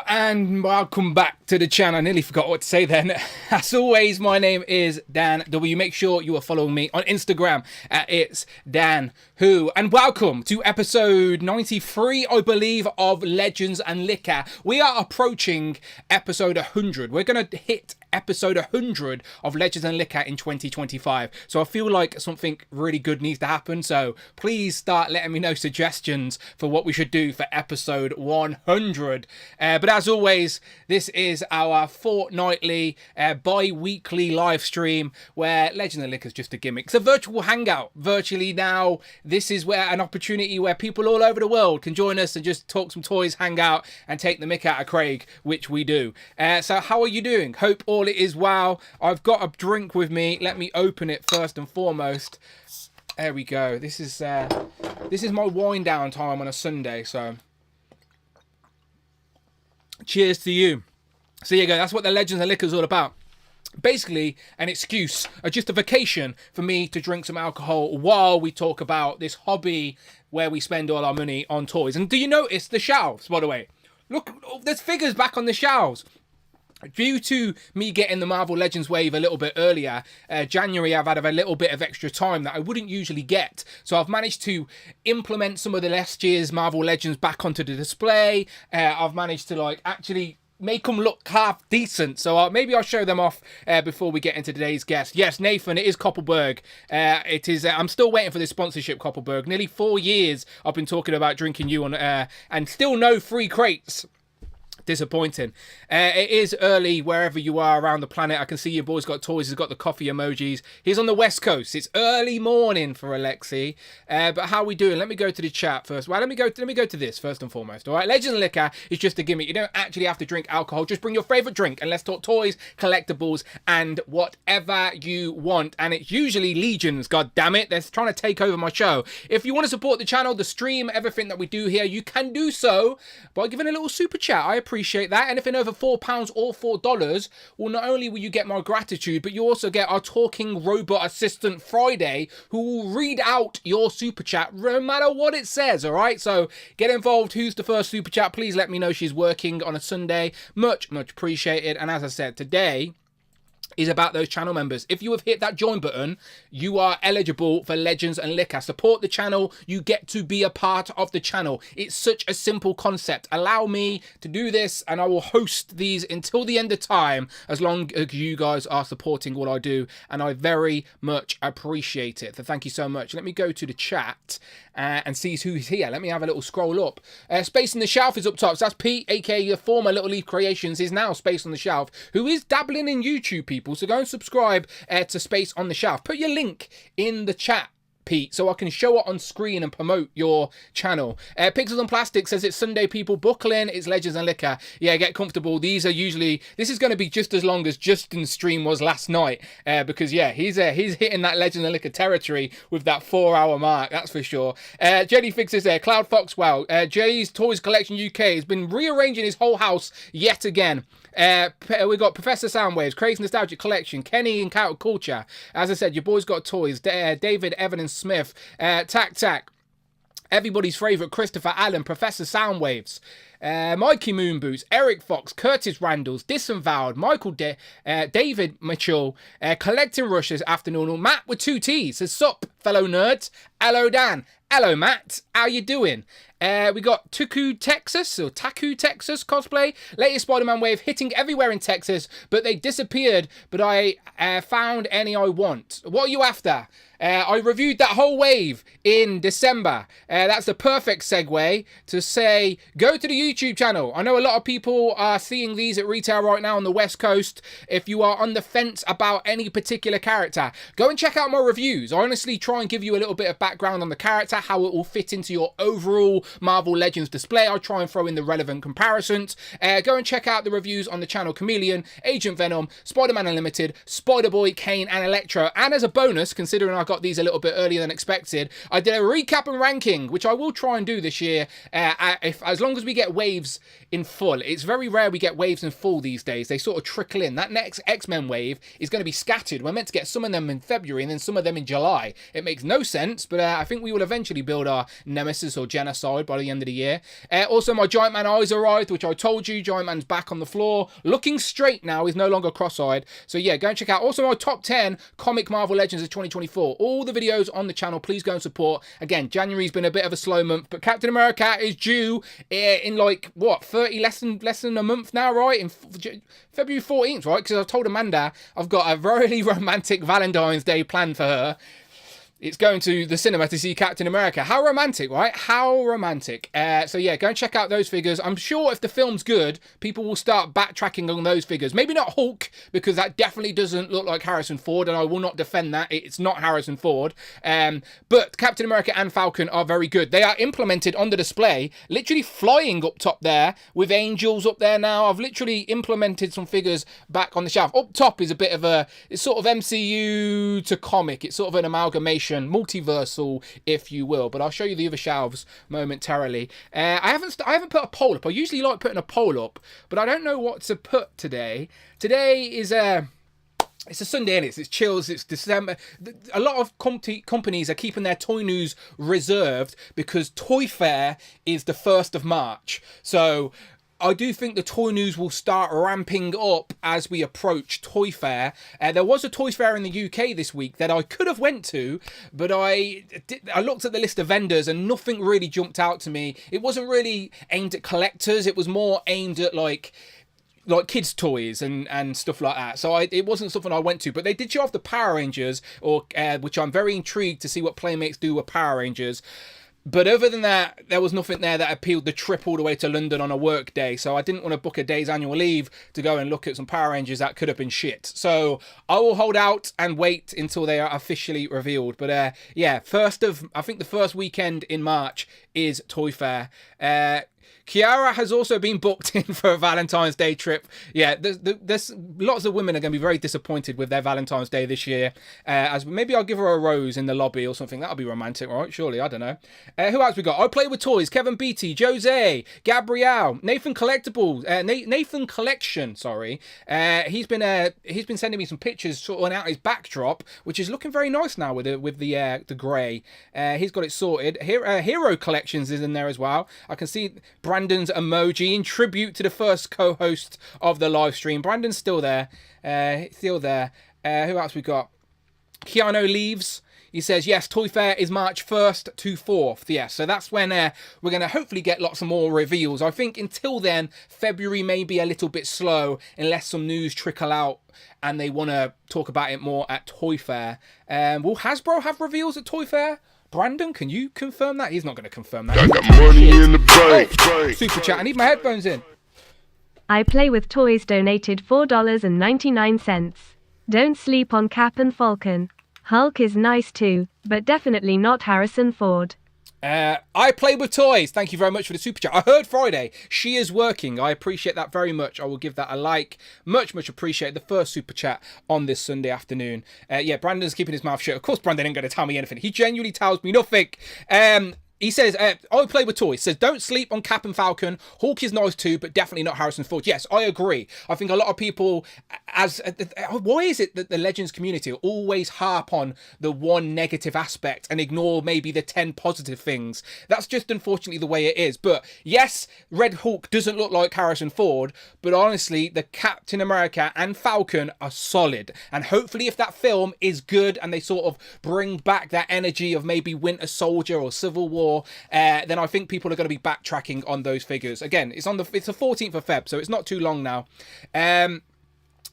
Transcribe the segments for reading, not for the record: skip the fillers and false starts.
And welcome back to the channel. I nearly forgot what to say then. As always, my name is Dan W. Make sure you are following me on Instagram at It's Dan Who. And welcome to episode 93, I believe, of Legends and Liquor. We are approaching episode 100. We're going to hit episode 100 of Legends and Liquor in 2025. So I feel like something really good needs to happen. So please start letting me know suggestions for what we should do for episode 100. But as always, this is our fortnightly, bi-weekly live stream where Legends and Liquor is just a gimmick. It's a virtual hangout. Virtually now, this is where an opportunity where people all over the world can join us and just talk some toys, hang out, and take the mick out of Craig, which we do. So how are you doing? Hope all it is well. I've got a drink with me. Let me open it first and foremost. There we go. This is my wind down time on a Sunday, so cheers to you. So there you go. That's what the Legends and Liquor is all about. Basically, an excuse, a justification for me to drink some alcohol while we talk about this hobby where we spend all our money on toys. And do you notice the shelves, by the way? Look, there's figures back on the shelves. Due to me getting the Marvel Legends wave a little bit earlier, January, I've had a little bit of extra time that I wouldn't usually get. So I've managed to implement some of the last year's Marvel Legends back onto the display. I've managed to actually make them look half decent. So maybe I'll show them off before we get into today's guest. Yes, Nathan, it is Koppelberg. It is. I'm still waiting for this sponsorship, Koppelberg. Nearly 4 years I've been talking about drinking you on and still no free crates. Disappointing. It is early wherever you are around the planet. I can see your boy's got toys. He's got the coffee emojis. He's on the West Coast. It's early morning for Alexi. But how are we doing? Let me go to the chat first. Well, let me go to this first and foremost. All right, Legends and Liquor is just a gimmick. You don't actually have to drink alcohol. Just bring your favorite drink and let's talk toys, collectibles, and whatever you want. And it's usually Legions. God damn it, they're trying to take over my show. If you want to support the channel, the stream, everything that we do here, you can do so by giving a little super chat. I appreciate that. Anything over £4 or $4, well, not only will you get my gratitude, but you also get our talking robot assistant Friday, who will read out your super chat no matter what it says. All right, so get involved. Who's the first super chat? Please let me know. She's working on a Sunday. Much appreciated. And as I said, today is about those channel members. If you have hit that join button, you are eligible for Legends and Liquor. Support the channel. You get to be a part of the channel. It's such a simple concept. Allow me to do this and I will host these until the end of time as long as you guys are supporting what I do, and I very much appreciate it. So thank you so much. Let me go to the chat and see who's here. Let me have a little scroll up. Space on the Shelf is up top. So that's Pete, aka the former Little Leaf Creations, is now Space on the Shelf, who is dabbling in YouTube, people. So go and subscribe to Space on the Shelf. Put your link in the chat, Pete, so I can show it on screen and promote your channel. Pixels and Plastic says it's Sunday, people. Buckle in. It's Legends and Liquor. Yeah, get comfortable. These are usually, this is going to be just as long as Justin's stream was last night, because yeah, he's hitting that Legends and Liquor territory with that 4-hour mark, that's for sure. Jenny fixes there. Cloud Fox, wow. Jay's Toys Collection UK has been rearranging his whole house yet again. We got Professor Soundwaves, Crazy Nostalgic Collection, Kenny and Counter Culture. As I said, your boys got toys. David, Evan and Smith, Tac, everybody's favourite Christopher Allen, Professor Soundwaves, Mikey Moonboots, Eric Fox, Curtis Randalls, Disavowed, Michael David Mitchell, Collecting Rushes Afternoon, Matt with 2 T's says, sup, fellow nerds. Hello, Dan. Hello, Matt. How you doing? We got Taku Texas cosplay. Latest Spider-Man wave hitting everywhere in Texas, but they disappeared. But I found any I want. What are you after? I reviewed that whole wave in December. That's the perfect segue to say, go to the YouTube channel. I know a lot of people are seeing these at retail right now on the West Coast. If you are on the fence about any particular character, go and check out my reviews. I honestly try and give you a little bit of background on the character, how it will fit into your overall Marvel Legends display. I try and throw in the relevant comparisons. Go and check out the reviews on the channel Chameleon, Agent Venom, Spider-Man Unlimited, Spider-Boy, Kane and Electro. And as a bonus, considering I got got these a little bit earlier than expected. I did a recap and ranking, which I will try and do this year, as long as we get waves in full. It's very rare we get waves in full these days. They sort of trickle in. That next X-Men wave is going to be scattered. We're meant to get some of them in February and then some of them in July. It makes no sense, but I think we will eventually build our Nemesis or Genocide by the end of the year. Also, my Giant Man eyes arrived, which I told you. Giant Man's back on the floor, looking straight now. He's no longer cross-eyed. So yeah, go and check out also my top 10 comic Marvel Legends of 2024. All the videos on the channel. Please go and support. Again, January's been a bit of a slow month, but Captain America is due in like what, 30 less than a month now, right? In February 14th, right? Because I've told Amanda I've got a really romantic Valentine's Day planned for her. It's going to the cinema to see Captain America. How romantic, right? How romantic. So yeah, go and check out those figures. I'm sure if the film's good, people will start backtracking on those figures. Maybe not Hulk, because that definitely doesn't look like Harrison Ford, and I will not defend that. It's not Harrison Ford. But Captain America and Falcon are very good. They are implemented on the display, literally flying up top there, with angels up there now. I've literally implemented some figures back on the shelf. Up top is a bit of it's sort of MCU to comic. It's sort of an amalgamation, multiversal, if you will, but I'll show you the other shelves momentarily. I haven't put a poll up. I usually like putting a poll up, but I don't know what to put today. Today is it's a Sunday, and it's chills. It's December. A lot of companies are keeping their toy news reserved because Toy Fair is the 1st of March. So I do think the toy news will start ramping up as we approach Toy Fair. There was a Toy Fair in the UK this week that I could have went to, but I looked at the list of vendors and nothing really jumped out to me. It wasn't really aimed at collectors. It was more aimed at like kids' toys and stuff like that. So it wasn't something I went to, but they did show off the Power Rangers, which I'm very intrigued to see what Playmates do with Power Rangers. But other than that, there was nothing there that appealed the trip all the way to London on a work day. So I didn't want to book a day's annual leave to go and look at some Power Rangers that could have been shit. So I will hold out and wait until they are officially revealed. But yeah, I think the first weekend in March is Toy Fair. Kiara has also been booked in for a Valentine's Day trip. Yeah, there's lots of women are going to be very disappointed with their Valentine's Day this year. As maybe I'll give her a rose in the lobby or something. That'll be romantic, right? Surely, I don't know. Who else we got? I Play With Toys, Kevin Beatty, Jose, Gabrielle, Nathan Collectables, Nathan Collection. Sorry, he's been sending me some pictures sorting out his backdrop, which is looking very nice now with the grey. He's got it sorted. Hero Collections is in there as well. I can see Brandon's emoji in tribute to the first co-host of the live stream. Brandon's still there. Who else we got? Keanu Leaves. He says, yes, Toy Fair is March 1st to 4th. Yes, so that's when we're going to hopefully get lots of more reveals. I think until then, February may be a little bit slow unless some news trickle out and they want to talk about it more at Toy Fair. Will Hasbro have reveals at Toy Fair? Brandon, can you confirm that? He's not going to confirm that. I got money in the bank. Super chat. I need my headphones in. I Play With Toys donated $4.99. Don't sleep on Cap and Falcon. Hulk is nice too, but definitely not Harrison Ford. I Play With Toys. Thank you very much for the super chat. I heard Friday. She is working. I appreciate that very much. I will give that a like. Much appreciate the first super chat on this Sunday afternoon. Yeah, Brandon's keeping his mouth shut. Of course, Brandon ain't going to tell me anything. He genuinely tells me nothing. He says, I Play With Toys. Says, don't sleep on Cap and Falcon. Hulk is nice too, but definitely not Harrison Ford. Yes, I agree. I think a lot of people, why is it that the Legends community always harp on the one negative aspect and ignore maybe the 10 positive things? That's just unfortunately the way it is. But yes, Red Hulk doesn't look like Harrison Ford, but honestly, the Captain America and Falcon are solid. And hopefully if that film is good and they sort of bring back that energy of maybe Winter Soldier or Civil War, then I think people are going to be backtracking on those figures. Again, it's the 14th of Feb, so it's not too long now.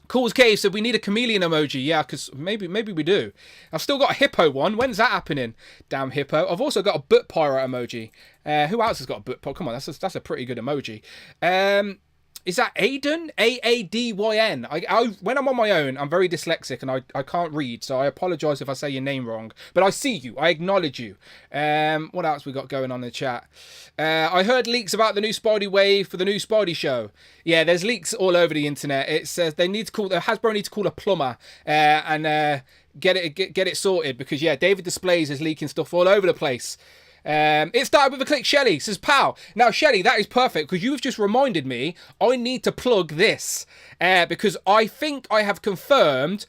Cool's Cave said we need a chameleon emoji. Yeah, because maybe we do. I've still got a hippo one. When's that happening? Damn hippo. I've also got a butt pirate emoji. Who else has got a butt pirate? Come on, that's a pretty good emoji. Is that Aadyn? Aadyn. When I'm on my own, I'm very dyslexic and I can't read, so I apologise if I say your name wrong. But I see you. I acknowledge you. What else we got going on in the chat? I heard leaks about the new Spidey wave for the new Spidey show. Yeah, there's leaks all over the internet. It says Hasbro need to call a plumber and get it sorted, because yeah, David Displays is leaking stuff all over the place. It started with a click. Shelley says, "Pow." Now, Shelley, that is perfect, because you've just reminded me I need to plug this because I think I have confirmed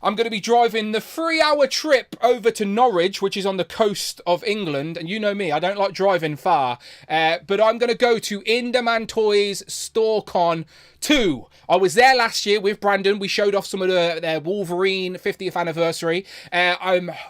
I'm going to be driving the 3-hour trip over to Norwich, which is on the coast of England. And you know me, I don't like driving far. But I'm going to go to Inderman Toys StoreCon 2. I was there last year with Brandon. We showed off some of their Wolverine 50th anniversary.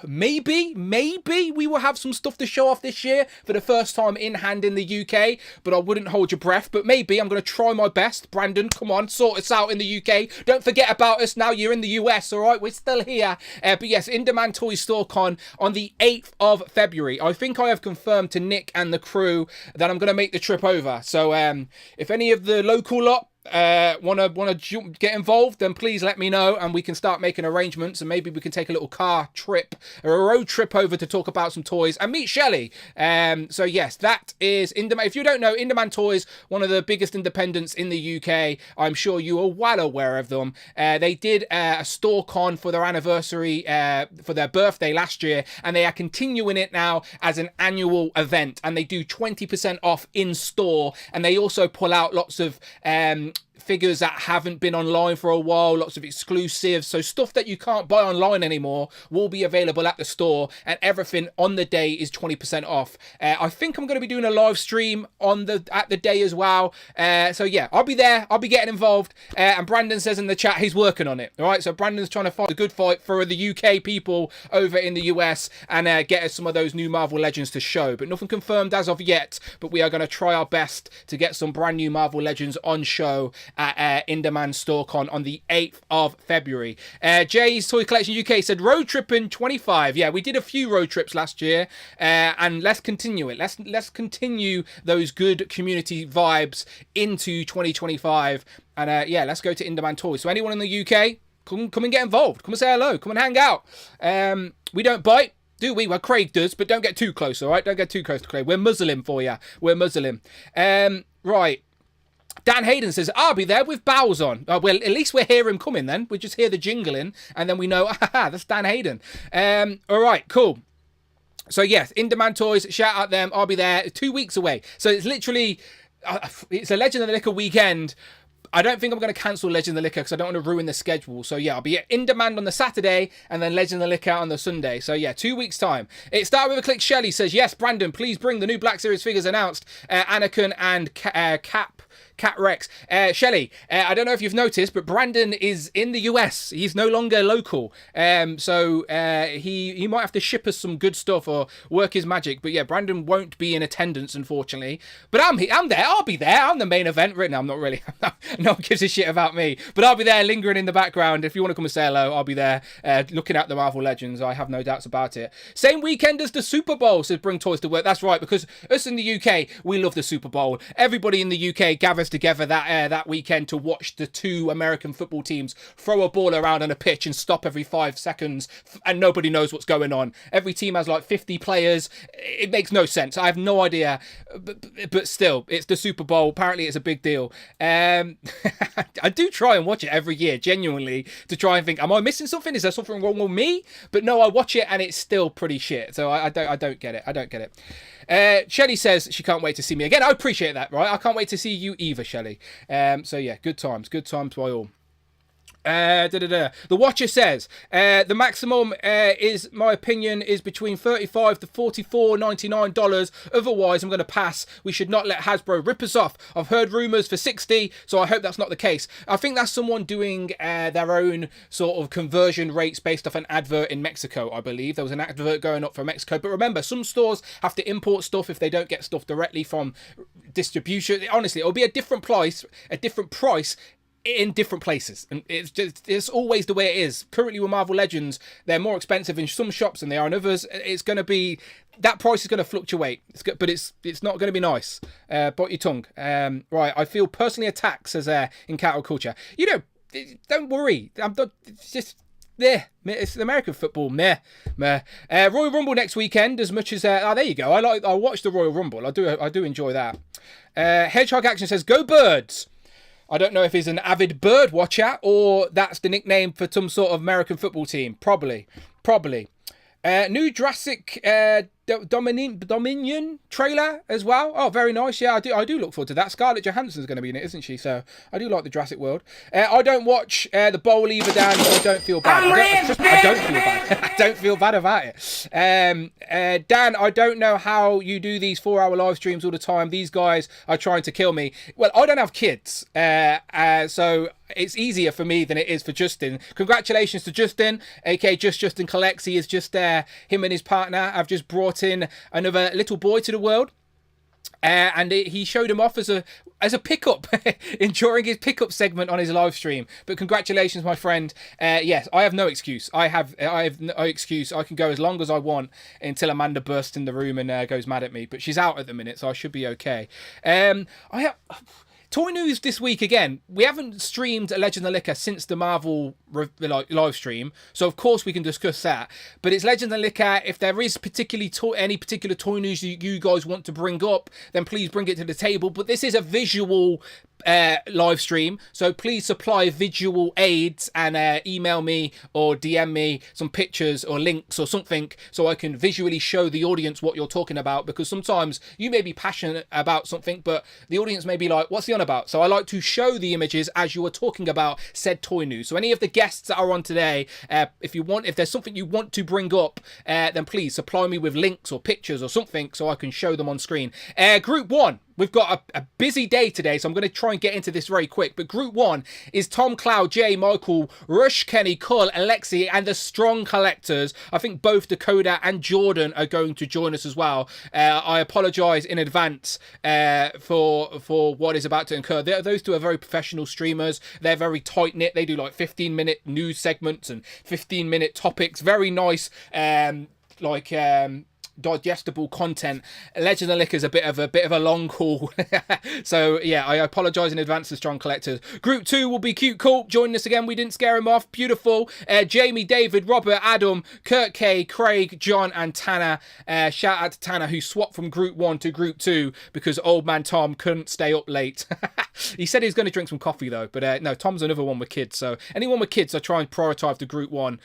Maybe we will have some stuff to show off this year for the first time in hand in the UK. But I wouldn't hold your breath. But maybe I'm going to try my best. Brandon, come on, sort us out in the UK. Don't forget about us now. You're in the US, all right? We're still here. But yes, Inderman Toys StoreCon on the 8th of February. I think I have confirmed to Nick and the crew that I'm going to make the trip over. So if any of the local lot wanna get involved, then please let me know and we can start making arrangements, and maybe we can take a little car trip or a road trip over to talk about some toys and meet Shelley. So yes, that is Inderman. If you don't know, Inderman Toys, one of the biggest independents in the UK. I'm sure you are well aware of them. They did a store con for their anniversary for their birthday last year, and they are continuing it now as an annual event, and they do 20% off in store, and they also pull out lots of figures that haven't been online for a while, lots of exclusives, so stuff that you can't buy online anymore will be available at the store, and everything on the day is 20% off. I think I'm going to be doing a live stream at the day as well, so yeah, I'll be there, I'll be getting involved, and Brandon says in the chat he's working on it. All right, so Brandon's trying to fight a good fight for the UK people over in the US and get us some of those new Marvel Legends to show, but nothing confirmed as of yet, but we are going to try our best to get some brand new Marvel Legends on show at Inderman StoreCon on the 8th of February. Jay's Toy Collection UK said road trip in 25. Yeah, we did a few road trips last year, and let's continue it. Let's continue those good community vibes into 2025, and yeah, let's go to Inderman Toys. So anyone in the UK, come and get involved. Come and say hello. Come and hang out. We don't bite, do we? Well, Craig does, but don't get too close, all right? Don't get too close to Craig. We're Muslim for you. We're Muslim. Right. Dan Hayden says, I'll be there with bows on. Well, at least we'll hear him coming then. We just hear the jingling, and then we know, that's Dan Hayden. All right, cool. So, yes, Inderman Toys, shout out them. I'll be there 2 weeks away. So, it's literally, it's a Legend of the Liquor weekend. I don't think I'm going to cancel Legend of the Liquor because I don't want to ruin the schedule. So, yeah, I'll be at Inderman on the Saturday and then Legend of the Liquor on the Sunday. So, yeah, 2 weeks' time. It started with a click. Shelley says, yes, Brandon, please bring the new Black Series figures announced. Anakin and Cat Rex. Shelley, I don't know if you've noticed, but Brandon is in the US. He's no longer local. So he might have to ship us some good stuff or work his magic. But yeah, Brandon won't be in attendance, unfortunately. But I'm there. I'll be there. I'm the main event. Right now, I'm not really. No one gives a shit about me. But I'll be there lingering in the background. If you want to come and say hello, I'll be there looking at the Marvel Legends. I have no doubts about it. Same weekend as the Super Bowl, says Bring Toys to Work. That's right, because us in the UK, we love the Super Bowl. Everybody in the UK gathers together that weekend to watch the two American football teams throw a ball around on a pitch and stop every 5 seconds, and nobody knows what's going on. Every team has like 50 players. It makes no sense. I have no idea, but still, it's the Super Bowl. Apparently, it's a big deal. I do try and watch it every year, genuinely, to try and think, am I missing something? Is there something wrong with me? But no, I watch it and it's still pretty shit. So I don't get it. I don't get it. Shelley says she can't wait to see me again. I appreciate that, right? I can't wait to see you either, Shelley. So yeah, good times by all. The Watcher says the maximum is, my opinion, is between $35 to $44.99. Otherwise, I'm going to pass. We should not let Hasbro rip us off. I've heard rumors for $60, so I hope that's not the case. I think that's someone doing their own sort of conversion rates based off an advert in Mexico. I believe there was an advert going up for Mexico. But remember, some stores have to import stuff if they don't get stuff directly from distribution. Honestly, it'll be a different price in different places, and it's always the way it is. Currently with Marvel Legends, they're more expensive in some shops than they are in others. It's going to be, that price is going to fluctuate, but it's not going to be nice. Bite your tongue. Right, I feel personally attacked, says in cattle culture. You know, don't worry. I'm not, it's just there. It's American football. Meh. Royal Rumble next weekend. As much as there you go. I watch the Royal Rumble. I do enjoy that. Hedgehog Action says, "Go Birds." I don't know if he's an avid bird watcher or that's the nickname for some sort of American football team. Probably. New Jurassic Dominion trailer as well. Oh, very nice. Yeah, I do look forward to that. Scarlett Johansson's going to be in it, isn't she? So I do like the Jurassic World. I don't watch the Bowl either, Dan. I don't feel bad. I don't feel bad. I don't feel bad about it. Dan, I don't know how you do these 4-hour live streams all the time. These guys are trying to kill me. Well, I don't have kids, so it's easier for me than it is for Justin. Congratulations to Justin, aka Justin Collects. He is just him and his partner have just brought in another little boy to the world. And he showed him off as a pickup during his pickup segment on his live stream. But congratulations, my friend. Yes, I have no excuse. I have no excuse. I can go as long as I want until Amanda bursts in the room and goes mad at me. But she's out at the minute, so I should be okay. Toy news this week again. We haven't streamed a Legend of Liquor since the Marvel live stream, so of course we can discuss that. But it's Legend of Liquor. If there is particularly any particular toy news you guys want to bring up, then please bring it to the table. But this is a visual live stream, so please supply visual aids and email me or DM me some pictures or links or something so I can visually show the audience what you're talking about, because sometimes you may be passionate about something but the audience may be like, what's he on about? So I like to show the images as you are talking about said toy news. So any of the guests that are on today, if there's something you want to bring up, then please supply me with links or pictures or something so I can show them on screen. Group 1, we've got a busy day today, so I'm going to try and get into this very quick. But Group 1 is Tom, Cloud, Jay, Michael, Rush, Kenny, Cull, Alexi, and the Strong Collectors. I think both Dakota and Jordan are going to join us as well. I apologise in advance for what is about to occur. Those two are very professional streamers. They're very tight-knit. They do like 15-minute news segments and 15-minute topics. Very nice, digestible content. Legend of Liquor is a bit of a long haul. So yeah, I apologise in advance to Strong Collectors. Group 2 will be Cute Colt joining us again. We didn't scare him off. Beautiful. Jamie, David, Robert, Adam, Kurt K, Craig, John, and Tanner. Shout out to Tanner, who swapped from Group 1 to Group 2 because old man Tom couldn't stay up late. He said he was going to drink some coffee though, but no, Tom's another one with kids. So anyone with kids, I try and prioritise the Group 1.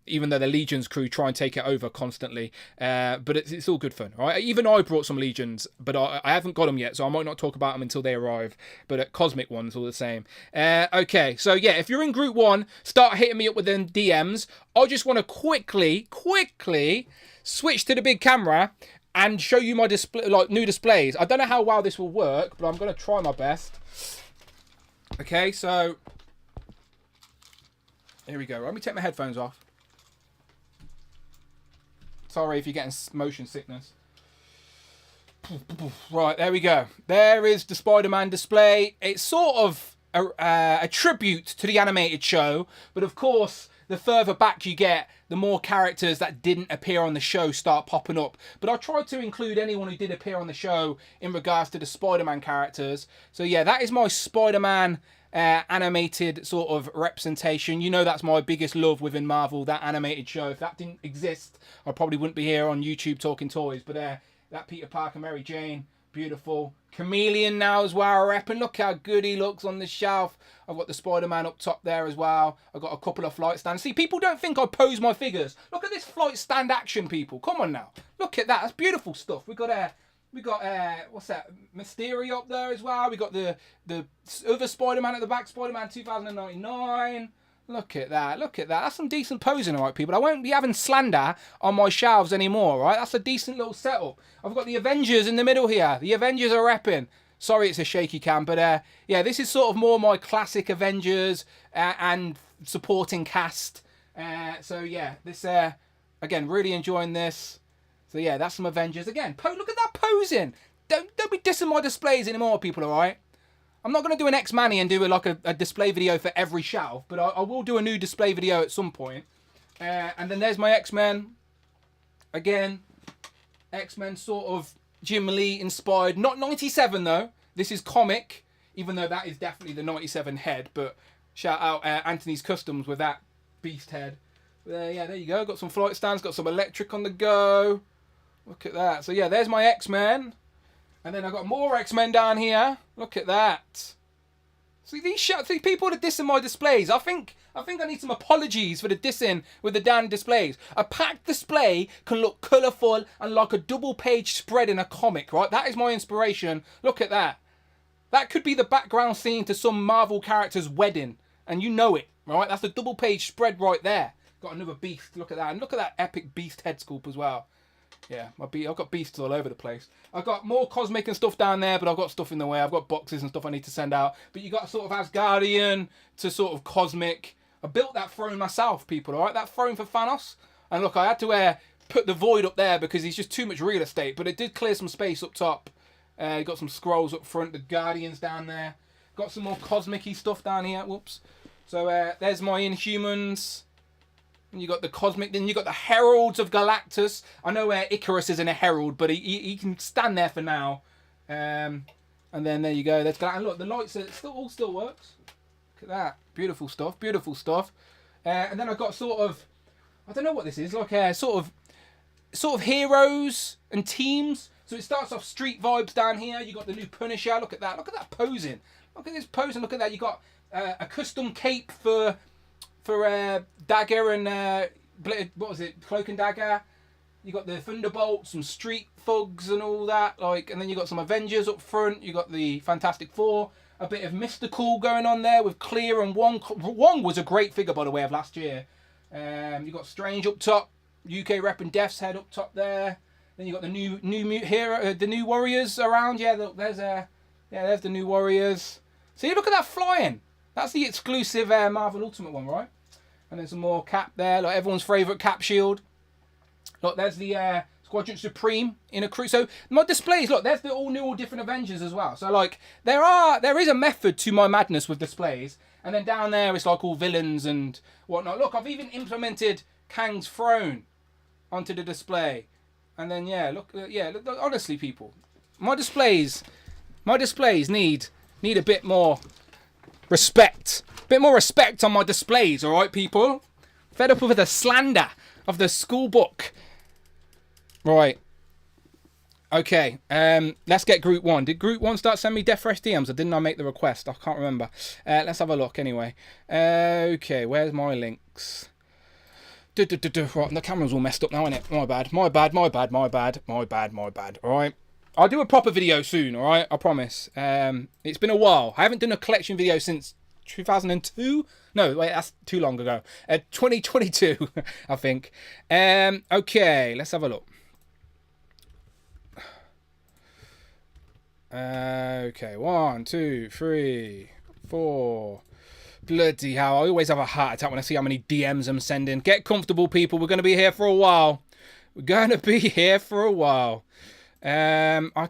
Even though the Legions crew try and take it over constantly. But it's all good fun, all right? Even I brought some Legions, but I haven't got them yet, so I might not talk about them until they arrive. But Cosmic ones all the same. Okay, so yeah, if you're in Group 1, start hitting me up with them DMs. I just want to quickly switch to the big camera and show you my display, new displays. I don't know how well this will work, but I'm going to try my best. Okay, so here we go. Let me take my headphones off. Sorry if you're getting motion sickness. Right, there we go. There is the Spider-Man display. It's sort of a tribute to the animated show, but of course, the further back you get, the more characters that didn't appear on the show start popping up. But I tried to include anyone who did appear on the show in regards to the Spider-Man characters. So yeah, that is my Spider-Man animated sort of representation. You know, that's my biggest love within Marvel, that animated show. If that didn't exist, I probably wouldn't be here on YouTube talking toys. But that Peter Parker, Mary Jane, beautiful. Chameleon now as well, repping. Look how good he looks on the shelf. I've got the Spider-Man up top there as well. I've got a couple of flight stands. See, people don't think I pose my figures. Look at this flight stand action, people. Come on now. Look at that. That's beautiful stuff. We got what's that? Mysterio up there as well. We got the other Spider-Man at the back, Spider-Man 2099. Look at that. Look at that. That's some decent posing, all right, people. I won't be having slander on my shelves anymore, right? That's a decent little setup. I've got the Avengers in the middle here. The Avengers are repping. Sorry, it's a shaky cam, but yeah, this is sort of more my classic Avengers and supporting cast. So yeah, this again, really enjoying this. So yeah, that's some Avengers again. Look at that posing. Don't be dissing my displays anymore, people. All right. I'm not going to do an X-Manny and do like a display video for every shelf, but I will do a new display video at some point. And then there's my X-Men. Again, X-Men sort of Jim Lee inspired. Not 97 though. This is comic, even though that is definitely the 97 head. But shout out Anthony's Customs with that beast head. Yeah, there you go. Got some flight stands, got some electric on the go. Look at that. So yeah, there's my X-Men. And then I've got more X-Men down here. Look at that. See these people that dissing my displays. I think I need some apologies for the dissing with the damn displays. A packed display can look colourful and like a double page spread in a comic, right? That is my inspiration. Look at that. That could be the background scene to some Marvel character's wedding. And you know it, right? That's a double page spread right there. Got another beast. Look at that. And look at that epic beast head sculpt as well. Yeah, I've got beasts all over the place. I've got more cosmic and stuff down there, but I've got stuff in the way. I've got boxes and stuff I need to send out. But you got sort of Asgardian to sort of cosmic. I built that throne myself, people, all right? That throne for Thanos. And look, I had to put the void up there because he's just too much real estate. But it did clear some space up top. You got some scrolls up front, the Guardians down there. Got some more cosmic-y stuff down here. Whoops. So there's my Inhumans. And you got the cosmic, then you got the Heralds of Galactus. I know Icarus isn't a herald, but he can stand there for now. And then there you go. That's and look, the lights still works. Look at that, beautiful stuff, beautiful stuff. And then I've got sort of, I don't know what this is, like sort of heroes and teams. So it starts off street vibes down here. You got the new Punisher. Look at that posing. Look at this posing. Look at that. You got a custom cape for Dagger and what was it, Cloak and Dagger. You got the Thunderbolts, some street thugs and all that, and then you got some Avengers up front. You got the Fantastic Four, a bit of mystical going on there with Clear and Wong. Wong was a great figure, by the way, of last year. You got Strange up top, UK repping Death's Head up top there. Then you got the new hero, the new Warriors around. Yeah, look, there's the new Warriors. See, look at that flying. That's the exclusive Marvel Ultimate one, right? And then some more Cap there, like everyone's favourite Cap shield. Look, there's the Squadron Supreme in a crew. So my displays, look, there's the all different Avengers as well. So like there is a method to my madness with displays. And then down there it's like all villains and whatnot. Look, I've even implemented Kang's throne onto the display. And then look, honestly, people, my displays need a bit more respect. Bit more respect on my displays, all right, people? Fed up with the slander of the school book. Right. Okay. Let's get Group 1. Did Group 1 start sending me Death Fresh DMs, or didn't I make the request? I can't remember. Let's have a look anyway. Okay, where's my links? Right, the camera's all messed up now, isn't it? My bad. All right. I'll do a proper video soon, all right? I promise. It's been a while. I haven't done a collection video since 2002. No, wait, that's too long ago. 2022, I think. Okay, let's have a look. Okay, 1, 2, 3, 4. Bloody hell, I always have a heart attack when I see how many DMs I'm sending. Get comfortable, people. We're going to be here for a while. I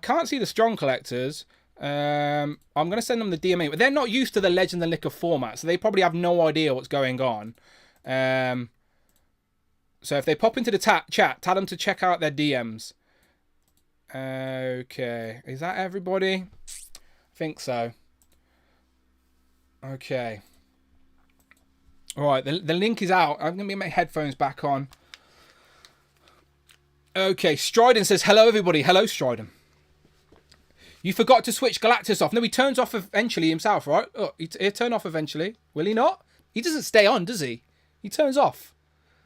can't see the strong collectors. I'm going to send them the DMA, but they're not used to the Legend and Liquor format, so they probably have no idea what's going on. So if they pop into the chat, tell them to check out their DMs. Okay, is that everybody? I think so. Okay. All right, the link is out. I'm going to get my headphones back on. Okay, Stryden says, hello, everybody. Hello, Stryden. You forgot to switch Galactus off. No, he turns off eventually himself, right? Oh, he'll turn off eventually. Will he not? He doesn't stay on, does he? He turns off.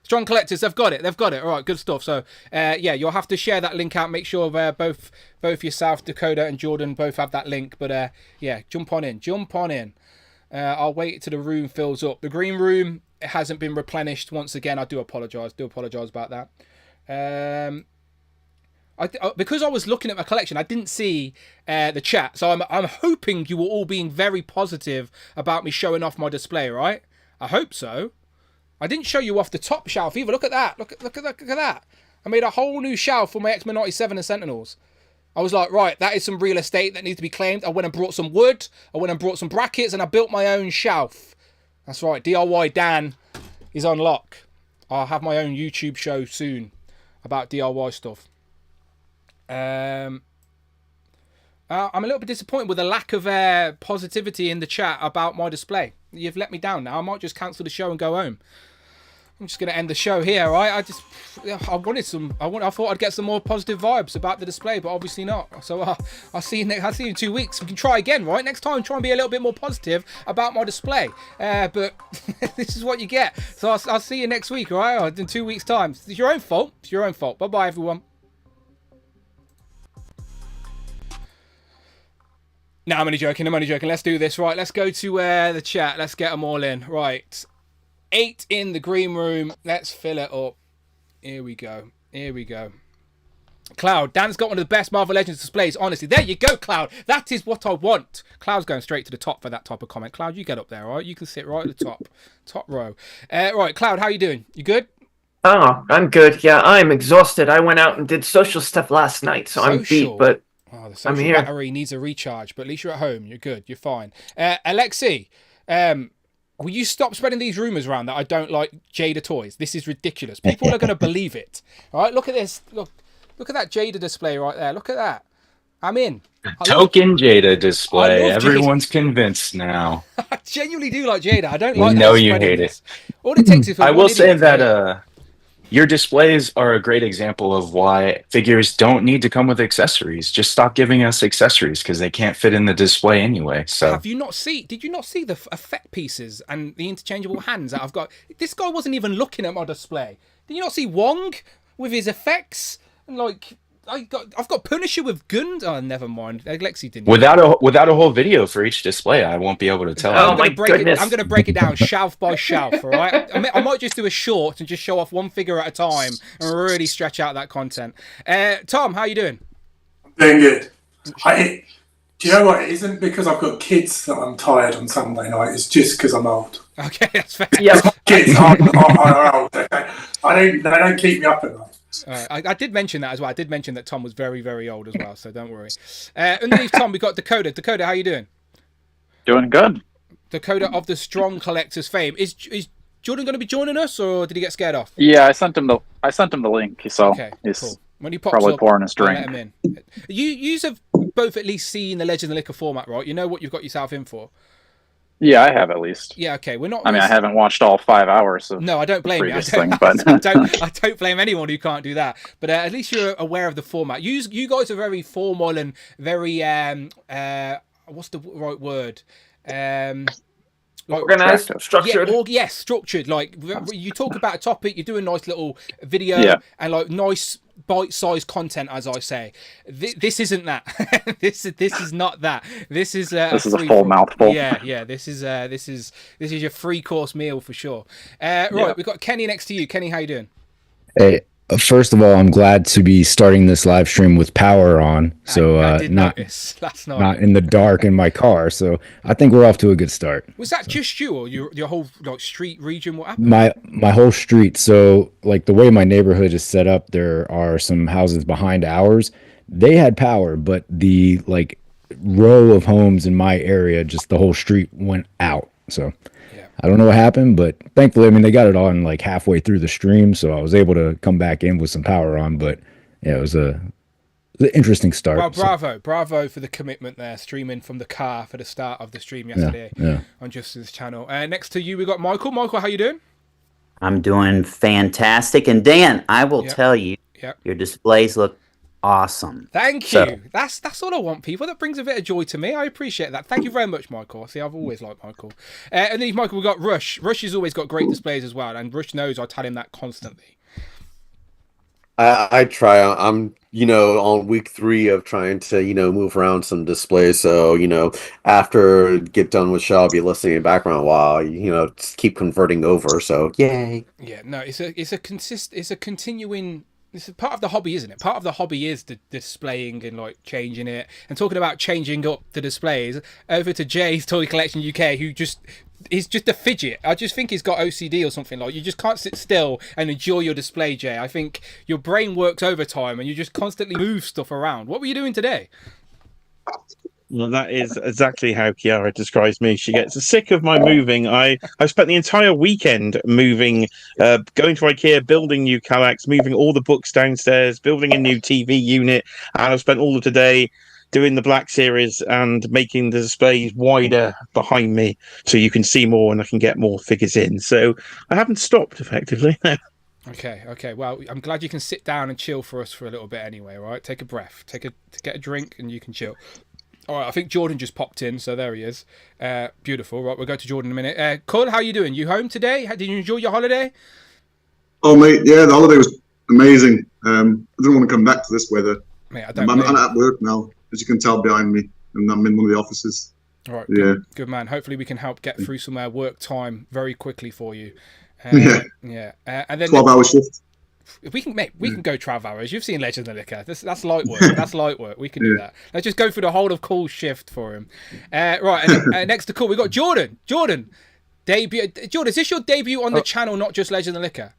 Strong Collectors, they've got it. All right, good stuff. So, yeah, you'll have to share that link out. Make sure both yourself, Dakota, and Jordan both have that link. But, yeah, jump on in. I'll wait till the room fills up. The green room hasn't been replenished once again. I do apologise. About that. Because I was looking at my collection, I didn't see the chat. So I'm hoping you were all being very positive about me showing off my display, right? I hope so. I didn't show you off the top shelf either. Look at that. Look at that. I made a whole new shelf for my X-Men 97 and Sentinels. I was like, right, that is some real estate that needs to be claimed. I went and brought some wood. I went and brought some brackets, and I built my own shelf. That's right. DIY Dan is on lock. I'll have my own YouTube show soon about DIY stuff. I'm a little bit disappointed with the lack of positivity in the chat about my display. You've let me down now. I might just cancel the show and go home. I'm just going to end the show here, right? I thought I'd get some more positive vibes about the display, but obviously not. So I'll see you in 2 weeks. We can try again, right? Next time, try and be a little bit more positive about my display. But this is what you get. So I'll see you next week, all right? In 2 weeks' time. It's your own fault. It's your own fault. Bye-bye, everyone. No, I'm only joking. Let's do this. Right, let's go to the chat. Let's get them all in. Right. 8 in the green room. Let's fill it up. Here we go. Cloud, Dan's got one of the best Marvel Legends displays. Honestly, there you go, Cloud. That is what I want. Cloud's going straight to the top for that type of comment. Cloud, you get up there, all right? You can sit right at the top row. Right, Cloud, how you doing? You good? Oh, I'm good. Yeah, I'm exhausted. I went out and did social stuff last night, so I'm beat, but the social battery needs a recharge, but at least you're at home. You're good. You're fine. Alexi, will you stop spreading these rumors around that I don't like Jada toys? This is ridiculous. People are going to believe it. All right, look at this. Look at that Jada display right there. Look at that. I'm in. Token Jada display. Everyone's convinced now. I genuinely do like Jada. I don't like. We know you hate it. All it takes is. I will say that your displays are a great example of why figures don't need to come with accessories. Just stop giving us accessories because they can't fit in the display anyway. So did you not see the effect pieces and the interchangeable hands that I've got? This guy wasn't even looking at my display. Did you not see Wong with his effects? And like I've got Punisher with guns. Oh, never mind. Lexi didn't. Without a whole video for each display, I won't be able to tell. Oh my goodness! I'm going to break it down shelf by shelf. All right. I might just do a short and just show off one figure at a time and really stretch out that content. Tom, how you doing? Doing good. Do you know what? It isn't because I've got kids that I'm tired on Sunday night. It's just because I'm old. Okay, that's fair. Yeah, Kids are old. They don't keep me up at night. I did mention that as well. I did mention that Tom was very, very old as well, so don't worry. Underneath Tom, we got Dakota. Dakota, how you doing? Doing good. Dakota of the Strong Collectors fame. Is Jordan going to be joining us, or did he get scared off? Yeah, I sent him the link, so okay, he's cool. When he pops probably up, pouring his drink. Let him in. You have both at least seen the Legend of Liquor format, right? You know what you've got yourself in for. Yeah, I have at least. Yeah, okay. We're not. I mean, I haven't watched all 5 hours of. No, I don't blame you. I don't blame anyone who can't do that. But at least you're aware of the format. You guys are very formal and very what's the right word? Like organized, structured. Yes, structured. Like you talk about a topic, you do a nice little video and like nice bite-sized content, as I say. This isn't that. this is not that. This is a full mouthful. Yeah. This is your free course meal for sure. Right, we've got Kenny next to you. Kenny, how you doing? Hey, first of all, I'm glad to be starting this live stream with power on, so I did notice last night. Not in the dark in my car. So I think we're off to a good start. Was that just you, or your whole like street region? What happened? My whole street. So like the way my neighborhood is set up, there are some houses behind ours. They had power, but the like row of homes in my area, just the whole street went out. So. I don't know what happened, but thankfully, I mean, they got it on like halfway through the stream, so I was able to come back in with some power on. But yeah, it was an interesting start. Well, bravo for the commitment there, streaming from the car for the start of the stream yesterday on Justin's channel. Next to you, we got Michael. Michael, how you doing? I'm doing fantastic. And Dan, I will tell you, your displays look awesome. Thank you. That's all I want, people. That brings a bit of joy to me. I appreciate that. Thank you very much, Michael. See, I've always liked Michael. And then Michael, we've got Rush. Rush has always got great displays as well, and Rush knows I tell him that constantly. I try. I'm on week 3 of trying to move around some displays. So after get done with show, I'll be listening in the background while just keep converting over. So yay. Yeah, no, it's a continuing. This is part of the hobby, isn't it? Part of the hobby is the displaying and like changing it. And talking about changing up the displays, over to Jay's Toy Collection UK, who just he's just a fidget. I just think he's got OCD or something. Like, you just can't sit still and enjoy your display, Jay. I think your brain works overtime and you just constantly move stuff around. What were you doing today? Well, that is exactly how Kiara describes me. She gets sick of my moving. I spent the entire weekend moving, going to IKEA, building new Kallax, moving all the books downstairs, building a new TV unit, and I've spent all of today doing the Black Series and making the displays wider behind me so you can see more and I can get more figures in. So I haven't stopped, effectively. Okay. Well, I'm glad you can sit down and chill for us for a little bit anyway, right? Take a breath, get a drink, and you can chill. All right, I think Jordan just popped in, so there he is. Beautiful. Right, we'll go to Jordan in a minute. Cole, how you doing? You home today? Did you enjoy your holiday? Oh, mate, yeah, the holiday was amazing. I didn't want to come back to this weather. Mate, I'm at work now, as you can tell behind me, and I'm in one of the offices. All right, yeah. Good man. Hopefully we can help get through some work time very quickly for you. Yeah. And then 12-hour shift. We can go 12 hours. You've seen Legends of Liquor. That's light work. That's light work. We can do that. Let's just go through the whole of Cool's shift for him. Right, and then, next to Cool, we got Jordan. Jordan, is this your debut on the channel, not just Legends of Liquor?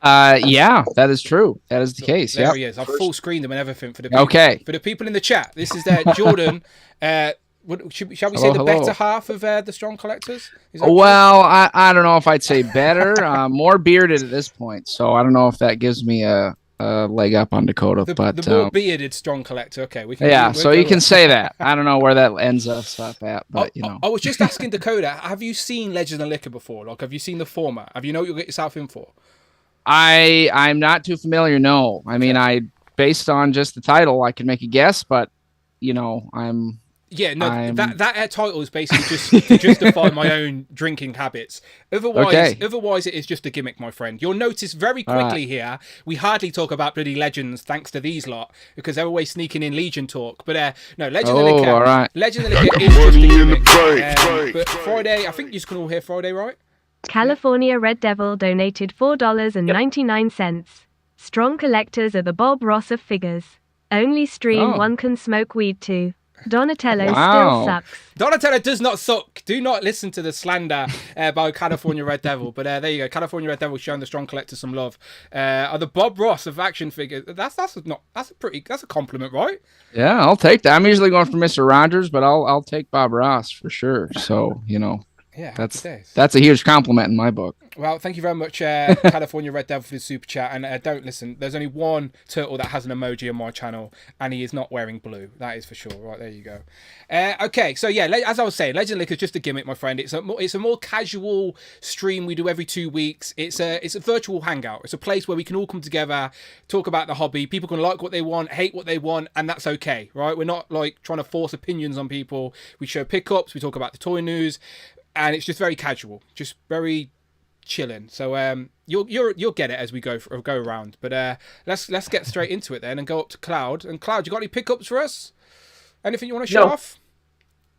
Yeah, that is true. That is the case. There he is. I've full screened him and everything for the people, for the people in the chat. This is Jordan. Shall we say the better half of the Strong Collectors? Well, I don't know if I'd say better. More bearded at this point, so I don't know if that gives me a leg up on Dakota. But the more bearded Strong Collector. Okay, we can. Yeah, so you can say that. I don't know where that ends up at, but you know. I was just asking Dakota, have you seen Legends of Liquor before? Like, have you seen the format? Have you know what you'll get yourself in for? I'm not too familiar. No, I mean, based on just the title, I can make a guess, but you know, Yeah, no, that title is basically just to justify my own drinking habits. Otherwise, it is just a gimmick, my friend. You'll notice very quickly here, we hardly talk about bloody Legends thanks to these lot, because they're always sneaking in Legion talk. But no, Legend of Liquor. All right. Legend of Liquor is just a gimmick. But Friday, I think you can all hear Friday, right? California Red Devil donated $4.99. Strong Collectors are the Bob Ross of figures. Only stream one can smoke weed to. Donatello still sucks. Donatello does not suck. Do not listen to the slander by California Red Devil. But there you go. California Red Devil showing the Strong Collector some love. Are the Bob Ross of action figures? That's a compliment, right? Yeah, I'll take that. I'm usually going for Mr. Rogers, but I'll take Bob Ross for sure. So you know. Yeah, that's a huge compliment in my book. Well, thank you very much, California Red Devil, for the super chat. And don't listen, there's only one turtle that has an emoji on my channel, and he is not wearing blue. That is for sure. Right, there you go. Okay, so yeah, as I was saying, Legend of Liquor is just a gimmick, my friend. It's a more casual stream we do every 2 weeks. It's a virtual hangout. It's a place where we can all come together, talk about the hobby. People can like what they want, hate what they want, and that's okay, right? We're not like trying to force opinions on people. We show pickups. We talk about the toy news. And it's just very casual, just very chilling. So you'll get it as we go around. But let's get straight into it then and go up to Cloud. And Cloud, you got any pickups for us? Anything you want to show off?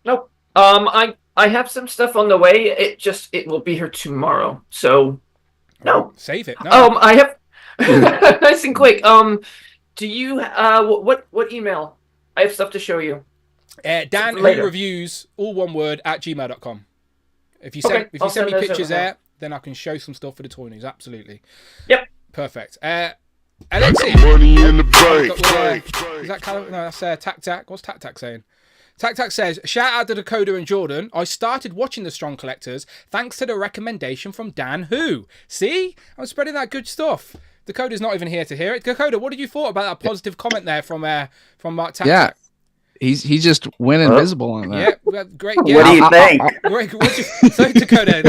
Nope. I have some stuff on the way. It will be here tomorrow. So no. Save it. No. I have nice and quick. Do you what email? I have stuff to show you. Dan Reviews, all one word, @gmail.com. If you send me pictures there, then I can show some stuff for the toy news. Absolutely. Yep. Perfect. Alexi. Money in the bank. Is that no, that's Tac Tac. What's Tac Tac saying? Tac Tac says, shout out to Dakota and Jordan. I started watching the Strong Collectors thanks to the recommendation from Dan Who. See? I'm spreading that good stuff. Dakota's not even here to hear it. Dakota, what did you thought about that positive comment there from Mark Tac Tac? Yeah. He just went invisible on that. Yeah, great. Yeah. What do you think? So Dakota,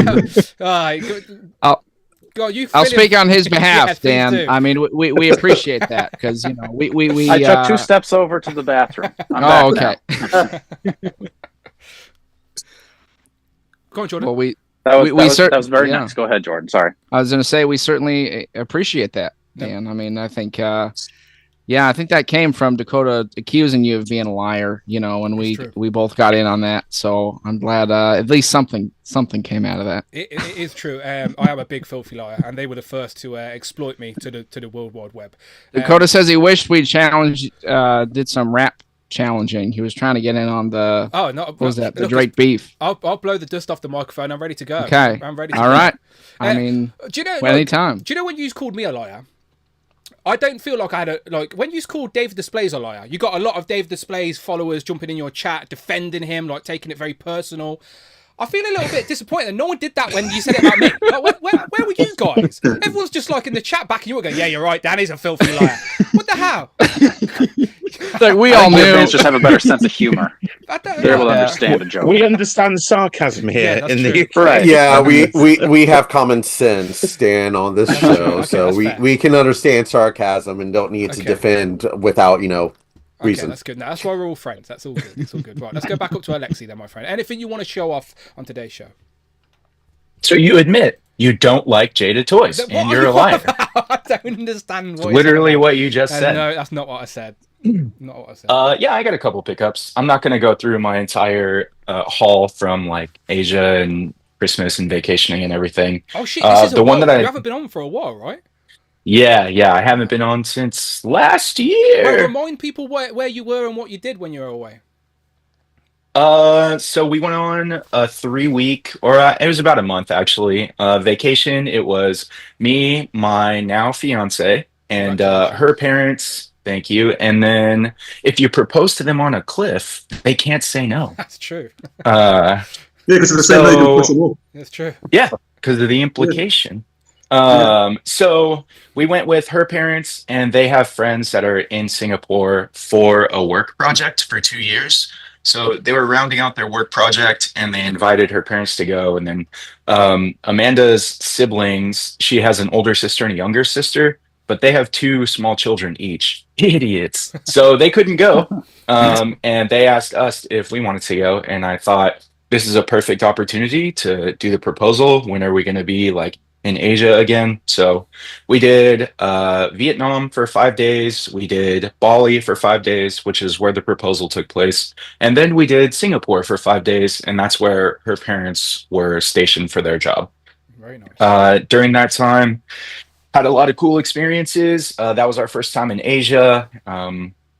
God, I'll speak on his behalf, Dan. Do. I mean, we appreciate that because you know we. I took 2 steps over to the bathroom. Okay. Go on, Jordan. Well, that was very nice. Go ahead, Jordan. Sorry. I was going to say we certainly appreciate that, Dan. I mean, I think. Yeah, I think that came from Dakota accusing you of being a liar, you know, and we both got in on that. So I'm glad at least something came out of that. It is true. I am a big filthy liar, and they were the first to exploit me to the World Wide Web. Dakota says he wished we challenged, did some rap challenging. He was trying to get in on the what was that? The Drake beef. I'll blow the dust off the microphone. I'm ready to go. Okay, I'm ready to all go. Right. I mean, do you know? Anytime. Do you know when you called me a liar? I don't feel like I had when you called David Displays a liar. You got a lot of David Displays followers jumping in your chat, defending him, like taking it very personal. I feel a little bit disappointed. No one did that when you said it about me. Like, where were you guys? Everyone's just like in the chat backing you up, going, "Yeah, you're right. Danny's a filthy liar." What the hell? Like we all knew. Fans just have a better sense of humor. They're able to understand a joke. We understand the sarcasm here. Right. Yeah, we have common sense, Stan, on this show, so we can understand sarcasm and don't need to defend without reason. Okay, that's good. Now, that's why we're all friends. That's all good. That's all good. Right, let's go back up to Alexi then, my friend. Anything you want to show off on today's show? So you admit you don't like Jada toys, and you're a liar. I don't understand what literally what you just said. No, that's not what I said. Not what I said. Yeah, I got a couple pickups. I'm not going to go through my entire haul from like Asia and Christmas and vacationing and everything. Oh shit! This is the one that you haven't been on for a while, right? Yeah, I haven't been on since last year. Well, remind people where you were and what you did when you were away. So we went on a 3-week, or it was about a month actually, vacation. It was me, my now fiance, and her parents. Thank you. And then if you propose to them on a cliff, they can't say no. That's true. Yeah, because of the same way. That's true. Yeah, because of the implication. So we went with her parents, and they have friends that are in Singapore for a work project for 2 years. So they were rounding out their work project, and they invited her parents to go. And then Amanda's siblings, she has an older sister and a younger sister, but they have 2 small children each. Idiots. So they couldn't go. And they asked us if we wanted to go. And I thought, this is a perfect opportunity to do the proposal. When are we going to be like in Asia again? So we did Vietnam for 5 days. We did Bali for 5 days, which is where the proposal took place. And then we did Singapore for 5 days. And that's where her parents were stationed for their job. Very nice. During that time, had a lot of cool experiences. That was our first time in Asia.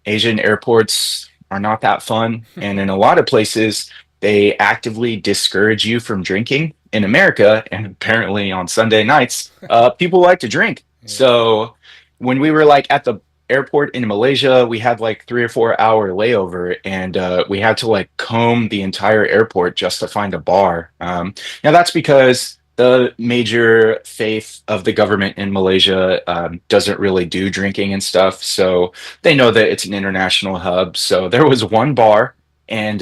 Asian airports are not that fun. And in a lot of places, they actively discourage you from drinking. In America, and apparently on Sunday nights, people like to drink. Yeah. So when we were like at the airport in Malaysia, we had like 3 or 4 hour layover, and we had to like comb the entire airport just to find a bar. Now that's because the major faith of the government in Malaysia doesn't really do drinking and stuff. So they know that it's an international hub. So there was one bar, and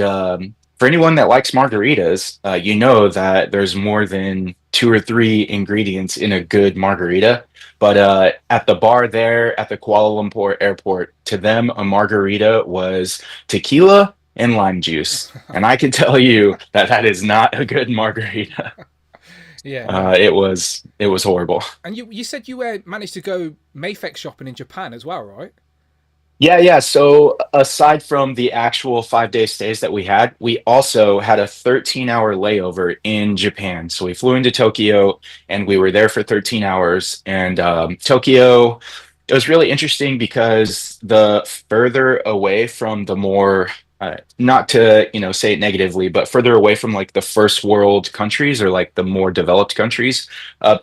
for anyone that likes margaritas, you know that there's more than 2 or 3 ingredients in a good margarita. But at the bar there at the Kuala Lumpur airport, to them, a margarita was tequila and lime juice. And I can tell you that that is not a good margarita. Yeah. It was horrible. And you said you managed to go Mayfex shopping in Japan as well, right? Yeah. So aside from the actual 5-day stays that we had, we also had a 13-hour layover in Japan. So we flew into Tokyo, and we were there for 13 hours. And Tokyo, it was really interesting because the further away from the more, not to say it negatively, but further away from like the first world countries or like the more developed countries,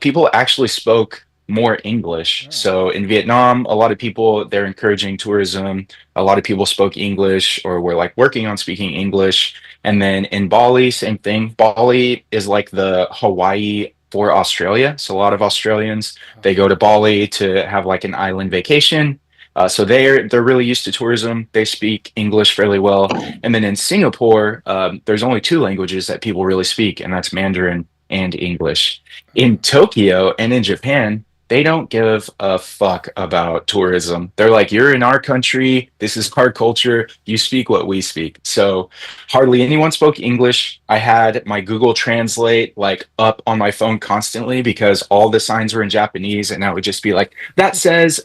people actually spoke more English. So in Vietnam, a lot of people, they're encouraging tourism. A lot of people spoke English or were like working on speaking English. And then in Bali, same thing. Bali is like the Hawaii for Australia. So a lot of Australians, they go to Bali to have like an island vacation. So they're really used to tourism. They speak English fairly well. And then in Singapore, there's only 2 languages that people really speak, and that's Mandarin and English. In Tokyo and in Japan, they don't give a fuck about tourism. They're like, you're in our country. This is our culture. You speak what we speak. So hardly anyone spoke English. I had my Google Translate like up on my phone constantly because all the signs were in Japanese, and I would just be like, that says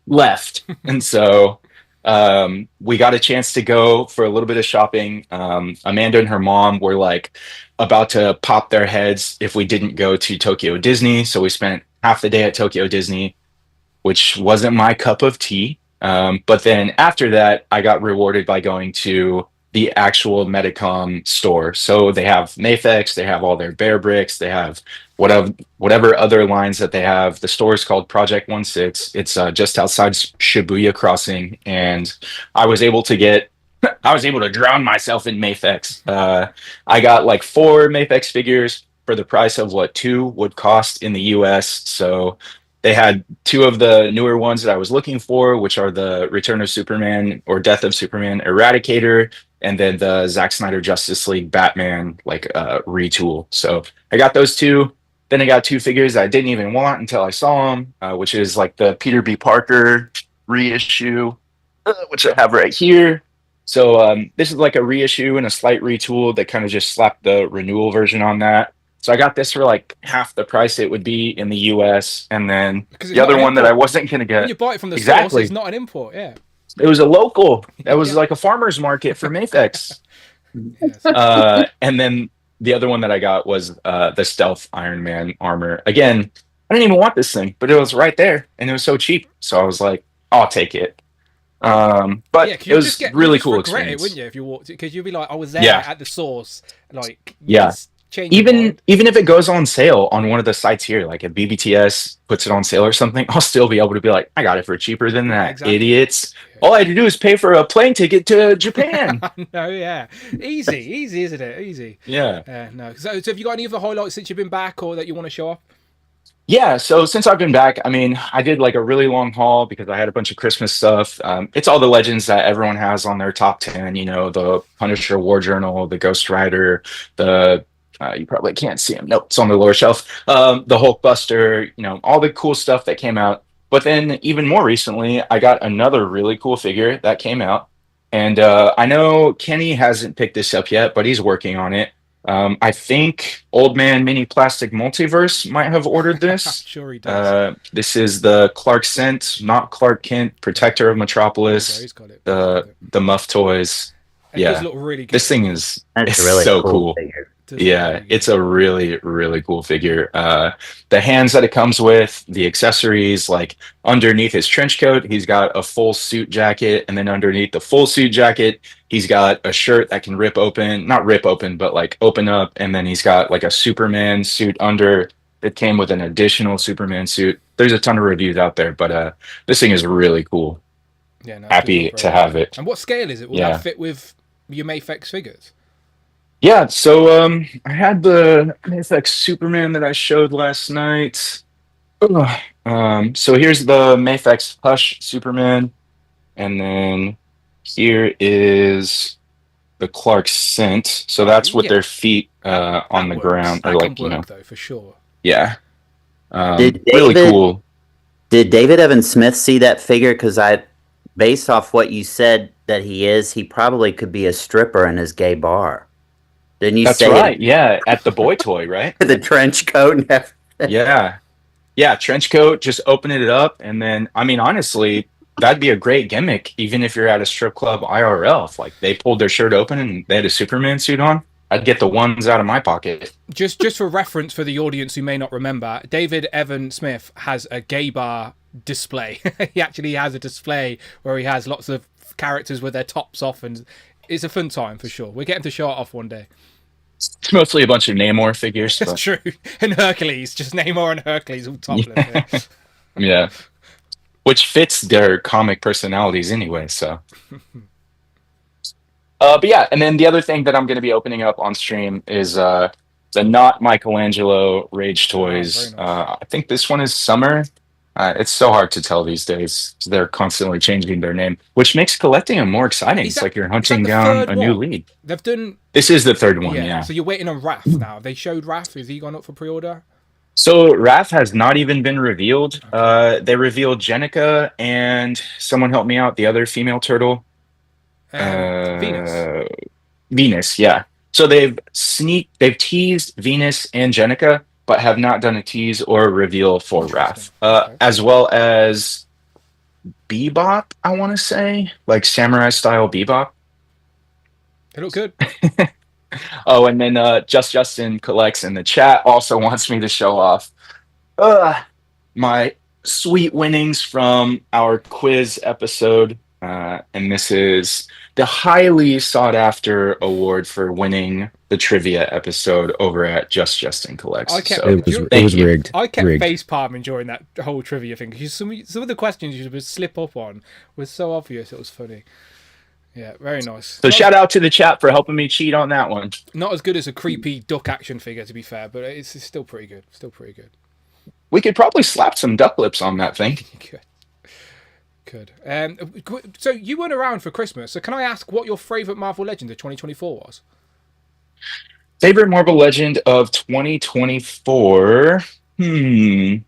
left. And so we got a chance to go for a little bit of shopping. Amanda and her mom were like about to pop their heads if we didn't go to Tokyo Disney. So we spent half the day at Tokyo Disney, which wasn't my cup of tea. But then after that, I got rewarded by going to the actual Medicom store. So they have Mafex, they have all their Bear Bricks, they have whatever other lines that they have. The store is called Project 16. It's just outside Shibuya Crossing, and I was able to drown myself in Mafex. I got like 4 Mafex figures for the price of what 2 would cost in the US. So they had 2 of the newer ones that I was looking for, which are the Return of Superman or Death of Superman Eradicator, and then the Zack Snyder Justice League Batman retool. So I got those 2. Then I got 2 figures I didn't even want until I saw them, which is like the Peter B. Parker reissue, which I have right here. So this is like a reissue and a slight retool. They kind of just slapped the renewal version on that. So I got this for like half the price it would be in the US. And then the other one that I wasn't going to get. When you buy it from the source, it's not an import, yeah. It was a local. That was like a farmer's market for Mafex. And then the other one that I got was the Stealth Iron Man armor. Again, I didn't even want this thing, but it was right there. And it was so cheap. So I was like, I'll take it. But it was really cool experience. It, wouldn't you, if you walked it? Because you'd be like, I was there at the source. Like, even if it goes on sale on one of the sites here, like if BBTS puts it on sale or something, I'll still be able to be like, I got it for cheaper than that, idiots. All I had to do is pay for a plane ticket to Japan. No, yeah, easy, isn't it? Easy. Yeah. No. So have you got any other highlights since you've been back, or that you want to show off? Yeah, so since I've been back, I mean, I did like a really long haul because I had a bunch of Christmas stuff. It's all the legends that everyone has on their top 10, you know, the Punisher War Journal, the Ghost Rider, the you probably can't see them. Nope, it's on the lower shelf. The Hulkbuster, you know, all the cool stuff that came out. But then even more recently, I got another really cool figure that came out. And I know Kenny hasn't picked this up yet, but he's working on it. I think Old Man Mini Plastic Multiverse might have ordered this. Sure he does. This is the Clark Kent, not Clark Kent, Protector of Metropolis. He's got it. The Muff Toys. It does look really good. This thing is really so cool. Yeah, it's a really, really cool figure. The hands that it comes with, the accessories, like underneath his trench coat, he's got a full suit jacket, and then underneath the full suit jacket, he's got a shirt that can not rip open, but like open up, and then he's got like a Superman suit under that came with an additional Superman suit. There's a ton of reviews out there, but this thing is really cool. Yeah, no, happy to have it. And what scale is it? Will that fit with your Mafex figures? Yeah, so I had the Mafex Superman that I showed last night. So here's the Mafex Hush Superman, and then here is the Clark Kent. So that's with their feet on the ground, or like though, for sure. Yeah, really cool. Did David Evan Smith see that figure? Because based off what you said that he probably could be a stripper in his gay bar. Didn't you say right. Yeah, at the Boy Toy, right? The trench coat and everything. Yeah, trench coat, just open it up, and then, I mean, honestly, that'd be a great gimmick, even if you're at a strip club IRL. If, like, they pulled their shirt open and they had a Superman suit on, I'd get the ones out of my pocket. Just for reference for the audience who may not remember, David Evan Smith has a gay bar display. He actually has a display where he has lots of characters with their tops off, and it's a fun time for sure. We're getting to show it off one day. It's mostly a bunch of Namor figures. That's true. And Hercules, just Namor and Hercules all topless. Yeah. Which fits their comic personalities anyway, so. But yeah, and then the other thing that I'm going to be opening up on stream is the Not Michelangelo Rage Toys. Nice. I think this one is Summer. It's so hard to tell these days. They're constantly changing their name, which makes collecting them more exciting. It's like you're hunting down a new lead. They've done. This is the third one, yeah. So you're waiting on Raph now. They showed Raph. Has he gone up for pre-order? So Raph has not even been revealed. They revealed Jenica and someone help me out. The other female turtle. Venus. Venus, yeah. So they've teased Venus and Jenica, but have not done a tease or a reveal for Raph, as well as Bebop, I want to say, like samurai style Bebop. They look good. Oh, and then Justin Collects in the chat also wants me to show off my sweet winnings from our quiz episode. And this is the highly sought after award for winning the trivia episode over at Just Justin Collects. It was rigged. I kept rigged. face palming during that whole trivia thing because some of the questions you would slip up on was so obvious. It was funny. Yeah, very nice. So shout out to the chat for helping me cheat on that one. Not as good as a creepy duck action figure, to be fair, but it's still pretty good. We could probably slap some duck lips on that thing. Could. So you weren't around for Christmas. So can I ask what your favorite Marvel Legend of 2024 was? Favorite Marvel Legend of 2024? Man,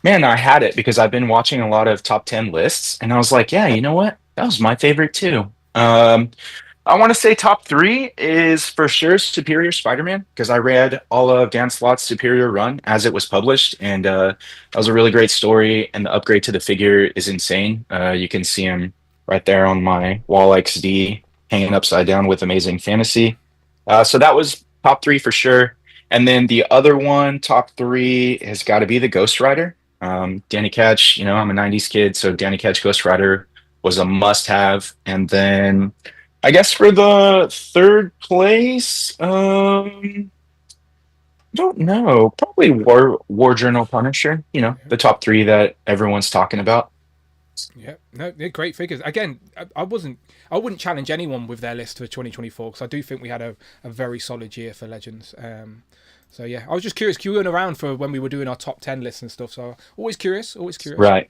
I had it because I've been watching a lot of top 10 lists, and I was like, yeah, you know what? That was my favorite too. I want to say top 3 is for sure Superior Spider-Man, because I read all of Dan Slott's Superior run as it was published, and that was a really great story, and the upgrade to the figure is insane. You can see him right there on my wall XD hanging upside down with Amazing Fantasy. So that was top 3 for sure. And then the other one, top 3, has got to be the Ghost Rider. Danny Ketch, I'm a 90s kid, so Danny Ketch Ghost Rider was a must-have. And then I guess for the third place, I don't know. Probably War Journal Punisher. The top 3 that everyone's talking about. Yeah, no, they're great figures. Again, I wouldn't challenge anyone with their list for 2024 because I do think we had a very solid year for Legends. So yeah, I was just curious. You weren't around for when we were doing our top 10 lists and stuff. So always curious. Right.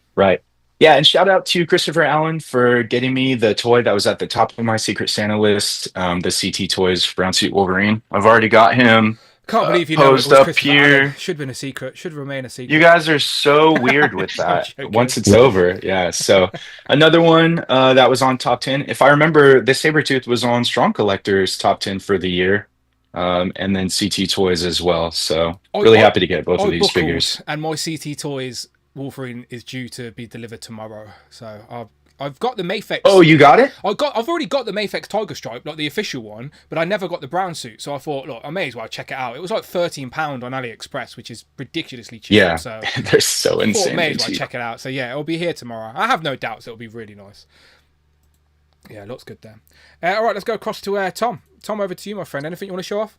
Yeah, and shout out to Christopher Allen for getting me the toy that was at the top of my Secret Santa list, the CT Toys Brown Suit Wolverine. I've already got him. Can't believe you posed know it was up Christopher here. Allen. Should have been a secret. Should remain a secret. You guys are so weird with that. Once it's over, yeah. So another one that was on top 10. If I remember, this Sabretooth was on Strong Collector's top 10 for the year, and then CT Toys as well. So really happy to get both of these figures. And my CT Toys Wolverine is due to be delivered tomorrow. So I've got the Mafex. Oh, you got it? I've already got the Mafex Tiger Stripe, like the official one, but I never got the brown suit. So I thought, look, I may as well check it out. It was like £13 on AliExpress, which is ridiculously cheap. Yeah, so they're so insane. I may as well check it out. So yeah, it'll be here tomorrow. I have no doubts it'll be really nice. Yeah, looks good there. All right, let's go across to Tom. Tom, over to you, my friend. Anything you want to show off?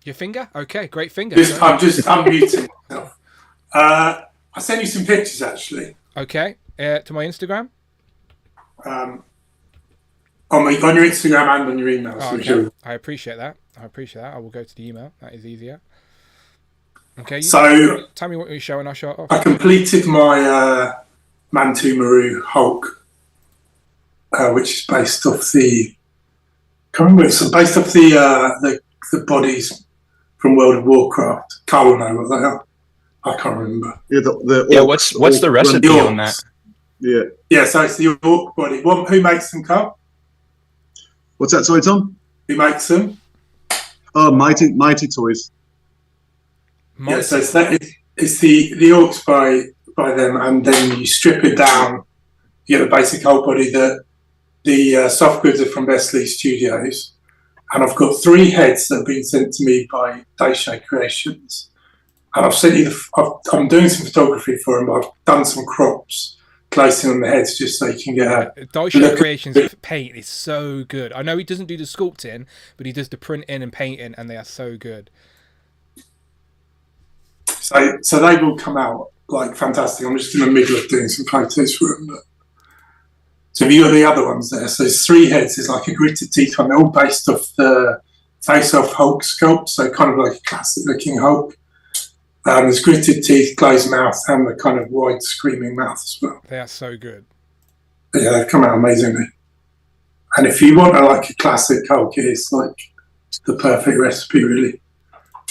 Your finger? Okay, great finger. I'm just unmuting myself. I sent you some pictures actually. Okay, to my Instagram. On your Instagram and on your email. Oh, okay. I appreciate that. I will go to the email. That is easier. Okay. So tell me what you're showing. I'll show it off. I completed my Mantu Maru Hulk, which is based off the. Can't remember. It's based off the bodies from World of Warcraft. Carl will know what they are. I can't remember. Yeah, what's the recipe on that? Yeah, so it's the orc body. Who makes them, Carl? What's that, sorry, Tom? Who makes them? Oh, Mighty Toys. Yeah, so it's the orcs by them, and then you strip it down. You get the basic whole body. The soft goods are from Vestley Studios, and I've got 3 heads that have been sent to me by Dayshay Creations. And I've sent you I'm doing some photography for them, but I've done some crops closing on the heads just so you can get a Dayshay Creations paint is so good. I know he doesn't do the sculpting, but he does the printing and painting, and they are so good. So they will come out like fantastic. I'm just in the middle of doing some photos for them. So have you got the other ones there? So there's 3 heads. There's like a gritted teeth one. They're all based off the face-off Hulk sculpt, so kind of like a classic-looking Hulk. There's gritted teeth, closed mouth, and the kind of wide screaming mouth as well. They are so good. But yeah, they've come out amazingly. And if you want a classic Hulk, it's like the perfect recipe, really.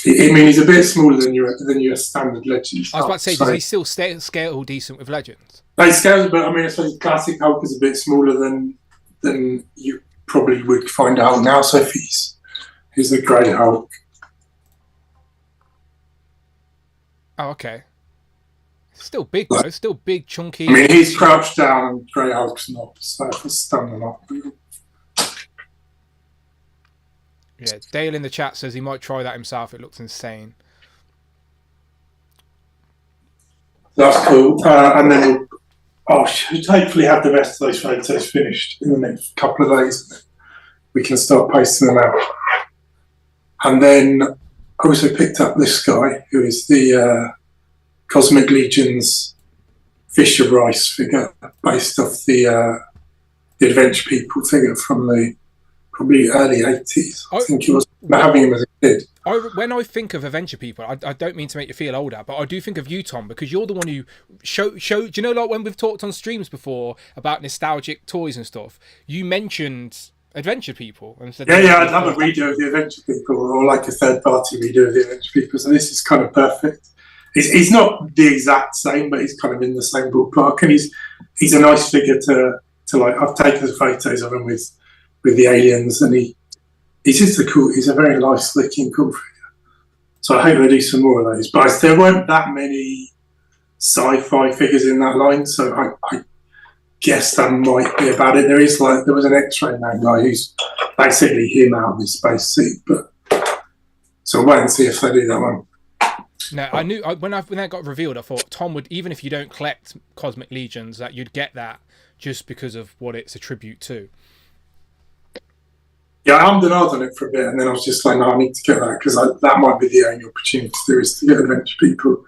I mean, he's a bit smaller than your standard Legends. I was about to say, does he still scale decent with Legends? They scale, but I mean, I suppose classic Hulk is a bit smaller than you probably would find out now. So if he's a grey Hulk. Oh, okay. Still big though. Still big, chunky. I mean, he's crouched down, and Grey Hulk's not. So it's standing up. Yeah, Dale in the chat says he might try that himself. It looks insane. That's cool. And then should hopefully have the rest of those photos finished in the next couple of days. We can start posting them out. And then I also picked up this guy, who is the Cosmic Legion's Fisher Rice figure, based off the Adventure People figure from the probably early 80s. I think he was having him as a kid. When I think of Adventure People, I don't mean to make you feel older, but I do think of you, Tom, because you're the one who show. Do you know, like when we've talked on streams before about nostalgic toys and stuff, you mentioned Adventure People and said, yeah, I'd love a redo of the Adventure People, or like a third-party redo of the Adventure People. So this is kind of perfect. He's not the exact same, but he's kind of in the same ballpark, and he's a nice figure to like. I've taken photos of him with the aliens, and he's just he's a very nice looking cool figure. So I hope they do some more of those. But there weren't that many sci-fi figures in that line, so I guess that might be about it. There was an X-Ray Man guy who's basically him out of his spacesuit, but so I'll wait and see if they do that one. No, I knew when that got revealed, I thought Tom would, even if you don't collect Cosmic Legions, that you'd get that just because of what it's a tribute to. Yeah, I hummed and hard on it for a bit, and then I was just like, no, I need to get that, because that might be the only opportunity there is to get Adventure People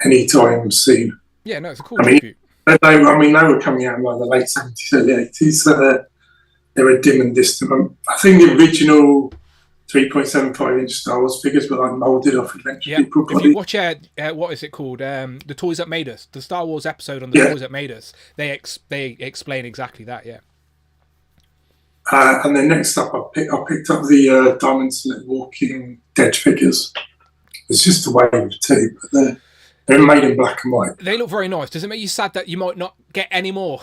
anytime soon. Yeah, no, it's a cool tribute. They were coming out in like the late 70s, early 80s, so they were dim and distant. I think the original 3.75-inch Star Wars figures were like moulded off Adventure People. If you watch, what is it called? The Toys That Made Us, the Star Wars episode on the Toys That Made Us, they explain exactly that, yeah. And then next up, I picked up the Diamond Select Walking Dead figures. It's just a wave of two, but they're made in black and white. They look very nice. Does it make you sad that you might not get any more?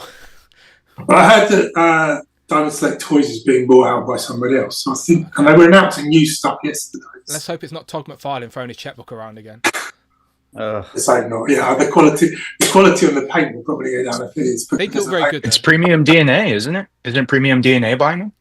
Well, I heard that Diamond Select Toys is being bought out by somebody else. So I think, and they were announcing new stuff yesterday. Let's hope it's not Todd McFarlane throwing his checkbook around again. It's like not. Yeah, the quality on the paint will probably go down if it is. They look very good. It's Premium DNA, isn't it? Isn't Premium DNA buying them?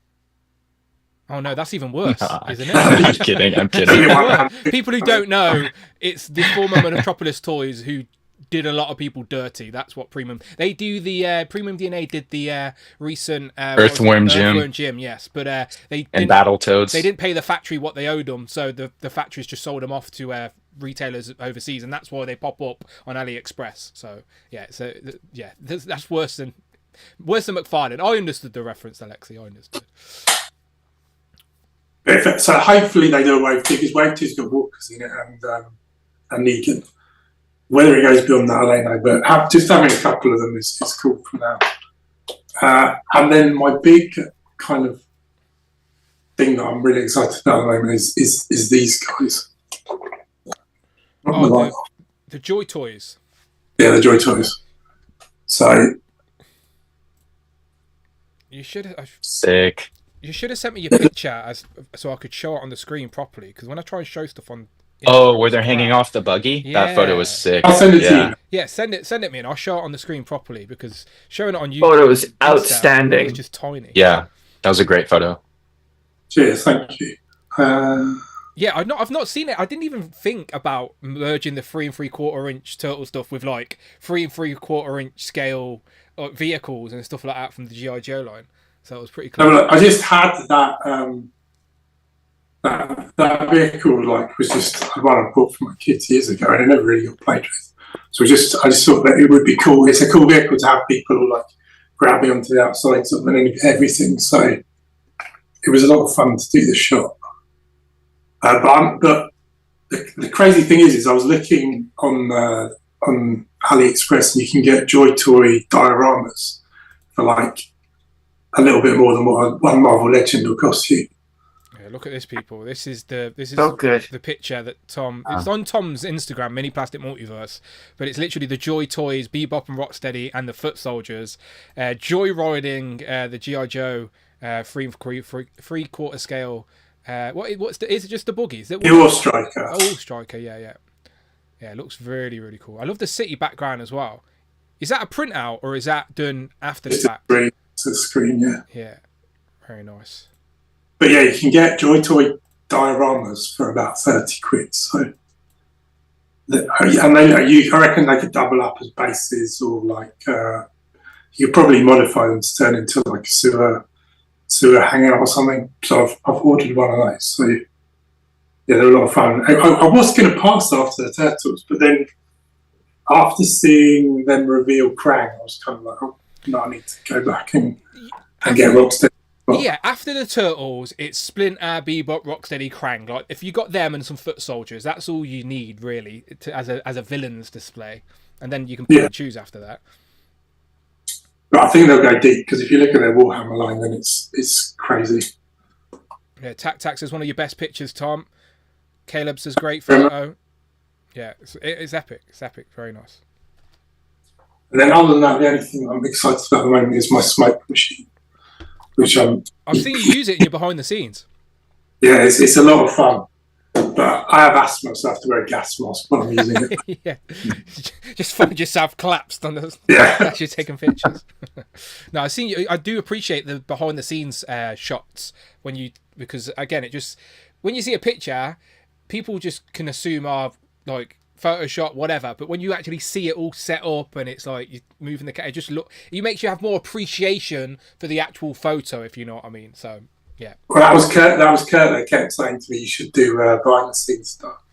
Oh no, that's even worse, isn't it? I'm kidding. People who don't know, it's the former Metropolis Toys who did a lot of people dirty. That's what Premium. They do the Premium DNA did the recent Earthworm Jim. Yes, but they and Battletoads. They didn't pay the factory what they owed them, so the factories just sold them off to retailers overseas, and that's why they pop up on AliExpress. So that's worse than McFarlane. I understood the reference, Alexi. I understood. So hopefully they do a Wave 2, because Wave 2's got Walkers in it and Negan. Whether it goes beyond that, I don't know. But just having a couple of them is cool for now. And then my big kind of thing that I'm really excited about at the moment is these guys. The Joy Toys. Yeah, the Joy Toys. So you should have sick. You should have sent me your picture so I could show it on the screen properly. Because when I try and show stuff on, where they're hanging off the buggy, that photo was sick. I'll send it to you. Yeah, send it me, and I'll show it on the screen properly. Because showing it on YouTube, photo was outstanding. It's just tiny. Yeah, that was a great photo. Cheers, thank you. Yeah, I've not seen it. I didn't even think about merging the 3 3/4-inch turtle stuff with like 3 3/4-inch scale vehicles and stuff like that from the G.I. Joe line. So it was pretty cool. No, I just had that that vehicle was just one I bought for my kids years ago, and I never really got played with. So I just thought that it would be cool. It's a cool vehicle to have people grab me onto the outside and everything. So it was a lot of fun to do the shot. But the crazy thing is I was looking on AliExpress, and you can get Joy Toy dioramas for a little bit more than what one Marvel Legend will cost you. Yeah, look at this, people. This is so good. The picture that Tom. It's on Tom's Instagram, Mini Plastic Multiverse, but it's literally the Joy Toys, Bebop and Rocksteady, and the Foot Soldiers, joyriding the G.I. Joe 3 3/4 scale. Is it just the buggies? All Striker. All Striker, yeah. It looks really, really cool. I love the city background as well. Is that a printout or is that done after the fact? It's a screen, yeah. Yeah, very nice. But yeah, you can get Joy Toy dioramas for about 30 quid. So I reckon they could double up as bases, or like you could probably modify them to turn into like a sewer hangout or something. So I've ordered one of those. So yeah, they're a lot of fun. I was going to pass after the turtles, but then after seeing them reveal Krang, I was kind of like, oh no, I need to go back and get Rocksteady. Yeah, after the Turtles, it's Splinter, Bebop, Rocksteady, Krang. Like, if you got them and some foot soldiers, that's all you need, really, as a villains display. And then you can pick and choose after that. But I think they'll go deep, because if you look at their Warhammer line, then it's crazy. Yeah, Tax is one of your best pictures, Tom. Caleb says great photo. Yeah, it's epic. It's epic. Very nice. And then other than that, the only thing I'm excited about at the moment is my smoke machine. Which I've seen you use it in your behind the scenes. Yeah, it's a lot of fun. But I have asthma, so I have to wear a gas mask when I'm using it. Yeah. Just find yourself collapsed on the as you're taking pictures. No, I do appreciate the behind the scenes shots because again, when you see a picture, people just can assume like Photoshop, whatever, but when you actually see it all set up and it's like you're moving the camera, it makes you have more appreciation for the actual photo, if you know what I mean. So yeah. Well, that was Kurt that kept saying to me you should do behind the scenes stuff.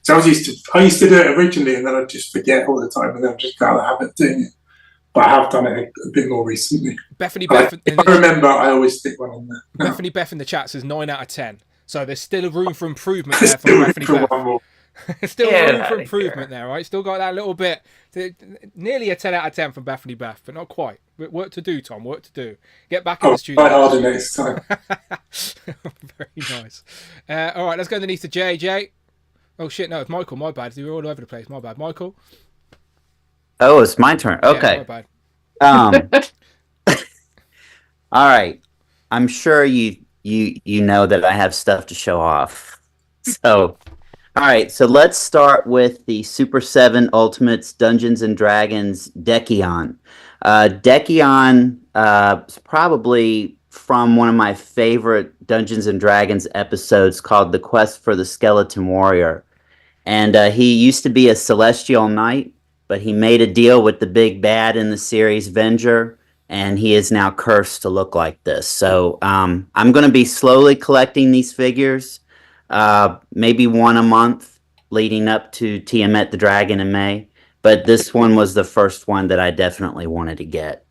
So I used to do it originally, and then I'd just forget all the time, and then I'd just go out of the habit of doing it. But I have done it a bit more recently. Bethany if I remember, I always stick one in there. Bethany Beth in the chat says 9 out of 10. So there's still room for improvement there for Bethany Beth. One more. Still room for improvement there, right? Still got that little bit, nearly a 10 out of 10 from Bethany Beth, but not quite. Work to do, Tom. Work to do. Get back in the studio. Try harder next time. Very nice. All right, let's go underneath to JJ. Oh shit, no, it's Michael. My bad. You're all over the place. My bad, Michael. Oh, it's my turn. Okay. Yeah, my bad. All right. I'm sure you know that I have stuff to show off. So. All right, so let's start with the Super 7 Ultimates Dungeons & Dragons Dekion. Dekion is probably from one of my favorite Dungeons & Dragons episodes called The Quest for the Skeleton Warrior. And he used to be a Celestial Knight, but he made a deal with the big bad in the series, Venger, and he is now cursed to look like this. So I'm going to be slowly collecting these figures. Maybe one a month leading up to Tiamat the Dragon in May. But this one was the first one that I definitely wanted to get.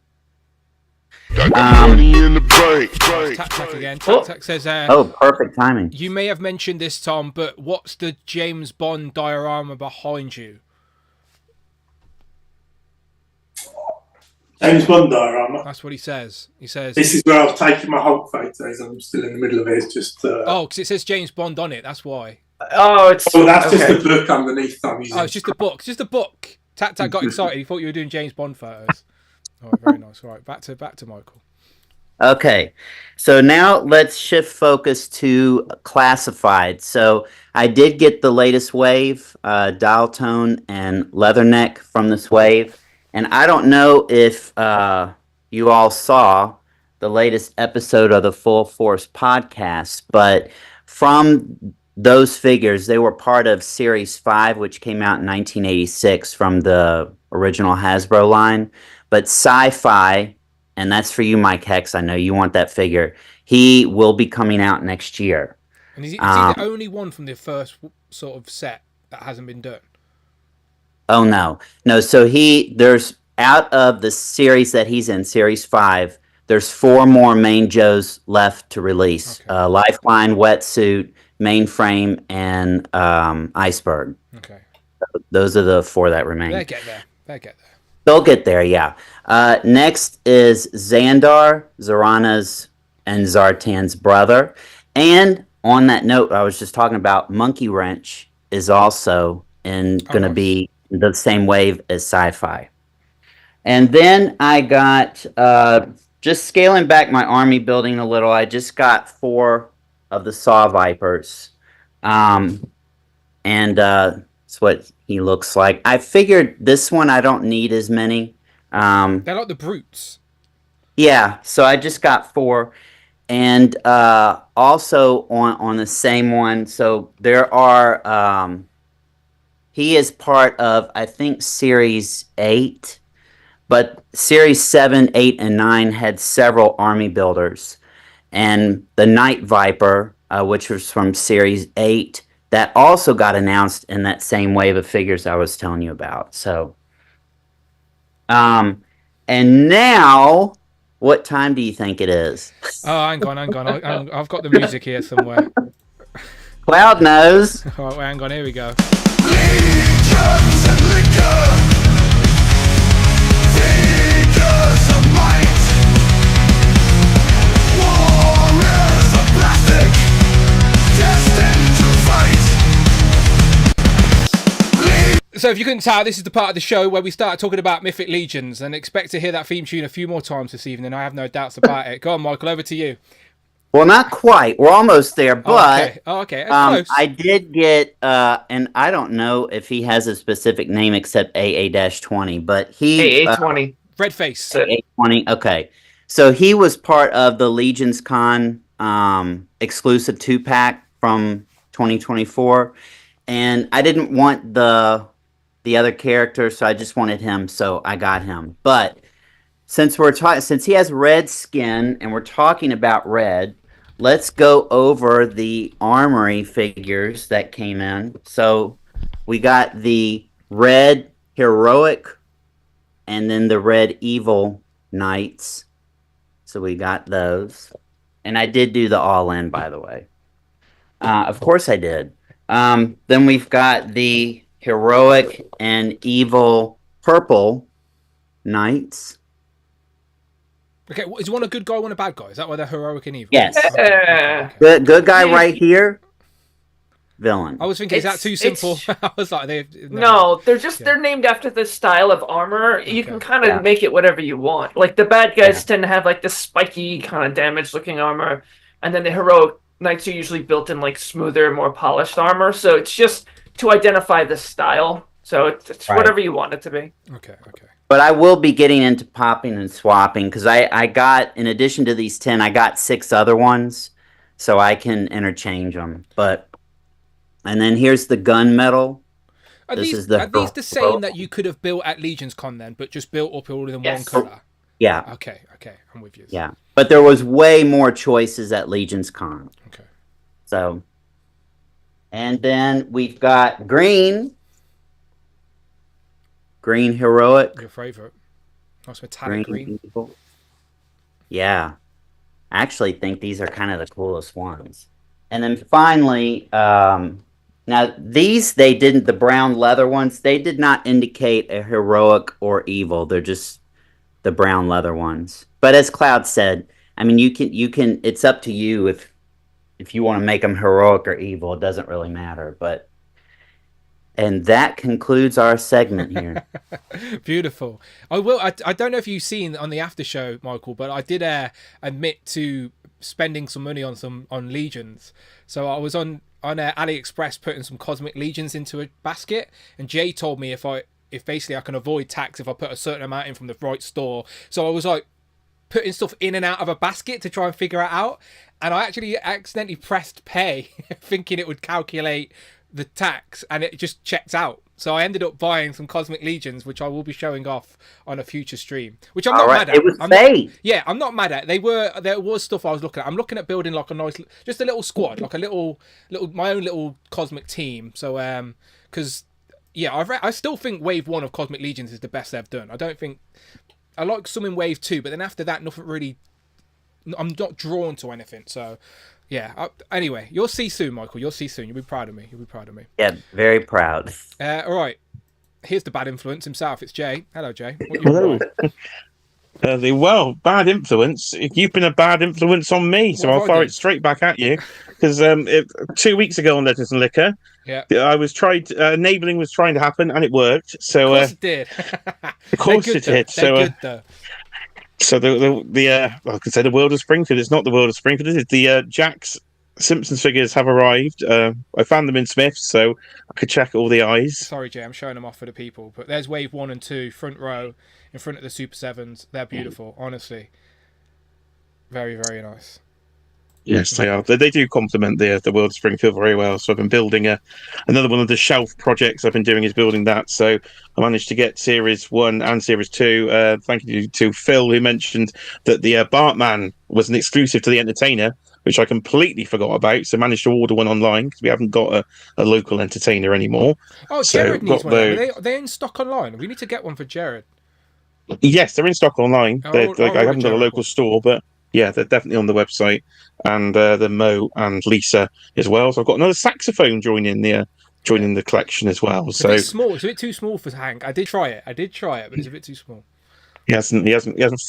In the bank. Tack again. Tack says, oh, perfect timing. You may have mentioned this, Tom, but what's the James Bond diorama behind you? James Bond diorama. That's what he says. He says this is where I've taken my Hulk photos. I'm still in the middle of it. It's just oh, because it says James Bond on it. That's why. That's just a book underneath. It's just a book. It's just a book. Tat got excited. He thought you were doing James Bond photos. All right, very nice. All right, back to Michael. Okay, so now let's shift focus to classified. So I did get the latest wave, Dial Tone and Leatherneck from this wave. And I don't know if you all saw the latest episode of the Full Force podcast, but from those figures, they were part of Series 5, which came out in 1986 from the original Hasbro line. But Sci-Fi, and that's for you, Mike Hex, I know you want that figure, he will be coming out next year. And is he the only one from the first sort of set that hasn't been done? Oh, no. So there's, out of the series that he's in, Series 5, there's 4 more main Joes left to release. Okay. Lifeline, Wetsuit, Mainframe, and Iceberg. Okay. Those are the 4 that remain. They'll get there. They'll get there, yeah. Next is Xandar, Zorana's and Zartan's brother. And on that note, I was just talking about Monkey Wrench is also going to be the same wave as Sci-Fi. And then I got, just scaling back my army building a little, I just got 4 of the Saw Vipers. And that's what he looks like. I figured this one I don't need as many. They're like the brutes. Yeah, so I just got 4. And also on the same one, so there are he is part of, I think, Series 8, but Series 7, 8, and 9 had several army builders. And the Night Viper, which was from Series 8, that also got announced in that same wave of figures I was telling you about. So, and now, what time do you think it is? Oh, hang on. I've got the music here somewhere. Cloud knows. All right, hang on. Here we go. So if you couldn't tell, this is the part of the show where we start talking about Mythic Legions, and expect to hear that theme tune a few more times this evening. I have no doubts about it. Go on, Michael, over to you. Well, not quite. We're almost there, but okay. Close. I did get, and I don't know if he has a specific name except AA-20, but he AA-20. Red face. AA-20. Okay, so he was part of the Legions Con exclusive 2-pack from 2024, and I didn't want the other character, so I just wanted him, so I got him. But since he has red skin and we're talking about red, let's go over the armory figures that came in. So we got the red heroic and then the red evil knights. So we got those. And I did do the all-in, by the way. Of course I did. Then we've got the heroic and evil purple knights. Okay, is one a good guy, one a bad guy? Is that why they're heroic and evil? Yes. Okay. Good guy right here. Villain. I was thinking, is that too simple? I was like, no, they're named after the style of armor. You can kind of make it whatever you want. Like the bad guys tend to have like this spiky kind of damaged looking armor, and then the heroic knights are usually built in like smoother, more polished armor. So it's just to identify the style. So it's whatever you want it to be. Okay. But I will be getting into popping and swapping because I got, in addition to these 10, I got 6 other ones, so I can interchange them. And then here's the gunmetal. Are these the same that you could have built at Legions Con then, but just built up all in one color? Yeah. Okay, I'm with you. Yeah, but there was way more choices at Legions Con. Okay. So, and then we've got green heroic. Your favorite. Nice metallic green. Yeah. I actually think these are kind of the coolest ones. And then finally, now these, the brown leather ones, they did not indicate a heroic or evil. They're just the brown leather ones. But as Cloud said, I mean, you can, it's up to you if you want to make them heroic or evil. It doesn't really matter, but. And that concludes our segment here. Beautiful. I don't know if you've seen on the after show, Michael, but I did admit to spending some money on Legions. So I was on AliExpress putting some Cosmic Legions into a basket, and Jay told me if basically I can avoid tax if I put a certain amount in from the right store. So I was like putting stuff in and out of a basket to try and figure it out, and I actually accidentally pressed pay thinking it would calculate the tax, and it just checked out. So I ended up buying some Cosmic Legions, which I will be showing off on a future stream, which I'm not mad at. It was fake. Yeah, I'm not mad at. There was stuff I was looking at. I'm looking at building like a nice, just a little squad, like a little my own little Cosmic team. So because I still think Wave 1 of Cosmic Legions is the best they've done. I like some in Wave 2, but then after that, nothing really. I'm not drawn to anything. So. Yeah. Anyway, you'll see soon, Michael. You'll see soon. You'll be proud of me. Yeah, very proud. All right. Here's the bad influence himself. It's Jay. Hello, Jay. Hello. Bad influence. You've been a bad influence on me, so I'll fire it straight back at you. Because 2 weeks ago on Letters and Liquor, I was enabling was trying to happen, and it worked. So of course it did. Of course it did. They're good, though. So I could say the world of Springfield. It's not the world of Springfield. It's the Jack's Simpsons figures have arrived. I found them in Smith's, so I could check all the eyes. Sorry, Jay, I'm showing them off for the people. But there's Wave 1 and 2, front row, in front of the Super 7s. They're beautiful, honestly. Very, very nice. Yes, they are. They do complement the World of Springfield very well. So I've been building another one of the shelf projects I've been doing is building that. So I managed to get Series 1 and Series 2. Thank you to Phil, who mentioned that the Bartman was an exclusive to the Entertainer, which I completely forgot about. So I managed to order one online because we haven't got a local Entertainer anymore. Oh, so Jared needs one. Are they in stock online? We need to get one for Jared. Yes, they're in stock online. I haven't got a local store, but yeah, they're definitely on the website. And the Mo and Lisa as well. So I've got another saxophone joining the collection as well. It's a bit small. It's a bit too small for Hank. I did try it, but it's a bit too small. He hasn't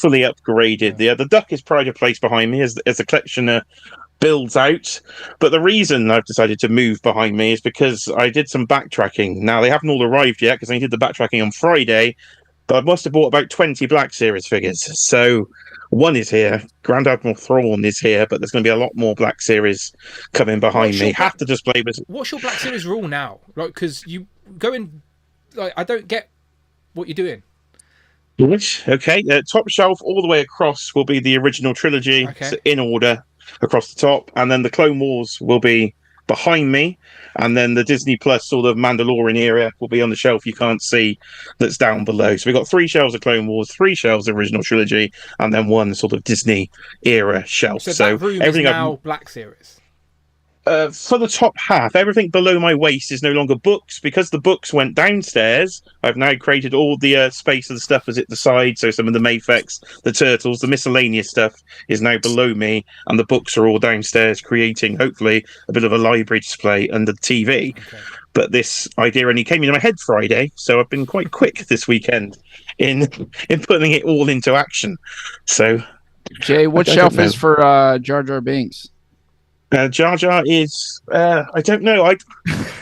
fully upgraded. The duck is pride of place behind me as the collection builds out. But the reason I've decided to move behind me is because I did some backtracking. Now they haven't all arrived yet because I did the backtracking on Friday. But I must have bought about 20 Black Series figures. So one is here. Grand Admiral Thrawn is here, but there's going to be a lot more Black Series coming behind me. Have to display with. What's your Black Series rule now? Like, because you go in, like, I don't get what you're doing. Okay, top shelf all the way across will be the original trilogy, so in order across the top, and then the Clone Wars will be behind me, and then the Disney Plus sort of Mandalorian era will be on the shelf you can't see that's down below. So we've got 3 shelves of Clone Wars, 3 shelves of original trilogy, and then 1 sort of Disney era shelf. So that room everything is now Black Series. For the top half, everything below my waist is no longer books. Because the books went downstairs, I've now created all the space of the stuff as at the side. So some of the Mayfex, the Turtles, the miscellaneous stuff is now below me, and the books are all downstairs, creating, hopefully, a bit of a library display under the TV. Okay. But this idea only came into my head Friday, so I've been quite quick this weekend in putting it all into action. So, Jay, what shelf is for Jar Jar Binks? Jar Jar is, I don't know.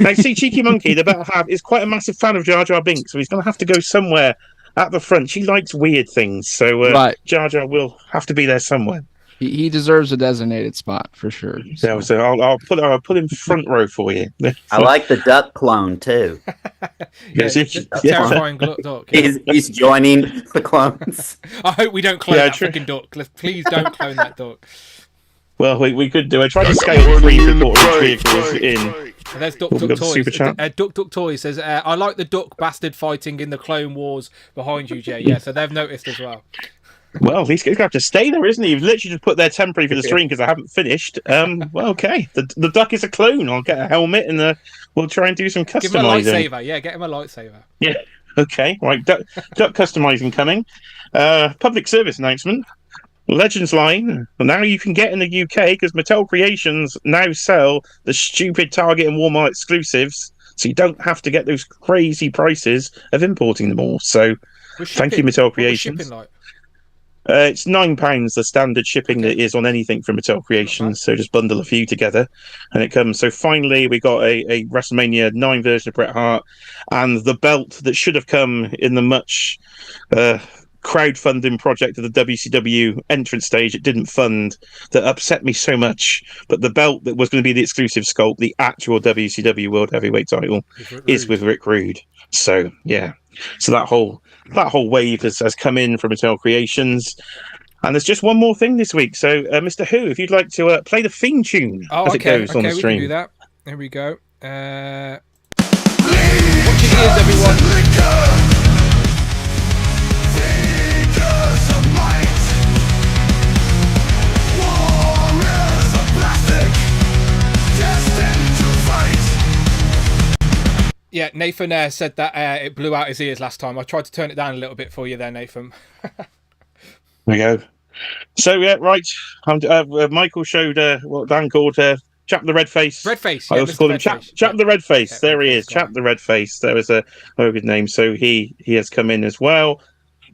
I see Cheeky Monkey, the Better Half, is quite a massive fan of Jar Jar Binks, so he's going to have to go somewhere at the front. She likes weird things, so right. Jar Jar will have to be there somewhere. He deserves a designated spot for sure. So, I'll put him front row for you. I like the duck clone too. Terrifying duck. He's joining the clones. I hope we don't clone that freaking duck. Please don't clone that duck. Well, we could do. I tried to scale 3 vehicles in. There's Duck Duck Toys. Duck Duck Toys says, I like the duck bastard fighting in the Clone Wars behind you, Jay. Yeah, so they've noticed as well. Well, he's going to have to stay there, isn't he? You've literally just put there temporary for the stream because I haven't finished. Well, okay. The duck is a clone. I'll get a helmet and we'll try and do some customizing. Give him a lightsaber. Yeah, get him a lightsaber. Yeah, okay. Right, duck customizing coming. Public service announcement. Legends line. Now you can get in the UK because Mattel Creations now sell the stupid Target and Walmart exclusives, so you don't have to get those crazy prices of importing them all. So, thank you, Mattel Creations. Like? It's £9 the standard shipping that is on anything from Mattel Creations. So just bundle a few together, and it comes. So finally, we got a WrestleMania 9 version of Bret Hart, and the belt that should have come in the much crowdfunding project of the WCW entrance stage. It didn't fund. That upset me so much. But the belt that was going to be the exclusive sculpt, the actual WCW World Heavyweight title, is with Rick Rude. So yeah, so that whole wave has come in from Mattel Creations. And there's just one more thing this week. So Mr. Who, if you'd like to play the theme tune as it goes on the stream. We can do that. Here we go. Watch your ears, everyone. Yeah, Nathan said that it blew out his ears last time. I tried to turn it down a little bit for you there, Nathan. There we go. So, yeah, right. Michael showed what Dan called Chap the Red Face. Red Face. I also call him Chap the Red Face. There he is, Chap the Red Face. There was a very good name. So he has come in as well.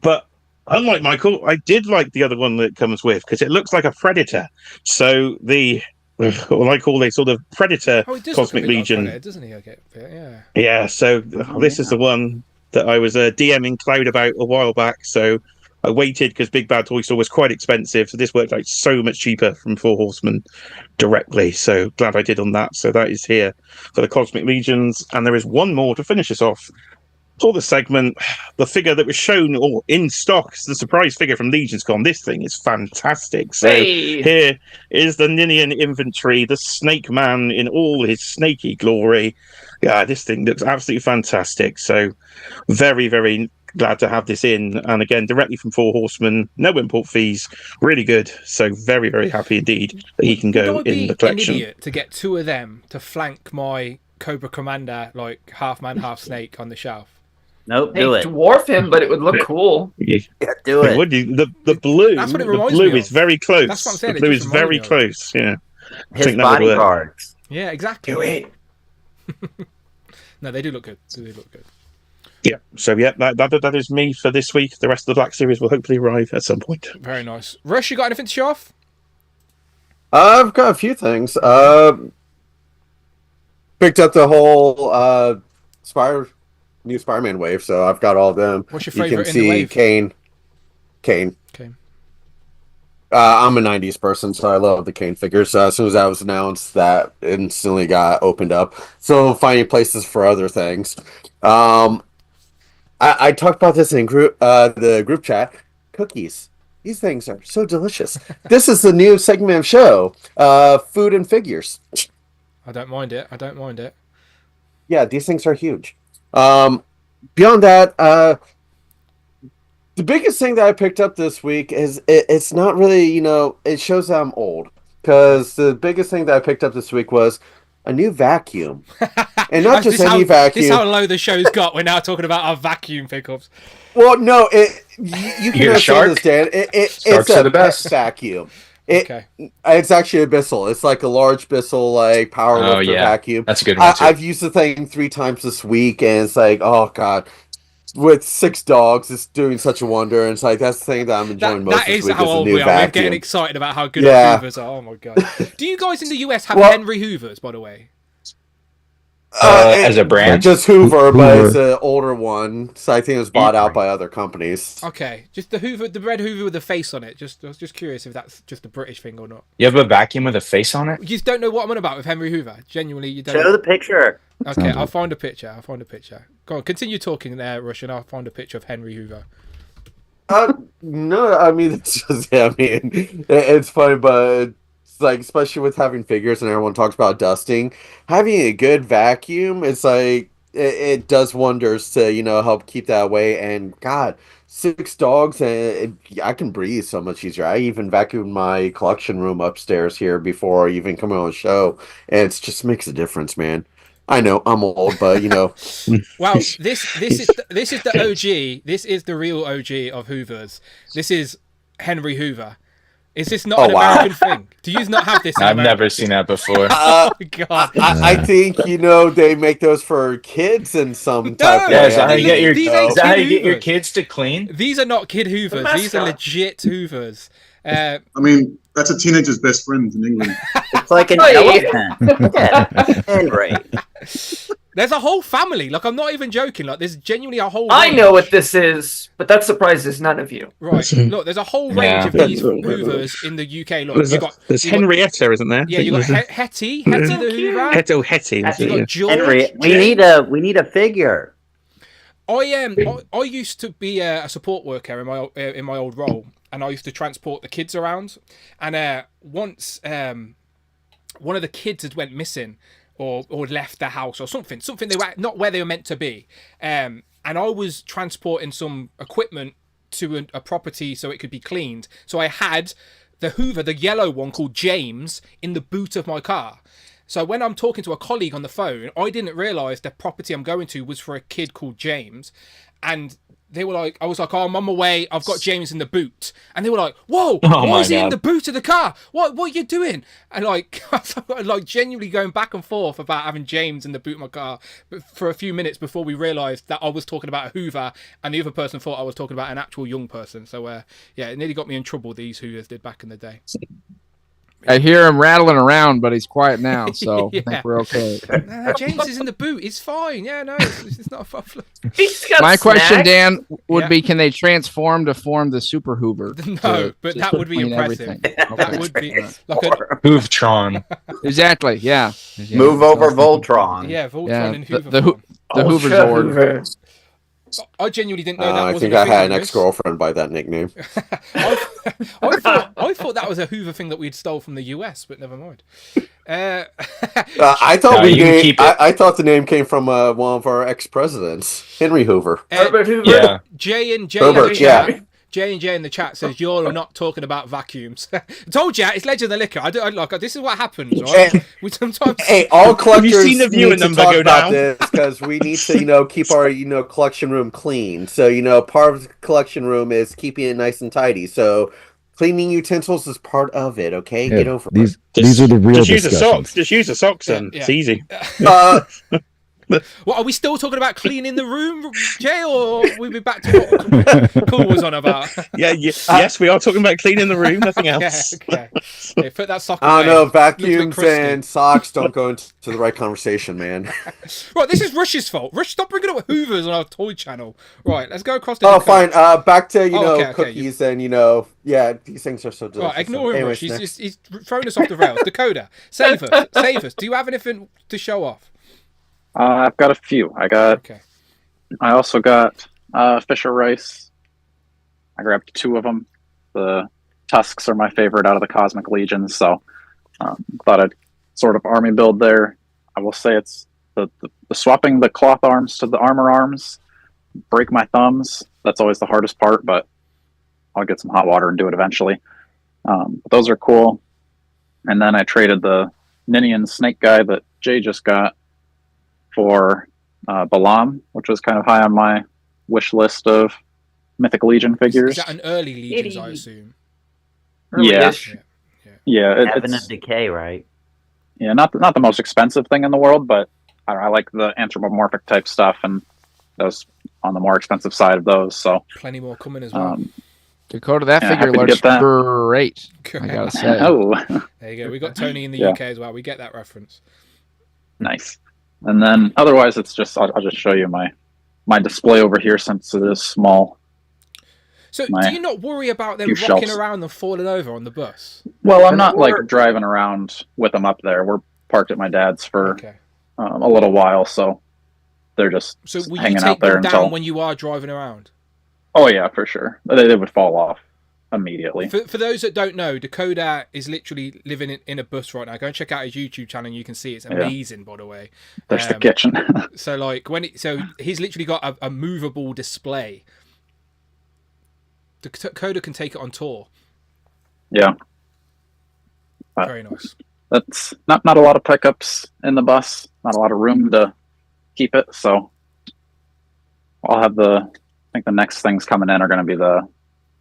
But unlike Michael, I did like the other one that it comes with because it looks like a Predator. So what I call a sort of Predator Cosmic Legion. Like Predator, doesn't he? Okay, yeah. Yeah, so this is the one that I was DMing Cloud about a while back. So I waited because Big Bad Toy Store was quite expensive. So this worked out so much cheaper from Four Horsemen directly. So glad I did on that. So that is here for the Cosmic Legions. And there is one more to finish us off. for the segment, the figure that was shown or in stock, the surprise figure from Legion's Con. This thing is fantastic. So here is the Ninian inventory, the Snake Man in all his snaky glory. Yeah, this thing looks absolutely fantastic. So very, very glad to have this in. And again, directly from Four Horsemen, no import fees, really good. So very, very happy indeed that he can go in the collection. An idiot to get two of them to flank my Cobra Commander, like half man, half snake on the shelf. Nope, do it. Dwarf him, but it would look cool. Yeah, do it. Would you? The blue. That's what it the reminds blue me is of. very close. That's what I'm saying. The blue is very close. Yeah. His bodyguards. Yeah, exactly. Do it. No, they do look good. They do look good. Yeah. So yeah, that is me for this week. The rest of the Black Series will hopefully arrive at some point. Very nice. Rush, you got anything to show off? I've got a few things. Picked up the whole new Spider-Man wave, so I've got all of them. What's your You favorite can in the see wave? Kane. Okay. I'm a 90s person, so I love the Kane figures. So as soon as that was announced, that instantly got opened up. So finding places for other things. I talked about this in the group chat. Cookies. These things are so delicious. This is the new segment of show. Food and figures. I don't mind it. I don't mind it. Yeah, these things are huge. Beyond that, the biggest thing that I picked up this week is it's not really, it shows that I'm old. Because the biggest thing that I picked up this week was a new vacuum. And not just any vacuum. This is how low the show's got. We're now talking about our vacuum pickups. Well, no, you can understand this, Dan. It's a best vacuum. It's actually a Bissell. It's like a large Bissell, like power lifter vacuum. That's a good one too. I've used the thing 3 times this week, and it's like, oh god, with 6 dogs, it's doing such a wonder. And it's like that's the thing that I'm enjoying most. That this is week how is old the new we are. vacuum. We're getting excited about how good our Hoovers are. Oh my god! Do you guys in the US have Henry Hoovers, by the way? As a brand, just Hoover, but it's an older one, so I think it was bought out by other companies. Okay, just the Hoover, the red Hoover with the face on it. I was just curious if that's just a British thing or not. You have a vacuum with a face on it? You just don't know what I'm on about with Henry Hoover. Genuinely, you don't. Show the picture. Okay, I'll find a picture. Go on, continue talking there, Rush, and I'll find a picture of Henry Hoover. No, I mean it's just it's funny, but like especially with having figures and everyone talks about dusting, having a good vacuum, it's like it does wonders to help keep that away. And god, 6 dogs and I can breathe so much easier. I even vacuumed my collection room upstairs here before even coming on the show, and it just makes a difference, man. I know I'm old, but Well, this is the OG. This is the real OG of Hoovers. This is Henry Hoover. Is this not an American thing? Do you not have this? I've never seen that before. Oh god! I think they make those for kids in some type of way. Is that how you get your kids to clean? These are not kid Hoovers. These are legit Hoovers. I mean, that's a teenager's best friend in England. It's like an elephant. Henry. There's a whole family. Like, I'm not even joking. Like, there's genuinely a whole range. I know what this is, but that surprises none of you. Right. Look, there's a whole range of these Hoovers in the UK. Look, there's Henrietta, isn't there? Yeah, you got Hetty the Hoover. Hetty. You got George. Henry, we need a figure. I used to be a support worker in my old role, and I used to transport the kids around. And once one of the kids had went missing, or left the house or something they were not where they were meant to be, and I was transporting some equipment to a property so it could be cleaned. So I had the Hoover, the yellow one called James, in the boot of my car. So when I'm talking to a colleague on the phone, I didn't realise the property I'm going to was for a kid called James. And they were like, I was like, oh, I'm on my way. I've got James in the boot. And they were like, whoa, why is he in the boot of the car? What are you doing? And like genuinely going back and forth about having James in the boot of my car for a few minutes before we realised that I was talking about a Hoover and the other person thought I was talking about an actual young person. So yeah, it nearly got me in trouble, these Hoovers did back in the day. I hear him rattling around, but he's quiet now, so I think we're okay. No, James is in the boot. He's fine. Yeah, no, it's not a problem. My question, Dan, would be: can they transform to form the Super Hoover? No, but that would be impressive. That would be like a Hoovtron. Exactly. Yeah. Move over Voltron. Yeah, Voltron and Hoover. The Hoover Zord. I genuinely didn't know that. I wasn't think I had an Chris. ex-girlfriend by that nickname. I thought that was a Hoover thing that we'd stole from the US, but never mind. I thought I thought the name came from one of our ex-presidents, Henry Hoover. Herbert Hoover. Yeah. J and J in the chat says you're not talking about vacuums. I told you it's Legend of the Liquor. I like this is what happens, right? We sometimes all collectors Have you seen the viewer need to number talk go about down? this because we need to keep our collection room clean. So part of the collection room is keeping it nice and tidy. So cleaning utensils is part of it. Okay, get over it. These are the real Just use a sock. discussions. Just use a sock, son. Yeah. It's easy. What are we still talking about? Cleaning the room, Jay, or we'll be back to what Paul was on about? Yes, we are talking about cleaning the room. Nothing else. Okay. Yeah, put that sock. I don't away. know. Looks a bit Vacuums crusty. and socks don't go into the right conversation, man. Right, this is Rush's fault. Rush, stop bringing up Hoovers on our toy channel. Right, let's go across to. Oh, fine. Back to okay, cookies and these things are so delicious. Right, ignore him, Rush. Anyways, He's thrown us off the rails. Dakota, save us. Do you have anything to show off? I've got a few. I also got Fisher Rice. I grabbed 2 of them. The tusks are my favorite out of the Cosmic Legions, so thought I'd sort of army build there. I will say it's the swapping the cloth arms to the armor arms. Break my thumbs. That's always the hardest part, but I'll get some hot water and do it eventually. But those are cool. And then I traded the Ninian snake guy that Jay just got for Balam, which was kind of high on my wish list of Mythic Legion figures. Is that an early Legions, I assume? Yeah. Heaven of Decay, right? Yeah, not the most expensive thing in the world, but I like the anthropomorphic type stuff, and those on the more expensive side of those. So plenty more coming as well. Dakota, that Yeah, figure happy to looks get that. great. I gotta say. Oh, There you go. We got Tony in the Yeah. UK as well. We get that reference. nice. And then otherwise, it's just I'll just show you my display over here since it is small. So, My do you not worry about them few rocking shelves. around and falling over on the bus? Well, I'm not like driving around with them up there. We're parked at my dad's for a little while, so they're just So, will you hanging take out there them down until. when you are driving around? Oh yeah, for sure. They would fall off immediately. For those that don't know, Dakota is literally living in a bus right now. Go and check out his YouTube channel and you can see it's amazing, by the way. There's the kitchen. So like so he's literally got a movable display. Dakota can take it on tour. Yeah. But very nice. That's not a lot of pickups in the bus. Not a lot of room to keep it. So I'll have I think the next things coming in are going to be the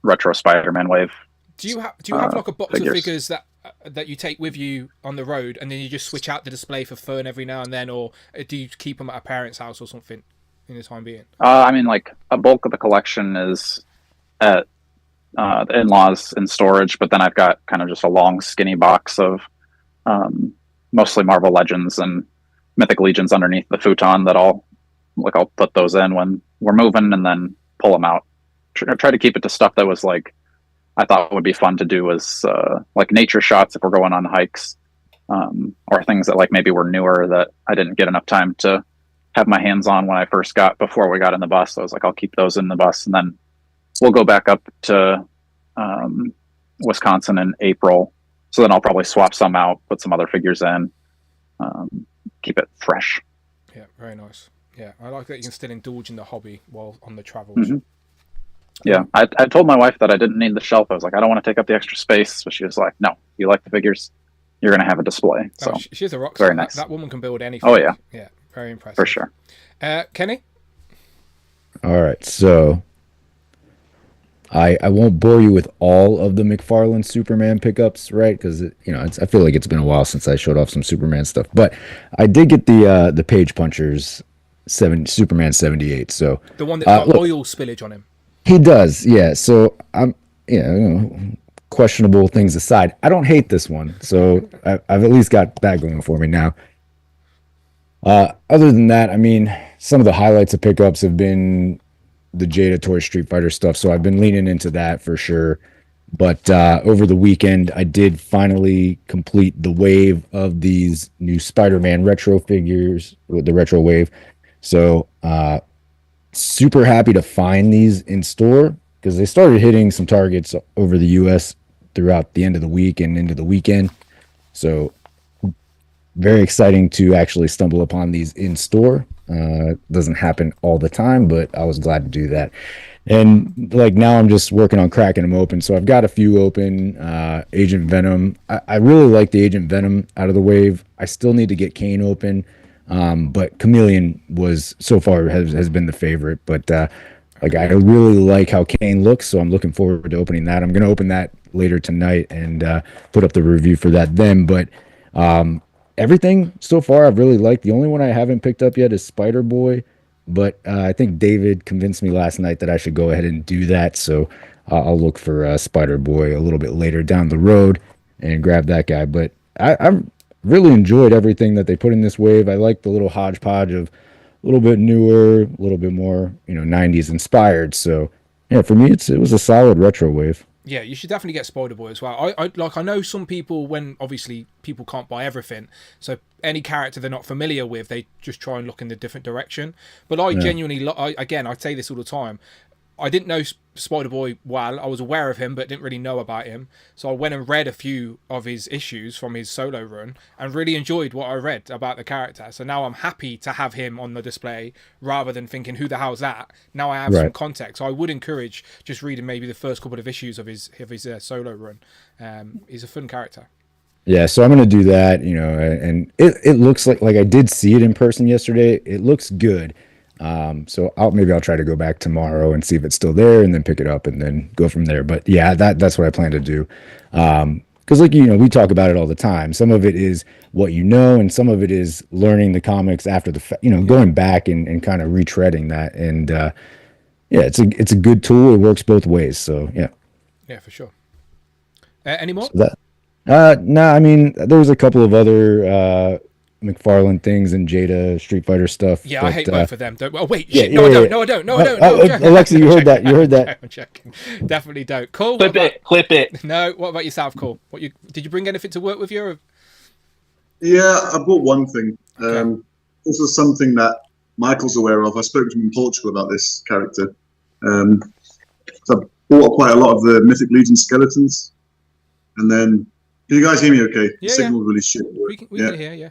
retro Spider-Man wave. Do you have like a box of figures that you take with you on the road, and then you just switch out the display for fun every now and then, or do you keep them at a parent's house or something in the time being? I mean, like a bulk of the collection is at the in-laws in storage, but then I've got kind of just a long, skinny box of mostly Marvel Legends and Mythic Legions underneath the futon that I'll put those in when we're moving, and then pull them out. Try to keep it to stuff that was like I thought would be fun to do as like nature shots if we're going on hikes, or things that like maybe were newer that I didn't get enough time to have my hands on when I first before we got in the bus. So I was like, I'll keep those in the bus, and then we'll go back up to Wisconsin in April. So then I'll probably swap some out, put some other figures in, keep it fresh. Yeah, very nice. Yeah, I like that you can still indulge in the hobby while on the travels. Mm-hmm. Yeah, I told my wife that I didn't need the shelf. I was like, I don't want to take up the extra space. But she was like, no, you like the figures, you're going to have a display. So she's a rock star. Very nice. That woman can build anything. Oh, yeah. Yeah, very impressive. For sure. Kenny? All right, so I won't bore you with all of the McFarlane Superman pickups, right? Because I feel like it's been a while since I showed off some Superman stuff. But I did get the Page Punchers Superman 78. So the one that's got oil spillage on him. He does, yeah. So I'm, questionable things aside, I don't hate this one. So I've at least got that going for me now. Other than that, I mean, some of the highlights of pickups have been the Jada Toy Street Fighter stuff, so I've been leaning into that for sure. But over the weekend, I did finally complete the wave of these new Spider-Man retro figures with the retro wave. So super happy to find these in store because they started hitting some targets over the U.S. throughout the end of the week and into the weekend. So very exciting to actually stumble upon these in store. Doesn't happen all the time, but I was glad to do that. And like now I'm just working on cracking them open. So I've got a few open. Agent Venom. I really like the Agent Venom out of the wave. I still need to get Kane open. But Chameleon was so far has been the favorite. But like I really like how Kane looks, so I'm looking forward to opening that. I'm gonna open that later tonight and put up the review for that then. But everything so far I've really liked. The only one I haven't picked up yet is Spider Boy. But I think David convinced me last night that I should go ahead and do that. So I'll look for Spider Boy a little bit later down the road and grab that guy. But I've really enjoyed everything that they put in this wave. I like the little hodgepodge of a little bit newer, a little bit more, 90s inspired. So yeah, for me, it was a solid retro wave. Yeah, you should definitely get Spider Boy as well. I know some people, when obviously people can't buy everything, so any character they're not familiar with, they just try and look in the different direction. But I genuinely, I say this all the time. I didn't know Spider Boy well. I was aware of him, but didn't really know about him. So I went and read a few of his issues from his solo run and really enjoyed what I read about the character. So now I'm happy to have him on the display rather than thinking, who the hell's that? Now I have some context. So I would encourage just reading maybe the first couple of issues of his solo run. He's a fun character. Yeah, so I'm going to do that, and it looks like I did see it in person yesterday. It looks good. So I'll try to go back tomorrow and see if it's still there and then pick it up and then go from there. But yeah, that's what I plan to do. Cause we talk about it all the time. Some of it is what and some of it is learning the comics after the going back and kind of retreading that. And, yeah, it's a good tool. It works both ways. So yeah. Yeah, for sure. Any more? So no, I mean, there was a couple of other, McFarlane things and Jada Street Fighter stuff. Yeah, but I hate both of them. Wait, yeah, shit. No, I don't. No, Alexa, you heard that. You heard that. I'm checking. Definitely don't. Cool. Clip it. No, what about yourself, Cool? Did you bring anything to work with you? Or? Yeah, I bought one thing. Okay. This is something that Michael's aware of. I spoke to him in Portugal about this character. So I bought quite a lot of the Mythic Legion skeletons. And then, can you guys hear me okay? Yeah, the signal's really shit. We can hear, yeah.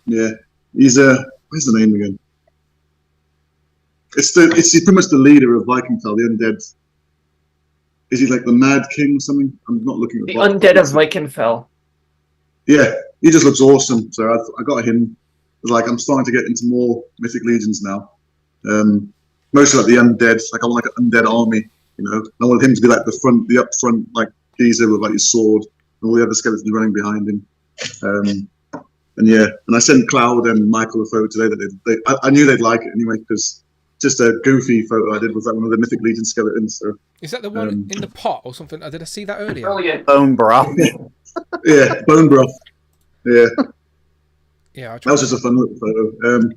Yeah, he's where's the name again? It's pretty much the leader of Vikingfell, the undead. Is he like the Mad King or something? I'm not looking at the undead of Vikingfell. Yeah, he just looks awesome. So I got him. It's like I'm starting to get into more Mythic Legions now. Mostly like the undead. Like I want like an undead army. I want him to be like the up front like geezer with like his sword, and all the other skeletons running behind him. And yeah, and I sent Cloud and Michael a photo today that I knew they'd like it anyway because just a goofy photo I did was like one of the Mythic Legion skeletons. So is that the one in the pot or something? Did I see that earlier? Oh yeah, bone broth. Yeah, bone broth. Yeah, yeah. That was just a fun little photo.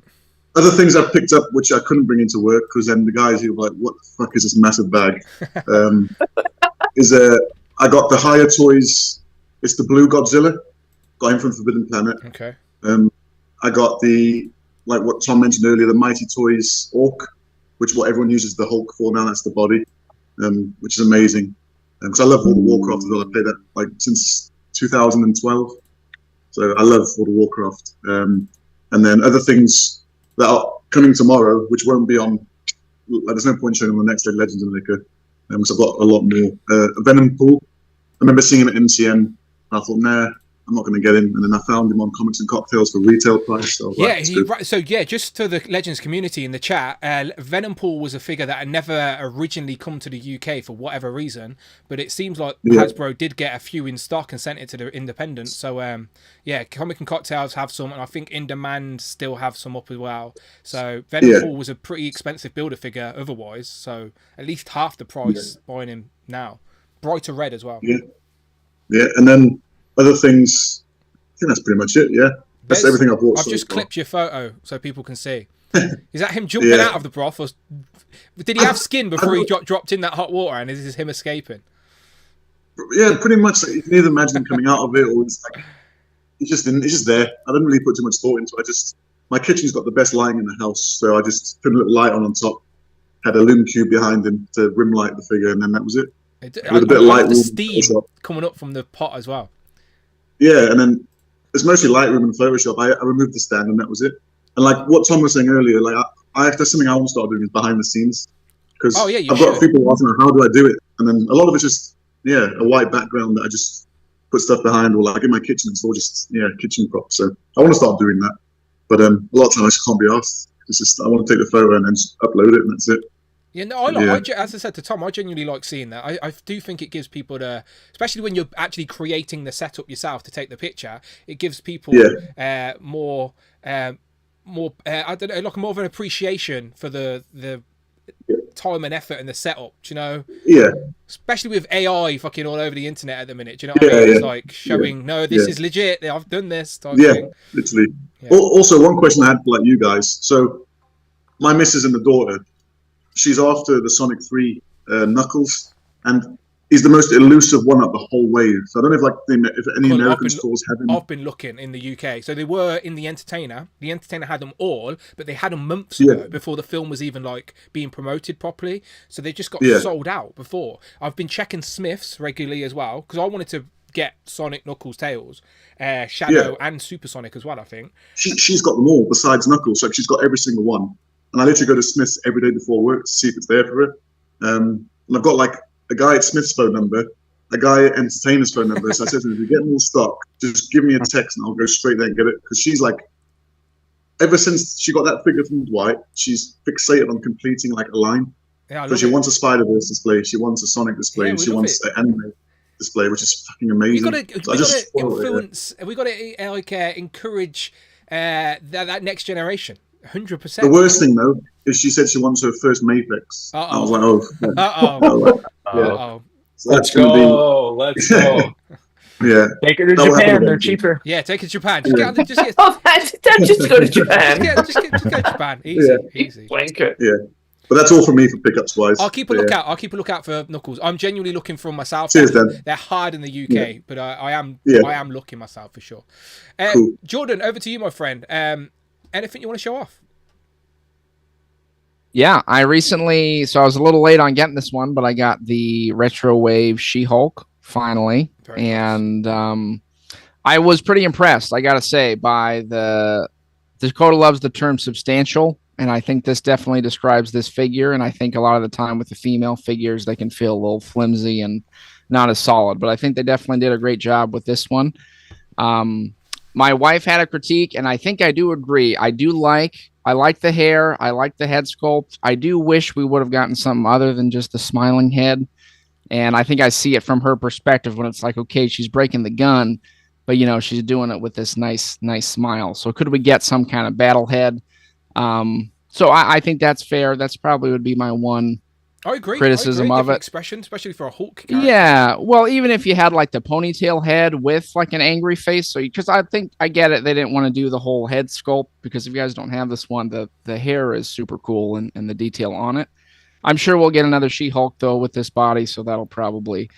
Other things I picked up which I couldn't bring into work because then the guys who were like, "What the fuck is this massive bag?" I got the Higher Toys. It's the Blue Godzilla. Got him from Forbidden Planet. Okay. I got like what Tom mentioned earlier, the Mighty Toys Orc, which what everyone uses the Hulk for now. That's the body, which is amazing. Because I love World of Warcraft as well. I played that like since 2012, so I love World of Warcraft. And then other things that are coming tomorrow, which won't be on. Like, there's no point showing them on the next day Legends and Liquor, because I've got a lot more. Venom Pool. I remember seeing him at MCM. I thought, nah, I'm not going to get him, and then I found him on Comics and Cocktails for retail price. So just to the Legends community in the chat, Venom Pool was a figure that had never originally come to the UK for whatever reason, but it seems like Hasbro did get a few in stock and sent it to the independent. So Comic and Cocktails have some, and I think In Demand still have some up as well. So Venom Pool was a pretty expensive builder figure otherwise, so at least half the price buying him now. Brighter red as well. Yeah, and then other things, I think that's pretty much it, yeah. That's everything I've bought. I've just clipped your photo so people can see. Is that him jumping out of the broth? Or did he have skin before he dropped in that hot water, and is this him escaping? Yeah, pretty much. You can either imagine him coming out of it, or it's like, he's just there. I didn't really put too much thought into it. My kitchen's got the best lighting in the house, so I just put a little light on top. had a lume cube behind him to rim light the figure, and then that was it. With a bit of light, the steam coming up from the pot as well. Yeah, and then it's mostly Lightroom and Photoshop. I removed the stand, and that was it. And like what Tom was saying earlier, like that's something I want to start doing is behind the scenes, because I've got people asking, how do I do it? And then a lot of it's just a white background that I just put stuff behind, or like in my kitchen, it's all just kitchen props. So I want to start doing that, but a lot of times I just can't be asked. It's just I want to take the photo and then just upload it, and that's it. Yeah, no, as I said to Tom, I genuinely like seeing that. I do think it gives people especially when you're actually creating the setup yourself to take the picture, it gives people more I don't know, like more of an appreciation for the time and effort and the setup, do you know? Yeah. Especially with AI fucking all over the internet at the minute, do you know what I mean? It's like showing, this is legit, I've done this type of thing. Literally. Yeah. Also, one question I had for like you guys. So my missus and the daughter, she's after the Sonic 3 Knuckles, and he's the most elusive one up the whole way. So I don't know if any American stores have him. I've been looking in the UK. So they were in the Entertainer. The Entertainer had them all, but they had them months ago before the film was even like being promoted properly. So they just got sold out before. I've been checking Smiths regularly as well, because I wanted to get Sonic, Knuckles, Tails, Shadow, and Supersonic as well, I think. She's got them all besides Knuckles, so she's got every single one. And I literally go to Smith's every day before work to see if it's there for her. And I've got like a guy at Smith's phone number, a guy at Entertainer's phone number. So I said to him, if you get more stock, just give me a text and I'll go straight there and get it. Because she's like, ever since she got that figure from Dwight, she's fixated on completing like a line. Yeah, so she wants a Spider-Verse display, she wants a Sonic display, she wants an anime display, which is fucking amazing. We got to encourage that next generation. 100%. The worst thing though is she said she wants her first Maplex. I was like, So let's go. Let's go. Yeah. Take her to Japan. They're cheaper. Yeah, take her to Japan. Just go to Japan. Just go to Japan. Easy. Wanker. Yeah. But that's all from me for pickups wise. I'll keep a lookout. I'll keep a lookout for Knuckles. I'm genuinely looking for them myself. Cheers, Dan. They're hard in the UK, but I am looking myself for sure. Cool. Jordan, over to you, my friend. Anything you want to show off? Yeah, I was a little late on getting this one, but I got the Retro Wave She-Hulk finally. And I was pretty impressed, I got to say, by Dakota loves the term substantial. And I think this definitely describes this figure. And I think a lot of the time with the female figures, they can feel a little flimsy and not as solid. But I think they definitely did a great job with this one. My wife had a critique, and I think I do agree. I like the hair. I like the head sculpt. I do wish we would have gotten something other than just the smiling head. And I think I see it from her perspective when it's like, okay, she's breaking the gun, but she's doing it with this nice smile. So could we get some kind of battle head? So I think that's fair. That's probably would be my one I agree. criticism of it. Expression, especially for a Hulk character. Yeah, well, even if you had like the ponytail head with like an angry face, because I think I get it, they didn't want to do the whole head sculpt, because if you guys don't have this one, the hair is super cool and the detail on it. I'm sure we'll get another She-Hulk though with this body, so that'll probably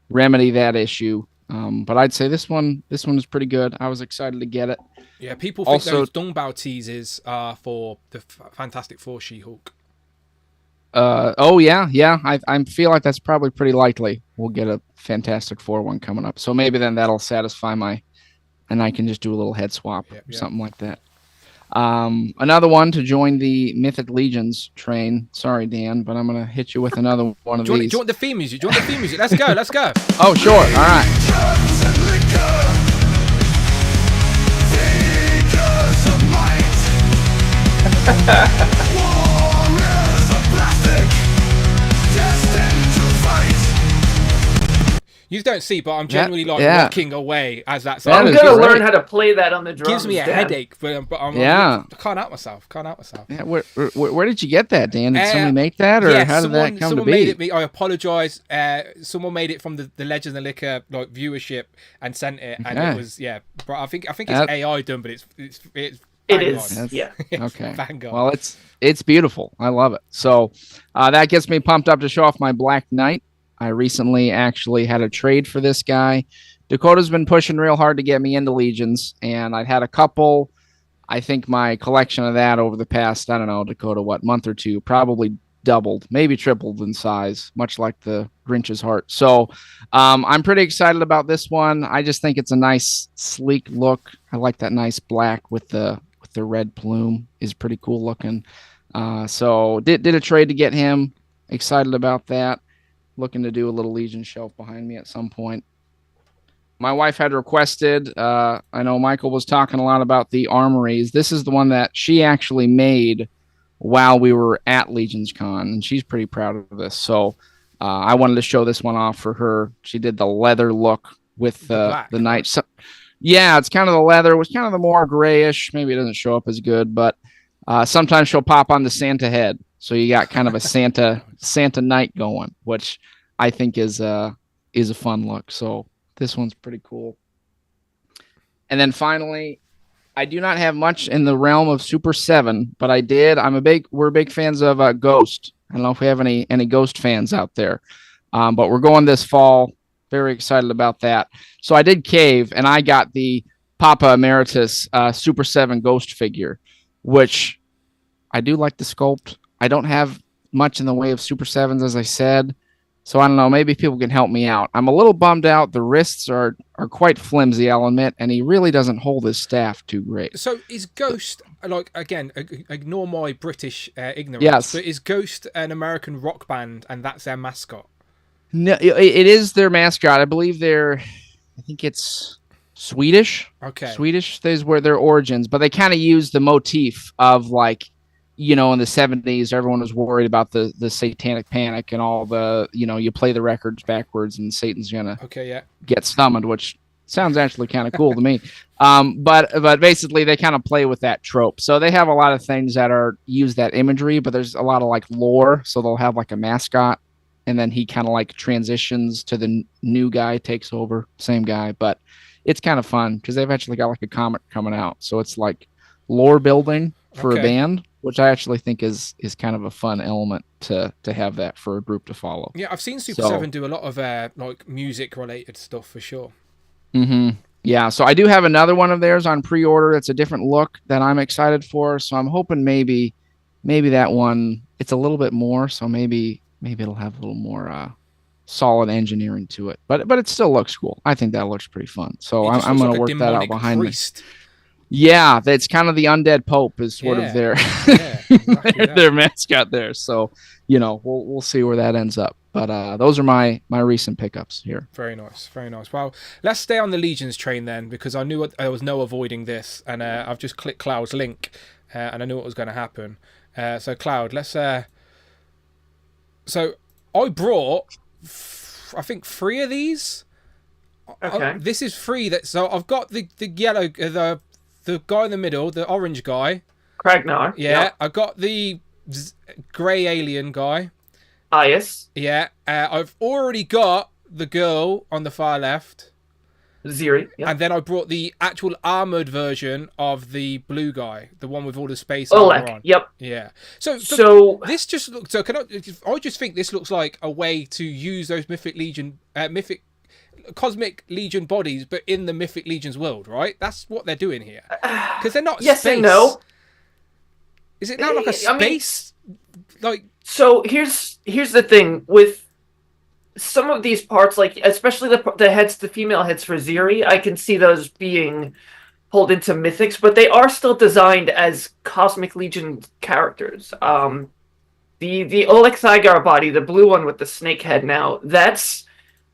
remedy that issue. But I'd say this one is pretty good. I was excited to get it. Yeah, people think those Dongbao teases are for the Fantastic Four She-Hulk. I feel like that's probably pretty likely. We'll get a Fantastic Four one coming up, so maybe then that'll satisfy and I can just do a little head swap or something like that. Another one to join the Mythic Legions train. Sorry, Dan, but I'm gonna hit you with another one of these. Do you want the theme music? Let's go. Oh, sure. All right. You don't see, but I'm generally walking away as that sounds. I'm gonna learn how to play that on the drums. Gives me a headache, but I can't out myself. Yeah, where did you get that, Dan? Did somebody make that, or how did that come to be? Made it. I apologize. Someone made it from the Legends of Liquor viewership and sent it, and it was But I think it's AI done, but it is. Yeah. Okay. Well, it's beautiful. I love it. So that gets me pumped up to show off my Black Knight. I recently actually had a trade for this guy. Dakota's been pushing real hard to get me into Legions, and I've had a couple. I think my collection of that over the past, I don't know, Dakota, month or two, probably doubled, maybe tripled in size, much like the Grinch's heart. So I'm pretty excited about this one. I just think it's a nice, sleek look. I like that nice black with the red plume is pretty cool looking. So did a trade to get him. Excited about that. Looking to do a little Legion shelf behind me at some point. My wife had requested, I know Michael was talking a lot about the armories. This is the one that she actually made while we were at Legions Con, and she's pretty proud of this. So I wanted to show this one off for her. She did the leather look with the knight. So, yeah, it's kind of the leather. It was kind of the more grayish. Maybe it doesn't show up as good, but sometimes she'll pop on the Santa head. So you got kind of a Santa knight going, which I think is a fun look. So this one's pretty cool. And then finally, I do not have much in the realm of Super 7, but I did. We're big fans of Ghost. I don't know if we have any Ghost fans out there, but we're going this fall. Very excited about that. So I did cave, and I got the Papa Emeritus Super 7 Ghost figure, which I do like the sculpt. I don't have much in the way of Super 7s, as I said. So I don't know, maybe people can help me out. I'm a little bummed out. The wrists are quite flimsy, I'll admit, and he really doesn't hold his staff too great. So is Ghost, like, again, ignore my British ignorance, yes, but is Ghost an American rock band and that's their mascot? No, it is their mascot. I believe I think it's Swedish. Okay. Swedish is where their origins, but they kind of use the motif of, like, in the 70s, everyone was worried about the satanic panic and all the, you play the records backwards and Satan's going to get summoned, which sounds actually kind of cool to me. But basically they kind of play with that trope. So they have a lot of things that use that imagery, but there's a lot of like lore. So they'll have like a mascot and then he kind of like transitions to the new guy, takes over, same guy. But it's kind of fun because they've actually got like a comic coming out. So it's like lore building for a band, which I actually think is kind of a fun element to have that for a group to follow. Yeah, I've seen Super 7 do a lot of like music related stuff for sure. Mm-hmm. Yeah, so I do have another one of theirs on pre-order. It's a different look that I'm excited for. So I'm hoping maybe that one, it's a little bit more. So maybe it'll have a little more solid engineering to it. But it still looks cool. I think that looks pretty fun. So I'm going to work that out behind me. Yeah, that's kind of the undead pope is sort of their their mascot there. So, we'll see where that ends up. But those are my recent pickups here. Very nice, very nice. Well, let's stay on the Legions train then, because I knew there was no avoiding this, and I've just clicked Cloud's link, and I knew what was going to happen. So Cloud, let's. So I brought, I think 3 of these. Okay. This is 3 so I've got the yellow the guy in the middle, the orange guy. Kragnar. Yeah. Yep. I got the grey alien guy. Yes. Yeah. I've already got the girl on the far left. Ziri. Yep. And then I brought the actual armoured version of the blue guy, the one with all the space armor on. Yep. Yeah. So this just looks. So I just think this looks like a way to use those Cosmic Legion bodies, but in the Mythic Legion's world, right? That's what they're doing here. Because they're not yes space. And no. Is it not like a space? So here's the thing with some of these parts, like especially the heads, the female heads for Ziri, I can see those being pulled into mythics, but they are still designed as Cosmic Legion characters. The Oleg Thygar body, the blue one with the snake head now,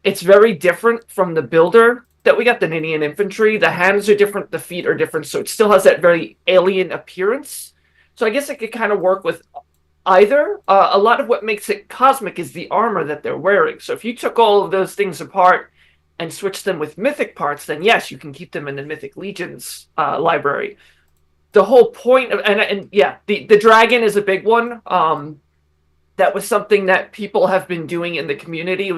it's very different from the builder that we got, the Ninian infantry. The hands are different, the feet are different, so it still has that very alien appearance. So I guess it could kind of work with either. A lot of what makes it cosmic is the armor that they're wearing. So if you took all of those things apart and switched them with mythic parts, then yes, you can keep them in the Mythic Legions library. The whole point of, and the dragon is a big one. That was something that people have been doing in the community.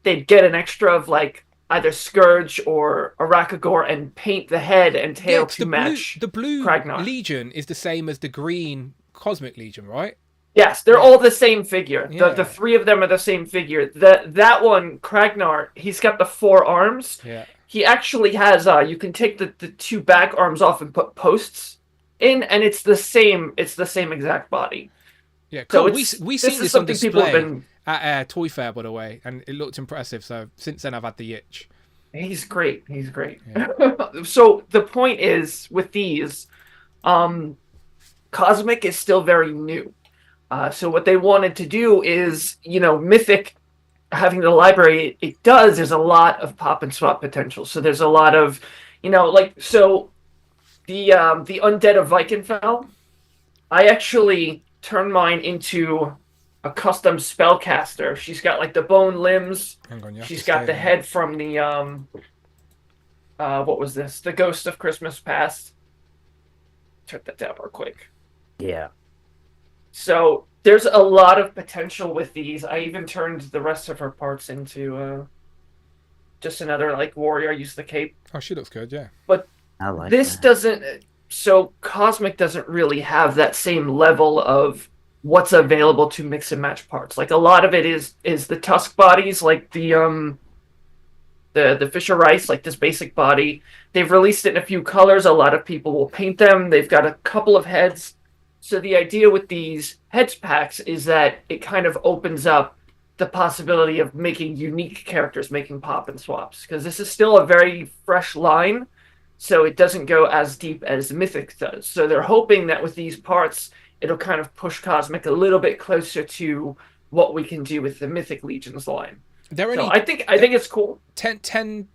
They'd get an extra of like either Scourge or Arakagor and paint the head and tail to match. The blue Kragnar. Legion is the same as the green Cosmic Legion, right? Yes, they're all the same figure. Yeah. The 3 of them are the same figure. That one, Kragnar, he's got the 4 arms. Yeah. He actually has. You can take the 2 back arms off and put posts in, and it's the same exact body. Yeah, cool. So we seen this on display at Toy Fair, by the way, and it looked impressive. So since then, I've had the itch. He's great. He's great. Yeah. So the point is with these, Cosmic is still very new. So what they wanted to do is, Mythic having the library, there's a lot of pop and swap potential. So there's a lot of, the Undead of Vikenfell, I actually turned mine into a custom spellcaster. She's got like the bone limbs. She's got the head from the what was this? The Ghost of Christmas Past. Turn that down real quick. Yeah. So there's a lot of potential with these. I even turned the rest of her parts into just another like warrior. I used the cape. Oh, she looks good, yeah. But I like this doesn't. So Cosmic doesn't really have that same level of what's available to mix and match parts. Like a lot of it is the tusk bodies, like the Fisher Rice, like this basic body. They've released it in a few colors. A lot of people will paint them. They've got a couple of heads. So the idea with these heads packs is that it kind of opens up the possibility of making unique characters, making pop and swaps, because this is still a very fresh line. So it doesn't go as deep as Mythic does. So they're hoping that with these parts, it'll kind of push Cosmic a little bit closer to what we can do with the Mythic Legions line. So I think it's cool. $10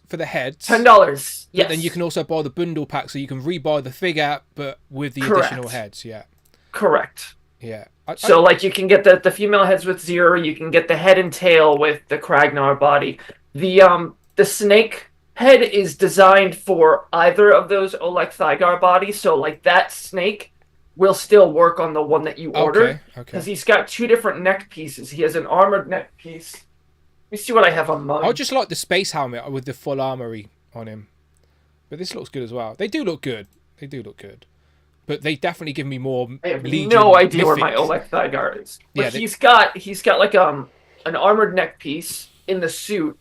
for the heads. $10, yes. But then you can also buy the bundle pack, so you can rebuy the figure, but with the additional heads. Yeah. Correct. Yeah. So like you can get the female heads with Zero. You can get the head and tail with the Kragnar body. The snake head is designed for either of those Oleg Thygar bodies, so like that snake will still work on the one that you ordered. Okay. Because he's got two different neck pieces. He has an armored neck piece. Let me see what I have on mine. I just like the space helmet with the full armory on him. But this looks good as well. They do look good. But they definitely give me more I have Legion no idea where Mythic. my Oleg Thygar is. But Yeah, he's got like an armored neck piece in the suit.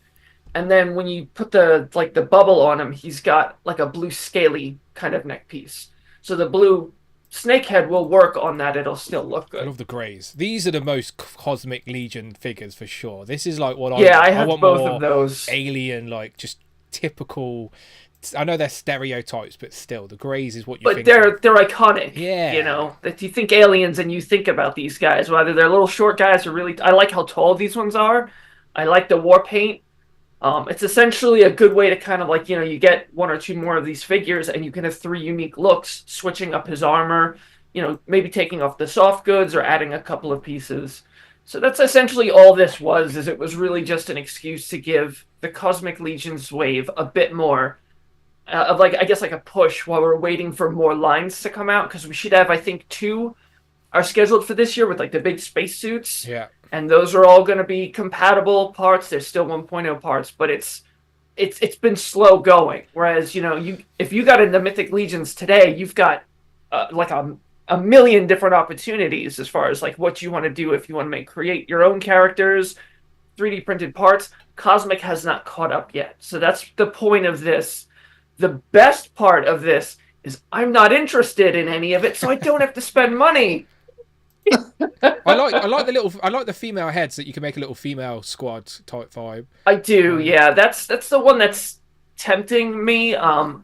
And then when you put the bubble on him, he's got like a blue scaly kind of neck piece. So the blue snake head will work on that. It'll still look good. I love the greys. These are the most Cosmic Legion figures for sure. This is like what I have want both more of those. alien, like just typical. I know they're stereotypes, but still, the greys is what you think. But they're iconic. Yeah. That you think aliens and you think about these guys, whether they're little short guys or really. I like how tall these ones are. I like the war paint. It's essentially a good way to kind of like, you get one or two more of these figures and you can have 3 unique looks, switching up his armor, maybe taking off the soft goods or adding a couple of pieces. So that's essentially all this was, is it was really just an excuse to give the Cosmic Legions wave a bit more of like, I guess like a push while we're waiting for more lines to come out, because we should have, I think, 2 are scheduled for this year with like the big spacesuits. Yeah. And those are all going to be compatible parts. They're still 1.0 parts, but it's been slow going. Whereas, if you got into Mythic Legions today, you've got like a million different opportunities as far as like what you want to do. If you want to create your own characters, 3D printed parts, Cosmic has not caught up yet. So that's the point of this. The best part of this is I'm not interested in any of it, so I don't have to spend money. I like the female heads that you can make a little female squad type vibe. I do, yeah. That's the one that's tempting me. I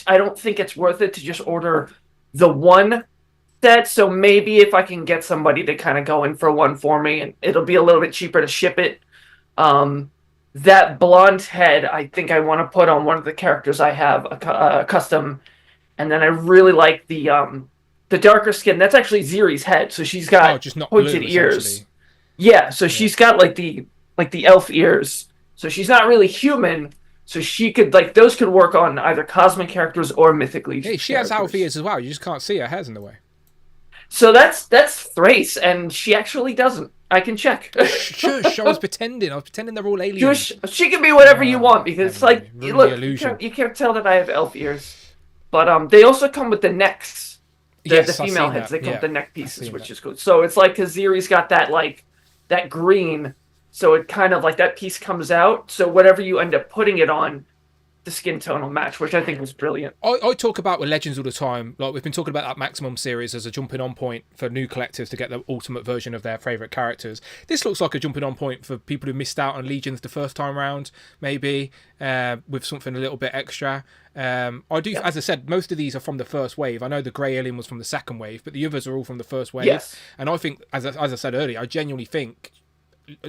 don't think it's worth it to just order the one set. So maybe if I can get somebody to kind of go in for one for me, and it'll be a little bit cheaper to ship it. That blonde head, I think I want to put on one of the characters I have a custom, and then I really like the darker skin. That's actually Ziri's head, so she's got just not pointed blue, ears. Yeah, so she's got like the elf ears. So she's not really human. So she could those could work on either Cosmic characters or Mythic Legion. Hey, she has elf ears as well. You just can't see her hair's in the way. So that's Thrace, and she actually doesn't. I can check. Shush! I was pretending they're all aliens. She can be whatever you want, because it's like Ruin the look, you can't tell that I have elf ears. But they also come with the necks. The female heads, they come with the neck pieces, which is cool. So it's like Kaziri's got that green, so it kind of like that piece comes out. So whatever you end up putting it on, the skin tone will match, which I think was brilliant. I talk about with Legends all the time. Like, we've been talking about that Maximum series as a jumping on point for new collectors to get the ultimate version of their favourite characters. This looks like a jumping on point for people who missed out on Legions the first time round, maybe, with something a little bit extra. As I said, most of these are from the first wave. I know the Grey Alien was from the second wave, but the others are all from the first wave. Yes. And I think, as I said earlier, I genuinely think,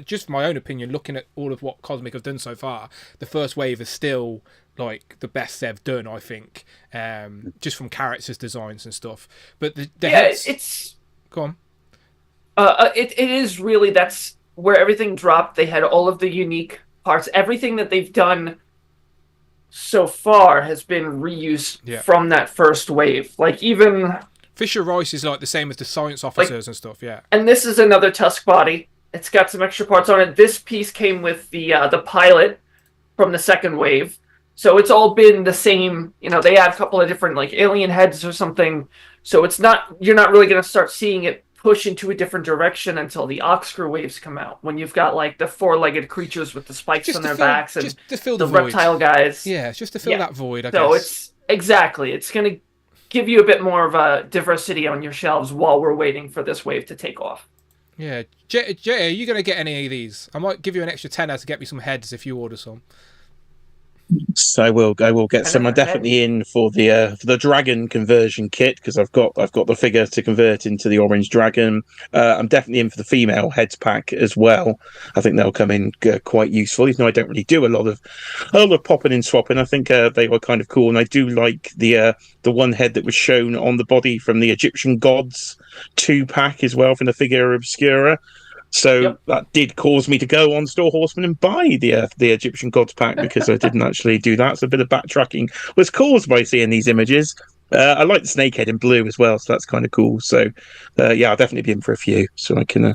just my own opinion, looking at all of what Cosmic have done so far, the first wave is still like the best they've done, I think, just from characters, designs and stuff. But the heads... it's go on. It is really, that's where everything dropped. They had all of the unique parts. Everything that they've done so far has been reused from that first wave. Like, even Fisher Rice is like the same as the science officers and stuff. Yeah. And this is another Tusk body. It's got some extra parts on it. This piece came with the pilot from the second wave. So it's all been the same, they add a couple of different like alien heads or something. So you're not really going to start seeing it push into a different direction until the Oxcrew waves come out, when you've got like the four-legged creatures with the spikes on their backs and just to fill the void. Reptile guys. Yeah, just to fill that void, I so guess. It's going to give you a bit more of a diversity on your shelves while we're waiting for this wave to take off. Yeah. Jay, are you going to get any of these? I might give you an extra tenner to get me some heads if you order some. So I will get some. I'm definitely in for the dragon conversion kit, because I've got the figure to convert into the orange dragon. I'm definitely in for the female heads pack as well. I think they'll come in quite useful, even though I don't really do a lot of popping and swapping. I think they were kind of cool, and I do like the one head that was shown on the body from the Egyptian Gods 2-pack as well, from the Figura Obscura. So that did cause me to go on Store Horseman and buy the Egyptian Gods pack, because I didn't actually do that. So a bit of backtracking was caused by seeing these images. I like the snakehead in blue as well, so that's kind of cool. So I'll definitely be in for a few. So I can. I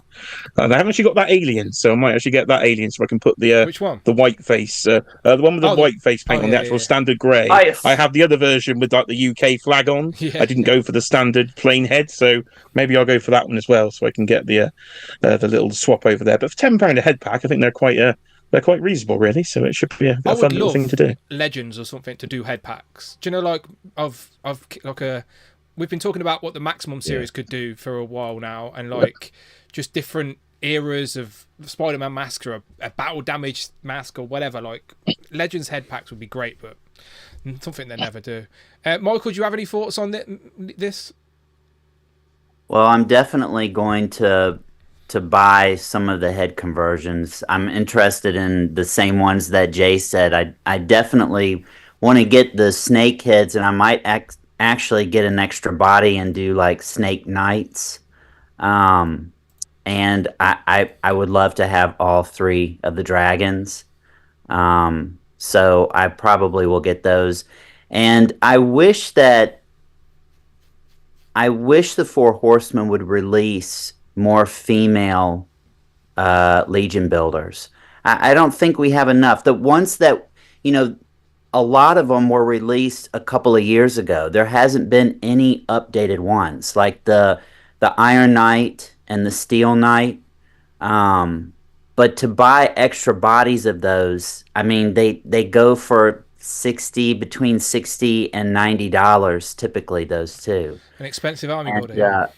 haven't actually got that alien, so I might actually get that alien so I can put the which one? The white face, the one with the white face paint on the actual standard grey. Yes. I have the other version with like the UK flag on. Yeah. I didn't go for the standard plain head, so maybe I'll go for that one as well, so I can get the little swap over there. But for £10 a head pack, I think they're quite reasonable, really. So it should be a fun little thing to do. Legends or something to do head packs. Do you know, like we've been talking about what the Maximum series could do for a while now, and like just different eras of Spider-Man masks or a battle damage mask or whatever. Like Legends head packs would be great, but something they never do. Michael, do you have any thoughts on this? Well, I'm definitely going to buy some of the head conversions. I'm interested in the same ones that Jay said. I definitely want to get the snake heads, and I might actually get an extra body and do like Snake Knights. And I would love to have all three of the dragons. So I probably will get those. And I wish the Four Horsemen would release more female Legion builders. I don't think we have enough. The ones that, a lot of them were released a couple of years ago. There hasn't been any updated ones, like the Iron Knight and the Steel Knight. But to buy extra bodies of those, I mean, they go for between $60 and $90 typically, those two. An expensive army builder.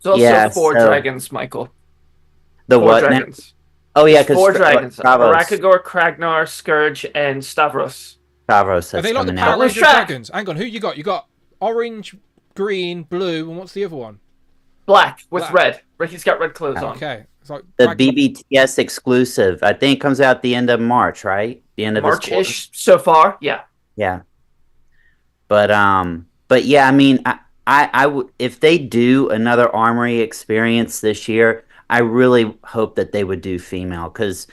There's also four dragons, Michael. The four what? Dragons. Oh yeah, because four dragons: Arakagor, Kragnar, Scourge, and Stavros. Are they like the Power Rangers dragons? Hang on, who you got? You got orange, green, blue, and what's the other one? Black with red. Ricky's got red clothes on. Okay. It's like the BBTS exclusive. I think it comes out the end of March, right? The end of March-ish so far. Yeah. Yeah. But yeah, I mean, I would, if they do another Armory experience this year, I really hope that they would do female, because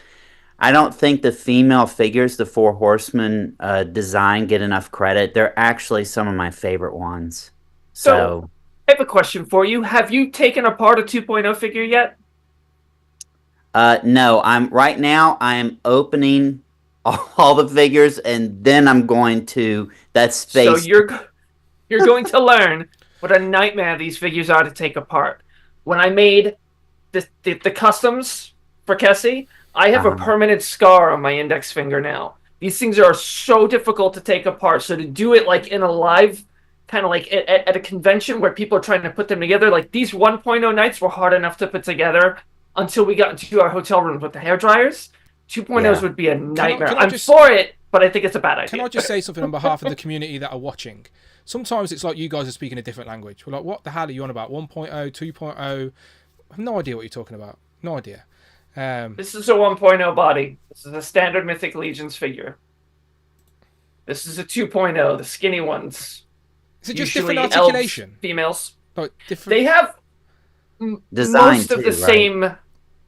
I don't think the female figures, the Four Horsemen design, get enough credit. They're actually some of my favorite ones. So I have a question for you. Have you taken apart a 2.0 figure yet? No, right now I am opening all the figures, and then I'm going to that space. So you're going to learn what a nightmare these figures are to take apart. When I made the customs for Kessie, I have a permanent scar on my index finger now These things are so difficult to take apart. So to do it like in a live, kind of like at a convention where people are trying to put them together, like these 1.0 nights were hard enough to put together until we got into our hotel rooms with the hair dryers. 2.0s would be a nightmare. I'm for it, but I think it's a bad idea. Can I just say something on behalf of the community that are watching? Sometimes it's like you guys are speaking a different language. We're like, what the hell are you on about? 1.0, 2.0? I have no idea what you're talking about. No idea. This is a 1.0 body. This is a standard Mythic Legions figure. This is a 2.0, the skinny ones. Is it just different articulation? Elves, females. Like different... They have design most of the same.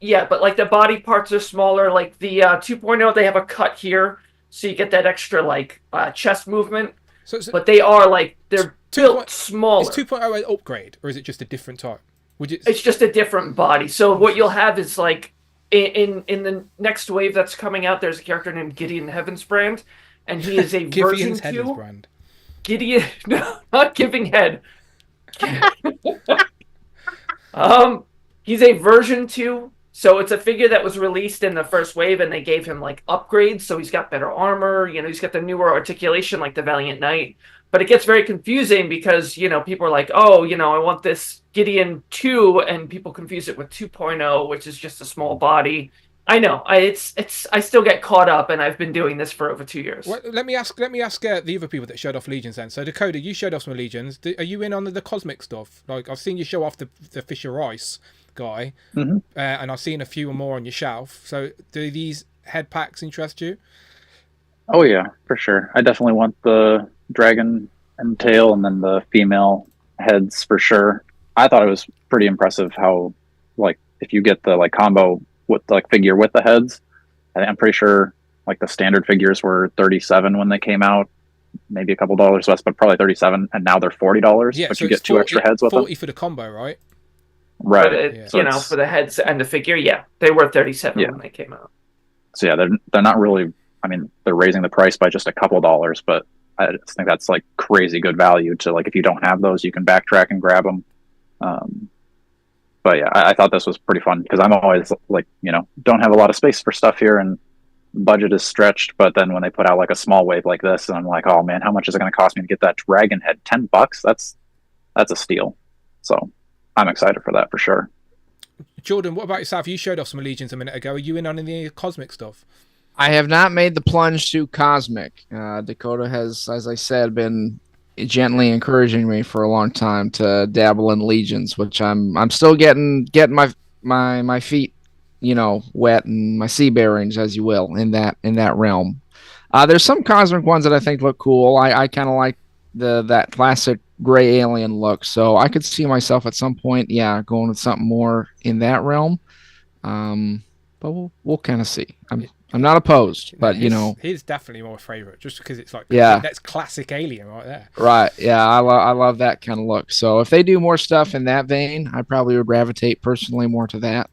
Yeah, but like the body parts are smaller. Like the 2.0, they have a cut here, so you get that extra like chest movement. But they are like they're built smaller. Is 2.0 an upgrade, or is it just a different type? It's just a different body. So what you'll have is like in the next wave that's coming out, there's a character named Gideon Heavensbrand, and he is a version 2. Gideon, no, not Giving Head. He's a version 2. So it's a figure that was released in the first wave, and they gave him like upgrades. So he's got better armor. You know, he's got the newer articulation, like the Valiant Knight. But it gets very confusing because, you know, people are like, oh, you know, I want this Gideon 2, and people confuse it with 2.0, which is just a small body. I know. I still get caught up, and I've been doing this for over 2 years. Well, let me ask the other people that showed off Legions then. So Dakota, you showed off some Legions. Are you in on the cosmic stuff? Like I've seen you show off the Fisher Rice guy, and I've seen a few more on your shelf. So do these head packs interest you? Oh yeah, for sure. I definitely want the dragon and tail, and then the female heads for sure. I thought it was pretty impressive how, like, if you get the like combo with the like, figure with the heads, I'm pretty sure like the standard figures were $37 when they came out, maybe a couple dollars less, but probably $37, and now they're $40. Yeah, but so you get 2 extra heads with 40 them. For the combo, right? Right. But you know, for the heads and the figure, yeah, they were $37 when they came out. So yeah, they're not really. I mean, they're raising the price by just a couple dollars, but I just think that's like crazy good value to like if you don't have those, you can backtrack and grab them. But yeah, I thought this was pretty fun because I'm always like, you know, don't have a lot of space for stuff here and budget is stretched. But then when they put out like a small wave like this, and I'm like, oh man, how much is it going to cost me to get that dragon head? $10? That's a steal. So I'm excited for that for sure. Jordan, what about yourself? You showed off some Legions a minute ago. Are you in on any cosmic stuff? I have not made the plunge to cosmic. Dakota has, as I said, been gently encouraging me for a long time to dabble in Legions, which I'm still getting my feet, you know, wet and my sea bearings, as you will, in that realm. There's some cosmic ones that I think look cool. I kind of like that classic gray alien look, so I could see myself at some point, yeah, going with something more in that realm. But we'll kind of see. I'm not opposed, but you know, he's definitely my favorite, just because it's like, yeah, that's classic alien right there. Right? Yeah, I love that kind of look. So if they do more stuff in that vein, I probably would gravitate personally more to that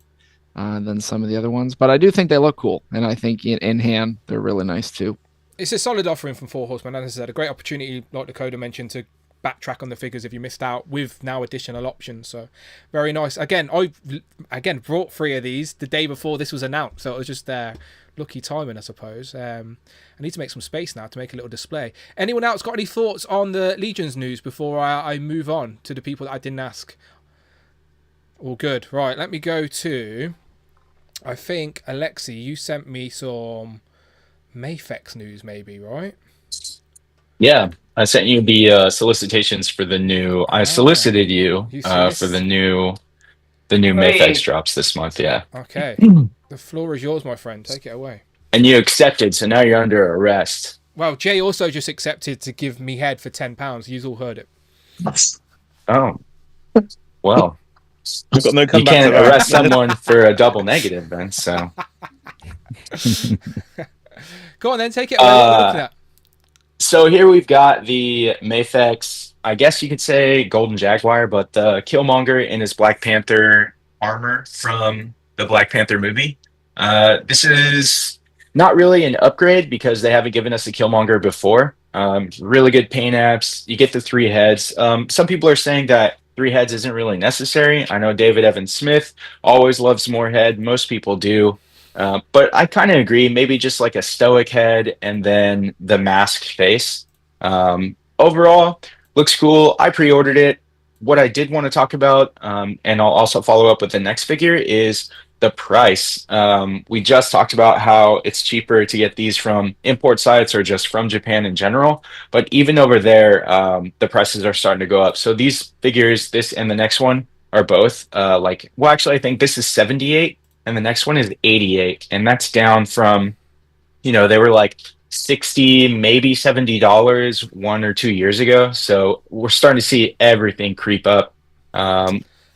than some of the other ones. But I do think they look cool, and I think in hand they're really nice too. It's a solid offering from Four Horsemen, and as I said, a great opportunity, like Dakota mentioned, to backtrack on the figures if you missed out with now additional options. So very nice. Again, I brought 3 of these the day before this was announced, so it was just lucky timing, I suppose. I need to make some space now to make a little display. Anyone else got any thoughts on the Legions news before I move on to the people that I didn't ask? All good. Right, let me go to, I think, Alexi, you sent me some Mayfex news maybe, right? Yeah, I sent you the solicitations for the new. I solicited you for the new Mayfex drops this month. Yeah. Okay. The floor is yours, my friend. Take it away. And you accepted, so now you're under arrest. Well, Jay also just accepted to give me head for £10. You all heard it. Oh. Well. I've got no you can't arrest someone for a double negative, then. So. Go on, then. Take it away. What are we looking at? So here we've got the Mayfex, I guess you could say Golden Jaguar, but Killmonger in his Black Panther armor from the Black Panther movie. This is not really an upgrade because they haven't given us a Killmonger before. Really good paint apps. You get the 3 heads. Some people are saying that 3 heads isn't really necessary. I know David Evan Smith always loves more head. Most people do. But I kind of agree. Maybe just like a stoic head and then the masked face. Overall, looks cool. I pre-ordered it. What I did want to talk about, and I'll also follow up with the next figure, is the price. We just talked about how it's cheaper to get these from import sites or just from Japan in general. But even over there, the prices are starting to go up. So these figures, this and the next one, are both well, actually, I think this is 78 and the next one is 88. And that's down from, they were like 60, maybe $70 1 or 2 years ago. So we're starting to see everything creep up.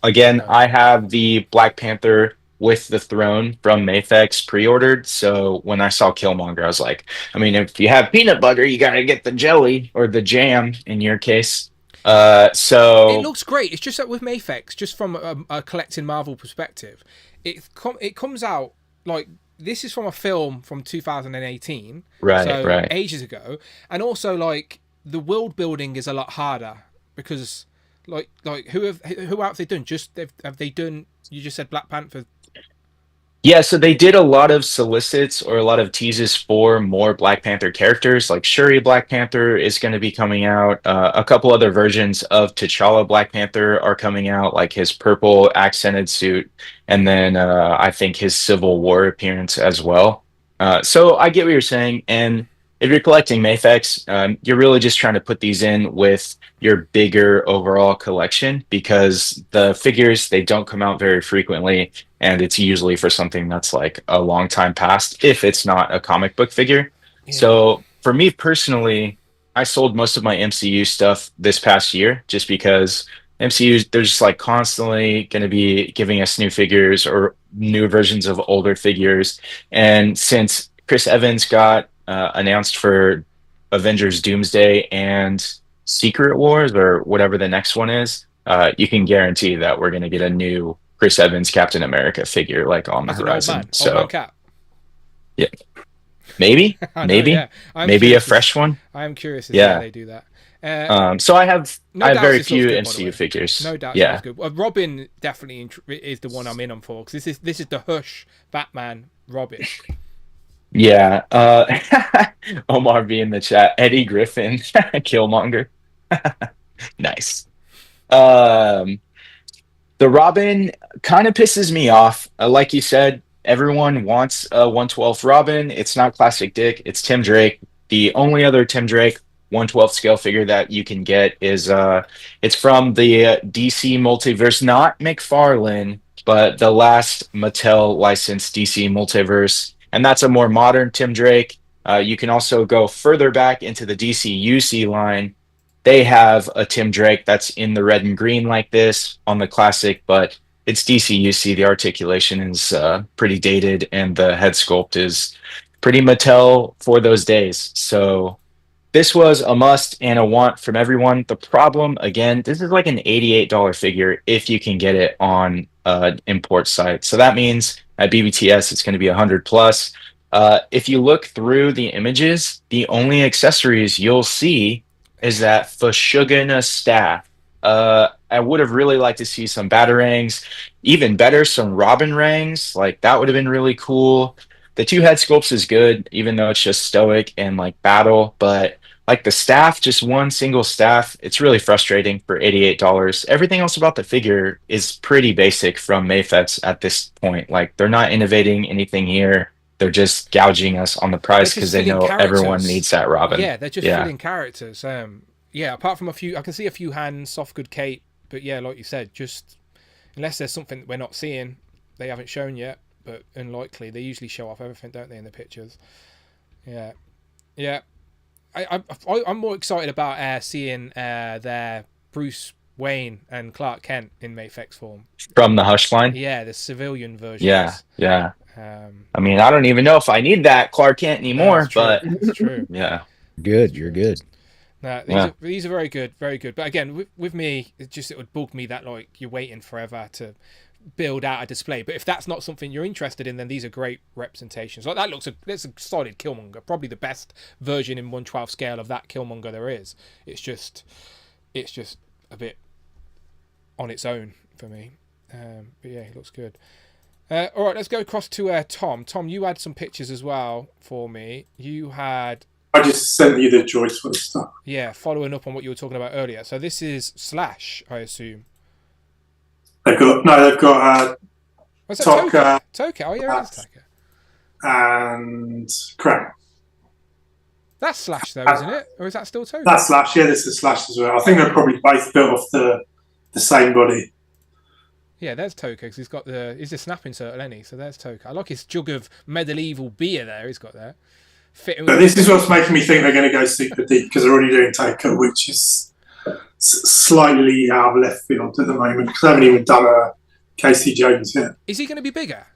Again, I have the Black Panther with the throne from Mafex pre-ordered. So when I saw Killmonger, I was like, I mean, if you have peanut butter, you got to get the jelly or the jam in your case. So it looks great. It's just that with Mafex, just from a collecting Marvel perspective, it comes out like this is from a film from 2018, right, ages ago, and also like the world building is a lot harder because like who have they done? Have they done? You just said Black Panther. Yeah, so they did a lot of solicits or a lot of teases for more Black Panther characters. Like Shuri Black Panther is going to be coming out. A couple other versions of T'Challa Black Panther are coming out, like his purple accented suit, and then I think his Civil War appearance as well. So I get what you're saying, and if you're collecting Mafex, you're really just trying to put these in with your bigger overall collection because the figures, they don't come out very frequently, and it's usually for something that's like a long time past if it's not a comic book figure. Yeah. So for me personally, I sold most of my MCU stuff this past year just because MCU, they're just like constantly going to be giving us new figures or new versions of older figures. And since Chris Evans got announced for Avengers Doomsday and Secret Wars or whatever the next one is, you can guarantee that we're going to get a new Chris Evans Captain America figure like on the horizon. Old man Cap. Yeah, maybe, maybe a fresh one. I am curious to see how they do that. So I have very few MCU figures. No doubt, yeah. Good. Robin definitely is the one I'm in on for because this is the Hush Batman Robin. Yeah, Omar be in the chat. Eddie Griffin, Killmonger. Nice. The Robin kind of pisses me off. Like you said, everyone wants a 1/12 Robin. It's not Classic Dick. It's Tim Drake. The only other Tim Drake 1/12 scale figure that you can get is it's from the DC Multiverse, not McFarlane, but the last Mattel licensed DC Multiverse. And that's a more modern Tim Drake. You can also go further back into the DC UC line. They have a Tim Drake that's in the red and green like this on the classic, but it's DC UC. The articulation is pretty dated, and the head sculpt is pretty Mattel for those days. So this was a must and a want from everyone. The problem, again, this is like an $88 figure if you can get it on an import site. So that means at BBTS, it's going to be 100 plus. If you look through the images, the only accessories you'll see is that Fushugana staff. I would have really liked to see some Batarangs, even better, some Robin Rangs. Like that would have been really cool. The two head sculpts is good, even though it's just stoic and like battle, but like the staff, just one single staff, it's really frustrating for $88. Everything else about the figure is pretty basic from Mafex at this point. Like they're not innovating anything here. They're just gouging us on the price because they know everyone needs that Robin. Yeah, they're just filling characters. Yeah, apart from a few, I can see a few hands, soft good Kate, but yeah, like you said, just unless there's something that we're not seeing, they haven't shown yet, but unlikely. They usually show off everything, don't they, in the pictures? Yeah. I'm more excited about seeing their Bruce Wayne and Clark Kent in Mafex form from the Hush line. Yeah, the civilian version. Yeah. I mean, I don't even know if I need that Clark Kent anymore, but it's true. Yeah, good. You're good. No, these are very good, very good. But again, with me, it would bug me that like you're waiting forever to build out a display. But if that's not something you're interested in, then these are great representations. Like that's a solid Killmonger, probably the best version in 1/12 scale of that Killmonger there is. It's just a bit on its own for me. But yeah, it looks good. All right, let's go across to Tom. Tom, you had some pictures as well for me. You had... I just sent you the joyful stuff. Yeah, following up on what you were talking about earlier. So this is Slash, I assume. They've got What's that? Toka. Oh, yeah, it is Toka. And Krang. That's Slash, though, isn't it? Or is that still Toka? That's Slash. Yeah, this is Slash as well. I think they're probably both built off the same body. Yeah, there's Toka because he's a snapping turtle, isn't he? So there's Toka. I like his jug of medieval beer there. He's got there. But this is what's making me think they're going to go super deep because they're already doing Toka, which is slightly out of left field at the moment because they haven't even done a Casey Jones yet. Is he going to be bigger?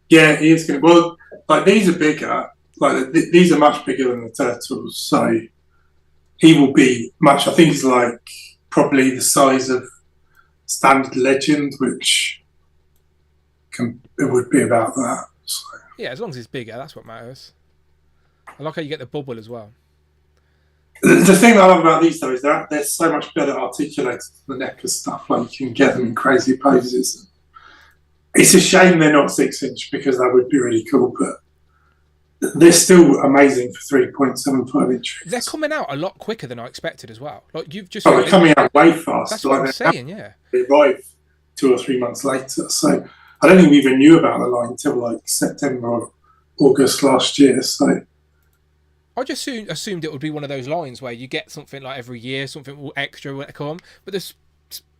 Yeah, he is going to. Well, like these are bigger. Like these are much bigger than the turtles, so he will be much. I think he's like probably the size of Standard Legend, which it would be about that. So. Yeah, as long as he's bigger, that's what matters. I like how you get the bubble as well. The thing I love about these though is that they're so much better articulated than the NECA stuff. Like you can get them in crazy poses. It's a shame they're not 6-inch because that would be really cool, but they're still amazing for 3.75 inch. They're coming out a lot quicker than I expected as well. Like you've just they're coming out way fast. That's what I'm saying, yeah. They arrive 2 or 3 months later. So I don't think we even knew about the line until like September or August last year. So I just assumed it would be one of those lines where you get something like every year, something extra will come. But this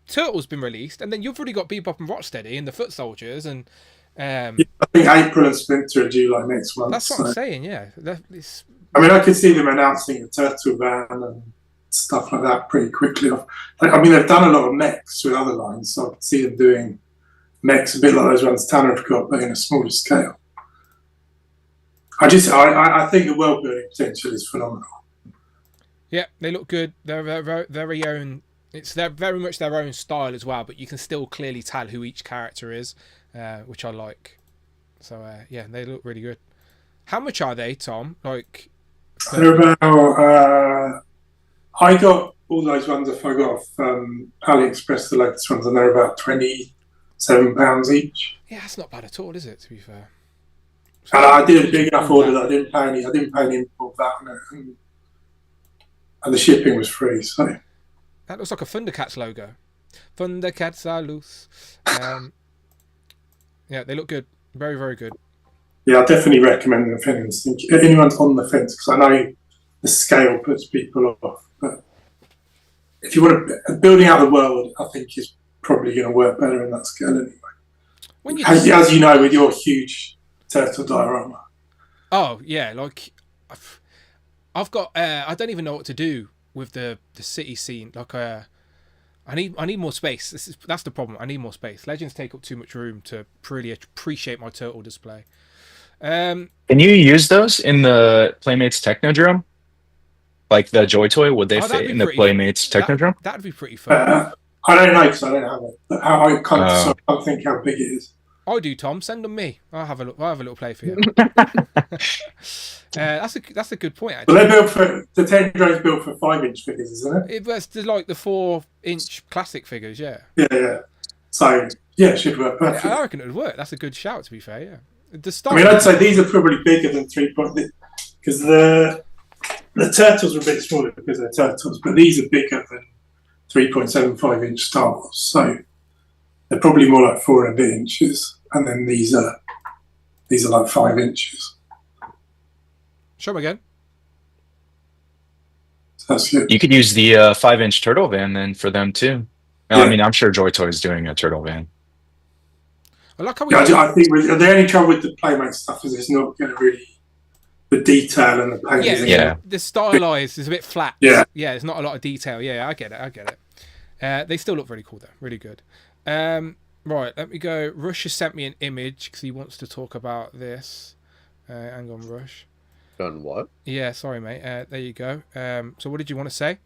Turtle's been released, and then you've already got Bebop and Rocksteady and the Foot Soldiers, and I think April and Splinter are due like next month. That's what I'm saying. Yeah, I mean, I could see them announcing a Turtle van and stuff like that pretty quickly. I mean, they've done a lot of mechs with other lines, so I could see them doing mechs a bit like those ones Tanner have got, but in a smaller scale. I think the world building potential is phenomenal. Yeah, they look good. They're their very own. They're very much their own style as well, but you can still clearly tell who each character is, which I like. So yeah, they look really good. How much are they, Tom? Like they're about. I got all those ones if I got off AliExpress, the latest ones, and they're about £27 each. Yeah, that's not bad at all, is it? To be fair. And I did a big enough order that I didn't pay any import VAT on it, and the shipping was free. So that looks like a Thundercats logo. Thundercats are loose. Yeah, they look good. Very, very good. Yeah, I definitely recommend them if anyone's on the fence, because I know the scale puts people off. But if you want to building out the world, I think is probably going to work better in that scale anyway. As you know, with your huge turtle diorama. Oh yeah, like I've got. I don't even know what to do with the city scene. Like I need more space. That's the problem. I need more space. Legends take up too much room to really appreciate my turtle display. Can you use those in the Playmates Technodrome? Like the Joy Toy, would they fit in the Playmates Technodrome? That'd be pretty fun. I don't know because I don't have it. But I can't think how big it is. I do, Tom. Send them me. I'll have a look. I'll have a little play for you. That's a good point. Actually. Well, they're built for the Technodrome's built for 5-inch figures, isn't it? It's like the 4-inch classic figures, yeah. Yeah. So yeah, it should work perfectly. I reckon it would work. That's a good shout, to be fair. Yeah. I mean, I'd say these are probably bigger than 3 point because the turtles are a bit smaller because they're turtles, but these are bigger than 3.75-inch Star Wars. So they're probably more like 4 and a bit inches, and then these are like 5 inches. Show them again. So that's good. You could use the 5-inch turtle van then for them too. Yeah. I mean, I'm sure Joy Toy is doing a turtle van. I think the only trouble with the Playmate stuff is it's not going to really the detail and the paint. Yeah. The stylized is a bit flat. Yeah, there's not a lot of detail. Yeah, I get it. They still look really cool though, really good. Right, let me go. Rush has sent me an image because he wants to talk about this. Hang on, Rush. Done what? Yeah, sorry, mate. There you go. So what did you want to say?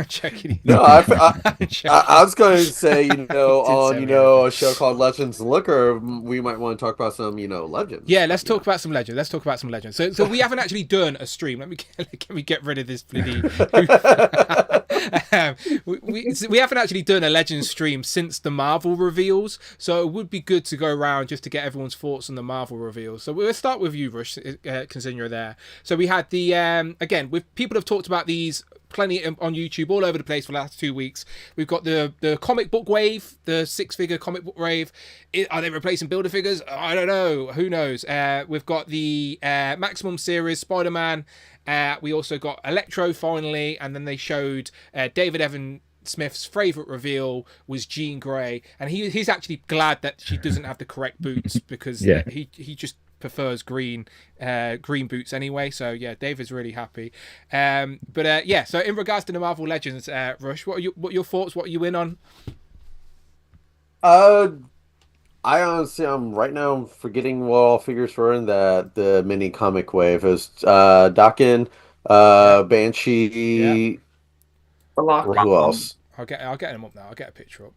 Checking. No, I was going to say, on a show called Legends and Liquor, we might want to talk about some, legends. Yeah, let's talk about some legends. So we haven't actually done a stream. Let me get rid of this bloody. We haven't actually done a Legends stream since the Marvel reveals, so it would be good to go around just to get everyone's thoughts on the Marvel reveals. So we'll start with you, Rush, considering you're there. So we had the again, with people have talked about these plenty on YouTube all over the place for the last 2 weeks. We've got the comic book wave, the 6-figure comic book wave. Are they replacing builder figures? I don't know. Who knows? We've got the Maximum series, Spider-Man. We also got Electro finally, and then they showed David Evan Smith's favourite reveal was Jean Grey, and he's actually glad that she doesn't have the correct boots because he just prefers green boots anyway. So yeah, David's really happy. But so in regards to the Marvel Legends, Rush, what are your thoughts? What are you in on? I honestly, right now I'm forgetting what all figures were in the mini comic wave. It was Dakin, Banshee. Who else? I'll get him up now. I'll get a picture up.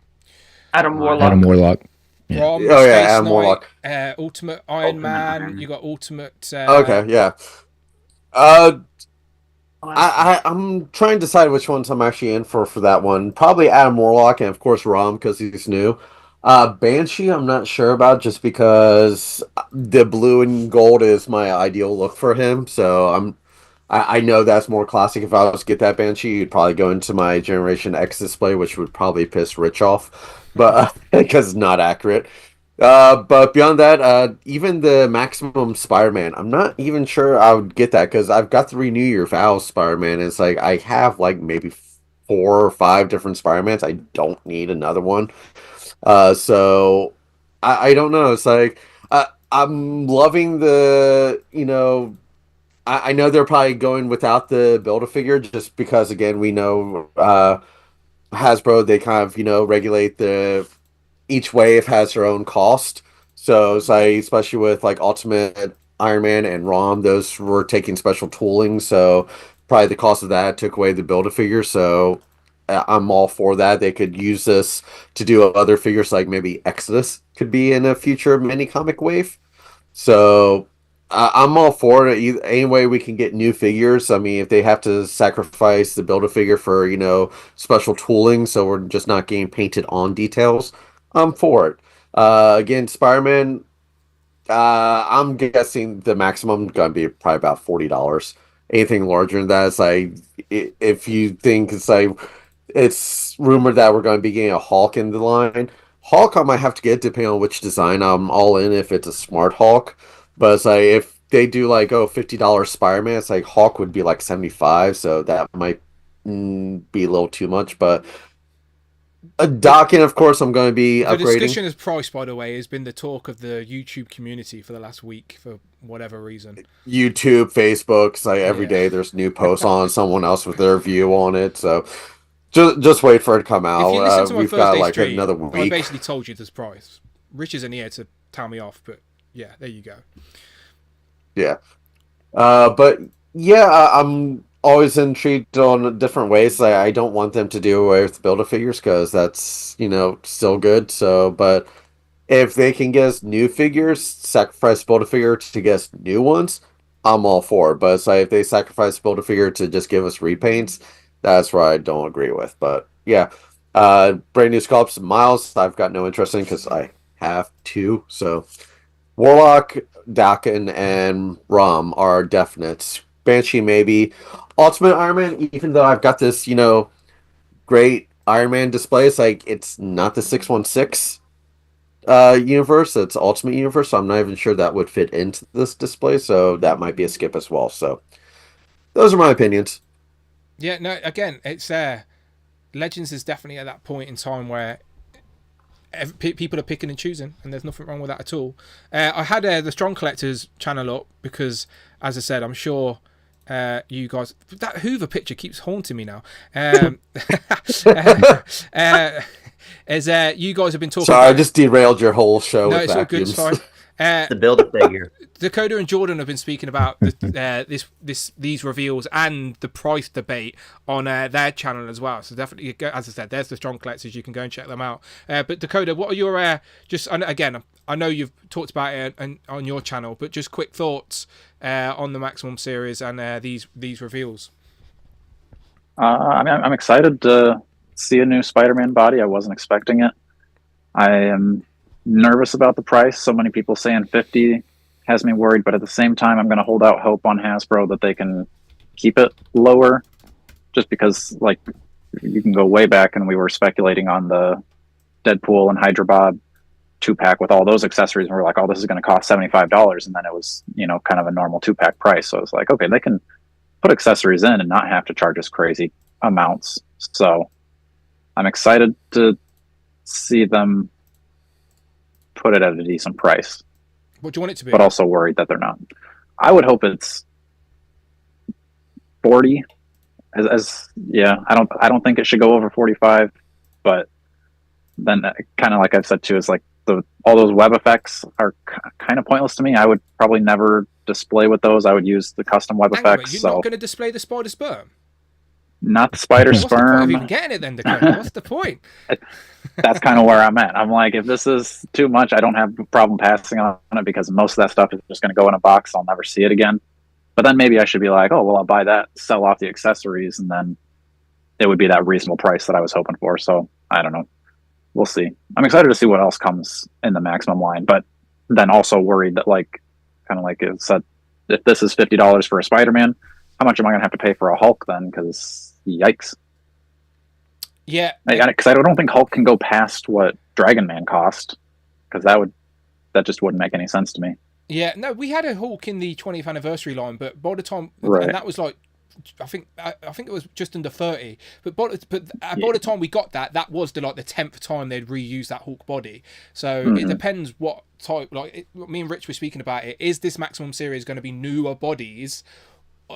Adam Warlock. Adam Warlock. Yeah. Rom, Adam Warlock. Ultimate Iron Man. You got Ultimate. Okay, yeah. I'm trying to decide which ones I'm actually in for that one. Probably Adam Warlock and of course Rom because he's new. Banshee, I'm not sure about just because the blue and gold is my ideal look for him. So I know that's more classic. If I was to get that Banshee, you'd probably go into my Generation X display, which would probably piss Rich off, but because it's not accurate. But beyond that, even the Maximum Spider-Man, I'm not even sure I would get that because I've got the Renew Your Vows Spider-Man. It's like I have like maybe 4 or 5 different Spider-Mans. I don't need another one. So I don't know. It's like I'm loving the, I know they're probably going without the Build-A-Figure just because, again, we know Hasbro, they kind of, regulate each wave has their own cost. So it's like, especially with like Ultimate Iron Man and ROM, those were taking special tooling. So probably the cost of that took away the Build-A-Figure. So I'm all for that. They could use this to do other figures, like maybe Exodus could be in a future mini comic wave. So I'm all for it. Any way we can get new figures. I mean, if they have to sacrifice the Build-A-Figure for, special tooling, so we're just not getting painted on details, I'm for it. Again, Spider-Man, I'm guessing the maximum going to be probably about $40. Anything larger than that, it's like, if you think it's like, it's rumored that we're going to be getting a Hulk in the line. Hulk I might have to get depending on which design I'm all in if it's a smart Hulk. But it's like if they do like $50 Spider-Man, it's like Hulk would be like $75, so that might be a little too much. But Docking, of course, I'm going to be upgrading. The discussion of price, by the way, has been the talk of the YouTube community for the last week for whatever reason. YouTube, Facebook, like every day there's new posts on someone else with their view on it. So just wait for it to come out. If you listen to my We've Thursday got like stream, another week. I basically told you this price. Rich isn't here to tell me off, but yeah, there you go. Yeah. But yeah, I'm always intrigued on different ways. Like, I don't want them to do away with Build-A-Figures because that's, still good. So, but if they can get us new figures, sacrifice Build-A-Figure to get us new ones, I'm all for it. But it's like if they sacrifice Build-A-Figure to just give us repaints, that's what I don't agree with. But yeah, brand new sculpts, Miles, I've got no interest in because I have 2. So Warlock, Dakin, and Rom are definites. Banshee maybe. Ultimate Iron Man, even though I've got this, great Iron Man display, it's like it's not the 616 universe, it's Ultimate Universe, so I'm not even sure that would fit into this display, so that might be a skip as well. So those are my opinions. Yeah, no, again, it's Legends is definitely at that point in time where people are picking and choosing, and there's nothing wrong with that at all. I had the Strong Collectors channel up because, as I said, I'm sure you guys, that Hoover picture keeps haunting me now. As you guys have been talking. Sorry, I just derailed your whole show. No, with it's vacuums. all good. It's fine. The Build-A-Figure. Dakota and Jordan have been speaking about these reveals and the price debate on their channel as well. So definitely, as I said, there's the Strong Collectors. You can go and check them out. But Dakota, what are your again? I know you've talked about it on your channel, but just quick thoughts on the Maximum series and these reveals. I'm excited to see a new Spider-Man body. I wasn't expecting it. I am nervous about the price. So many people saying 50 has me worried, but at the same time, I'm going to hold out hope on Hasbro that they can keep it lower, just because, like, you can go way back and we were speculating on the Deadpool and Hydra Bob 2-pack with all those accessories, and we're like, oh, this is going to cost $75, and then it was, kind of a normal 2-pack price. So I was like, okay, they can put accessories in and not have to charge us crazy amounts. So I'm excited to see them put it at a decent price. What do you want it to be? But also worried that they're not. I would hope it's 40. I don't think it should go over 45. But then, kind of like I've said too, is like all those web effects are kind of pointless to me. I would probably never display with those. I would use the custom web effects. You're not going to display the spider sperm? Not the spider sperm. What's the point of even getting it then, Dakota? What's the point? That's kind of where I'm at. I'm like, if this is too much, I don't have a problem passing on it, because most of that stuff is just going to go in a box. I'll never see it again. But then maybe I should be like, oh, well, I'll buy that, sell off the accessories, and then it would be that reasonable price that I was hoping for. So I don't know. We'll see. I'm excited to see what else comes in the Maximum line, but then also worried that, like, kind of like it said, if this is $50 for a Spider-Man, how much am I going to have to pay for a Hulk then? Because yikes. Yeah. Because I don't think Hulk can go past what Dragon Man cost, because that just wouldn't make any sense to me. Yeah, no, we had a Hulk in the 20th anniversary line, but by the time, right. And that was like, I think it was just under 30. But by the time we got that was the 10th time they'd reused that Hulk body. So it depends what type. Like me and Rich were speaking about it. Is this Maximum series going to be newer bodies?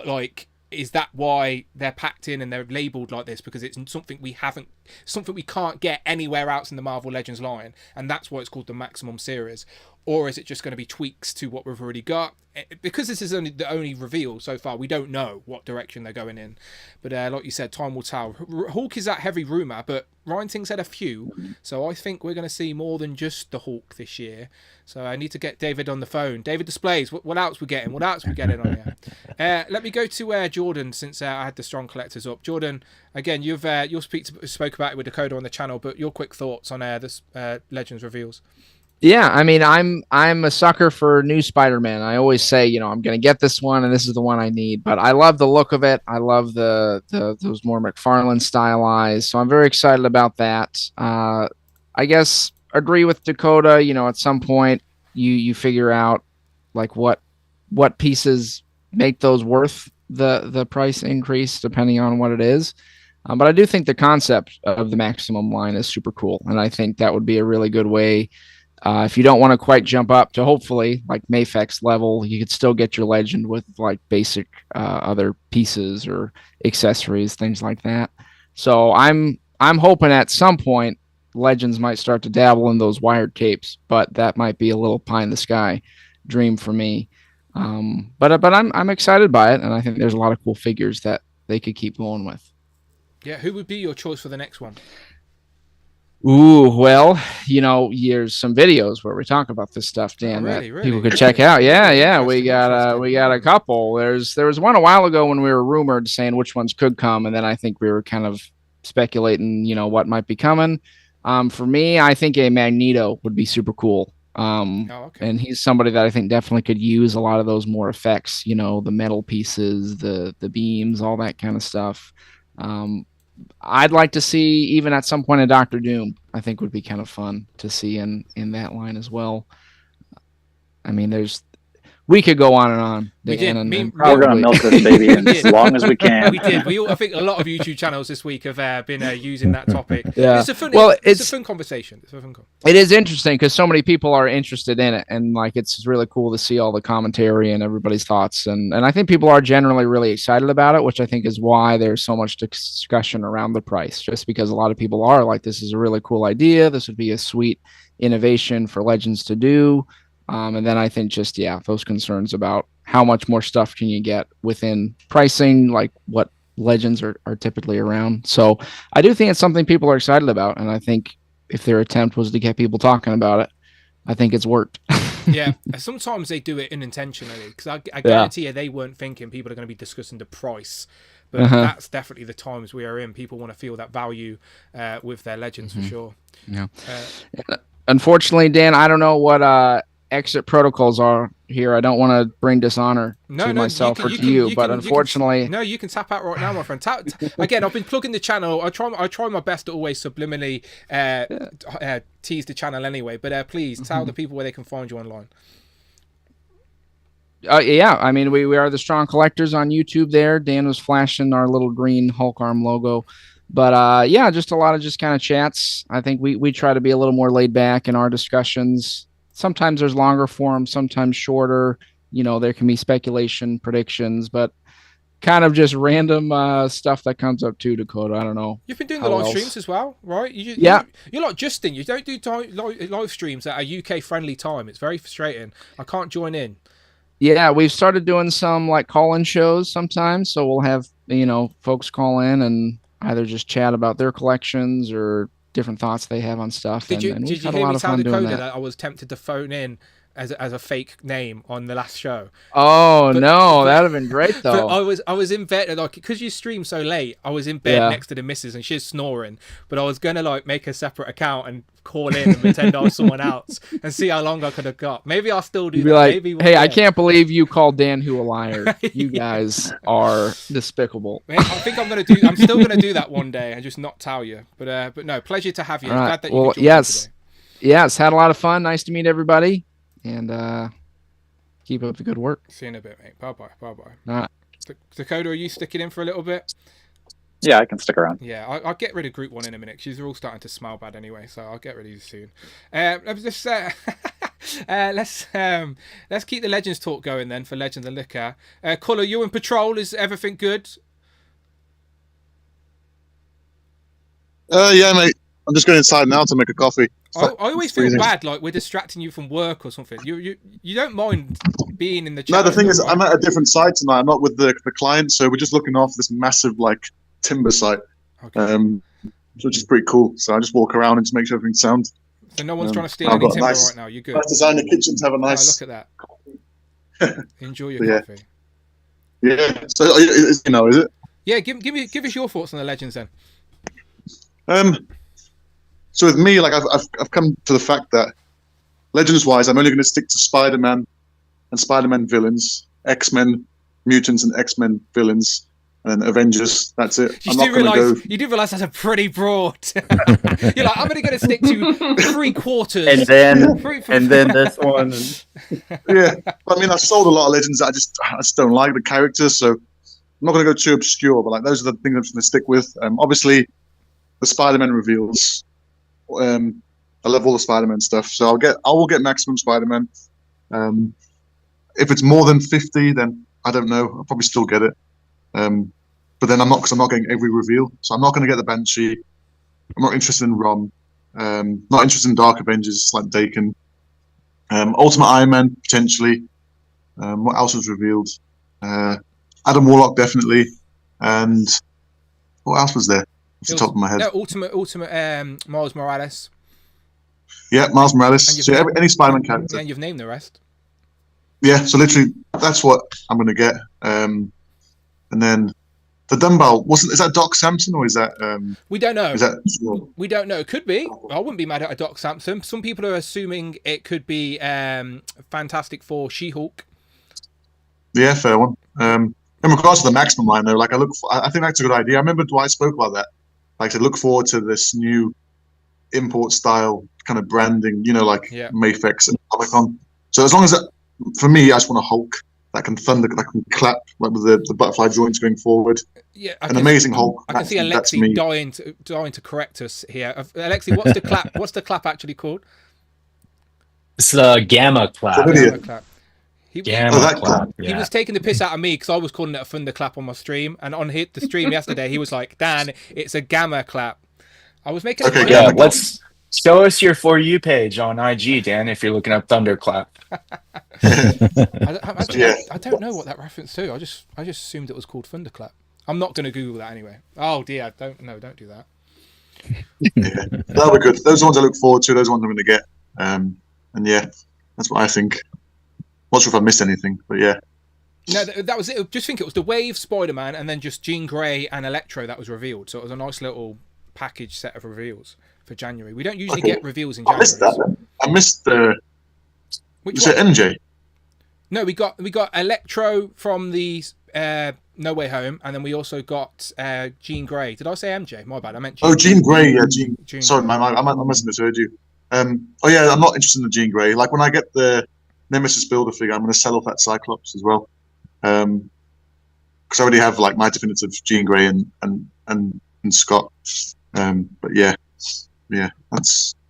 Like, is that why they're packed in and they're labelled like this? Because it's something we can't get anywhere else in the Marvel Legends line, and that's why it's called the Maximum series. Or is it just going to be tweaks to what we've already got? Because this is the only reveal so far, we don't know what direction they're going in. But like you said, time will tell. Hulk is that heavy rumour, but Ryan Ting said a few. So I think we're going to see more than just the Hulk this year. So I need to get David on the phone. David Displays, what else we getting? What else we getting on here? Let me go to Jordan, since I had the strong collectors up. Jordan, again, you spoke about it with Dakota on the channel, but your quick thoughts on this Legends reveals. Yeah, I mean, I'm a sucker for new Spider-Man. I always say, I'm going to get this one, and this is the one I need. But I love the look of it. I love those more McFarlane stylized. So I'm very excited about that. I guess agree with Dakota. At some point you figure out like what pieces make those worth the price increase, depending on what it is. But I do think the concept of the Maximum line is super cool, and I think that would be a really good way. If you don't want to quite jump up to hopefully like Mafex level, you could still get your Legend with like basic other pieces or accessories, things like that. So I'm hoping at some point Legends might start to dabble in those wired capes, but that might be a little pie in the sky dream for me. But I'm excited by it, and I think there's a lot of cool figures that they could keep going with. Yeah, who would be your choice for the next one? Ooh, well, there's some videos where we talk about this stuff, Dan, that people could check out. Yeah, we got a couple. There was one a while ago when we were rumored saying which ones could come, and then I think we were kind of speculating, what might be coming. For me, I think a Magneto would be super cool. And he's somebody that I think definitely could use a lot of those more effects, the metal pieces, the beams, all that kind of stuff. I'd like to see even at some point a Doctor Doom. I think would be kind of fun to see in that line as well. I mean, we could go on and on. We're going to milk this baby as long as we can. We did. I think a lot of YouTube channels this week have been using that topic. Yeah. It's a fun conversation. It is interesting because so many people are interested in it, and like it's really cool to see all the commentary and everybody's thoughts. And I think people are generally really excited about it, which I think is why there's so much discussion around the price. Just because a lot of people are like, this is a really cool idea. This would be a sweet innovation for Legends to do. And then I think just, those concerns about how much more stuff can you get within pricing, like what Legends are typically around. So I do think it's something people are excited about. And I think if their attempt was to get people talking about it, I think it's worked. Yeah, sometimes they do it unintentionally, because I guarantee you they weren't thinking people are going to be discussing the price But that's definitely the times we are in. People want to feel that value with their legends for sure. Yeah. Unfortunately, Dan, I don't know what exit protocols are here. I don't want to bring dishonor to myself or to you, but unfortunately, you can tap out right now, my friend. Again, I've been plugging the channel. I try my best to always subliminally tease the channel anyway. But please tell the people where they can find you online. Yeah, I mean, we are the Strong Collectors on YouTube there. Dan was flashing our little green Hulk arm logo. But yeah, just a lot of just kind of chats. I think we try to be a little more laid back in our discussions. Sometimes there's longer forms, sometimes shorter. You know, there can be speculation, predictions, but kind of just random stuff that comes up too, Dakota. I don't know. You've been doing the live streams as well, right? You're like Justin. You don't do live streams at a UK-friendly time. It's very frustrating. I can't join in. Yeah, we've started doing some like call-in shows sometimes. So we'll have, folks call in and either just chat about their collections or different thoughts they have on stuff. Did you hear me tell Dakota that I was tempted to phone in as a fake name on the last show? Oh, no, that'd have been great though. But I was in bed, like, because you stream so late, I was in bed next to the missus and she's snoring, but I was gonna like make a separate account and call in and pretend I was someone else and see how long I could have got. Maybe I'll still do that. Like, maybe hey, I can't believe you called Dan Who a liar. You guys are despicable. Man, I think I'm still gonna do that one day and just not tell you. But no, pleasure to have you. Right. Glad that you could join us today. Yes, had a lot of fun. Nice to meet everybody. And keep up the good work. See you in a bit, mate. Bye-bye. Bye-bye. All right. Dakota, are you sticking in for a little bit? Yeah, I can stick around. Yeah, I'll get rid of Group 1 in a minute, because they're all starting to smell bad anyway, so I'll get rid of you soon. Let's keep the Legends talk going then for Legends and Liquor. Colour, you in patrol, is everything good? Yeah, mate. I'm just going inside now to make a coffee. I always feel bad, like we're distracting you from work or something. You don't mind being in the chat. No, the thing is, right? I'm at a different site tonight. I'm not with the client, so we're just looking off this massive like timber site, which is pretty cool. So I just walk around and just make sure everything's sound. So no one's trying to steal any timber right now. You're good. Nice design the kitchen to have a nice. Oh, look at that. Enjoy your coffee. Yeah. So is it? Yeah. Give us your thoughts on the Legends then. So with me, like I've come to the fact that Legends-wise, I'm only going to stick to Spider-Man and Spider-Man villains, X-Men mutants and X-Men villains, and Avengers. That's it. You do realize that's a pretty broad. You're like, I'm only going to stick to 3/4, and then this one. Yeah, I mean, I've sold a lot of Legends that I just don't like the characters, so I'm not going to go too obscure. But like those are the things I'm just going to stick with. Obviously, the Spider-Man reveals. I love all the Spider-Man stuff, so I will get maximum Spider-Man. If it's more than 50, then I don't know. I'll probably still get it. But then I'm not, because I'm not getting every reveal. So I'm not going to get the Banshee. I'm not interested in Rom. Not interested in Dark Avengers like Dakin. Ultimate Iron Man potentially. What else was revealed? Adam Warlock definitely. And what else was there? Off the top of my head. No, Ultimate Miles Morales. Yeah, Miles Morales. So any Spider-Man character. And you've named the rest. Yeah, so literally that's what I'm going to get. And then the dumbbell is that Doc Samson or is that? We don't know. Is that? We don't know. It could be. I wouldn't be mad at a Doc Samson. Some people are assuming it could be Fantastic Four She-Hulk. Yeah, fair one. In regards to the maximum line though, like I think that's a good idea. I remember Dwight spoke about that. Like to look forward to this new import style kind of branding, like Mayfex and Comic-Con. So as long as for me, I just want a Hulk that can thunder, that can clap, like with the butterfly joints going forward. Yeah, amazing Hulk. I can see Alexi dying to correct us here. Alexi, what's the clap? What's the clap actually called? It's the gamma clap. Gamma clap. Clap. He was taking the piss out of me because I was calling it a thunderclap on my stream, and on the stream yesterday he was like, "Dan, it's a gamma clap." I was making. Okay, yeah. Let's show us your For You page on IG, Dan, if you're looking up thunderclap. I don't know what that reference to. I just assumed it was called thunderclap. I'm not going to Google that anyway. Oh dear, don't do that. Yeah, that'll be good. Those are the ones I look forward to. Those are the ones I'm going to get. And yeah, that's what I think. Not sure if I missed anything, but yeah. No, that was it. Just think it was the Wave, Spider-Man, and then just Jean Grey and Electro that was revealed. So it was a nice little package set of reveals for January. We don't usually get reveals in January. I missed that. Then. I missed the. Which was it MJ? No, we got Electro from the No Way Home, and then we also got Jean Grey. Did I say MJ? My bad. I meant Jean. Oh, Jean Grey. Yeah, Jean. Sorry, man. I must have misheard you. Oh yeah, I'm not interested in the Jean Grey. Like when I get the Nemesis Builder figure, I'm going to sell off that Cyclops as well. Because I already have like my definitive Jean Grey and Scott. But yeah, that's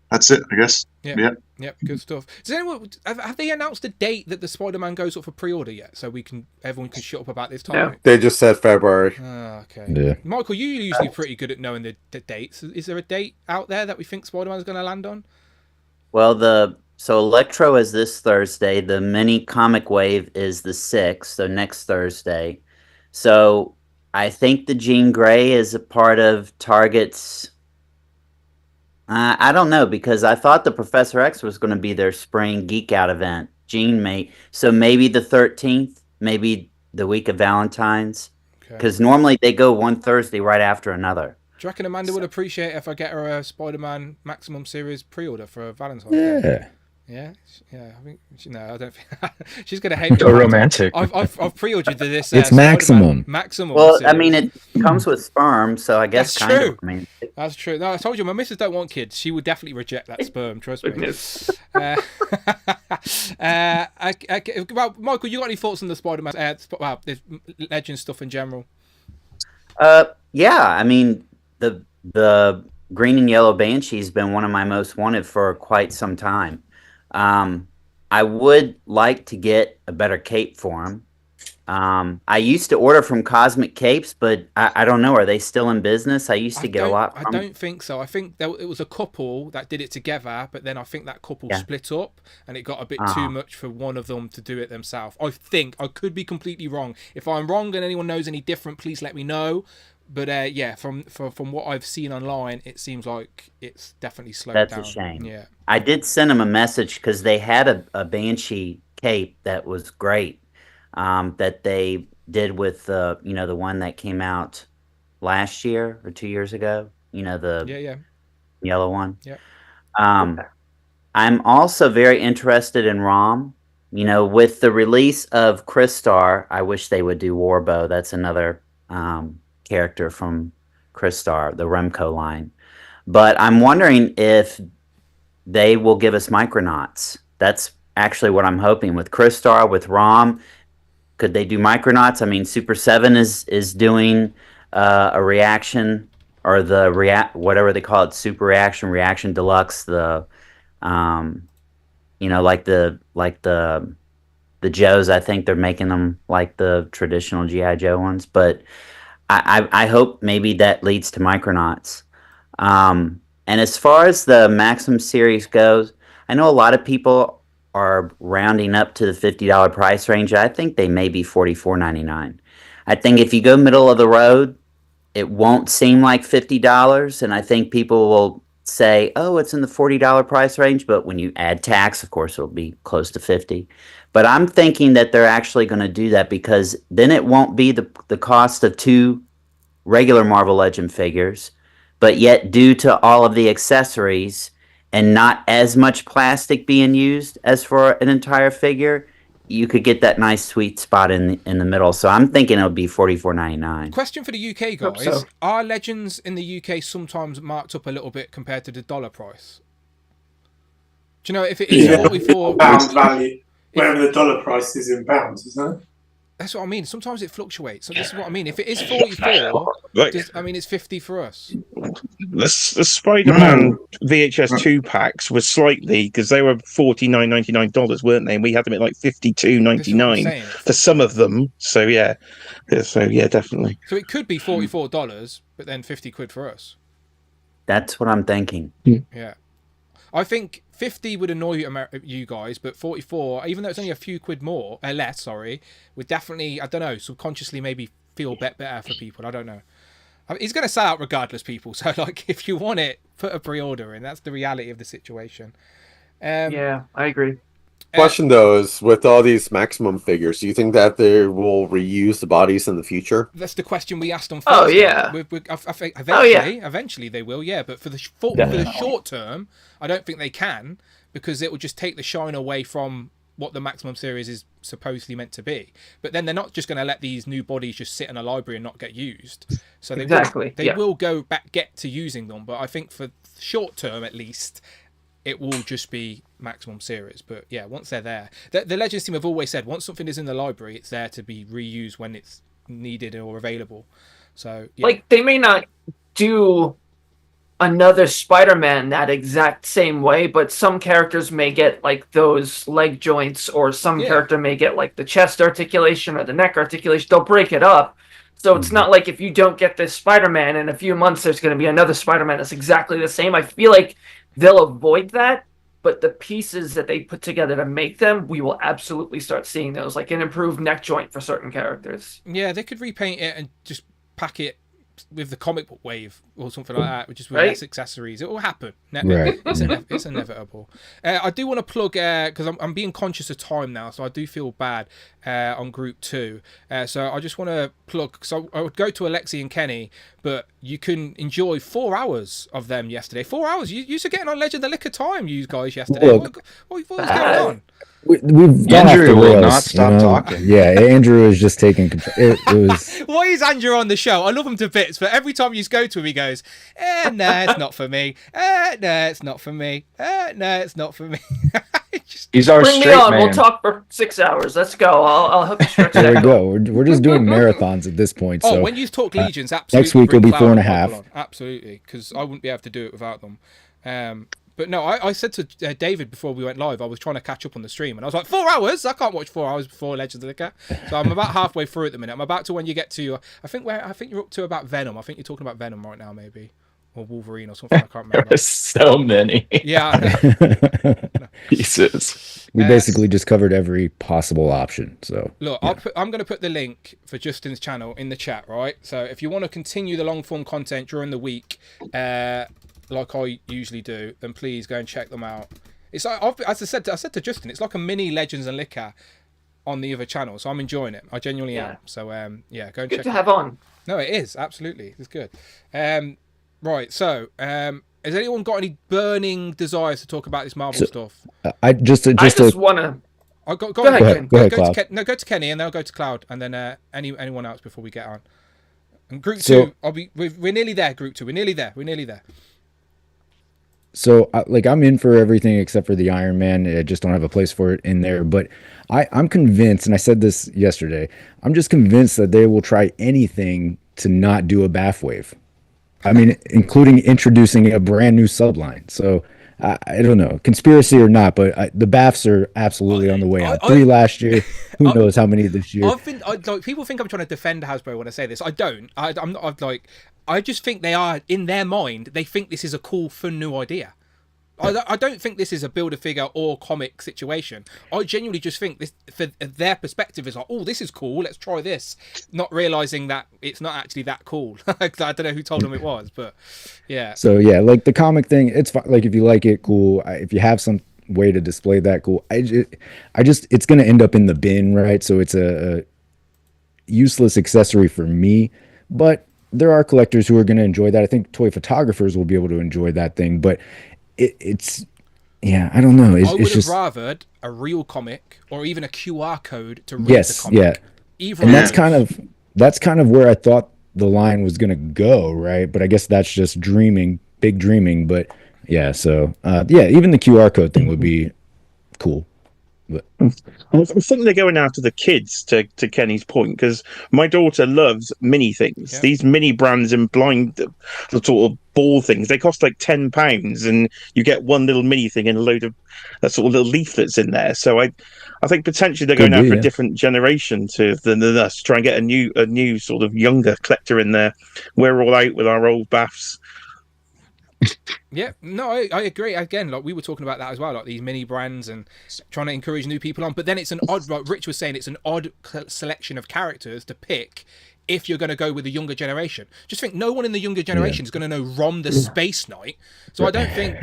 it, I guess. Yeah. Good stuff. Does anyone have they announced the date that the Spider-Man goes up for pre-order yet? So everyone can shut up about this time. Yeah. They just said February. Oh, okay. Yeah. Michael, you're usually pretty good at knowing the dates. Is there a date out there that we think Spider-Man's going to land on? Well, so Electro is this Thursday. The mini comic wave is the 6th, so next Thursday. So I think the Jean Grey is a part of Target's. I don't know, because I thought the Professor X was going to be their spring Geek Out event. So maybe the 13th, maybe the week of Valentine's, because normally they go one Thursday right after another. Do you reckon Amanda would appreciate if I get her a Spider-Man Maximum Series pre-order for Valentine's Day? Yeah, I think I don't think she's gonna hate me. So romantic. I've pre-ordered this. It's Maximum. Maximum. Well, series. I mean, it comes with sperm, so I guess that's kind true. of. I mean, that's true. No, I told you, my missus don't want kids. She would definitely reject that sperm. Trust me. Well, Michael, you got any thoughts on the Spider-Man? The Legend stuff in general? Yeah, I mean the green and yellow Banshee's been one of my most wanted for quite some time. I would like to get a better cape for him. I used to order from Cosmic Capes, but I don't know. Are they still in business? I used to get a lot from I don't think so. I think it was a couple that did it together, but then I think that couple split up and it got a bit too much for one of them to do it themselves. I think. I could be completely wrong. If I'm wrong and anyone knows any different, please let me know. But from what I've seen online, it seems like it's definitely slowed down. That's a shame. Yeah. I did send them a message because they had a Banshee cape that was great, that they did with the one that came out last year or 2 years ago. The yellow one. Yeah. I'm also very interested in ROM. With the release of Crystar, I wish they would do Warbow. That's another character from Crystar, the Remco line. But I'm wondering if they will give us Micronauts. That's actually what I'm hoping with Crystar, with ROM. Could they do Micronauts? I mean, Super 7 is doing a reaction, or whatever they call it, Super Reaction Deluxe. The like the Joes. I think they're making them like the traditional GI Joe ones, but I hope maybe that leads to Micronauts. And as far as the Maxim series goes, I know a lot of people are rounding up to the $50 price range. I think they may be $44.99. I think if you go middle of the road, it won't seem like $50, and I think people will say, oh, it's in the $40 price range, but when you add tax, of course, it'll be close to $50. But I'm thinking that they're actually going to do that, because then it won't be the cost of 2 regular Marvel Legend figures, but yet due to all of the accessories and not as much plastic being used as for an entire figure, you could get that nice sweet spot in the middle. So I'm thinking it'll be $44.99. Question for the UK guys: so. Are Legends in the UK sometimes marked up a little bit compared to the dollar price? Do you know if it is 44 pound value? Whatever the dollar price is in pounds, isn't it? That's what I mean. Sometimes it fluctuates. So this is what I mean. If it is 44, it's 50 for us. The Spider-Man VHS 2 packs were slightly, because they were $49.99, weren't they? And we had them at like $52.99 for some of them. So yeah, definitely. So it could be $44, but then 50 quid for us. That's what I'm thinking. Yeah. I think 50 would annoy you guys, but 44, even though it's only a few quid less, would definitely, I don't know, subconsciously maybe feel better for people. I don't know. It's going to sell out regardless, people. So, if you want it, put a pre-order in. That's the reality of the situation. Yeah, I agree. Question though is, with all these maximum figures, do you think that they will reuse the bodies in the future? That's the question we asked on Thursday. Oh yeah. I think eventually they will. Yeah, but for the short term, I don't think they can, because it will just take the shine away from what the maximum series is supposedly meant to be. But then they're not just going to let these new bodies just sit in a library and not get used. So they will go back, get to using them. But I think for short term at least, it will just be maximum series. But yeah, once they're there, the Legends team have always said once something is in the library, it's there to be reused when it's needed or available. So yeah. Like, they may not do another Spider-Man that exact same way, but some characters may get like those leg joints, or some character may get like the chest articulation or the neck articulation. They'll break it up. So it's not like if you don't get this Spider-Man in a few months, there's going to be another Spider-Man that's exactly the same. I feel like they'll avoid that, but the pieces that they put together to make them, we will absolutely start seeing those, like an improved neck joint for certain characters. Yeah, they could repaint it and just pack it with the comic book wave or something like that, which is with less accessories. It will happen. It's inevitable. I do want to plug, because I'm being conscious of time now, so I do feel bad on Group 2. So I just want to plug, because I would go to Alexi and Kenny, but you can enjoy 4 hours of them yesterday. 4 hours? You used to getting on Legend of the Liquor time, you guys, yesterday. What was going on? We've gone Andrew off the rails, will not stop talking. Yeah, Andrew is just taking control. It was. Why is Andrew on the show? I love him to bits, but every time you go to him, he goes, no, it's not for me. No, it's not for me. No, it's not for me. He's our Bring straight me on. man. We'll talk for 6 hours. Let's go. I'll help you stretch There that. we go. We're just doing marathons at this point. So when you talk Legions, absolutely. Next week will be bring 4.5. on. Absolutely, because I wouldn't be able to do it without them. But no, I said to David before we went live, I was trying to catch up on the stream, and I was like, 4 hours? I can't watch 4 hours before Legends of the Liquor. So I'm about halfway through at the minute. I'm about to when you get to, I think you're up to about Venom. I think you're talking about Venom right now, maybe. Or Wolverine or something. I can't remember. There's so many. Yeah. Pieces. We basically just covered every possible option. So look, yeah. I'm going to put the link for Justin's channel in the chat, right? So if you want to continue the long form content during the week, like I usually do, then please go and check them out. It's like, as I said to Justin, it's like a mini Legends and Liquor on the other channel, so I'm enjoying it. I genuinely am. So yeah, go and check. Good to have on. No, it is absolutely. It's good. Right. So has anyone got any burning desires to talk about this Marvel stuff? I just want to. Go ahead. Go ahead, go to Kenny, and then I'll go to Cloud, and then anyone else before we get on. And Group 2, we're nearly there. Group 2, we're nearly there. So, I'm in for everything except for the Iron Man. I just don't have a place for it in there. But I'm convinced, and I said this yesterday, I'm just convinced that they will try anything to not do a BAF wave. I mean, including introducing a brand new subline. So, I don't know, conspiracy or not, but the BAFs are absolutely on the way out. 3 last year. Who knows how many this year? People think I'm trying to defend Hasbro when I say this. I don't. I'm not. I just think they are, in their mind, they think this is a cool, fun new idea. I don't think this is a Build-A-Figure or comic situation. I genuinely just think this, for their perspective, is like, oh, this is cool, let's try this. Not realising that it's not actually that cool. I don't know who told them it was, but yeah. So yeah, like the comic thing, it's fine. Like if you like it, cool. If you have some way to display that, cool. I just it's going to end up in the bin, right? So it's a useless accessory for me, but there are collectors who are going to enjoy that. I think toy photographers will be able to enjoy that thing, but it's yeah, I don't know. I would have rathered a real comic or even a QR code to read the comic. Yeah. And that's kind of where I thought the line was going to go, right? But I guess that's just big dreaming. But yeah, so yeah, even the QR code thing would be cool. But I think they're going after the kids, to Kenny's point, because my daughter loves mini things. Yeah. These mini brands and the sort of ball things, they cost like £10, and you get one little mini thing and a load of sort of little leaflets in there. So I think potentially they're going after a different generation than us, try and get a new sort of younger collector in there. We're all out with our old baths. Yeah, no, I agree. Again, like we were talking about that as well, like these mini brands and trying to encourage new people on. But then it's an odd, like Rich was saying, it's an odd selection of characters to pick if you're going to go with the younger generation. Just think, no one in the younger generation is going to know Rom the Space Knight. So I don't think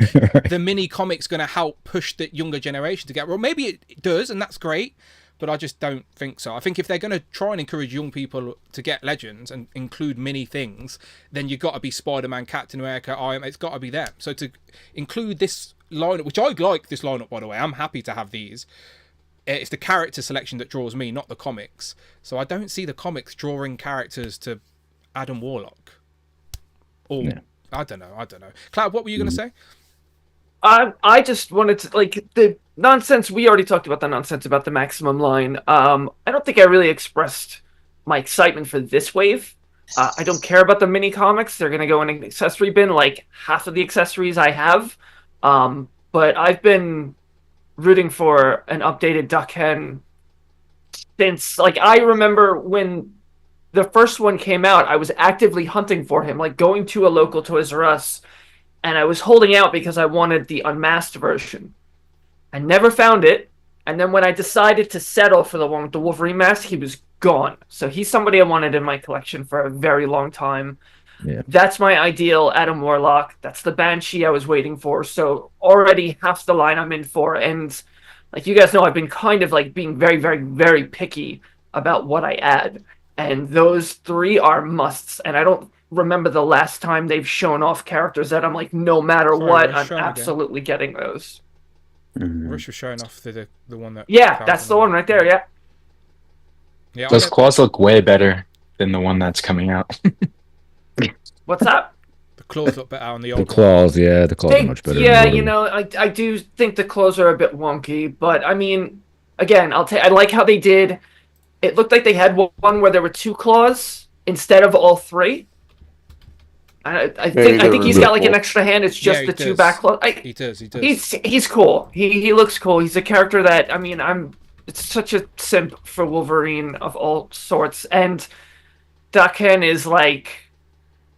the mini comic's going to help push the younger generation to get. Well, maybe it does, and that's great. But I just don't think so. I think if they're going to try and encourage young people to get Legends and include mini things, then you've got to be Spider-Man, Captain America, Iron Man. It's got to be them. So to include this lineup, which I like this lineup, by the way, I'm happy to have these. It's the character selection that draws me, not the comics. So I don't see the comics drawing characters to Adam Warlock. Or, I don't know. Cloud, what were you going to say? I just wanted to, like, the nonsense, we already talked about the nonsense about the Maximum line. I don't think I really expressed my excitement for this wave. I don't care about the mini comics. They're going to go in an accessory bin, like half of the accessories I have. But I've been rooting for an updated Duck Hen since, like, I remember when the first one came out, I was actively hunting for him, like going to a local Toys R Us, and I was holding out because I wanted the unmasked version. I never found it, and then when I decided to settle for the one with the Wolverine mask, he was gone. So he's somebody I wanted in my collection for a very long time. Yeah. That's my ideal Adam Warlock. That's the Banshee I was waiting for. So already half the line I'm in for. And like you guys know, I've been kind of like being very, very, very picky about what I add. And those three are musts. And I don't remember the last time they've shown off characters that I'm like, no matter what, I'm absolutely getting those. Rush was showing off the one that... Yeah, that's the one right there, yeah. Those claws look way better than the one that's coming out. What's that? The claws look better on the old claws, yeah, the claws are much better. Yeah, you know, I do think the claws are a bit wonky, but I mean, again, I like how they did. It looked like they had one where there were two claws instead of all three. I think he's got like an extra hand. It's just the two back claws. He does. He's cool. He looks cool. He's a character that, I mean, it's such a simp for Wolverine of all sorts, and Duck Hen is like,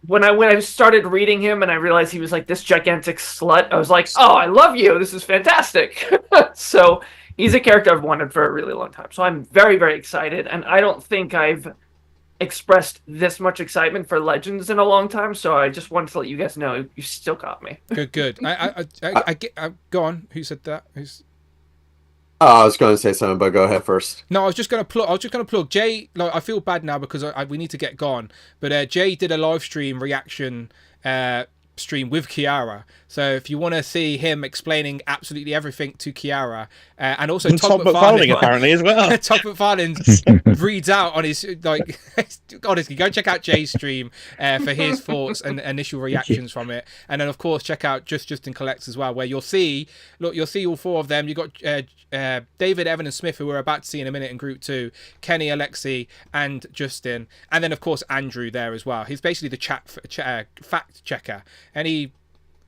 when I started reading him and I realized he was like this gigantic slut, I was like, oh, I love you. This is fantastic. So he's a character I've wanted for a really long time. So I'm very, very excited. And I don't think I've expressed this much excitement for Legends in a long time. So I just wanted to let you guys know you still got me. Good. I go on. Who said that? I was going to say something, but go ahead first. No, I was just going to plug Jay. Like, I feel bad now because we need to get gone. But Jay did a live stream reaction stream with Kiara. So if you want to see him explaining absolutely everything to Kiara, and also Todd McFarlane apparently as well. Todd McFarlane reads out on his, like, honestly, go check out Jay's stream for his thoughts and initial reactions from it. And then of course check out Justin Collects as well, where you'll see all four of them. You got David, Evan, and Smith, who we're about to see in a minute in Group 2, Kenny, Alexi, and Justin, and then of course Andrew there as well. He's basically the fact checker. Any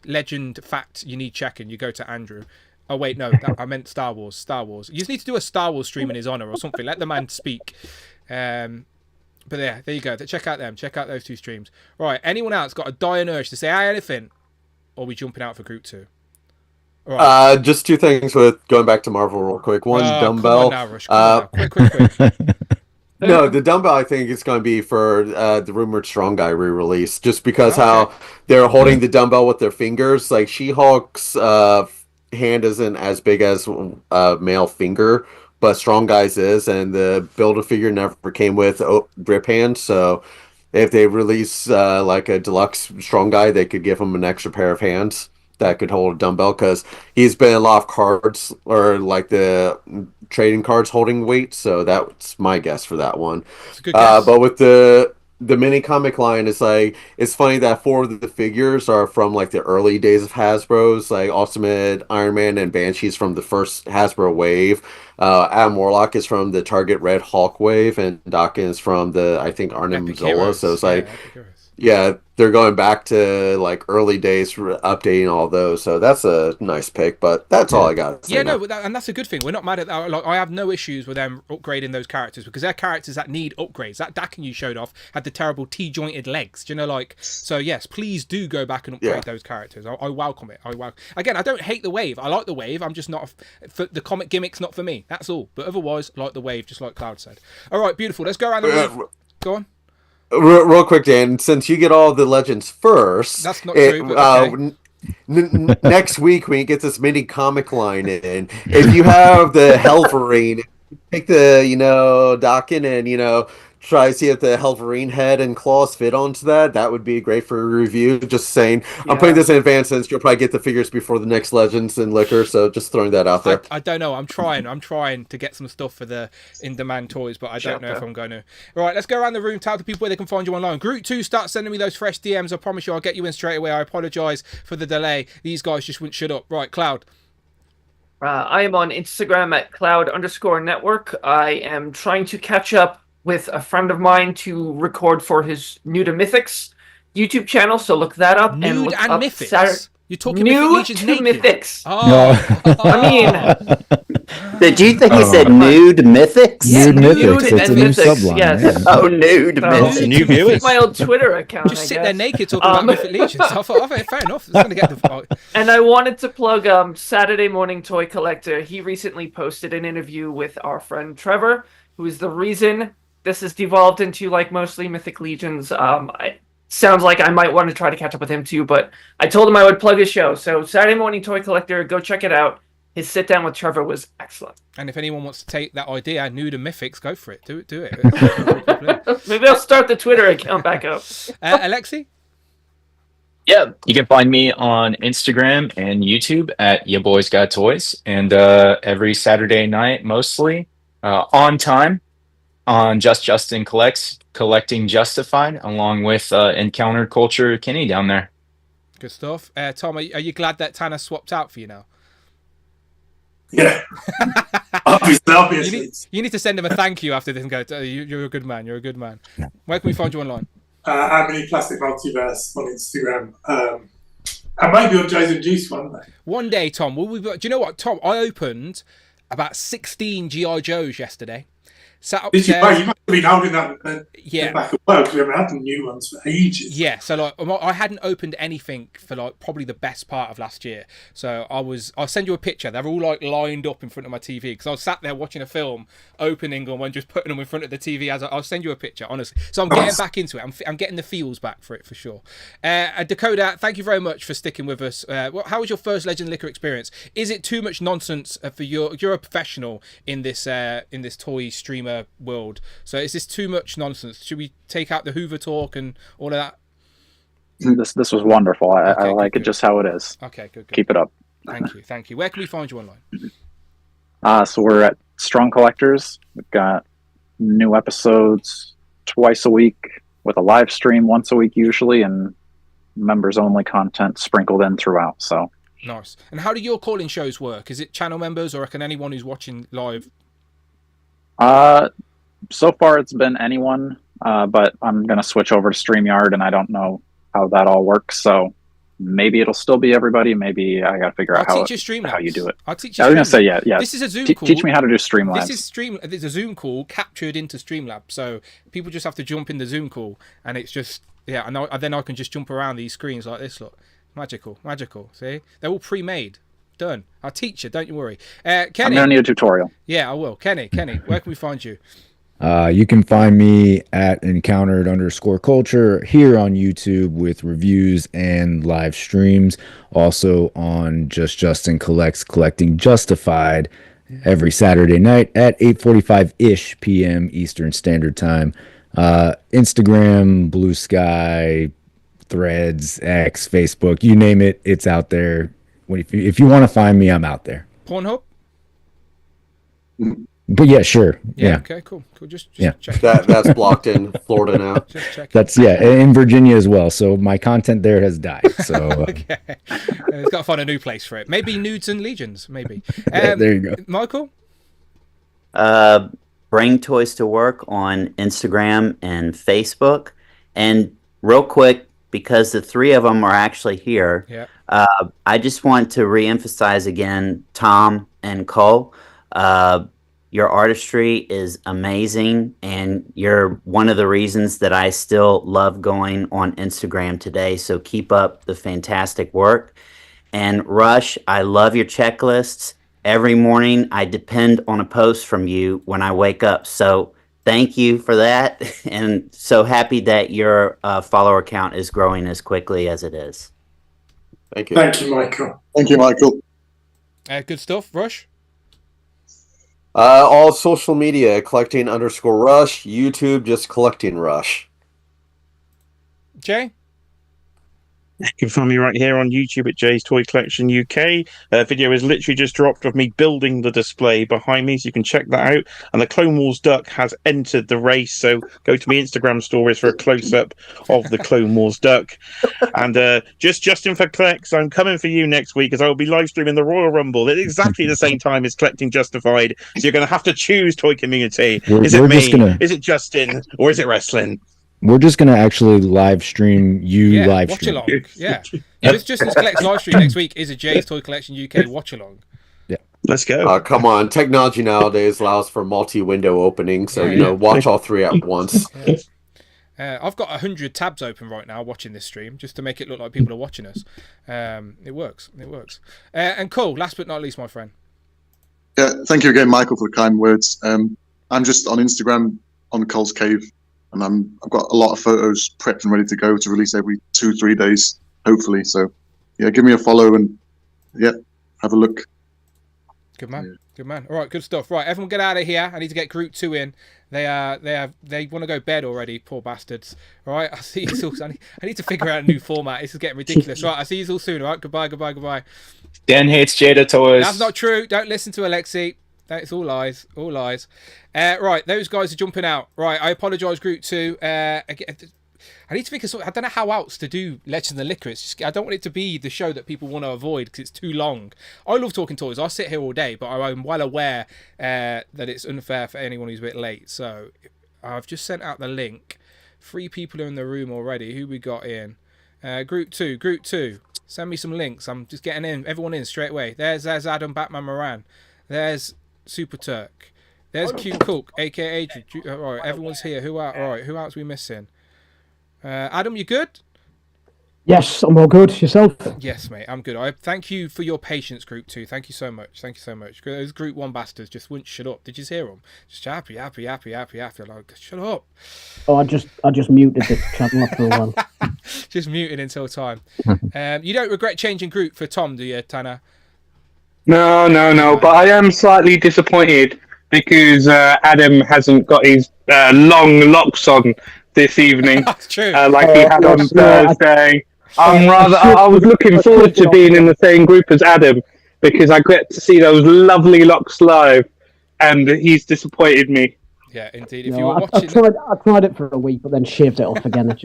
legend fact you need checking, you go to Andrew. Oh wait, no, I meant Star Wars. You just need to do a Star Wars stream in his honor or something. Let the man speak. But there you go. Check out them. Check out those two streams. Right. Anyone else got a dying urge to say anything, or are we jumping out for Group 2? Right. Just two things with going back to Marvel real quick. One, dumbbell. Come on now, Rush. Come on now. Quick. No, the dumbbell I think is going to be for the rumored Strong Guy re-release, just because how they're holding the dumbbell with their fingers. Like She-Hulk's hand isn't as big as a male finger, but Strong Guy's is, and the Build-A-Figure never came with grip hands. So if they release like a deluxe Strong Guy, they could give him an extra pair of hands that could hold a dumbbell, because he's been a lot of cards, or like the trading cards holding weight, so that's my guess for that one. But with the mini comic line, it's funny that 4 of the figures are from like the early days of Hasbro's, like Ultimate Iron Man and Banshee's from the first Hasbro wave. Adam Warlock is from the Target Red Hulk wave, and Dawkins from the, I think, Arnim Zola. So it's like, yeah, they're going back to like early days, updating all those. So that's a nice pick, but that's all I got. Yeah, no, and that's a good thing. We're not mad at that. Like, I have no issues with them upgrading those characters, because they're characters that need upgrades. That Dakin you showed off had the terrible T-jointed legs. Do you know, like, so yes, please do go back and upgrade those characters. I welcome it. Again, I don't hate the wave. I like the wave. I'm just not for the comic gimmicks, not for me. That's all. But otherwise, like the wave, just like Cloud said. All right, beautiful. Let's go around the room. Go on. real quick, Dan, since you get all the legends first, that's not true. But okay. Next week when you get this mini comic line in, if you have the Helverine, take the Dokken and try to see if the Helverine head and claws fit onto that. That would be great for a review. Just saying, I'm putting this in advance since you'll probably get the figures before the next Legends and Liquor. So just throwing that out there. I don't know. I'm trying to get some stuff for the in-demand toys, but I don't know if I'm going to. All right, let's go around the room. Tell the people where they can find you online. Group 2, start sending me those fresh DMs. I promise you, I'll get you in straight away. I apologise for the delay. These guys just wouldn't shut up. Right, Cloud. I am on Instagram at Cloud_Network. I am trying to catch up with a friend of mine to record for his New to Mythics YouTube channel, so look that up. Nude and Mythics? You're talking Nude to Mythics. Oh. I mean... Did you think he said nude mythics? Yeah, nude mythics. It's a new subline. Yes. Yeah. Oh, nude mythics. New viewers. My old Twitter account. Just sit there naked talking about Mythic Legions. I thought, fair enough. It's going to get the. And I wanted to plug Saturday Morning Toy Collector. He recently posted an interview with our friend Trevor, who is the reason this has devolved into like mostly Mythic Legions. Sounds like I might want to try to catch up with him too, but I told him I would plug his show. So Saturday Morning Toy Collector, go check it out. His sit down with Trevor was excellent. And if anyone wants to take that idea, Nude and Mythics, go for it. Do it. Maybe I'll start the Twitter account back up. Alexi? Yeah, you can find me on Instagram and YouTube at Ya Boys Got Toys, and every Saturday night, mostly on time, on Justin Collecting Justified, along with Encounter Culture Kenny down there. Good stuff. Tom, are you glad that Tanner swapped out for you now? Yeah. Obviously. You need to send him a thank you after this and go, you're a good man. You're a good man. Where can we find you online? I'm in Plastic Multiverse on Instagram. And maybe on Jason Juice one day. One day, Tom. Do you know what, Tom? I opened about 16 G.I. Joes yesterday. Sat upstairs. Did you? You must have been holding that back at work. We haven't had the new ones for ages. Yeah, so like I hadn't opened anything for like probably the best part of last year. So I'll send you a picture. They're all like lined up in front of my TV because I was sat there watching a film, opening them and just putting them in front of the TV. I'll send you a picture, honestly. So I'm getting back into it. I'm getting the feels back for it for sure. Dakota, thank you very much for sticking with us. How was your first Legend Liquor experience? Is it too much nonsense for you're a professional in this toy streamer world, so is this too much nonsense? Should we take out the Hoover talk and all of that? This was wonderful. I like it just how it is. Okay, good. Keep it up. Thank you. Where can we find you online? So we're at Strong Collectors. We've got new episodes twice a week with a live stream once a week usually, and members only content sprinkled in throughout. So nice. And how do your calling shows work? Is it channel members or can anyone who's watching live? So far it's been anyone, but I'm going to switch over to StreamYard and I don't know how that all works. So maybe it'll still be everybody. Maybe I got to figure out how you do it. I'll teach you. I was going to say, yeah. This is a Zoom call. Teach me how to do Streamlabs. There's a Zoom call captured into Streamlabs. So people just have to jump in the Zoom call and it's just, and then I can just jump around these screens like this. Look, magical. See, they're all pre-made. Done. I'll teach you, don't you worry. Kenny, I'm gonna need a tutorial. Yeah, I will. Kenny, where can we find you? You can find me at encountered_culture here on YouTube with reviews and live streams. Also on Justin Collecting Justified every Saturday night at 8:45 p.m. Eastern Standard Time. Instagram, Blue Sky, Threads, X, Facebook, you name it, it's out there. If you want to find me, I'm out there. Pornhub? But yeah, sure. Yeah. Okay, cool. Just check. That's blocked in Florida now. Just check. That's in Virginia as well. So my content there has died. So okay. It's got to find a new place for it. Maybe Nudes and Legions. Maybe. There you go. Michael? Bring Toys to Work on Instagram and Facebook. And real quick, because the three of them are actually here, I just want to reemphasize again, Tom and Cole, your artistry is amazing, and you're one of the reasons that I still love going on Instagram today, so keep up the fantastic work. And Rush, I love your checklists. Every morning I depend on a post from you when I wake up, so thank you for that, and so happy that your follower count is growing as quickly as it is. Thank you. Thank you, Michael. Thank you, Michael. Good stuff, Rush. All social media, collecting_rush. YouTube, just collecting rush. Jay? You can find me right here on YouTube at Jay's Toy Collection UK. Video is literally just dropped of me building the display behind me, so you can check that out. And the Clone Wars duck has entered the race, so go to my Instagram stories for a close-up of the Clone Wars duck. And Justin for Collects, I'm coming for you next week, as I will be live streaming the Royal Rumble at exactly the same time as Collecting Justified. So you're going to have to choose, Toy Community. Is it me? Is it Justin? Or is it wrestling? We're just gonna actually live stream live watch stream. along. Yeah. It's Justin's Collects live stream next week is a Jay's Toy Collection UK watch along. Yeah. Let's go. Come on. Technology nowadays allows for multi-window opening, so watch all three at once. I've got 100 tabs open right now watching this stream just to make it look like people are watching us. It works. And cool, last but not least, my friend. Yeah, thank you again, Michael, for the kind words. I'm just on Instagram on Cole's Cave, and I've got a lot of photos prepped and ready to go to release every 2-3 days, hopefully. So, yeah, give me a follow and have a look. Good man. Good man. All right, good stuff. Right, everyone get out of here. I need to get Group 2 in. They want to go bed already, poor bastards. All right, I'll see you all. I need to figure out a new format. This is getting ridiculous. Right, I'll see you all soon. All right, goodbye. Dan hates Jada toys. That's not true. Don't listen to Alexi. That's all lies. All lies. Right, those guys are jumping out. Right, I apologise, Group 2. I need to think of something. I don't know how else to do Legends of the Liquor. It's just, I don't want it to be the show that people want to avoid because it's too long. I love talking toys. I sit here all day, but I'm well aware that it's unfair for anyone who's a bit late. So I've just sent out the link. 3 people are in the room already. Who we got in? Group 2. Send me some links. I'm just getting in. Everyone in straight away. There's Adam Batman Moran. There's Super Turk. There's Q Cook, aka Adrian. All right, everyone's here. Who else are we missing? Adam, you good? Yes, I'm all good. Yourself? Yes, mate, I'm good. I thank you for your patience, Group 2. Thank you so much. Those Group 1 bastards just wouldn't shut up. Did you hear them? Just happy. Like, shut up. Oh, I just muted the channel after a while. Just muted until time. You don't regret changing group for Tom, do you, Tanner? No. But I am slightly disappointed because Adam hasn't got his long locks on this evening. That's true. Like he had on Thursday. I was looking forward to being in the same group as Adam because I get to see those lovely locks live, and he's disappointed me. Yeah, indeed. If you were watching, I tried it for a week, but then shaved it off again.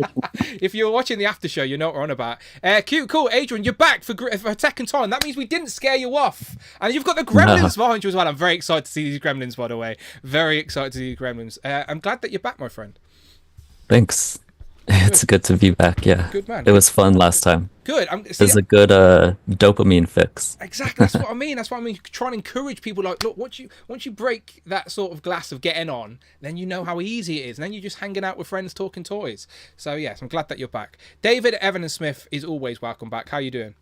If you were watching the after show, you know what we're on about. Cute, cool, Adrian, you're back for a second time. That means we didn't scare you off, and you've got the gremlins behind you as well. I'm very excited to see these gremlins, by the way. Very excited to see these gremlins. I'm glad that you're back, my friend. Thanks. It's good to be back. Yeah, good man. It was fun last time. Good. It's a good dopamine fix. Exactly. That's what I mean. Try and encourage people. Like, look, once you break that sort of glass of getting on, then you know how easy it is. And then you're just hanging out with friends talking toys. So yes, I'm glad that you're back. David Evan Smith is always welcome back. How you doing?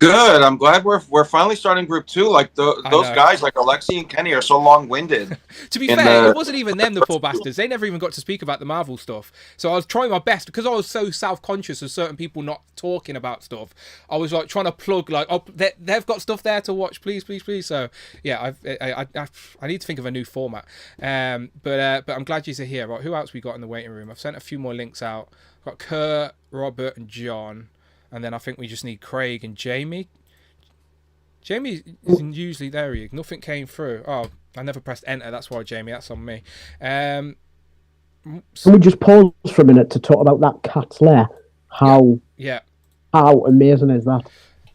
Good. I'm glad we're finally starting Group 2. Like those guys, like Alexi and Kenny, are so long-winded. To be fair, it wasn't even them, the poor bastards. They never even got to speak about the Marvel stuff. So I was trying my best because I was so self-conscious of certain people not talking about stuff. I was like trying to plug, like, oh, they've got stuff there to watch, please. So yeah, I need to think of a new format. But I'm glad you're here. Right, who else we got in the waiting room? I've sent a few more links out. I've got Kurt, Robert, and John. And then I think we just need Craig and Jamie. Jamie isn't usually there. Nothing came through. Oh, I never pressed enter. That's why, Jamie. That's on me. Can we just pause for a minute to talk about that cat's lair? How amazing is that?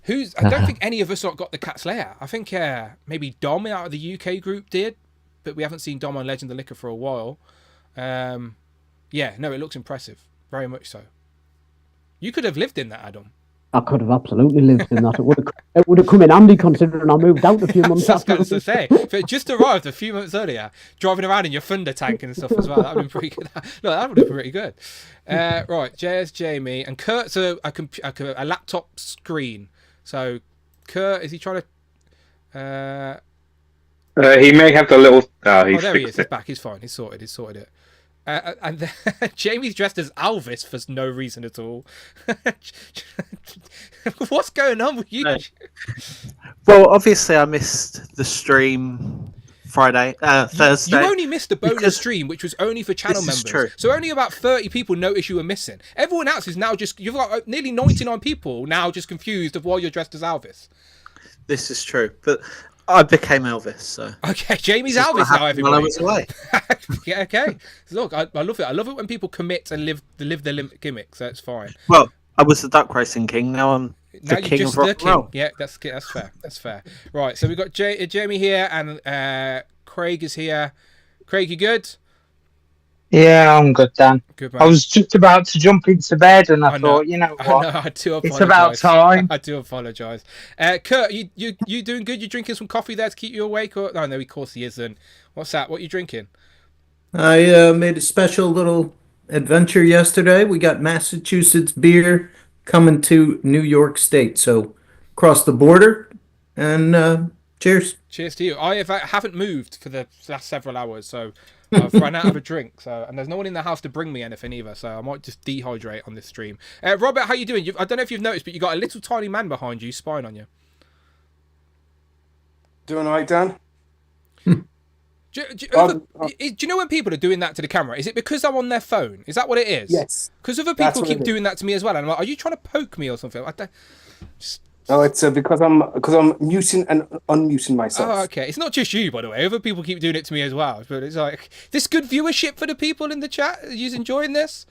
I don't think any of us got the cat's lair. I think maybe Dom out of the UK group did, but we haven't seen Dom on Legend of the Liquor for a while. It looks impressive. Very much so. You could have lived in that, Adam. I could have absolutely lived in that. It would have come in handy considering I moved out a few months after. I was going to say, if it just arrived a few months earlier, driving around in your Thunder tank and stuff as well, that would have been pretty good. No, that would have been pretty good. Right, JS, Jamie, and Kurt's a laptop screen. So, Kurt, is he trying to... He may have the little. Oh, there he is. He's back. He's fine. He's sorted. He's sorted it. And Jamie's dressed as Elvis for no reason at all. What's going on with you? Well, obviously, I missed the stream Thursday. You only missed the bonus stream, which was only for channel members. True. So only about 30 people noticed you were missing. Everyone else is now just... You've got nearly 99 people now just confused of why you're dressed as Elvis. This is true, but I became Elvis, so... Okay, Jamie's Elvis now, everybody. While I was away. Yeah, okay. Look, I love it. I love it when people commit and live their gimmicks. That's fine. Well, I was the duck racing king. Now I'm the king of rock and roll. Yeah, that's fair. That's fair. Right, so we've got Jamie here and Craig is here. Craig, you good? Yeah, I'm good, Dan. Good, man. I was just about to jump into bed, and I thought, you know what? I do apologize. It's about time. I do apologise. Kurt, you doing good? You drinking some coffee there to keep you awake? Or no, of course he isn't. What's that? What are you drinking? I made a special little adventure yesterday. We got Massachusetts beer coming to New York State, so across the border. And cheers. Cheers to you. I haven't moved for the last several hours, so I've run out of a drink. And there's no one in the house to bring me anything either, so I might just dehydrate on this stream. Robert, how you doing? I don't know if you've noticed, but you got a little tiny man behind you, spying on you. Doing all right, Dan? Do you know when people are doing that to the camera? Is it because I'm on their phone? Is that what it is? Yes. Because other people keep doing that to me as well, and I'm like, are you trying to poke me or something? No, it's because I'm muting and unmuting myself. Oh, okay. It's not just you, by the way. Other people keep doing it to me as well. But it's like, this good viewership for the people in the chat. Are you enjoying this?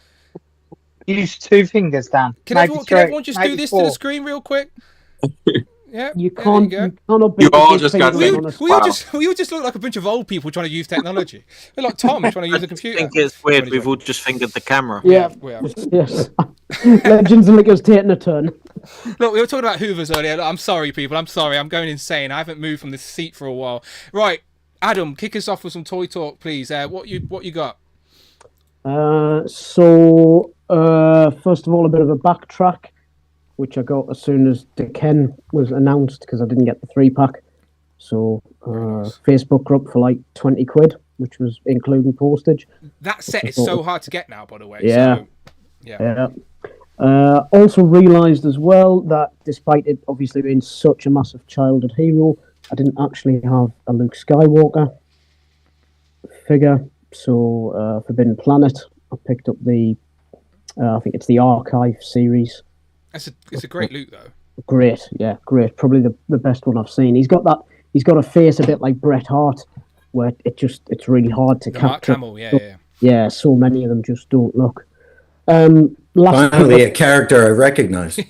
Use two fingers, Dan. Can everyone just do this to the screen real quick? Yeah, you can't. You all just got. We all just look like a bunch of old people trying to use technology. We're like Tom trying to use a computer. I think it's weird. We've all just fingered the camera. Yeah. Yes. Legends and Lickers taking a turn. Look, we were talking about Hoovers earlier. Look, I'm sorry, people. I'm sorry. I'm going insane. I haven't moved from this seat for a while. Right, Adam, kick us off with some toy talk, please. What you got? First of all, a bit of a backtrack, which I got as soon as the Ken was announced because I didn't get the 3-pack. So Facebook group for like 20 quid, which was including postage. That set is so hard to get now, by the way. Yeah. So, yeah. Also realised as well that despite it obviously being such a massive childhood hero, I didn't actually have a Luke Skywalker figure. So Forbidden Planet, I picked up the, I think it's the Archive series. It's a great loot though. Great, yeah, great. Probably the best one I've seen. He's got a face a bit like Bret Hart, where it's really hard to capture. Mark Hamill, yeah. Yeah, so many of them just don't look. Finally, a character I recognize.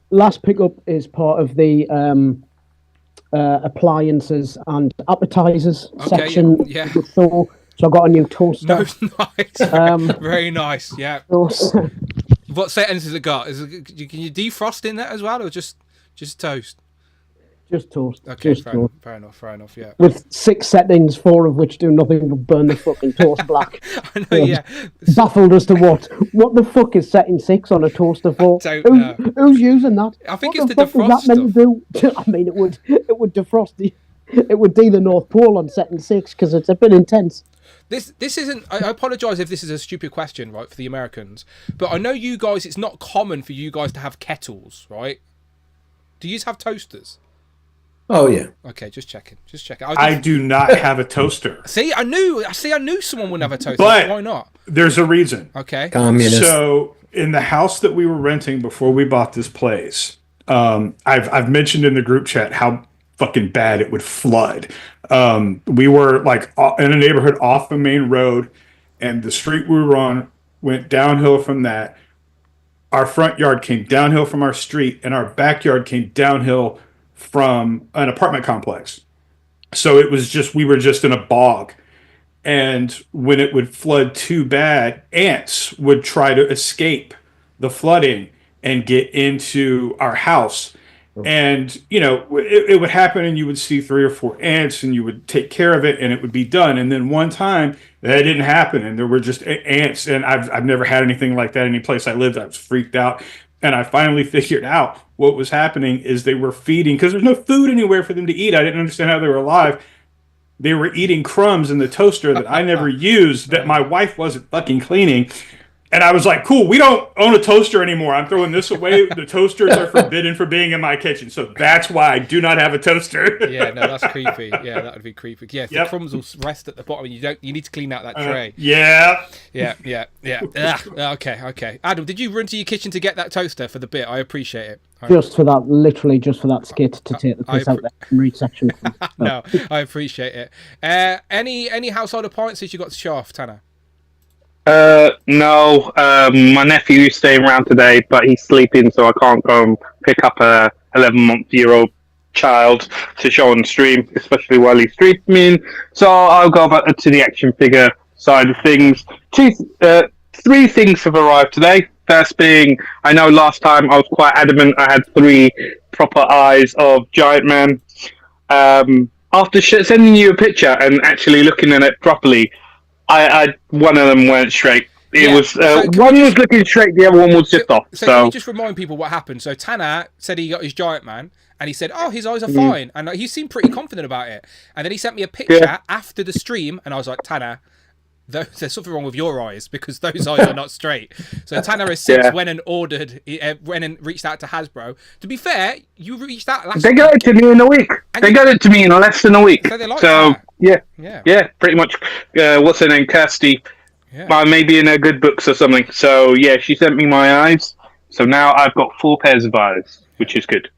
Last pickup is part of the appliances and appetizers section. Yeah. So I got a new toaster. No, nice. Very nice. Yeah. What settings has it got? Can you defrost in that as well, or just toast? Just toast. Okay, just fair enough. Yeah. With 6 settings, 4 of which do nothing but burn the fucking toast black. I know. Yeah. Baffled as to what the fuck is setting 6 on a toaster for? Who's using that? I think what it's the defrost that meant to do? I mean, it would defrost it would do the North Pole on setting 6 because it's a bit intense. This isn't. I apologise if this is a stupid question, right, for the Americans, but I know you guys. It's not common for you guys to have kettles, right? Do you have toasters? Oh yeah. Okay, just checking. I do not have a toaster. See, I knew someone wouldn't have a toaster. But why not? There's a reason. Okay. Communist. So in the house that we were renting before we bought this place, I've mentioned in the group chat how fucking bad it would flood. We were like in a neighborhood off the main road, and the street we were on went downhill from that. Our front yard came downhill from our street, and our backyard came downhill from an apartment complex. So it was just, we were just in a bog. And when it would flood too bad, ants would try to escape the flooding and get into our house. And, it would happen, and you would see 3 or 4 ants, and you would take care of it, and it would be done. And then one time that didn't happen, and there were just ants. And I've never had anything like that any place I lived. I was freaked out. And I finally figured out what was happening is they were feeding, because there's no food anywhere for them to eat. I didn't understand how they were alive. They were eating crumbs in the toaster that I never used, that my wife wasn't fucking cleaning. And I was like, cool, we don't own a toaster anymore. I'm throwing this away. The toasters are forbidden for being in my kitchen. So that's why I do not have a toaster. Yeah, no, that's creepy. Yeah, that would be creepy. Yeah, the crumbs will rest at the bottom and you need to clean out that tray. Yeah. Okay. Adam, did you run to your kitchen to get that toaster for the bit? I appreciate it. Just for that, literally just for that skit to take the piss out there and read section. No, I appreciate it. Any household appliances you got to show off, Tanner? No. My nephew is staying around today, but he's sleeping, so I can't go and pick up a 11-month-old child to show on stream, especially while he's streaming. So I'll go back to the action figure side of things. Three things have arrived today. First being, I know last time I was quite adamant I had 3 proper eyes of Giant Man. After sending you a picture and actually looking at it properly, I one of them weren't straight. It was one was looking straight, the other one was just off. So can we just remind people what happened? So Tanner said he got his Giant Man, and he said, "Oh, his eyes are fine," and he seemed pretty confident about it. And then he sent me a picture after the stream, and I was like, "Tanner, there's something wrong with your eyes because those eyes are not straight." So Tanner has since went and reached out to Hasbro. To be fair, you reached out last. They got it to me in a week. They got it to me in less than a week. So they like that. Yeah, pretty much. What's her name, Kirsty? Yeah. Maybe in her good books or something. So yeah, she sent me my eyes. So now I've got 4 pairs of eyes, which is good.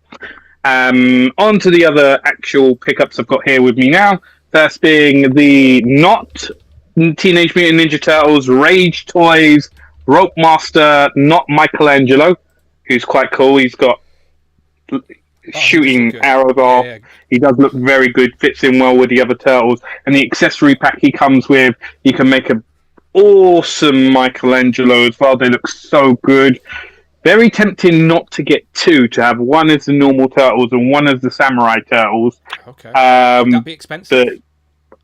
On to the other actual pickups I've got here with me now. First being the not Teenage Mutant Ninja Turtles Rage Toys Rope Master, not Michelangelo, who's quite cool. He's got shooting arrows off. He does look very good, fits in well with the other turtles. And the accessory pack he comes with, you can make an awesome Michelangelo as well. They look so good. Very tempting not to get 2, to have one as the normal turtles and one as the samurai turtles. Okay. Would that be expensive?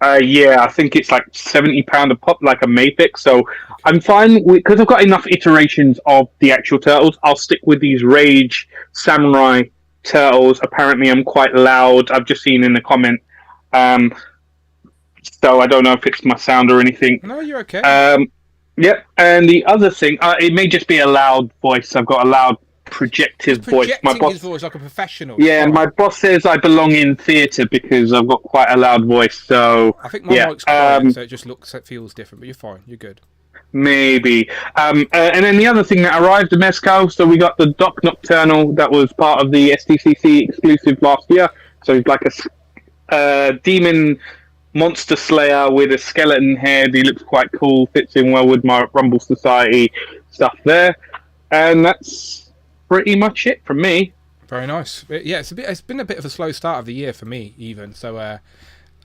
Yeah, I think it's like £70 a pop, like a Mayfix. So I'm fine because I've got enough iterations of the actual turtles. I'll stick with these Rage Samurai turtles. Apparently, I'm quite loud. I've just seen in the comment. So I don't know if it's my sound or anything. No, you're okay. Yep. And the other thing, it may just be a loud voice. I've got a loud projective voice. My boss, his voice like a professional. Yeah, my boss says I belong in theatre because I've got quite a loud voice. So I think my mic's quiet, so it feels different. But you're fine. You're good. Maybe. And then the other thing that arrived at Mezco, so we got the Doc Nocturnal that was part of the STCC exclusive last year. So he's like a demon monster slayer with a skeleton head. He looks quite cool, fits in well with my Rumble Society stuff there. And that's pretty much it from me. Very nice. Yeah, it's been a bit of a slow start of the year for me, even. So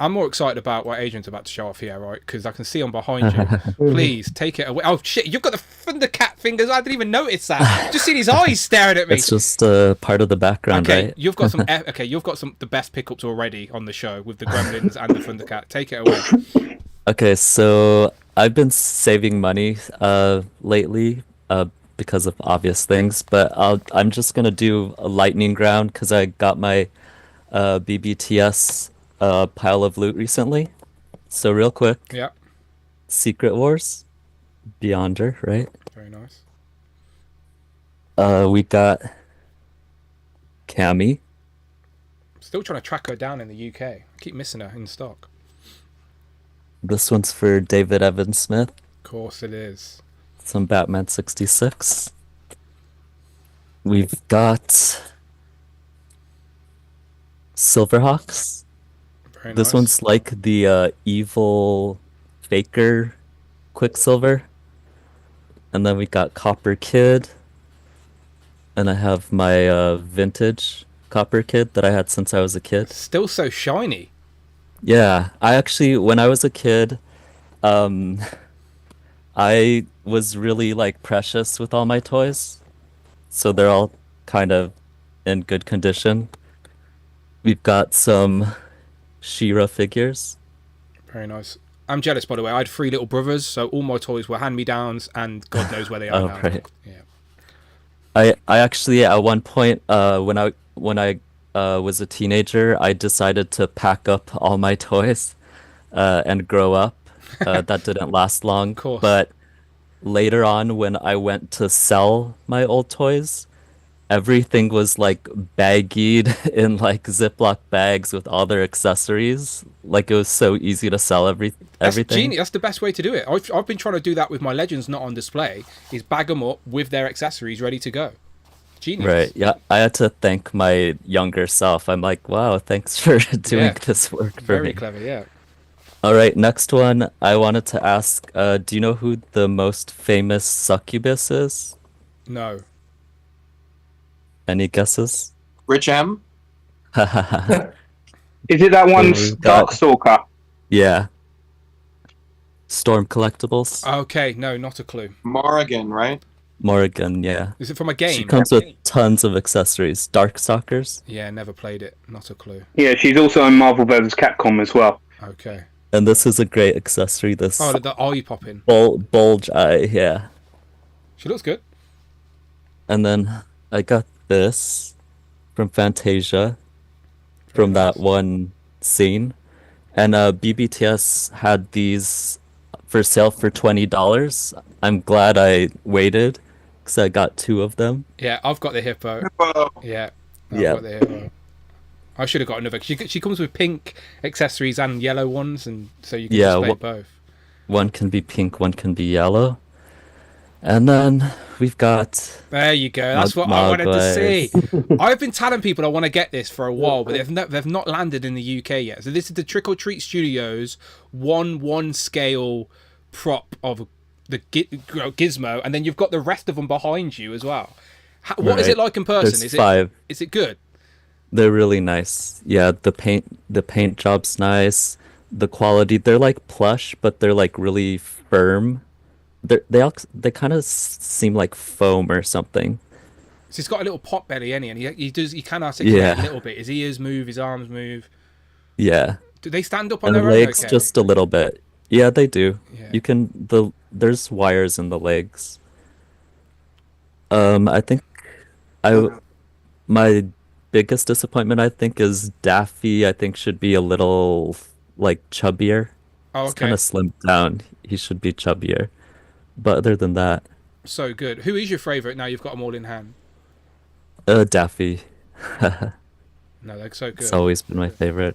I'm more excited about what Adrian's about to show off here, right? Because I can see on behind you. Please take it away. Oh shit! You've got the Thundercat fingers. I didn't even notice that. Just seen his eyes staring at me. It's just part of the background, okay, right? You've got some. You've got the best pickups already on the show with the Gremlins and the Thundercat. Take it away. Okay, so I've been saving money lately because of obvious things, but I'm just gonna do a lightning round because I got my BBTS pile of loot recently. So real quick. Yeah. Secret Wars, Beyonder, right? Very nice. We got Cammy. Still trying to track her down in the UK. I keep missing her in stock. This one's for David Evan Smith. Of course it is. Some Batman 66. We've got Silverhawks. Very this nice. one's like the evil Faker Quicksilver. And then we got Copper Kid. And I have my vintage Copper Kid that I had since I was a kid. Still so shiny. Yeah, I actually, when I was a kid, I was really like precious with all my toys. So they're all kind of in good condition. We've got some She-Ra figures. Very nice. I'm jealous, by the way. I had 3 little brothers, so all my toys were hand-me-downs, and God knows where they are now. Right. Yeah. I actually at one point when I was a teenager, I decided to pack up all my toys and grow up. That didn't last long. Of course. But later on, when I went to sell my old toys, everything was like baggied in like Ziploc bags with all their accessories. Like it was so easy to sell everything. That's genius. That's the best way to do it. I've been trying to do that with my Legends not on display. Is bag them up with their accessories ready to go. Genius. Right. Yeah. I had to thank my younger self. I'm like, wow, thanks for doing this work for me. Very clever. Yeah. All right. Next one. I wanted to ask, do you know who the most famous succubus is? No. Any guesses? Rich M? Is it that one Darkstalker? Yeah. Storm Collectibles. Okay, no, not a clue. Morrigan, right? Morrigan, yeah. Is it from a game? She comes with tons of accessories. Darkstalkers. Yeah, never played it. Not a clue. Yeah, she's also in Marvel vs. Capcom as well. Okay. And this is a great accessory. This the eye popping. Bulge eye, yeah. She looks good. And then I got this from Fantasia from that one scene. And BBTS had these for sale for $20. I'm glad I waited because I got 2 of them. Yeah, I've got the hippo. Yeah. I've got the hippo. I should have got another. She comes with pink accessories and yellow ones, and so you can display both. One can be pink, one can be yellow. And then we've got... There you go. That's what I wanted to see. I've been telling people I want to get this for a while, but they've not landed in the UK yet. So this is the Trick or Treat Studios 1/1 scale prop of the Gizmo, and then you've got the rest of them behind you as well. What is it like in person? There's 5. Is it good? They're really nice. Yeah, the paint job's nice. The quality, they're like plush, but they're like really firm. They kind of seem like foam or something. So he's got a little pot belly, and he can articulate a little bit. His ears move, his arms move. Yeah. Do they stand up on their legs own? Okay? Just a little bit. Yeah, they do. Yeah. You can there's wires in the legs. I think my biggest disappointment I think is Daffy. I think should be a little like chubbier. Oh, okay. He's kind of slimmed down. He should be chubbier. But other than that, so good. Who is your favorite now you've got them all in hand? Daffy. No, they're so good. It's always been my favorite.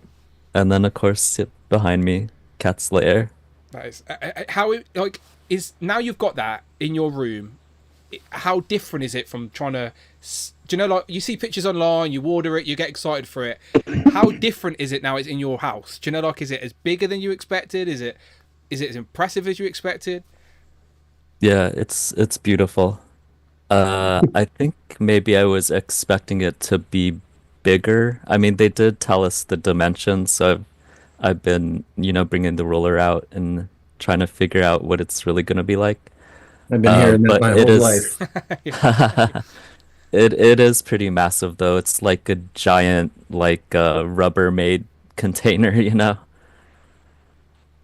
And then of course behind me, Cat Slayer. That is how is now you've got that in your room. How different is it from trying to? Do you know, like you see pictures online, you order it, you get excited for it. How different is it now? It's in your house. Do you know, like, is it as bigger than you expected? Is it as impressive as you expected? Yeah, it's beautiful. I think maybe I was expecting it to be bigger. I mean, they did tell us the dimensions, so I've been, bringing the ruler out and trying to figure out what it's really going to be like. I've been hearing that my whole life. It is pretty massive, though. It's like a giant, Rubbermaid container,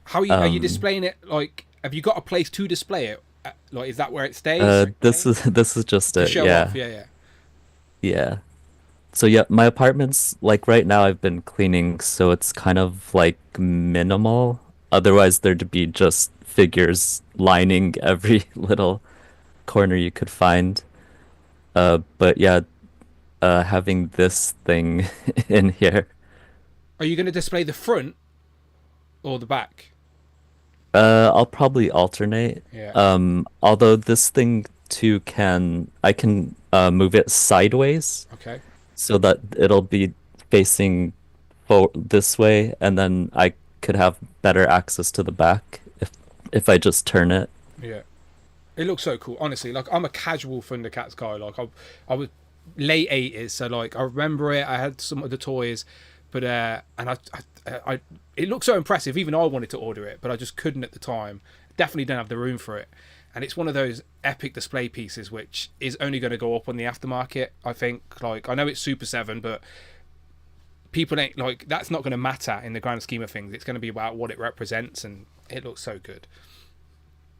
How are you displaying it? Like, have you got a place to display it? Like, is that where it stays? This is just it. Show off. Yeah. So yeah, my apartment's like right now I've been cleaning, so it's kind of like minimal. Otherwise, there'd be just figures lining every little corner you could find. But yeah, having this thing in here. Are you going to display the front or the back? I'll probably alternate. Yeah. Although this thing too I can move it sideways. Okay. So that it'll be facing this way, and then I could have better access to the back if I just turn it. Yeah. It looks so cool, honestly. Like, I'm a casual Thundercats guy. Like, I was late 80s, so like I remember it. I had some of the toys, but and I it looked so impressive. Even I wanted to order it, but I just couldn't at the time. Definitely don't have the room for it. And it's one of those epic display pieces which is only going to go up on the aftermarket, I think. Like, I know it's Super 7, but people ain't like, that's not going to matter in the grand scheme of things. It's going to be about what it represents, and it looks so good.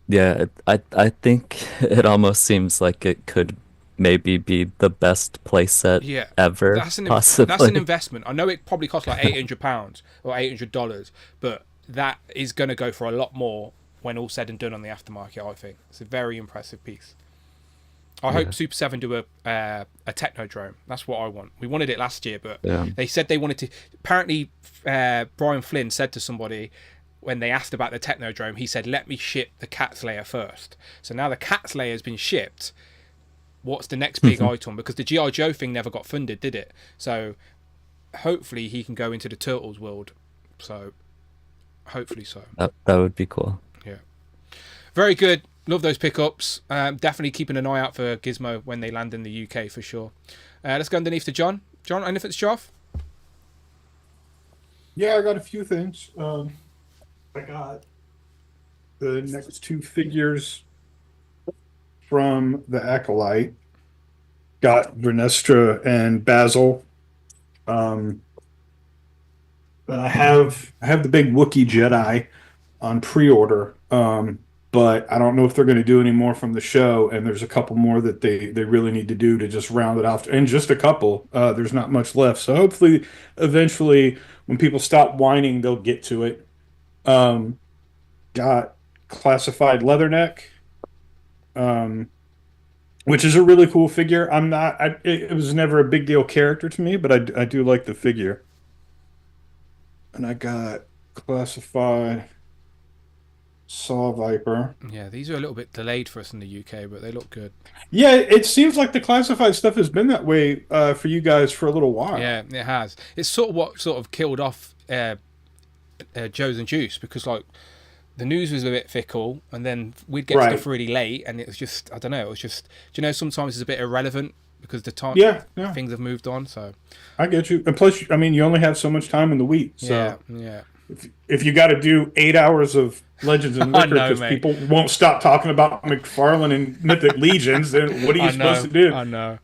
Yeah, I think it almost seems like it could maybe be the best playset ever. Possibly. That's an investment. I know it probably costs like £800 or $800, but that is going to go for a lot more when all said and done on the aftermarket. I think it's a very impressive piece. I hope Super 7 do a Technodrome. That's what I want. We wanted it last year, but they said they wanted to. Apparently, Brian Flynn said to somebody when they asked about the Technodrome, he said, "Let me ship the Cat's Lair first." So now the Cat's Lair has been shipped. What's the next big item? Because the G.I. Joe thing never got funded, did it? So hopefully he can go into the Turtles world. So hopefully so. That would be cool. Yeah. Very good. Love those pickups. Definitely keeping an eye out for Gizmo when they land in the UK for sure. Let's go underneath to John. John, anything to show off? Yeah, I got a few things. I got the next two figures from the Acolyte. Got Vernestra and Basil. And I have the big Wookiee Jedi on pre-order. But I don't know if they're going to do any more from the show, and there's a couple more that they really need to do to just round it off. And just a couple. There's not much left. So hopefully, eventually, when people stop whining, they'll get to it. Got Classified Leatherneck, which is a really cool figure. It was never a big deal character to me, but I do like the figure. And I got Classified Saw Viper. Yeah, these are a little bit delayed for us in the UK, but they look good. Yeah, it seems like the classified stuff has been that way for you guys for a little while. Yeah, it has. It's sort of what sort of killed off Joe's and Juice, because like the news was a bit fickle, and then we'd get stuff really late, and it was just, I don't know, it was just, do you know, sometimes it's a bit irrelevant because the time things have moved on. So I get you. And plus, I mean, you only have so much time in the week. So yeah. If you got to do 8 hours of Legends and Liquor because people won't stop talking about McFarlane and Mythic Legions, then what are you supposed to do? I know.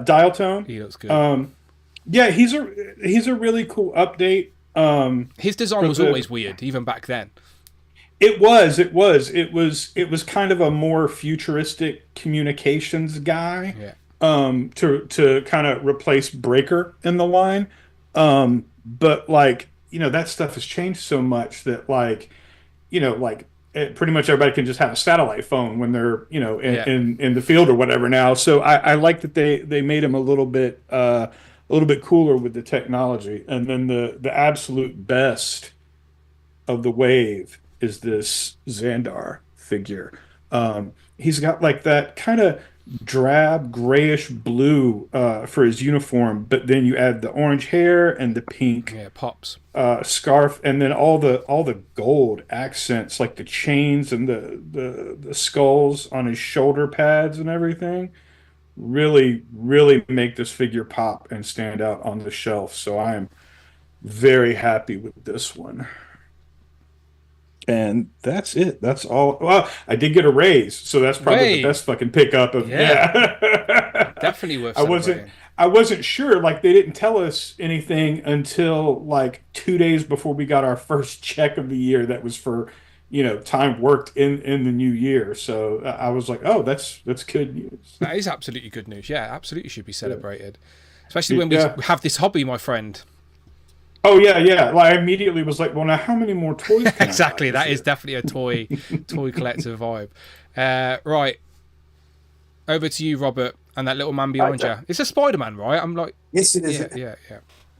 Dial Tone. He looks good. Yeah, he's a really cool update. His design was always weird, even back then. It was kind of a more futuristic communications guy. Yeah. To kind of replace Breaker in the line. But like, you know, that stuff has changed so much that like, you know, like pretty much everybody can just have a satellite phone when they're, you know, in the field or whatever now. So I like that they made him a little bit cooler with the technology. And then the absolute best of the wave is this Xandar figure. He's got like that kind of drab grayish blue for his uniform, but then you add the orange hair and the pink pops scarf, and then all the gold accents, like the chains and the skulls on his shoulder pads and everything, really make this figure pop and stand out on the shelf. So I am very happy with this one. And that's it. That's all. Well, I did get a raise, so that's probably the best fucking pickup of Definitely worth celebrating. I wasn't sure. Like, they didn't tell us anything until like 2 days before we got our first check of the year. That was for, you know, time worked in the new year. So I was like, oh, that's good news. That is absolutely good news. Yeah, absolutely should be celebrated, especially when we have this hobby, my friend. Oh yeah. Like, I immediately was like, well, now how many more toys? Can Exactly, that is definitely a toy collector vibe. Right, over to you, Robert, and that little man behind you. It's a Spider-Man, right? I'm like, yes, it is. Yeah.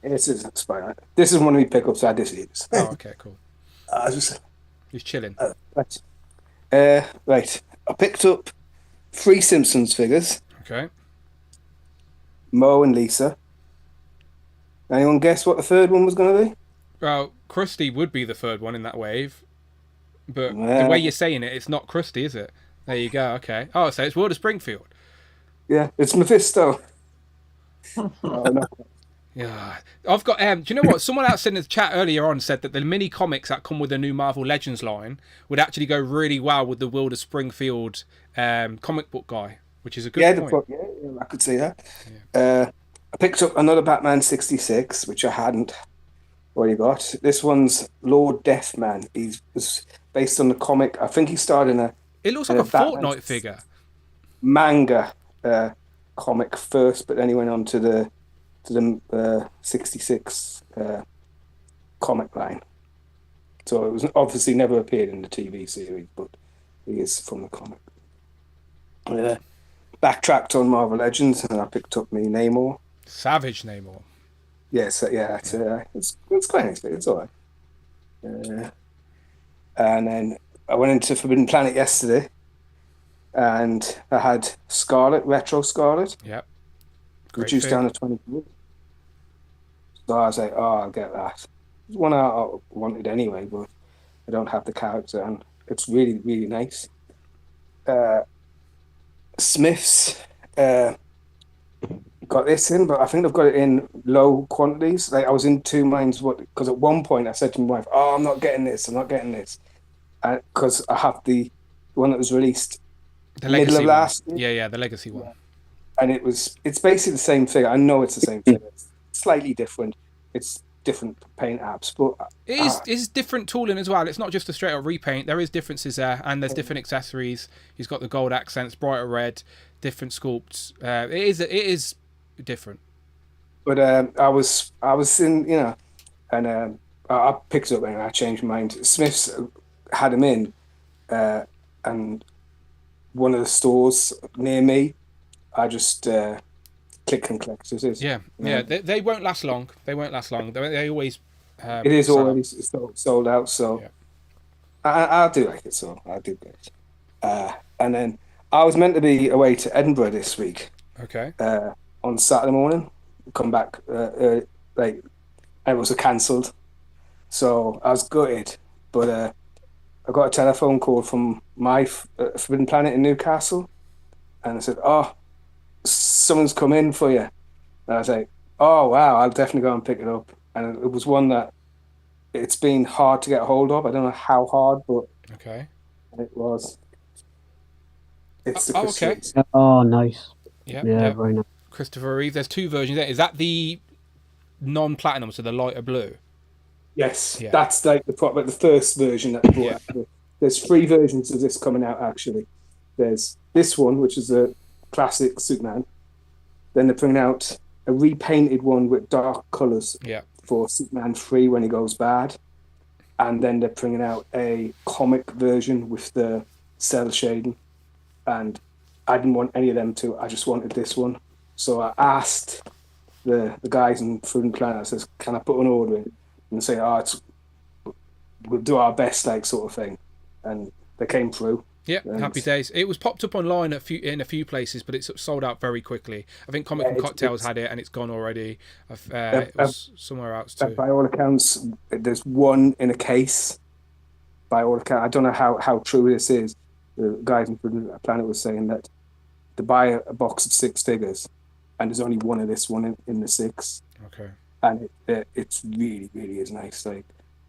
This is Spider-Man. This is one of my pickups. I just use. Oh, okay, cool. He's chilling. Right. I picked up 3 Simpsons figures. Okay. Mo and Lisa. Anyone guess what the third one was going to be? Well, Krusty would be the third one in that wave, but the way you're saying it, it's not Krusty, is it? There you go. Okay. Oh, so it's World of Springfield. Yeah, it's Mephisto. Oh, no. Yeah, I've got. Do you know what? Someone else in the chat earlier on said that the mini comics that come with the new Marvel Legends line would actually go really well with the World of Springfield comic book guy, which is a good point. I could see that. Yeah. I picked up another Batman 66, which I hadn't already got. This one's Lord Deathman. He was based on the comic. I think he starred in a. It looks like a Fortnite figure. manga comic first, but then he went on to the 66 comic line. So it was obviously never appeared in the TV series, but he is from the comic. Backtracked on Marvel Legends, and I picked up me Namor. Savage Namor. Yes, it's quite nice. It's all right. And then I went into Forbidden Planet yesterday, and I had Scarlet, Retro Scarlet. Yep. Reduced down to 20. So I was like, oh, I'll get that. It's one I wanted anyway, but I don't have the character, and it's really, really nice. Smiths got this in, but I think I've got it in low quantities. Like I was in two minds, because at one point I said to my wife, "Oh, I'm not getting this. Because I have the one that was released the legacy middle of last year. Yeah, the legacy one. And it's basically the same figure. I know it's the same figure. It's slightly different. It's different paint apps, but it is different tooling as well. It's not just a straight up repaint. There is differences there, and there's different accessories. He's got the gold accents, brighter red, different sculpts. It is different. But I was in, and I picked it up and I changed my mind. Smiths had him in, and one of the stores near me, I just click and collect. It is. Yeah. They won't last long. They always. It is already sold out. So yeah. I do like it. So I do get it. And then I was meant to be away to Edinburgh this week. Okay. On Saturday morning, come back early, and it was cancelled. So I was gutted, but I got a telephone call from my Forbidden Planet in Newcastle, and I said, "Oh, someone's come in for you." And I was like, "Oh wow, I'll definitely go and pick it up." And it was one that it's been hard to get a hold of. I don't know how hard, but okay, it was. It's the okay. Oh, nice. Yeah, very nice. Christopher Reeve. There's two versions there. Is that the non-platinum, so the lighter blue? Yes, that's like the first version that they brought out. There's 3 versions of this coming out actually. There's this one, which is a classic Superman. Then they're bringing out a repainted one with dark colours for Superman 3 when he goes bad. And then they're bringing out a comic version with the cell shading. And I didn't want any of them to. I just wanted this one. So I asked the guys in Food and Planet, I says, can I put an order in? And say, we'll do our best, like, sort of thing. And they came through. Yeah, happy days. It was popped up online in a few places, but it's sold out very quickly. I think Comic and Cocktails had it, and it's gone already. It was somewhere else too. By all accounts, there's one in a case. By all accounts, I don't know how true this is. The guys in the Planet was saying that to buy a box of 6 figures, and there's only one of this one in the 6. Okay. And it's really, really is nice. Like,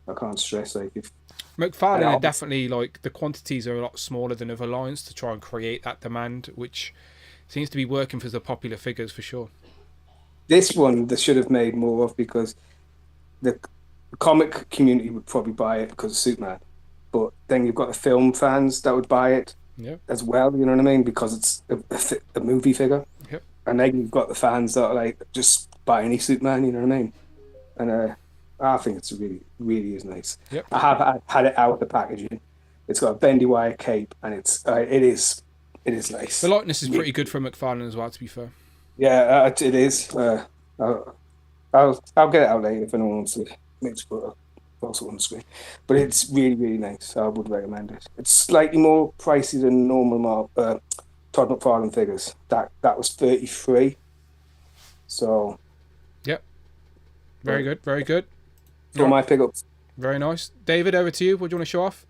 I can't stress, like, if McFarlane are definitely, like, the quantities are a lot smaller than other lines to try and create that demand, which seems to be working for the popular figures for sure. This one they should have made more of, because the comic community would probably buy it because of Superman, but then you've got the film fans that would buy it as well, you know what I mean, because it's a movie figure. Yep. And then you've got the fans that are like, just buy any Superman, you know what I mean? And I think it's really, really is nice. Yep. I had it out of the packaging. It's got a bendy wire cape, and it is nice. The likeness is pretty good for McFarlane as well, to be fair. Yeah, it is. I'll get it out later if anyone wants to put also on the screen. But it's really, really nice. I would recommend it. It's slightly more pricey than normal Todd McFarlane figures. That was $33. So. Yep. Very good. Very good. For my pickups. Very nice. David, over to you. What do you want to show off?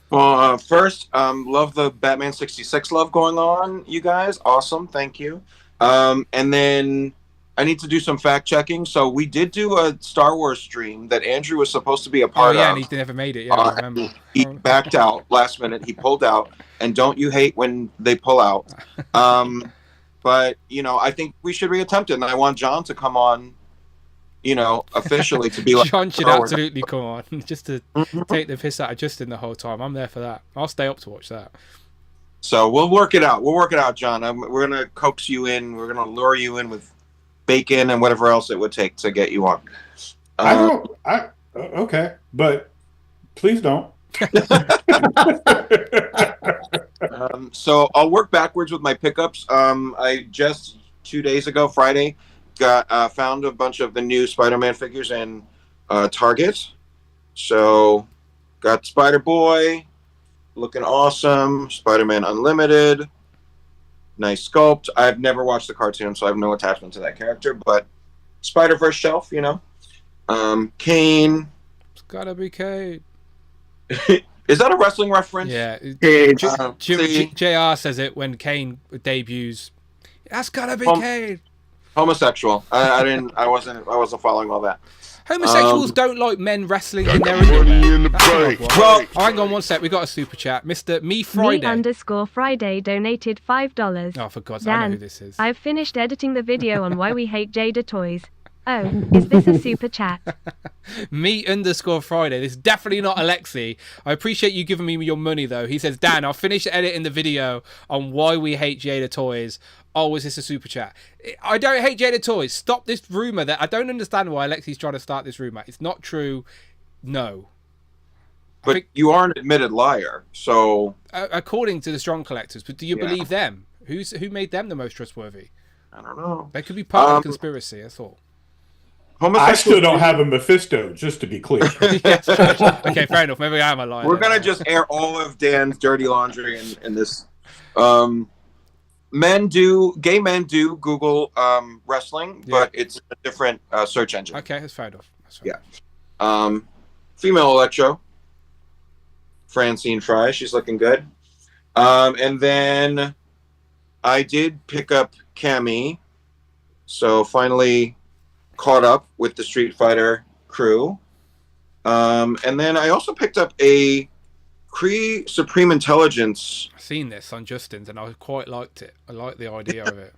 Well, first, love the Batman 66 love going on, you guys. Awesome. Thank you. And then I need to do some fact checking. So we did do a Star Wars stream that Andrew was supposed to be a part of. And he never made it. Yeah, I remember. He backed out last minute. He pulled out. And don't you hate when they pull out? But, I think we should reattempt it. And I want John to come on, officially to be like... John should absolutely come on, just to take the piss out of Justin the whole time. I'm there for that. I'll stay up to watch that. So we'll work it out. We'll work it out, John. We're gonna coax you in. We're gonna lure you in with bacon and whatever else it would take to get you on. Okay, but please don't. So I'll work backwards with my pickups. I just 2 days ago, Friday, found a bunch of the new Spider-Man figures in Target. So got Spider-Boy, looking awesome. Spider-Man Unlimited, nice sculpt. I've never watched the cartoon, so I have no attachment to that character. But Spider-Verse shelf, you know. Kane. It's gotta be Kane. Is that a wrestling reference? Yeah. JR says it when Kane debuts. That's gotta be Kane. Homosexual. I wasn't following all that. Homosexuals don't like men wrestling in their underwear. Well, hang on one sec. We got a super chat. Mr. Me Friday. Me_Friday donated $5. Oh, for God's sake, I know who this is. I've finished editing the video on why we hate Jada toys. Oh, is this a super chat? Me_Friday. This is definitely not Alexi. I appreciate you giving me your money, though. He says, Dan, I'll finish editing the video on why we hate Jada toys. Oh, is this a super chat? I don't hate Jada toys. Stop this rumor that I don't understand why Alexi's trying to start this rumor. It's not true. No. But you are an admitted liar, so... according to the strong collectors. But do you believe them? Who made them the most trustworthy? I don't know. They could be part of the conspiracy, that's all. I still don't have a Mephisto, just to be clear. Yes, okay, fair enough. Maybe I am a liar. We're going to just air all of Dan's dirty laundry in this. Gay men do Google wrestling, but it's a different search engine. Okay, that's fair enough. Female Electro. Francine Fry, she's looking good. And then I did pick up Cammy, so finally caught up with the Street Fighter crew. And then I also picked up a Kree Supreme Intelligence. I've seen this on Justin's and I quite liked it. I like the idea of it.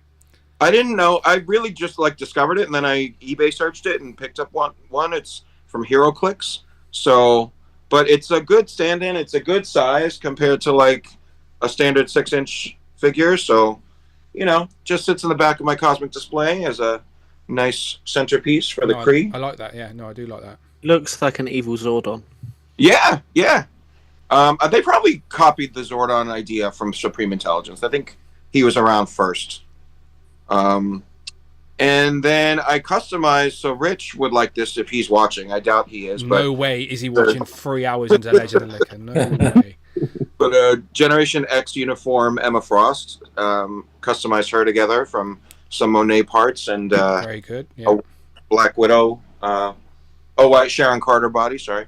I didn't know. I really just discovered it, and then I eBay searched it and picked up one. It's from HeroClix. So, but it's a good stand-in. It's a good size compared to a standard 6-inch figure. So, just sits in the back of my Cosmic display as a nice centerpiece for the Kree. I like that. Yeah, no, I do like that. Looks like an evil Zordon. Yeah. They probably copied the Zordon idea from Supreme Intelligence. I think he was around first. And then I customized, so Rich would like this if he's watching. I doubt he is. No way is he watching 3 hours into Legend of Liquor. No way. But a Generation X uniform, Emma Frost, customized her together from some Monet parts and very good. Yeah. A Black Widow, white Sharon Carter body, sorry.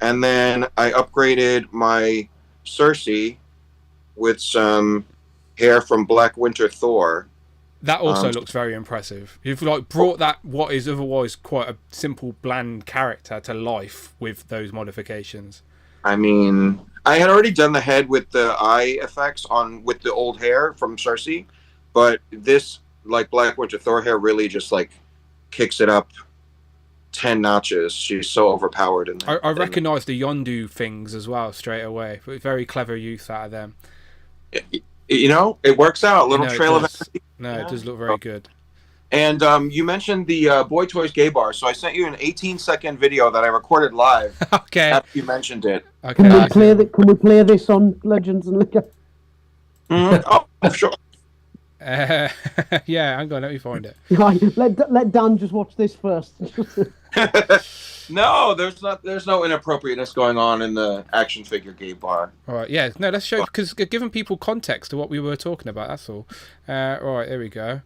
And then I upgraded my Cersei with some hair from Black Winter Thor. That also looks very impressive. You've brought that what is otherwise quite a simple, bland character to life with those modifications. I mean, I had already done the head with the eye effects with the old hair from Cersei, but this Black Winter Thor hair really just kicks it up 10 notches. She's so overpowered in that. I recognise the Yondu things as well straight away. Very clever use out of them. It works out. A little trail of energy. No, it does look very good. And you mentioned the Boy Toys Gay Bar, so I sent you an 18-second video that I recorded live. Okay. After you mentioned it. Okay. Can we play this on Legends and Liquor? Oh, sure. Yeah, hang on, let me find it. Let Dan just watch this first. No, there's no inappropriateness going on in the action figure Gay Bar. All right, yeah, no, let's show because giving people context to what we were talking about. That's all. Right, there we go.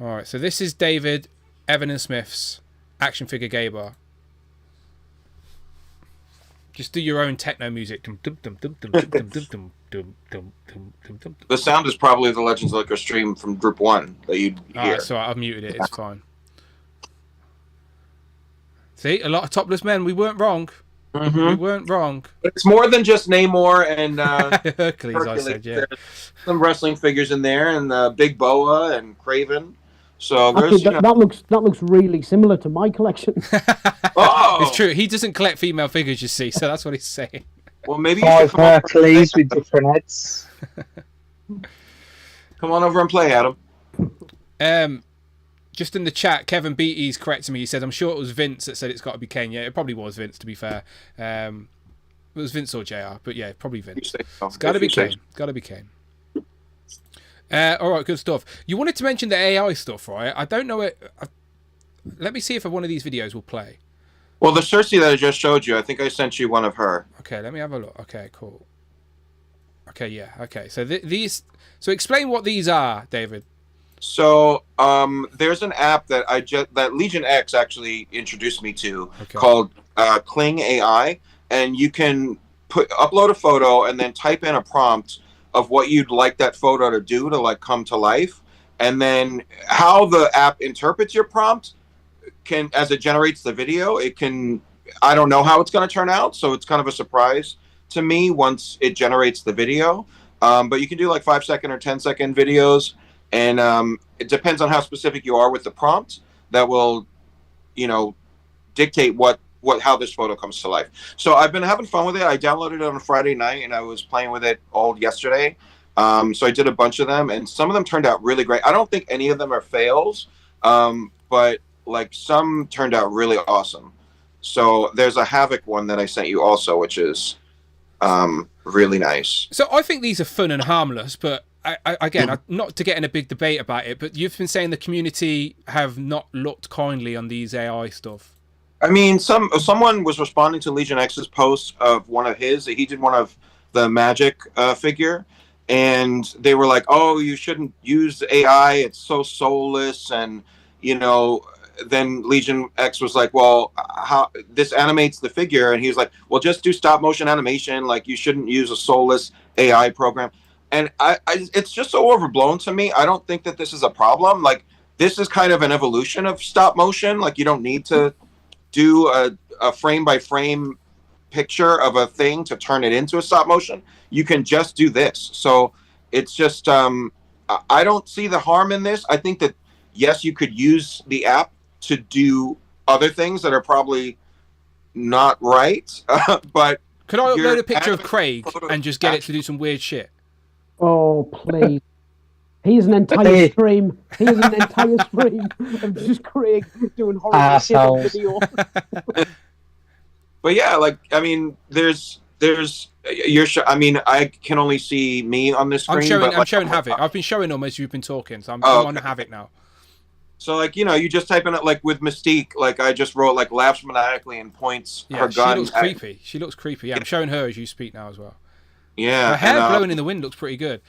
All right, so this is David Evan and Smith's action figure Gay Bar. Just do your own techno music. The sound is probably the Legends of Liquor stream from Group 1 that you'd hear. So I've muted it. It's fine. See, a lot of topless men. We weren't wrong. Mm-hmm. We weren't wrong. It's more than just Namor and Hercules. I said, yeah. There's some wrestling figures in there, and Big Boa and Craven. So there's that looks really similar to my collection. It's true. He doesn't collect female figures, you see. So that's what he's saying. Well, maybe Five Hercules with different heads. Come on over and play, Adam. Just in the chat, Kevin Beatty's correcting me. He said, "I'm sure it was Vince that said it's got to be Kane." Yeah, it probably was Vince. To be fair, it was Vince or JR, but yeah, probably Vince. It's got to be Kane. Got to be Kane. All right, good stuff. You wanted to mention the AI stuff, right? I don't know it. Let me see if one of these videos will play. Well, the Cersei that I just showed you, I think I sent you one of her. Okay, let me have a look. Okay, cool. Okay, yeah. Okay, so these. So explain what these are, David. So there's an app that that Legion X actually introduced me to called Kling AI, and you can upload a photo and then type in a prompt of what you'd like that photo to do to like come to life, and then how the app interprets your prompt as it generates the video. I don't know how it's going to turn out, so it's kind of a surprise to me once it generates the video. But you can do like 5-second or 10-second videos. And it depends on how specific you are with the prompt that will, dictate how this photo comes to life. So I've been having fun with it. I downloaded it on a Friday night and I was playing with it all yesterday. So I did a bunch of them and some of them turned out really great. I don't think any of them are fails, but like some turned out really awesome. So there's a Havoc one that I sent you also, which is really nice. So I think these are fun and harmless, but again, not to get in a big debate about it, but you've been saying the community have not looked kindly on these AI stuff. I mean, someone was responding to Legion X's post of one of his. He did one of the Magic figure, and they were like, "Oh, you shouldn't use AI. It's so soulless." And then Legion X was like, "Well, how this animates the figure?" And he was like, "Well, just do stop motion animation. Like, you shouldn't use a soulless AI program." And it's just so overblown to me. I don't think that this is a problem. Like, this is kind of an evolution of stop motion. Like, you don't need to do a frame by frame picture of a thing to turn it into a stop motion. You can just do this. So it's just, I don't see the harm in this. I think that, yes, you could use the app to do other things that are probably not right. But could I upload a picture of Craig and just get it to do some weird shit? Oh, please. Here's an entire stream. Here's an entire stream of just Craig doing horrible shit on video. But yeah, like, I mean, I mean, I can only see me on this screen. I'm showing Havoc. I've been showing them as you've been talking, so I'm on Havoc now. So, like, you just type in it, like, with Mystique, like, I just wrote, like, laughs maniacally and points her gun. She looks creepy. She looks creepy. Yeah, I'm showing her as you speak now as well. Yeah. Her hair blowing in the wind looks pretty good.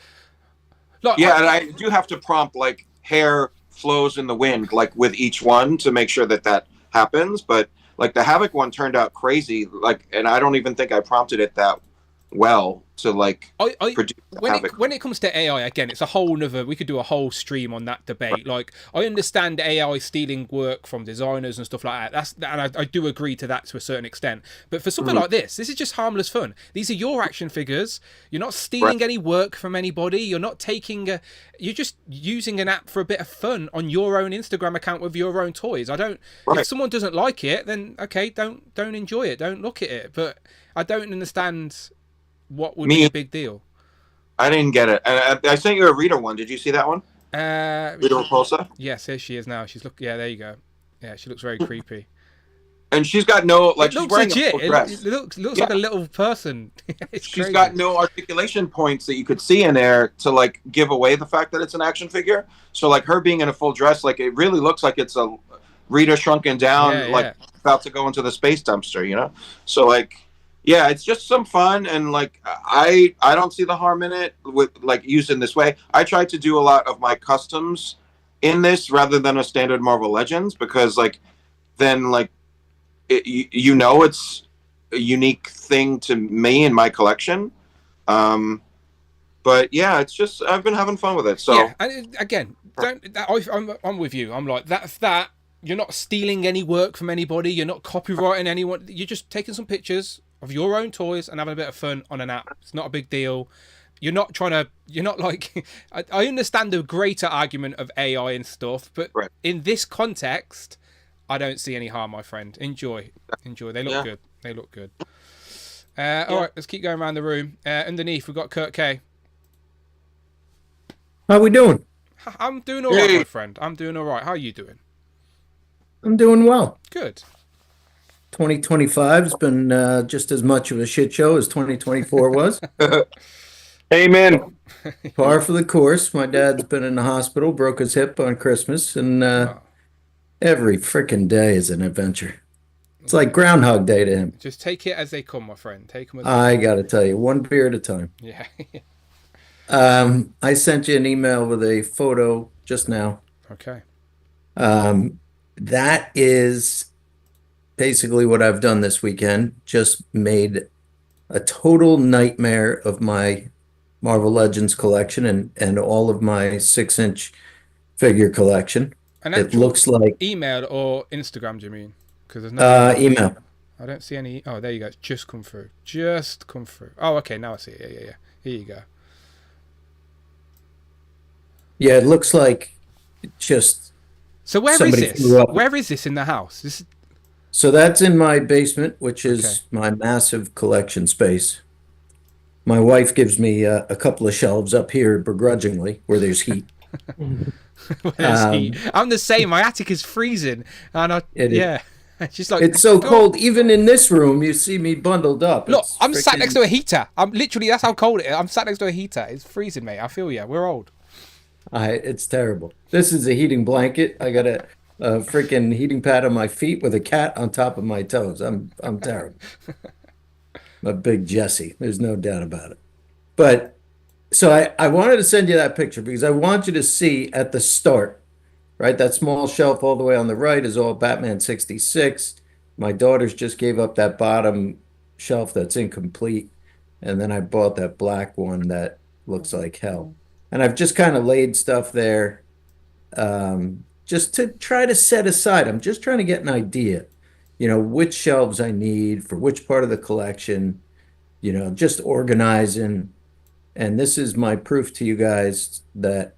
Look, and I do have to prompt, like, hair flows in the wind, like, with each one to make sure that happens. But, like, the Havoc one turned out crazy, like, and I don't even think I prompted it that well to, like, produce when it comes to AI, again, it's a whole nother, we could do a whole stream on that debate. Like, I understand AI stealing work from designers and stuff like that. And I do agree to that to a certain extent. But for something like this is just harmless fun. These are your action figures. You're not stealing any work from anybody. You're not taking you're just using an app for a bit of fun on your own Instagram account with your own toys. If someone doesn't like it, then okay, don't enjoy it. Don't look at it. But I don't understand what would be a big deal. I didn't get it. And I sent you a Rita one. Did you see that one? Rita Repulsa? Yes, here she is now. Yeah, there you go. Yeah, she looks very creepy. And she's got no, like, she's wearing legit. a full dress. It looks like a little person. She's got no articulation points that you could see in there to, like, give away the fact that it's an action figure. So, like, her being in a full dress, like, it really looks like it's a Rita shrunken down, about to go into the space dumpster, So, like, yeah, it's just some fun, and, like, I don't see the harm in it with, like, used in this way. I tried to do a lot of my customs in this rather than a standard Marvel Legends because, like, then, like, it's a unique thing to me in my collection. But yeah, it's just I've been having fun with it. So yeah, and again, I'm with you. I'm like that. You're not stealing any work from anybody. You're not copyrighting anyone. You're just taking some pictures of your own toys and having a bit of fun on an app. It's not a big deal. You're not like, I understand the greater argument of AI and stuff, but in this context, I don't see any harm, my friend. Enjoy. They look good. They look good. All right, let's keep going around the room. Underneath, we've got Kurt K. How we doing? I'm doing all right, my friend. I'm doing all right. How are you doing? I'm doing well. Good. 2025 has been just as much of a shit show as 2024 was. Amen. Par for the course. My dad's been in the hospital, broke his hip on Christmas, and every freaking day is an adventure. It's like Groundhog Day to him. Just take it as they come, my friend. Take them as I got to tell you, one beer at a time. Yeah. I sent you an email with a photo just now. Okay. That is basically what I've done this weekend. Just made a total nightmare of my Marvel Legends collection and all of my 6-inch figure collection. It looks like email or Instagram, do you mean? Because there's no email. I don't see any. Oh, there you go. It's just come through. Just come through. Oh, okay. Now I see it. Yeah. Here you go. Yeah, it looks like just. So where is this? Where is this in the house? So that's in my basement, which is my massive collection space. My wife gives me a couple of shelves up here begrudgingly where there's heat. Heat. I'm the same. My attic is freezing, and she's like, it's so cold. Even in this room, you see me bundled up. Look, I'm sat next to a heater. I'm literally, that's how cold it is. I'm sat next to a heater. It's freezing, mate. I feel you. We're old. It's terrible. This is a heating blanket. I got a freaking heating pad on my feet with a cat on top of my toes. I'm terrible. I'm a big Jesse. There's no doubt about it. But so I wanted to send you that picture because I want you to see at the start, right? That small shelf all the way on the right is all Batman 66. My daughters just gave up that bottom shelf that's incomplete. And then I bought that black one that looks like hell. And I've just kind of laid stuff there just to try to set aside. I'm just trying to get an idea, which shelves I need for which part of the collection, just organizing. And this is my proof to you guys that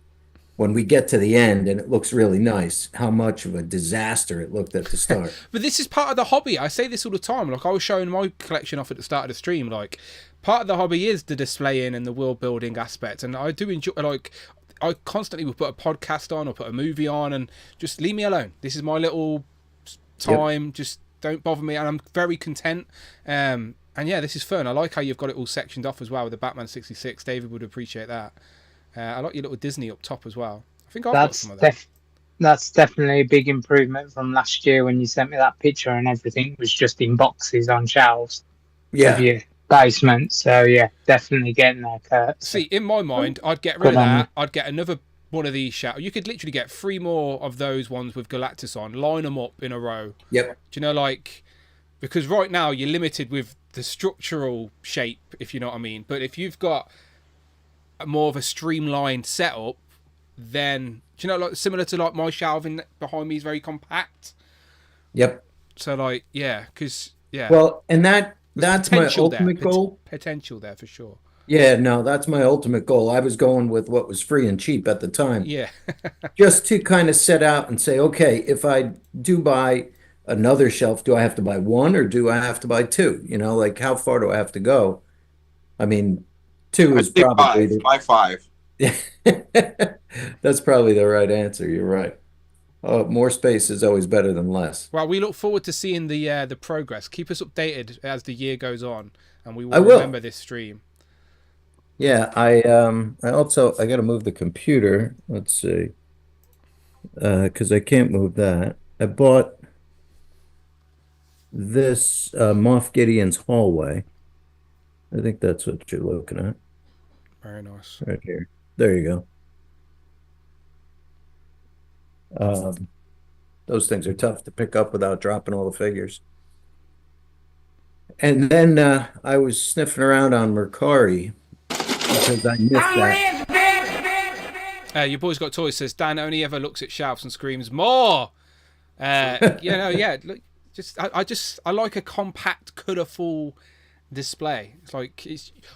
when we get to the end and it looks really nice, how much of a disaster it looked at the start. But this is part of the hobby. I say this all the time. Like I was showing my collection off at the start of the stream. Like part of the hobby is the displaying and the world building aspect. And I do enjoy, like I constantly will put a podcast on or put a movie on and just leave me alone. This is my little time. Yep. Just don't bother me. And I'm very content. And yeah, this is fun. I like how you've got it all sectioned off as well with the Batman 66. David would appreciate that. I like your little Disney up top as well. I think I've got some of that. That's definitely a big improvement from last year when you sent me that picture and everything was just in boxes on shelves of your basement. So yeah, definitely getting there, Kurt. See, in my mind, I'd get rid of that. I'd get another one of these shelves. You could literally get 3 more of those ones with Galactus on, line them up in a row. Yep. Do you know, like, because right now you're limited with the structural shape, if you know what I mean. But if you've got more of a streamlined setup, then do you know, like similar to like my shelving behind me is very compact. Yep. So like because well, and that's my ultimate goal. Potential there for sure. Yeah, no, that's my ultimate goal. I was going with what was free and cheap at the time. Yeah. Just to kind of set out and say, okay, if I do buy another shelf, do I have to buy 1 or do I have to buy 2? Like how far do I have to go? I mean, 2 is probably 5. That's probably the right answer. You're right. More space is always better than less. Well, we look forward to seeing the progress. Keep us updated as the year goes on, and we will remember this stream. Yeah, I got to move the computer. Let's see, because I can't move that. I bought this Moff Gideon's hallway. I think that's what you're looking at. Very nice. Right here. There you go. Those things are tough to pick up without dropping all the figures. And then I was sniffing around on Mercari because I missed that. Your boy's got toys says Dan only ever looks at shelves and screams more. Look, I like a compact, colorful display. It's like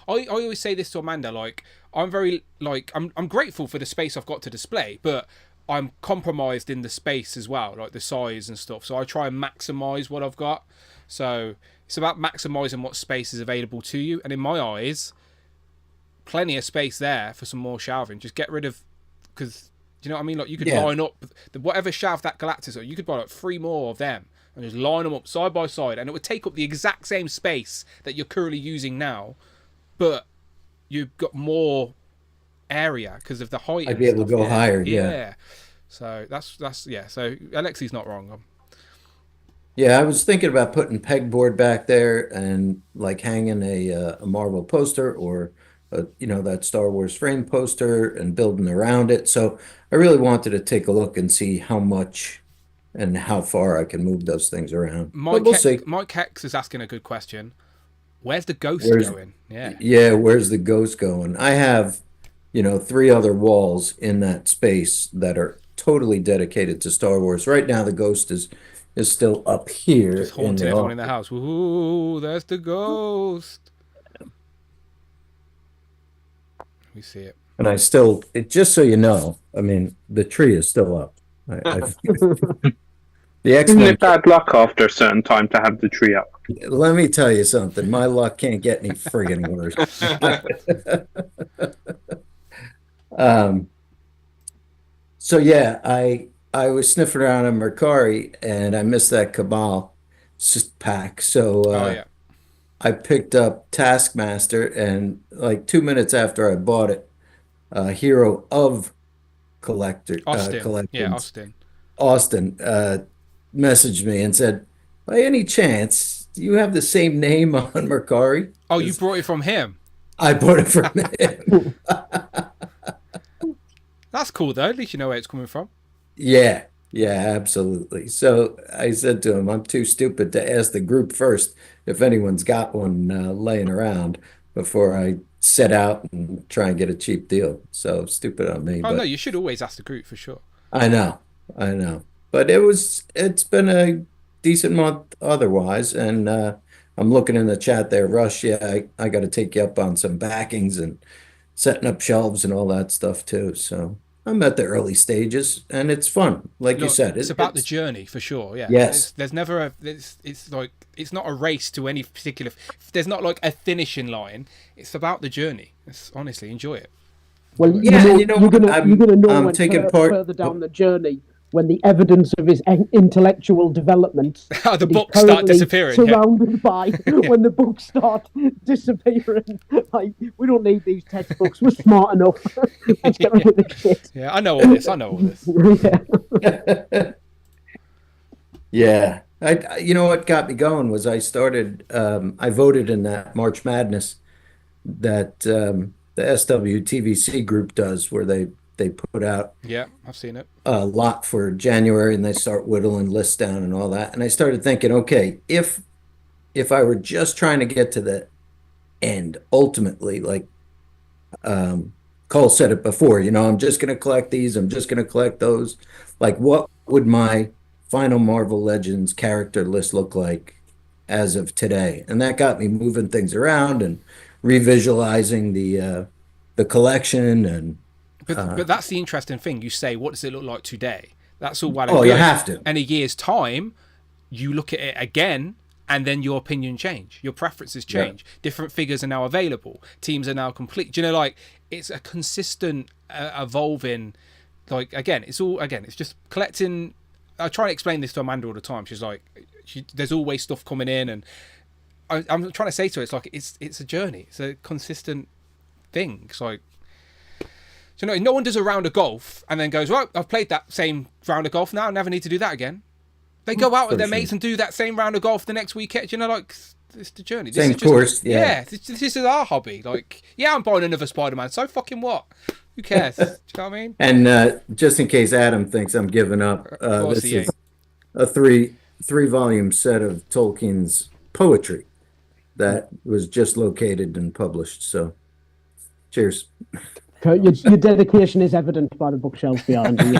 I always say this to Amanda, like I'm very I'm grateful for the space I've got to display, but I'm compromised in the space as well, like the size and stuff. So I try and maximize what I've got. So it's about maximizing what space is available to you. And in my eyes, plenty of space there for some more shelving. Just get rid of because do you know what I mean? Like you could Yeah. line up whatever shaft that Galactus, or you could buy like 3 more of them and just line them up side by side, and it would take up the exact same space that you're currently using now, but you've got more area because of the height. I'd be able to go higher. Yeah. So that's yeah. So Alexi's not wrong. Yeah, I was thinking about putting pegboard back there and like hanging a Marvel poster or that Star Wars frame poster and building around it. So I really wanted to take a look and see how much and how far I can move those things around. But we'll see. Mike Hex is asking a good question. Where's the ghost going? Yeah, where's the ghost going? I have, 3 other walls in that space that are totally dedicated to Star Wars. Right now, the ghost is still up here. Just haunting everyone in the house. Ooh, there's the ghost. We see it. And just so you know, I mean, the tree is still up. The Isn't it bad luck after a certain time to have the tree up? Let me tell you something. My luck can't get any friggin' worse. So yeah, I was sniffing around on Mercari and I missed that Cabal pack. So I picked up Taskmaster, and like 2 minutes after I bought it, Hero of Collections, Austin messaged me and said, by any chance, do you have the same name on Mercari? Oh, you brought it from him? I bought it from him. That's cool, though. At least you know where it's coming from. Yeah, absolutely. So I said to him, I'm too stupid to ask the group first if anyone's got one laying around before I set out and try and get a cheap deal. So stupid on me. Oh, no, you should always ask the group for sure. I know. But it's been a decent month otherwise. And I'm looking in the chat there, Rush. Yeah, I got to take you up on some backings and setting up shelves and all that stuff too. So I'm at the early stages, and it's fun. Like you said, it's about the journey for sure. Yeah. Yes. There's never it's like it's not a race to any particular. There's not like a finishing line. It's about the journey. Honestly, enjoy it. Well, yeah, you're gonna know when taking part further down the journey, when the evidence of his intellectual development the books start disappearing, surrounded by when the books start disappearing. Like, we don't need these textbooks, we're smart enough. Let's get rid of this shit. Yeah, I know all this. Yeah. You know what got me going was I voted in that March Madness that the SWTVC group does, where they put out I've seen it a lot for January, and they start whittling lists down and all that. And I started thinking, okay, if I were just trying to get to the end, ultimately, like Cole said it before, I'm just going to collect these, I'm just going to collect those. Like, what would my final Marvel Legends character list look like as of today? And that got me moving things around and revisualizing the collection. And but that's the interesting thing. You say, what does it look like today? That's all well and good. You have to. And a year's time, you look at it again, and then your opinion change, your preferences change. Different figures are now available. Teams are now complete. Do you know, like, it's a consistent evolving. Like, it's just collecting. I try to explain this to Amanda all the time. She's like, there's always stuff coming in, and I'm trying to say to her, it's like it's a journey. It's a consistent thing. It's like, no one does a round of golf and then goes, well, I've played that same round of golf now, I never need to do that again. They go out with their mates and do that same round of golf the next weekend. Like, it's the journey. This same is just, course, this is our hobby. Like, I'm buying another Spider-Man. So fucking what? Who cares? Do you know what I mean? And just in case Adam thinks I'm giving up, this is a three-volume set of Tolkien's poetry that was just located and published. So, cheers. Your dedication is evident by the bookshelves behind you.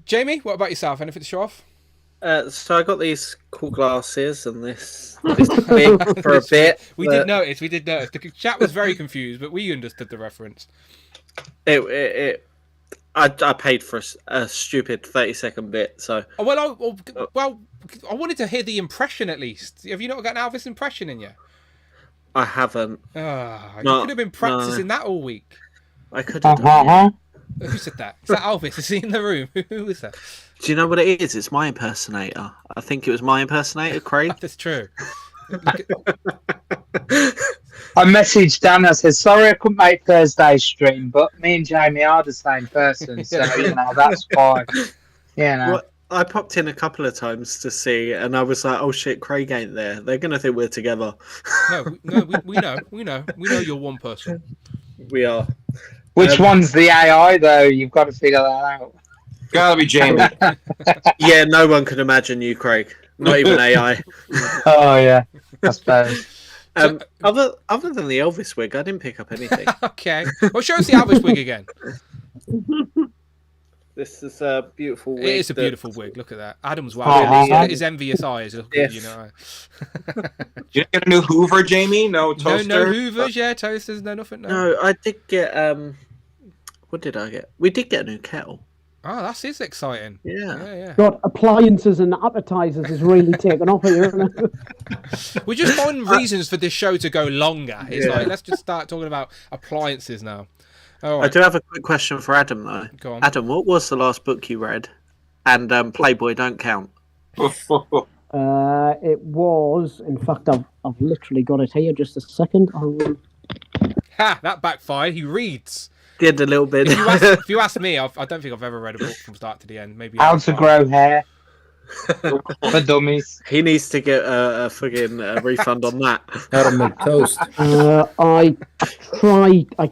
Jamie, what about yourself? Anything to show off? So I got these cool glasses and this wig for a bit. We did notice. The chat was very confused, but we understood the reference. I paid for a stupid 30-second bit. So I wanted to hear the impression at least. Have you not got an Elvis impression in you? I haven't. You could have been practicing that all week. I could have done. Who said that? Is that Elvis? Is he in the room? Who was that? Do you know what it is? It's my impersonator. I think it was my impersonator, Craig. That's true. I messaged Dan. I said, "Sorry, I couldn't make Thursday's stream, but me and Jamie are the same person, so that's fine." Well, I popped in a couple of times to see, and I was like, "Oh shit, Craig ain't there. They're gonna think we're together." We know you're one person. We are. Which one's the AI though? You've got to figure that out. Gotta be Jamie. Yeah, no one could imagine you, Craig. Not even AI. Oh yeah, I suppose. Other than the Elvis wig, I didn't pick up anything. Okay. Well, show us the Elvis wig again. This is a beautiful wig. It is a beautiful wig. Look at that. Adam's wow. Look at his envious eyes. Look at, You didn't get a new Hoover, Jamie? No toaster? No Hoovers, yeah. Toasters, no nothing. No, I did get... what did I get? We did get a new kettle. Oh, that is exciting. Yeah. God, appliances and appetizers is really taken off here, isn't it? We just find reasons for this show to go longer. It's like, let's just start talking about appliances now. All right. I do have a quick question for Adam, though. Go on. Adam, what was the last book you read? And Playboy don't count. It was, in fact, I've literally got it here. Just a second. Ha! That backfired. He reads. Did a little bit. If you ask me, I don't think I've ever read a book from start to the end. Maybe How to grow hair for dummies. He needs to get a fucking refund on that. How to make toast. I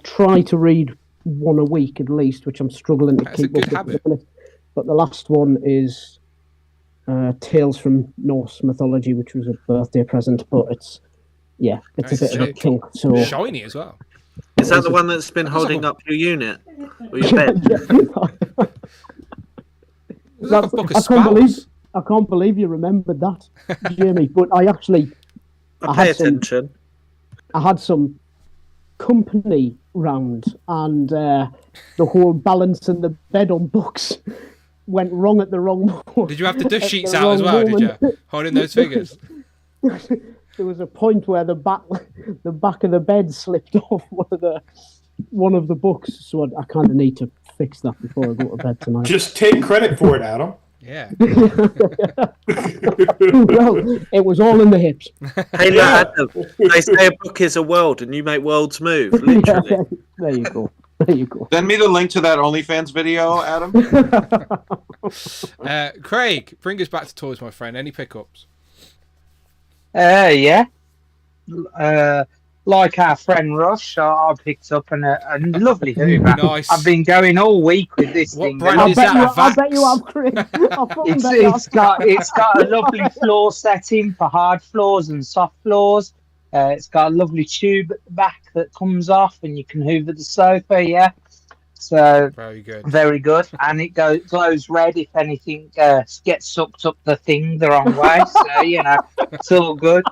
try to read one a week at least, which I'm struggling to That's a keep good up habit. with. But the last one is Tales from Norse Mythology, which was a birthday present. But it's a bit of a kill. So shiny as well. Is that the one that's been holding up your unit or your bed? I can't believe you remembered that, Jamie. But I pay attention. I had some company round, and the whole balancing the bed on books went wrong at the wrong moment. Did you have the dust sheets out as well? Did you holding those figures? There was a point where the back of the bed slipped off one of the books, so I kind of need to fix that before I go to bed tonight. Just take credit for it, Adam. Yeah. Well, it was all in the hips. Hey, Adam, they say a book is a world, and you make worlds move. Literally. There you go. There you go. Send me the link to that OnlyFans video, Adam. Craig, bring us back to toys, my friend. Any pickups? Yeah. Like our friend Rush, I picked up a lovely Hoover. Nice. I've been going all week with this thing. Brand is that? I bet you have, Craig. It's got a lovely floor setting for hard floors and soft floors. It's got a lovely tube at the back that comes off, and you can hoover the sofa. Yeah, so very good, and it glows red if anything gets sucked up the thing the wrong way. So it's all good,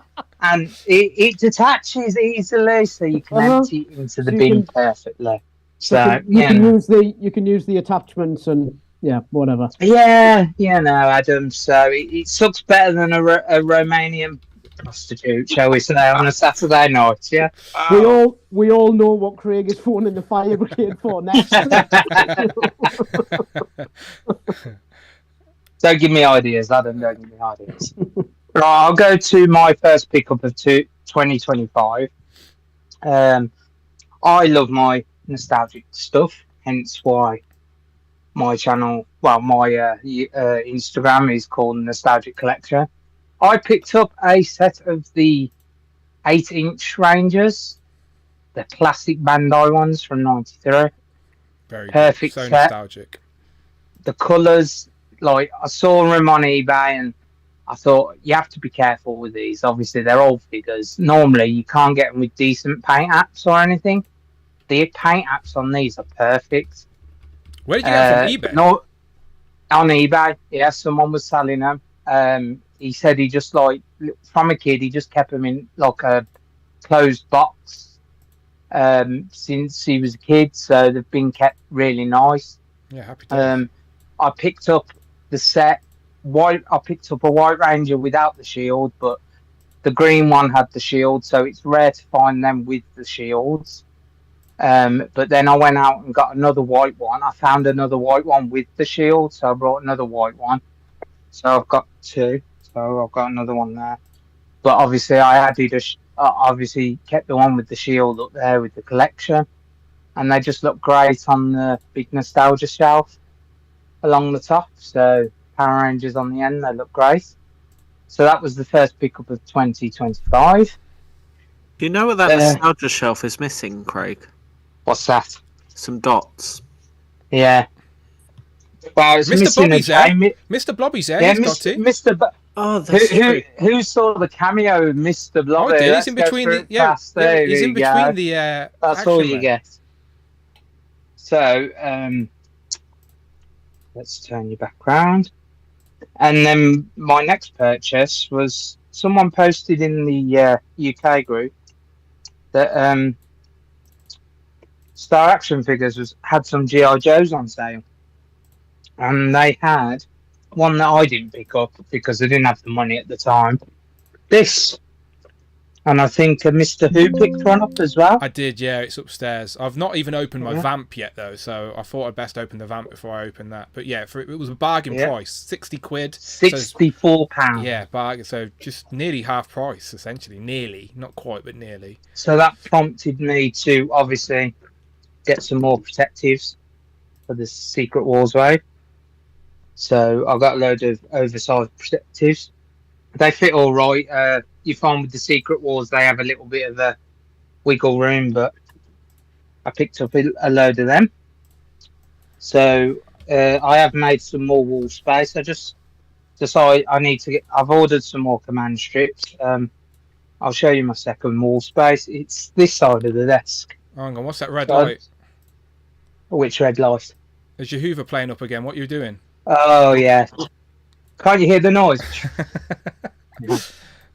and it detaches easily, so you can empty it into the bin perfectly. So you can use the attachments and whatever. Yeah, Adam. So it sucks better than a Romanian prostitute, shall we say, on a Saturday night. Yeah. We all know what Craig is phoning the fire brigade for next. Don't give me ideas, Adam. Don't give me ideas. Right, I'll go to my first pickup of 2025. I love my nostalgic stuff, hence why my channel, my Instagram is called Nostalgic Collector. I picked up a set of the 8-inch Rangers, the classic Bandai ones from '93. Very perfect good. So set. Nostalgic. The colours, I saw them on eBay, and I thought you have to be careful with these. Obviously, they're old figures. Normally, you can't get them with decent paint apps or anything. The paint apps on these are perfect. Where did you get them from eBay? No, on eBay. Yeah, someone was selling them. He said he just from a kid, he just kept them in a closed box since he was a kid. So they've been kept really nice. Yeah, happy to. I picked up the set white. I picked up a White Ranger without the shield, but the green one had the shield, so it's rare to find them with the shields. But then I went out and got another white one. I found another white one with the shield, so I brought another white one. So I've got two. So I've got another one there. But obviously, I added obviously kept the one with the shield up there with the collection, and they just look great on the big nostalgia shelf along the top. So Power Rangers on the end, they look great. So that was the first pickup of 2025. You know what that nostalgia shelf is missing, Craig? What's that? Some dots. Yeah. Well, it's Mr. missing Blobby's a there. Jamie. Mr. Blobby's there. Yeah, He's got it. Mr. Oh, that's who saw the cameo of Mr. Blobby? Oh, I did. He's Let's in go between through the it fast. There he's we in go. between the. That's action all you man. get. So, let's turn you back round. And then my next purchase was someone posted in the UK group that Star Action Figures had some GI Joes on sale, and they had one that I didn't pick up because I didn't have the money at the time. This, and I think Mr. Who picked one up as well. I did, yeah. It's upstairs. I've not even opened my Yeah. vamp yet, though, so I thought I'd best open the vamp before I open that. But yeah, it was a bargain Yeah. price, £60. £64. Yeah, bargain. So just nearly half price, essentially. Nearly, not quite, but nearly. So that prompted me to obviously get some more protectives for the Secret Wars wave. So I got a load of oversized protectives. They fit all right. You find with the Secret Wars they have a little bit of a wiggle room, but I picked up a load of them. So I have made some more wall space. I just decided I need to get. I've ordered some more command strips. I'll show you my second wall space. It's this side of the desk. Hang on, what's that red So- light? Which red light? Is your Hoover playing up again? What are you doing? Oh yeah. Can't you hear the noise?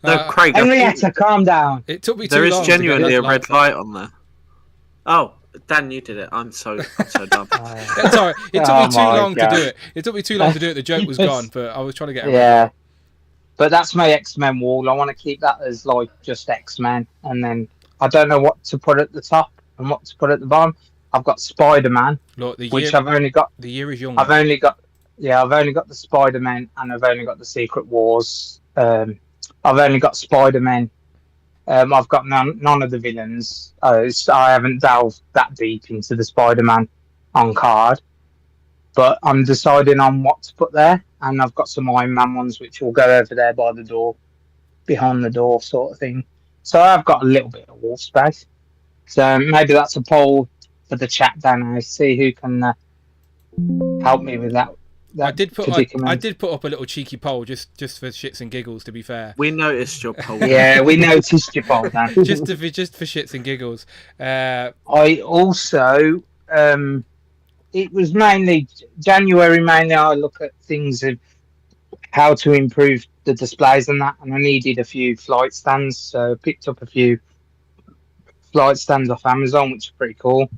No, Craig. I think Henrietta, calm down. It took me too there is long. to get genuinely that a red light on there. Oh, Dan, you did it. I'm so dumb. That's all right. It took Oh me too my long God. to do it. It took me too long to do it. The joke was gone, but I was trying to get it. Yeah. But that's my X-Men wall. I want to keep that as like just X-Men, and then I don't know what to put at the top and what to put at the bottom. I've got Spider-Man, Look, the which year, I've only got. the year is young. I've only got the Spider-Man, and I've only got the Secret Wars. I've only got Spider-Man. I've got none of the villains. I haven't delved that deep into the Spider-Man on card, but I'm deciding on what to put there, and I've got some Iron Man ones which will go over there by the door, behind the door, sort of thing. So I've got a little bit of wall space. So maybe that's a poll for the chat, Dan. I see who can help me with that. I did put predicament. I did put up a little cheeky poll just for shits and giggles. To be fair, We noticed your poll. Yeah, we noticed your poll, Dan. just for shits and giggles. I also, it was mainly January. Mainly, I look at things of how to improve the displays and that, and I needed a few flight stands, so I picked up a few flight stands off Amazon, which are pretty cool.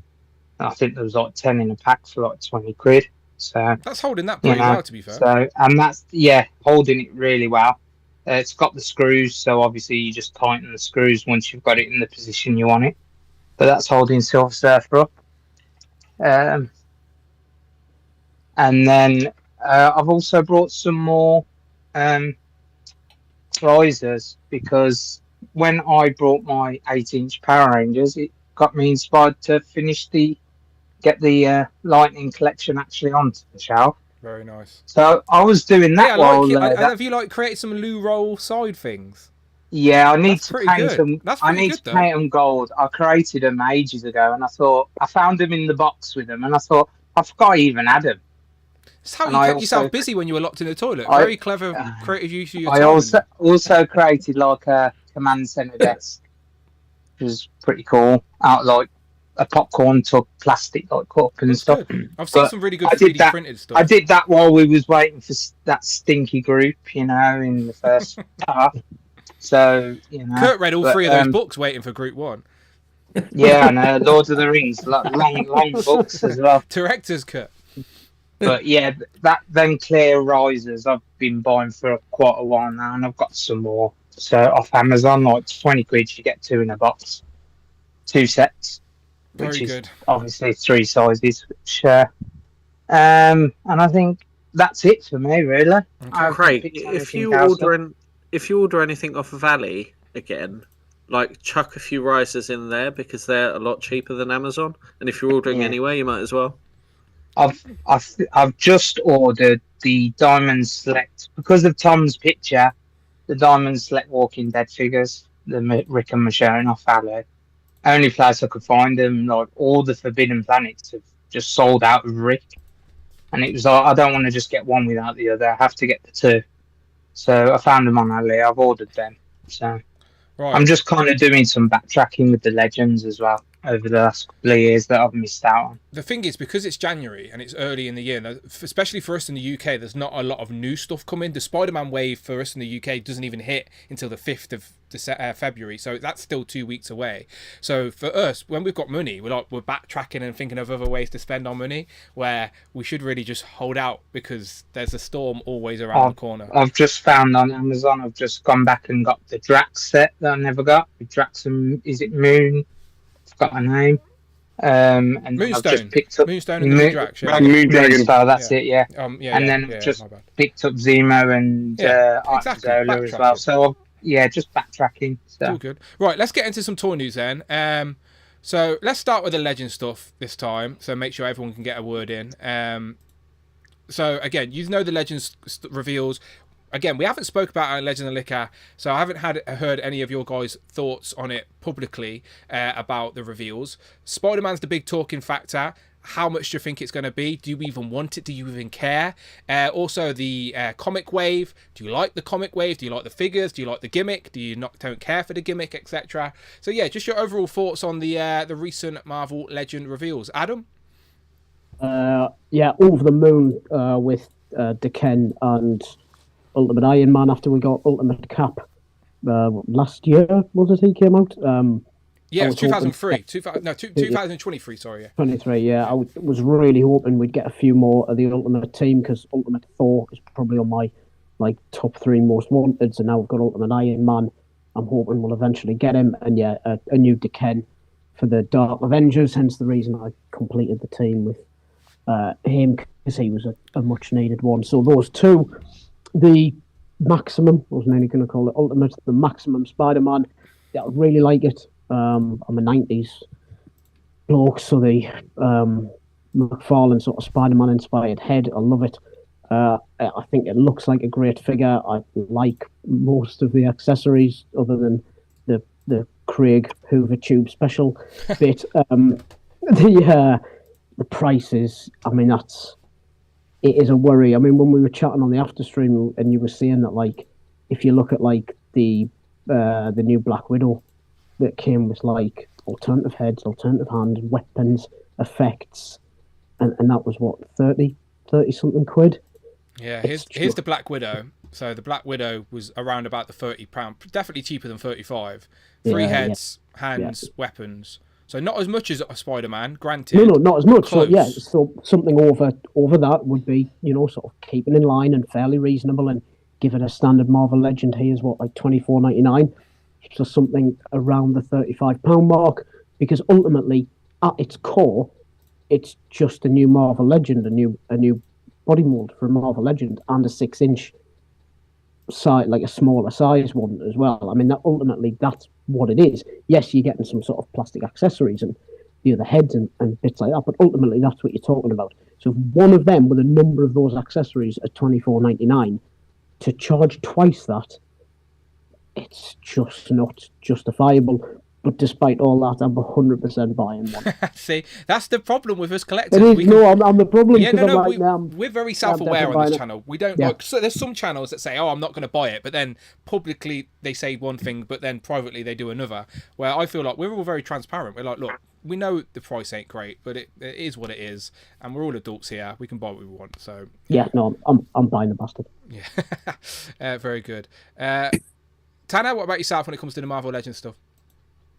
And I think there was like 10 in a pack for like 20 quid. So That's holding that pretty well, to be fair. So, and that's holding it really well. It's got the screws, so obviously you just tighten the screws once you've got it in the position you want it. But that's holding Silver Surfer up. And then I've also brought some more risers, because when I brought my 8-inch Power Rangers, it got me inspired to get the Lightning collection actually onto the shelf. Very nice. So I was doing that Yeah, I while like it. Have you created some Lou Roll side things? Yeah, I need That's to pretty paint good. them. That's I pretty need good, to though. paint them gold. I created them ages ago, and I thought I found them in the box with them, and I thought I forgot I even had them. It's how And you I kept yourself also- busy when you were locked in the toilet. I- Very clever, creative use of your I time. also created like a command center desk, which was pretty cool. Out like a popcorn tub, plastic like cup and stuff. I've seen But some really good I did 3D that- printed stuff. I did that while we was waiting for that stinky group, in the first half. So Kurt read all but, 3 of those books waiting for Group 1. Yeah, I know. Lord of the Rings, long books as well. Director's cut. But yeah, them clear risers I've been buying for quite a while now, and I've got some more. So off Amazon, like 20 quid, you get 2 in a box, 2 sets. which is good. obviously 3 sizes. Which, and I think that's it for me, really. I haven't Craig, picked if anything you else order up. if you order anything off of Ali again, like chuck a few risers in there because they're a lot cheaper than Amazon. And if you're ordering Yeah. anyway, you might as well. I've just ordered the Diamond Select because of Tom's picture. The Diamond Select Walking Dead figures, the Rick and Michonne off Ali. Only place I could find them, like all the Forbidden Planets have just sold out of Rick, and it was like I don't want to just get one without the other. I have to get the two. So I found them on Ali. I've ordered them. So Right. I'm just kind of doing some backtracking with the Legends as well over the last couple of years that I've missed out on. The thing is, because it's January and it's early in the year, especially for us in the UK, there's not a lot of new stuff coming. The Spider-Man wave for us in the UK doesn't even hit until the 5th of February, so that's still 2 weeks away. So for us, when we've got money, we're backtracking and thinking of other ways to spend our money, where we should really just hold out because there's a storm always around the corner. I've just found on Amazon, I've just gone back and got the Drax set that I never got. With Drax and, is it Moon? I've got a name. And Moonstone. I've just picked up Moonstone and the Drax. Yeah. Moonstone, that's it, yeah. Yeah, and then I've just picked up Zemo and exactly. Zola as well. So just backtracking. So. It's all good. Right, let's get into some toy news then. So let's start with the Legend stuff this time. So make sure everyone can get a word in. So again, you know the Legends reveals. Again, we haven't spoke about our Legend of Liquor, so I haven't heard any of your guys' thoughts on it publicly about the reveals. Spider-Man's the big talking factor. How much do you think it's going to be? Do you even want it? Do you even care? Also, the comic wave. Do you like the comic wave? Do you like the figures? Do you like the gimmick? Do you don't care for the gimmick, etc.? So yeah, just your overall thoughts on the recent Marvel Legend reveals. Adam? Over the moon with Deken and Ultimate Iron Man after we got Ultimate Cap last year. Was it he came out? Yeah, it was 2003. 2023, sorry. Yeah. 23, yeah. I was really hoping we'd get a few more of the Ultimate team because Ultimate Thor is probably on my top 3 most wanted. So now we've got Ultimate Iron Man. I'm hoping we'll eventually get him. And yeah, a new Deken for the Dark Avengers, hence the reason I completed the team with him because he was a much needed one. So those two. The Maximum, I was nearly going to call it Ultimate, the Maximum Spider-Man. Yeah, I really like it. I'm a 90s bloke, so the McFarlane sort of Spider-Man inspired head, I love it. I think it looks like a great figure. I like most of the accessories other than the Craig Hoover Tube special bit. The prices, I mean, it is a worry. I mean, when we were chatting on the after stream, and you were saying that, if you look at the new Black Widow that came with alternative heads, alternative hands, weapons, effects, and that was what 30 something quid. Yeah, here's the Black Widow. So the Black Widow was around about the £30, definitely cheaper than 35. 3 heads, hands, weapons. So not as much as a Spider-Man, granted. No, not as much. Close. So yeah, so something over that would be, sort of keeping in line and fairly reasonable, and give it a standard Marvel Legend. Here's what, $24.99. So something around the £35 mark, because ultimately, at its core, it's just a new Marvel Legend, a new body mold for a Marvel Legend, and a 6-inch size, a smaller size one as well. I mean, that's what it is. Yes, you're getting some sort of plastic accessories and the other heads and bits like that, but ultimately that's what you're talking about. So one of them with a number of those accessories at $24.99, to charge twice that, it's just not justifiable. But despite all that, I'm 100% buying one. See, that's the problem with us collectors. I'm the problem. Yeah, we're very self-aware on this channel. We don't so there's some channels that say, "Oh, I'm not going to buy it," but then publicly they say one thing, but then privately they do another. Where I feel like we're all very transparent. We're like, look, we know the price ain't great, but it is what it is, and we're all adults here. We can buy what we want. So I'm buying the bastard. Yeah, very good. Tanner, what about yourself when it comes to the Marvel Legends stuff?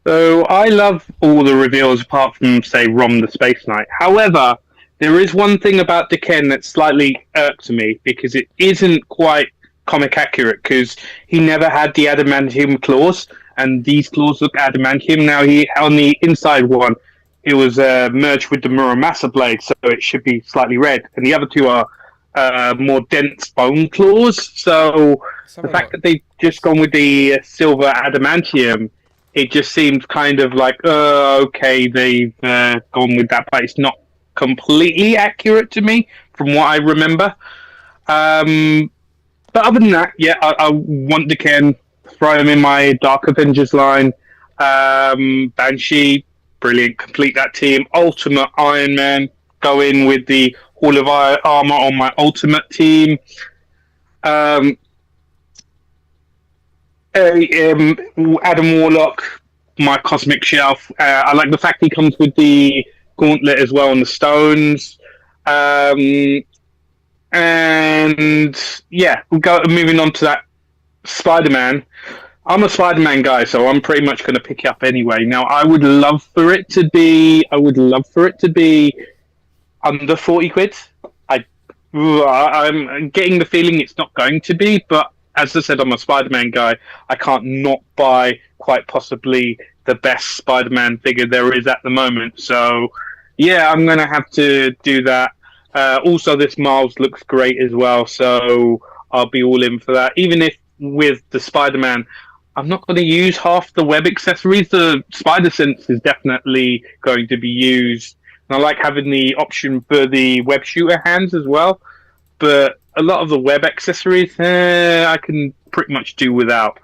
So I love all the reveals apart from, say, Rom the Space Knight. However, there is one thing about Deken that slightly irks me, because it isn't quite comic accurate, because he never had the adamantium claws, and these claws look adamantium. Now, he on the inside one, it was merged with the Muramasa blade, so it should be slightly red. And the other two are more dense bone claws. So the fact that they've just gone with the silver adamantium, it just seems kind of like, okay, they've gone with that, but it's not completely accurate to me from what I remember. But other than that, yeah, I want to throw him in my Dark Avengers line. Banshee, brilliant, complete that team. Ultimate Iron Man, go in with the Hall of Armor on my Ultimate team. Adam Warlock, my Cosmic Shelf. I like the fact he comes with the Gauntlet as well on the stones. And yeah, moving on to that Spider-Man. I'm a Spider-Man guy, so I'm pretty much going to pick it up anyway. Now, I would love for it to be under 40 quid. I'm getting the feeling it's not going to be, but as I said, I'm a Spider-Man guy. I can't not buy quite possibly the best Spider-Man figure there is at the moment. So, yeah, I'm going to have to do that. Also, this Miles looks great as well, so I'll be all in for that. Even if with the Spider-Man, I'm not going to use half the web accessories. The Spider Sense is definitely going to be used. And I like having the option for the web shooter hands as well. But a lot of the web accessories, I can pretty much do without.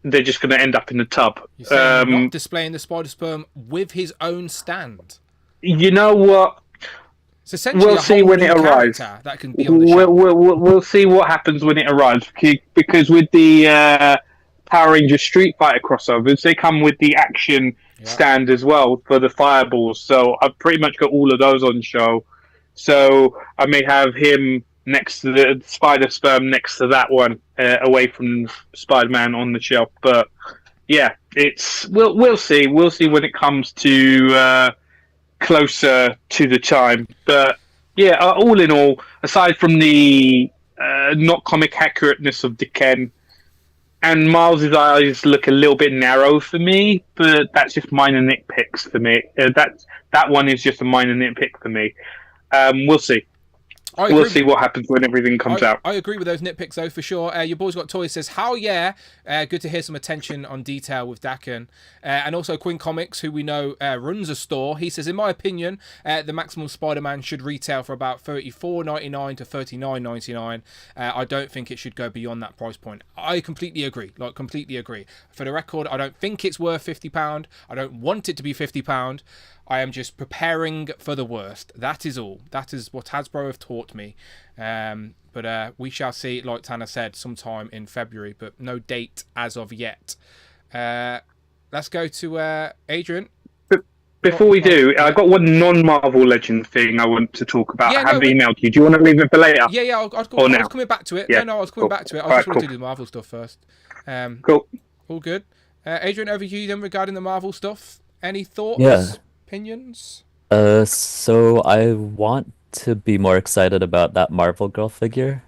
They're just going to end up in the tub. You're saying not displaying the Spider Sperm with his own stand. You know what? It's essentially we'll see when it arrives. That can be on the shelf. We'll see what happens when it arrives. Because with the Power Ranger Street Fighter crossovers, they come with the action stand as well for the fireballs. So I've pretty much got all of those on show. So I may have him next to the Spider Sperm next to that one, away from Spider-Man on the shelf. But yeah, we'll see. We'll see when it comes to closer to the time. But yeah, all in all, aside from the not comic accurateness of Dicken, and Miles's eyes look a little bit narrow for me, but that's just minor nitpicks for me. That one is just a minor nitpick for me. We'll see. We'll see what happens when everything comes out. I agree with those nitpicks, though, for sure. Your boy's got toys says, "How yeah, good to hear some attention on detail with Dakin." And also Quinn Comics, who we know runs a store. He says, "In my opinion, the maximum Spider-Man should retail for about $34.99 to $39.99. I don't think it should go beyond that price point." I completely agree. Completely agree. For the record, I don't think it's worth £50. I don't want it to be £50. I am just preparing for the worst. That is all. That is what Hasbro have taught me. But we shall see, like Tanner said, sometime in February, but no date as of yet. Let's go to Adrian. Before we do, I've got one non-Marvel Legend thing I want to talk about. I have emailed you. Do you want to leave it for later? Yeah. I was coming back to it. Yeah. No, I was coming back to it. I just wanted to do the Marvel stuff first. Cool. All good. Adrian, over to you then regarding the Marvel stuff. Any thoughts? Yeah. Opinions? So I want to be more excited about that Marvel Girl figure,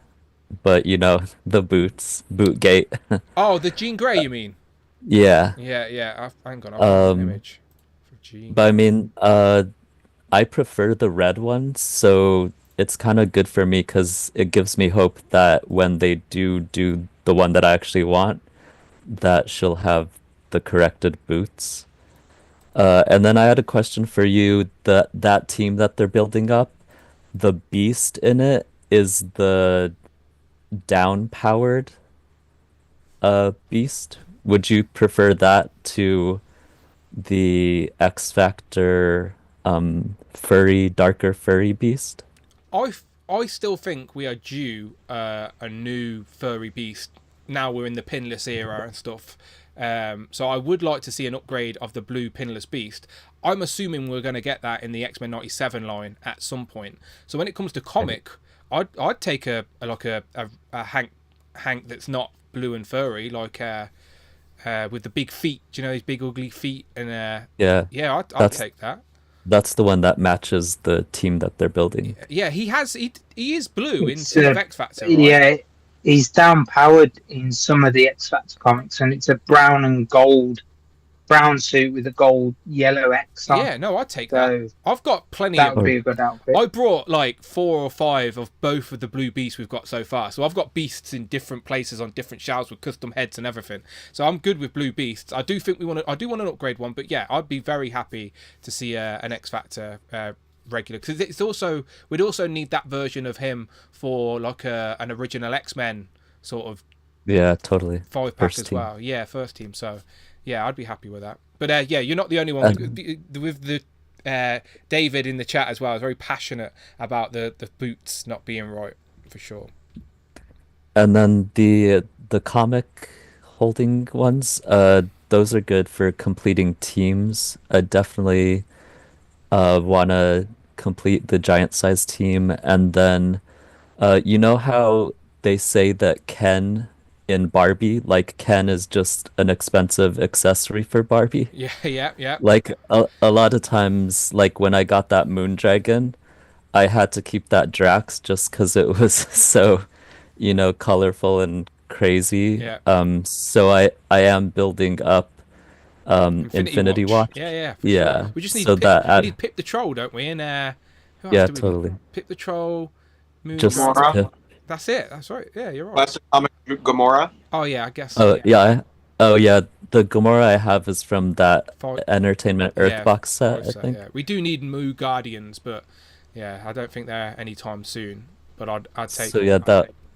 but the Bootgate. Oh, the Jean Grey, you mean? Yeah. Yeah. I ain't got an image for Jean. But I mean, I prefer the red ones, so it's kind of good for me because it gives me hope that when they do the one that I actually want, that she'll have the corrected boots. And then I had a question for you. That team that they're building up, the Beast in it is the down-powered Beast. Would you prefer that to the X-Factor darker furry Beast? I still think we are due a new furry Beast. Now we're in the pinless era and stuff. So I would like to see an upgrade of the blue pinless Beast. I'm assuming we're going to get that in the X-Men 97 line at some point. So when it comes to comic, I'd take a Hank that's not blue and furry, like with the big feet. Do you know these big ugly feet? And I'd take that. That's the one that matches the team that they're building. Yeah, he is blue in X Factor. Right? Yeah. He's down powered in some of the X Factor comics, and it's a brown and gold brown suit with a gold yellow X on. Yeah, no, I'd take So that. I've got plenty that of. would be a good outfit. I brought like 4 or 5 of both of the blue beasts we've got so far. So I've got beasts in different places on different shelves with custom heads and everything. So I'm good with blue beasts. I do think I do want to upgrade one, but yeah, I'd be very happy to see an X Factor regular, because it's also, we'd also need that version of him for like an original X-Men sort of totally 5-pack first as team. well. Yeah, first team. So yeah, I'd be happy with that. But yeah, you're not the only one with the David in the chat as well is very passionate about the boots not being right, for sure. And then the comic holding ones, those are good for completing teams. I definitely want to complete the giant size team. And then you know how they say that Ken in Barbie, like Ken is just an expensive accessory for Barbie? Yeah. Like a lot of times, like when I got that moon dragon, I had to keep that Drax just because it was so, colorful and crazy. Yeah. So I am building up Infinity Watch. Yeah. Yeah. Sure. We just need so Pip, that we need Pip the Troll, don't we? And who else yeah, do we totally. need? Pip the Troll, Moon. Just Pip. That's it. That's right. Yeah, you're right. Classic comic Gamora. Oh yeah, I guess. Oh yeah. The Gamora I have is from that Entertainment Earth box set, I think. Yeah. We do need Moo Guardians, but yeah, I don't think they're anytime soon. But I'd take. So yeah,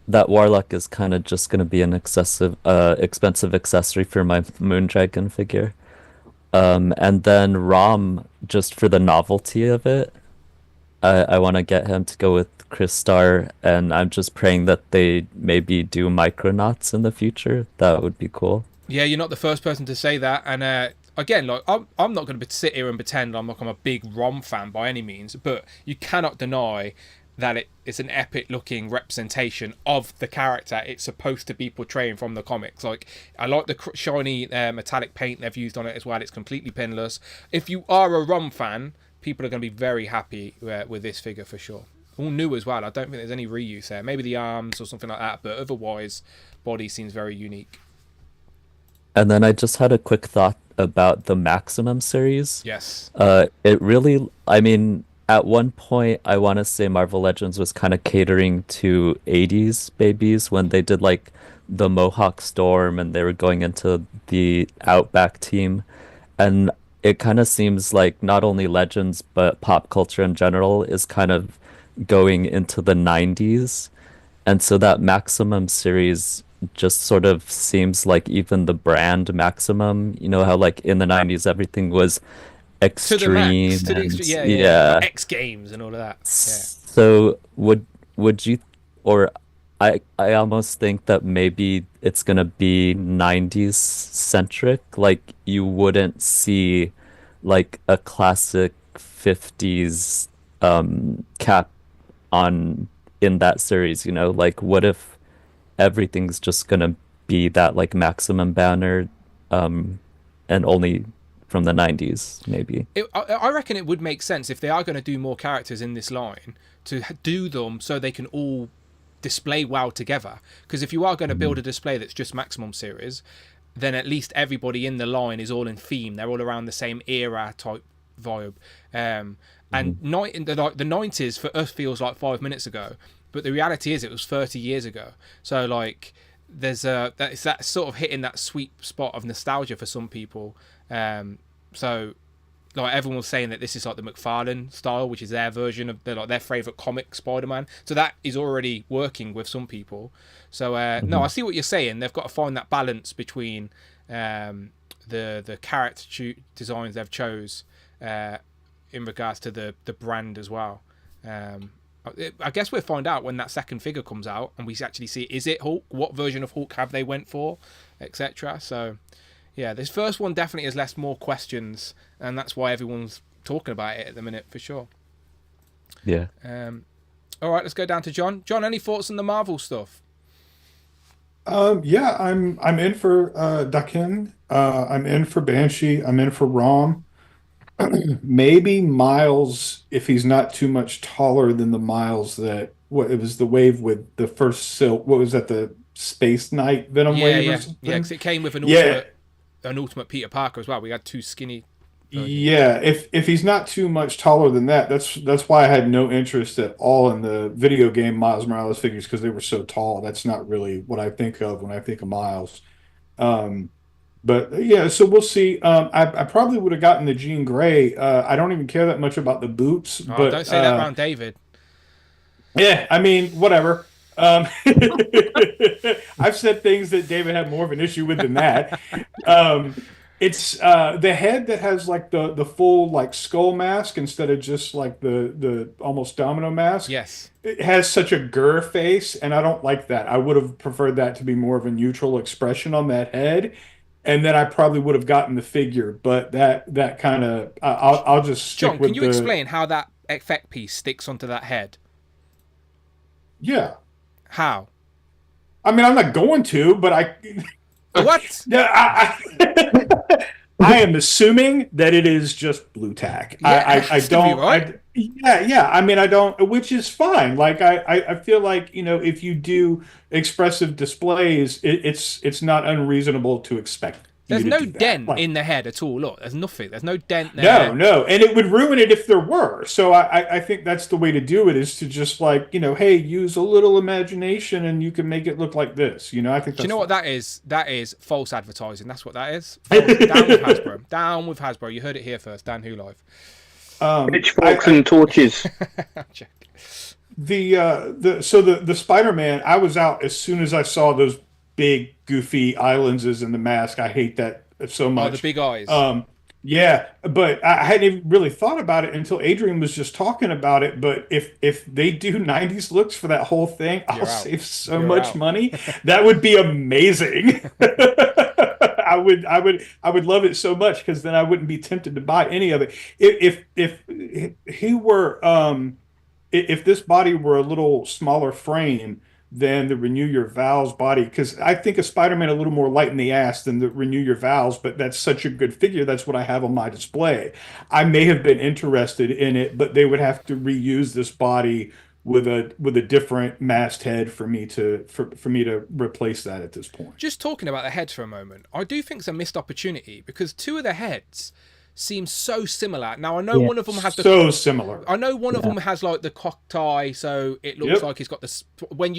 that Warlock is kind of just gonna be an expensive accessory for my Moondragon figure. And then Rom, just for the novelty of it, I want to get him to go with Chris Starr, and I'm just praying that they maybe do Micronauts in the future. That would be cool. Yeah, you're not the first person to say that, and again, like I'm not going to sit here and pretend I'm a big Rom fan by any means, but you cannot deny that it's an epic looking representation of the character it's supposed to be portraying from the comics. Like, I like the shiny metallic paint they've used on it as well. It's completely pinless. If you are a Rom fan, people are going to be very happy with this figure for sure. All new as well. I don't think there's any reuse there. Maybe the arms or something like that, but otherwise, body seems very unique. And then I just had a quick thought about the Maximum series. Yes. It really, I mean, at one point, I want to say Marvel Legends was kind of catering to 80s babies when they did like the Mohawk Storm and they were going into the Outback team. And it kind of seems like not only Legends, but pop culture in general is kind of going into the 90s. And so that Maximum series just sort of seems like even the brand Maximum, you know how like in the 90s everything was extreme. To the max, to the extreme, yeah. X Games and all of that. Yeah. So would you, or I almost think that maybe it's gonna be 90s centric. Like you wouldn't see like a classic 50s Cap on in that series, like what if everything's just gonna be that like Maximum banner and only from the 90s maybe. I reckon it would make sense if they are going to do more characters in this line to do them so they can all display well together, because if you are going to build a display that's just Maximum series, then at least everybody in the line is all in theme. They're all around the same era type vibe. And the 90s for us feels like 5 minutes ago, but the reality is it was 30 years ago. So like there's that sort of hitting that sweet spot of nostalgia for some people. So like everyone was saying that this is like the McFarlane style, which is their version of their favorite comic Spider-Man. So that is already working with some people. So no, I see what you're saying. They've got to find that balance between the character designs they've chose in regards to the brand as well. I guess we'll find out when that second figure comes out and we actually see, is it Hulk? What version of Hulk have they went for, etc. So yeah, this first one definitely has left more questions, and that's why everyone's talking about it at the minute for sure. Yeah. All right, let's go down to John. John, any thoughts on the Marvel stuff? Yeah, I'm in for Dakin. I'm in for Banshee. I'm in for Rom. Maybe Miles, if he's not too much taller than the Miles that it was the wave with the first Silk. What was that? The Space Knight Venom wave or something? Yeah, because it came with an alternate an Ultimate Peter Parker as well. We had 2 skinny. Yeah, if he's not too much taller than that, that's why I had no interest at all in the video game Miles Morales figures, because they were so tall. That's not really what I think of when I think of Miles. But yeah, so we'll see. I probably would have gotten the Jean Grey. I don't even care that much about the boots. But don't say that around David. Yeah, I mean, whatever. I've said things that David had more of an issue with than that. It's the head that has like the full like skull mask instead of just like the almost domino mask. Yes. It has such a grr face, and I don't like that. I would have preferred that to be more of a neutral expression on that head. And then I probably would have gotten the figure, but that kind of I'll just stick John, with can you explain how that effect piece sticks onto that head? Yeah. How? I mean, I'm not going to, but I. What? I am assuming that it is just blue tack. Yeah, I don't. right? Yeah. I mean, I don't, which is fine. Like I feel like if you do expressive displays, it's not unreasonable to expect. There's no dent in the head at all. Look, there's nothing. There's no dent there. No, and it would ruin it if there were. So I think that's the way to do it, is to just like, hey, use a little imagination and you can make it look like this. I think that's Do you know what that is? That is false advertising. That's what that is. Down with Hasbro. Down with Hasbro. You heard it here first. Dan Who Live. Pitchforks and torches. The Spider-Man, I was out as soon as I saw those big goofy islands in the mask. I hate that so much. Oh, the big eyes. Yeah, but I hadn't even really thought about it until Adrian was just talking about it. But if they do 90s looks for that whole thing, I'll save so much money. That would be amazing. I would love it so much, because then I wouldn't be tempted to buy any of it. If he were if this body were a little smaller frame than the Renew Your Vows body, because I think of Spider-Man a little more light in the ass than the Renew Your Vows, but that's such a good figure. That's what I have on my display. I may have been interested in it, but they would have to reuse this body with a different masked head for me to replace that at this point. Just talking about the heads for a moment, I do think it's a missed opportunity, because 2 of the heads seem so similar. Now I know one of them has similar. I know one of them has like the cock tie, so it looks like he's got this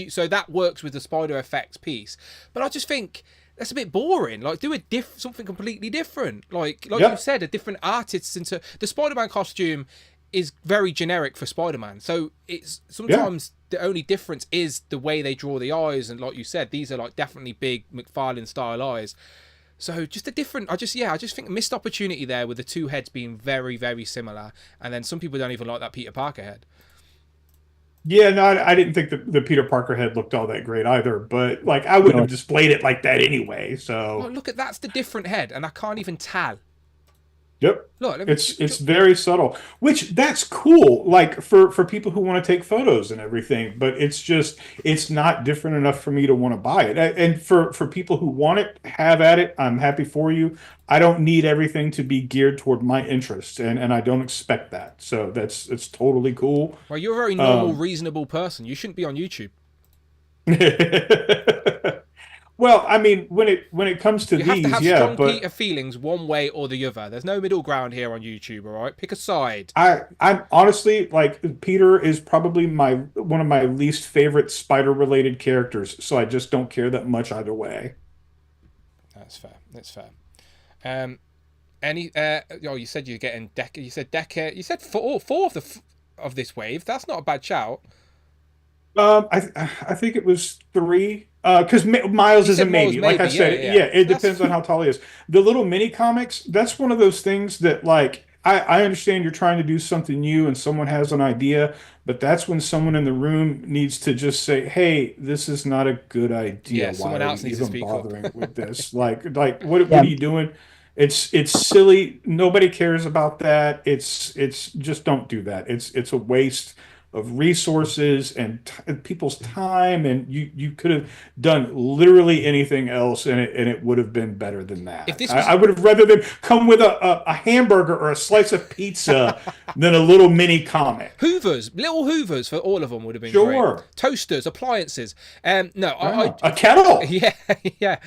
so that works with the spider effects piece. But I just think that's a bit boring. Like, do something completely different. Like you said, a different artist into the Spider-Man costume is very generic for Spider-Man. So it's sometimes the only difference is the way they draw the eyes, and like you said, these are like definitely big McFarlane style eyes. So just a different, I just think a missed opportunity there with the 2 heads being very, very similar. And then some people don't even like that Peter Parker head. Yeah, no, I didn't think the Peter Parker head looked all that great either, but like I wouldn't have displayed it like that anyway. So well, look that's the different head, and I can't even tell. Yep. Look, it's very subtle, which that's cool. Like for people who want to take photos and everything, but it's not different enough for me to want to buy it. And for people who want it, have at it. I'm happy for you. I don't need everything to be geared toward my interests, and I don't expect that. So it's totally cool. Well, you're a very normal, reasonable person. You shouldn't be on YouTube. Well, I mean, when it comes to you these, have to have strong Peter feelings one way or the other. There's no middle ground here on YouTube, all right? Pick a side. I'm honestly, like, Peter is probably one of my least favorite spider-related characters, so I just don't care that much either way. That's fair. You said you're getting you said four of this wave. That's not a bad shout. I think it was 3. Because Miles is a maybe. Like I said, it depends on how tall he is. The little mini comics, that's one of those things that, like, I understand you're trying to do something new and someone has an idea, but that's when someone in the room needs to just say, "Hey, this is not a good idea. Why someone else needs to speak bothering with this? Like, what are you doing? It's silly. Nobody cares about that. It's just don't do that. It's a waste of resources and people's time, and you could have done literally anything else, and it would have been better than that. If this was... I would have rather them come with a hamburger or a slice of pizza than a little mini comic. Little Hoovers for all of them would have been Sure. great. Toasters, appliances. No, a kettle. Yeah, yeah.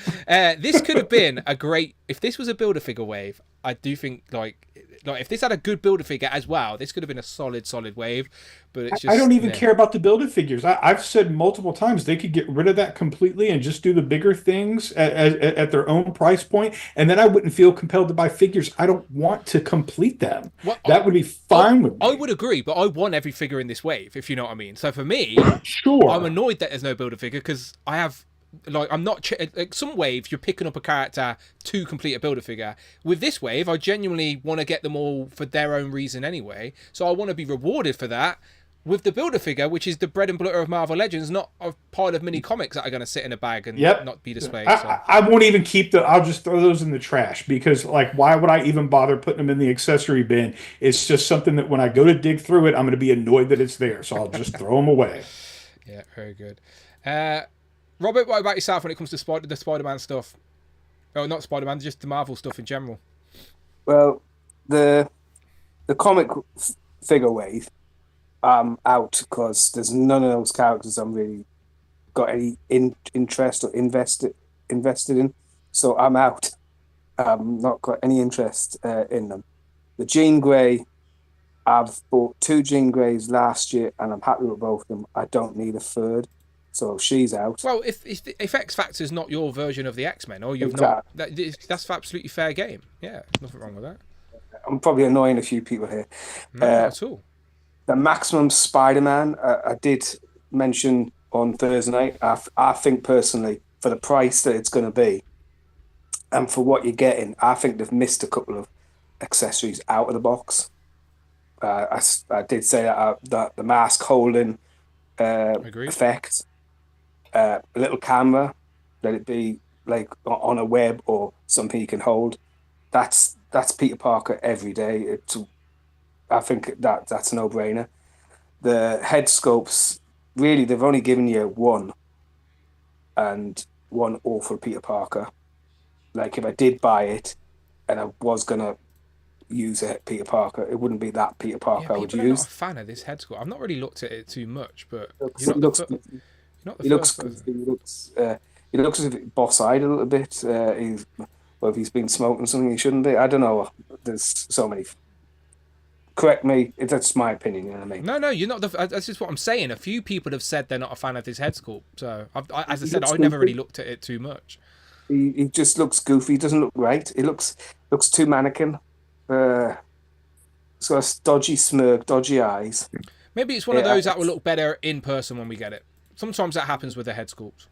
This could have been a great. If this was a Build-A-Figure wave, I do think like if this had a good Build-A-Figure as well, this could have been a solid wave. But it's just, I don't even care about the Build-A-Figures. I've said multiple times they could get rid of that completely and just do the bigger things at their own price point, and then I wouldn't feel compelled to buy figures. I don't want to complete them. Well, that would be fine with me. I would agree, but I want every figure in this wave, if you know what I mean. So for me, sure, I'm annoyed that there's no Build-A-Figure because I have. Like I'm not like some waves you're picking up a character to complete a Build-A-Figure. With this wave, I genuinely want to get them all for their own reason anyway. So I want to be rewarded for that with the Build-A-Figure, which is the bread and butter of Marvel Legends, not a pile of mini comics that are going to sit in a bag and not be displayed. I won't even keep I'll just throw those in the trash because, like, why would I even bother putting them in the accessory bin? It's just something that when I go to dig through it, I'm going to be annoyed that it's there. So I'll just throw them away. Yeah, very good. Robert, what about yourself when it comes to the Spider-Man stuff? Oh, not Spider-Man, just the Marvel stuff in general. Well, the comic figure wave, I'm out because there's none of those characters I'm really got any interest or invested in. So I'm out. Not got any interest in them. The Jean Grey, I've bought 2 Jean Greys last year and I'm happy with both of them. I don't need a third. So she's out. Well, if X Factor's not your version of the X-Men, or you've not, that's absolutely fair game. Yeah, nothing wrong with that. I'm probably annoying a few people here. No, not at all. The Maximum Spider-Man, I did mention on Thursday night. I think personally, for the price that it's going to be, and for what you're getting, I think they've missed a couple of accessories out of the box. I did say that the mask holding effect. A little camera, let it be like on a web or something you can hold. That's Peter Parker every day. I think that's a no-brainer. The head sculpts, really, they've only given you one, and one awful Peter Parker. Like if I did buy it, and I was gonna use a Peter Parker, it wouldn't be that Peter Parker I would use. I'm not a fan of this head sculpt. I've not really looked at it too much, but He looks as if it boss-eyed a little bit. If he's been smoking something he shouldn't be. I don't know. There's so many. Correct me. That's my opinion. You know what I mean? No, you're not. That's just what I'm saying. A few people have said they're not a fan of his head sculpt. So, as I said, I never really looked at it too much. He just looks goofy. He doesn't look right. He looks too mannequin. He's got a dodgy smirk, dodgy eyes. Maybe it's one of those that will look better in person when we get it. Sometimes that happens with the head sculpts.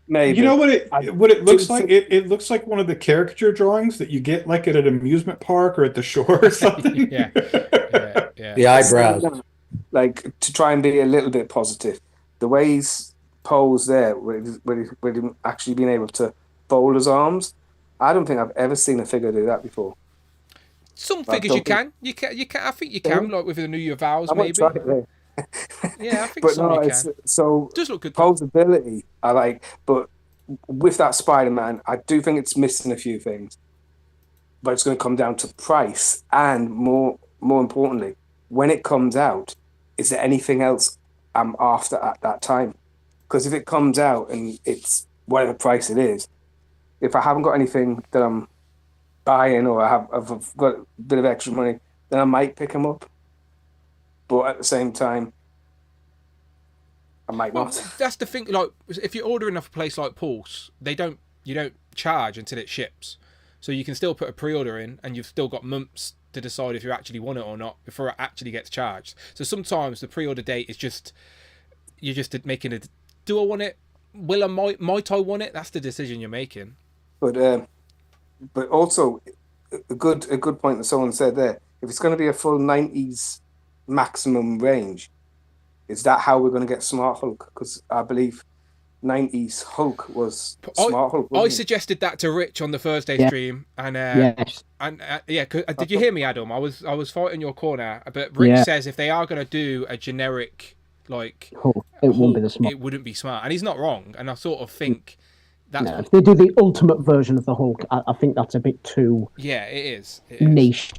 Maybe. You know what it looks like? It looks like one of the caricature drawings that you get like at an amusement park or at the shore or something. yeah. The eyebrows. Like, to try and be a little bit positive, the way he's posed there, with him actually being able to fold his arms, I don't think I've ever seen a figure do that before. Some figures you can. I think you can, like with the New Year vows, maybe. Yeah, I think but some no, you it's can. so Does look good. Posability, I like, but with that Spider-Man, I do think it's missing a few things. But it's going to come down to price, and more importantly, when it comes out, is there anything else I'm after at that time? Because if it comes out and it's whatever price it is, if I haven't got anything that I'm buying or I've got a bit of extra money, then I might pick them up. But at the same time, I might not. That's the thing. Like, if you're ordering off a place like Pulse, you don't charge until it ships, so you can still put a pre-order in, and you've still got months to decide if you actually want it or not before it actually gets charged. So sometimes the pre-order date is just you're just making a. Do I want it? Will I might I want it? That's the decision you're making. But also a good point that someone said there. If it's going to be a full 90s maximum range, is that how we're going to get Smart Hulk? Because I believe '90s Hulk was Smart Hulk. I suggested that to Rich on the Thursday stream, and Yes. did you hear me, Adam? I was fighting your corner, but Rich says if they are going to do a generic like Hulk, it won't be the Smart. It wouldn't be smart, and he's not wrong. And I sort of think that's No, if they do the ultimate version of the Hulk, I think that's a bit too it is niche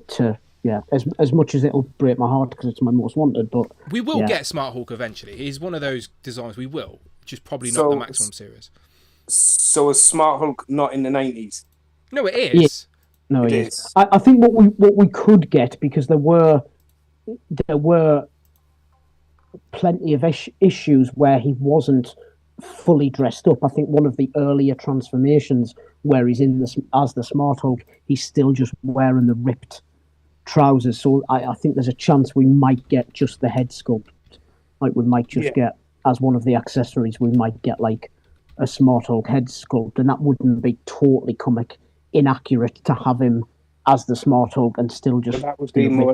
to. Yeah, as much as it'll break my heart because it's my most wanted, but we will get Smart Hulk eventually. He's one of those designs we will, just probably not the Maximum series. So is Smart Hulk not in the '90s? No, it is. Yeah. No, it is. I think what we could get, because there were plenty of issues where he wasn't fully dressed up. I think one of the earlier transformations where he's in this as the Smart Hulk, he's still just wearing the ripped trousers. So I think there's a chance we might get just the head sculpt. Like we might just get, as one of the accessories, we might get like a Smart Hulk head sculpt, and that wouldn't be totally comic inaccurate to have him as the Smart Hulk and still just. But that would be more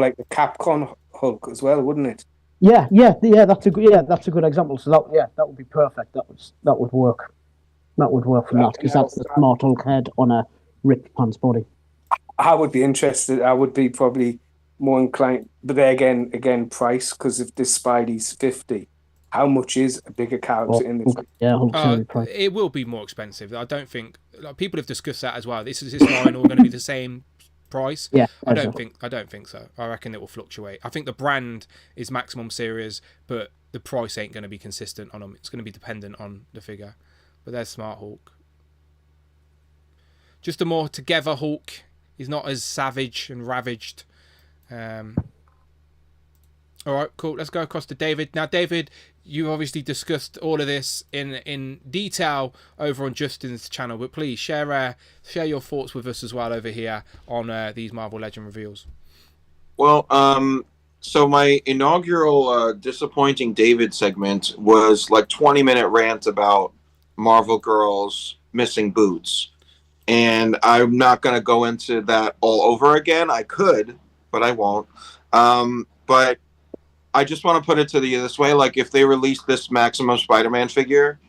like the Capcom Hulk as well, wouldn't it? Yeah. That's a good example. So that would be perfect. That would work. That would work for that because that's the Smart Hulk head on a ripped pants body. I would be interested. I would be probably more inclined, but there again, price, because if this Spidey's 50, how much is a bigger character in this? It will be more expensive. I don't think people have discussed that as well. Is this line all going to be the same price? Yeah, I don't think so. I reckon it will fluctuate. I think the brand is Maximum series, but the price ain't going to be consistent on them. It's going to be dependent on the figure. But there's Smart Hulk. Just a more together Hulk. He's not as savage and ravaged. All right, cool. Let's go across to David. Now, David, you obviously discussed all of this in detail over on Justin's channel, but please share your thoughts with us as well over here on these Marvel Legend reveals. Well, so my inaugural disappointing David segment was like 20-minute rant about Marvel Girls missing boots. And I'm not going to go into that all over again. I could, but I won't. But I just want to put it to this way. Like, if they released this Maximum Spider-Man figure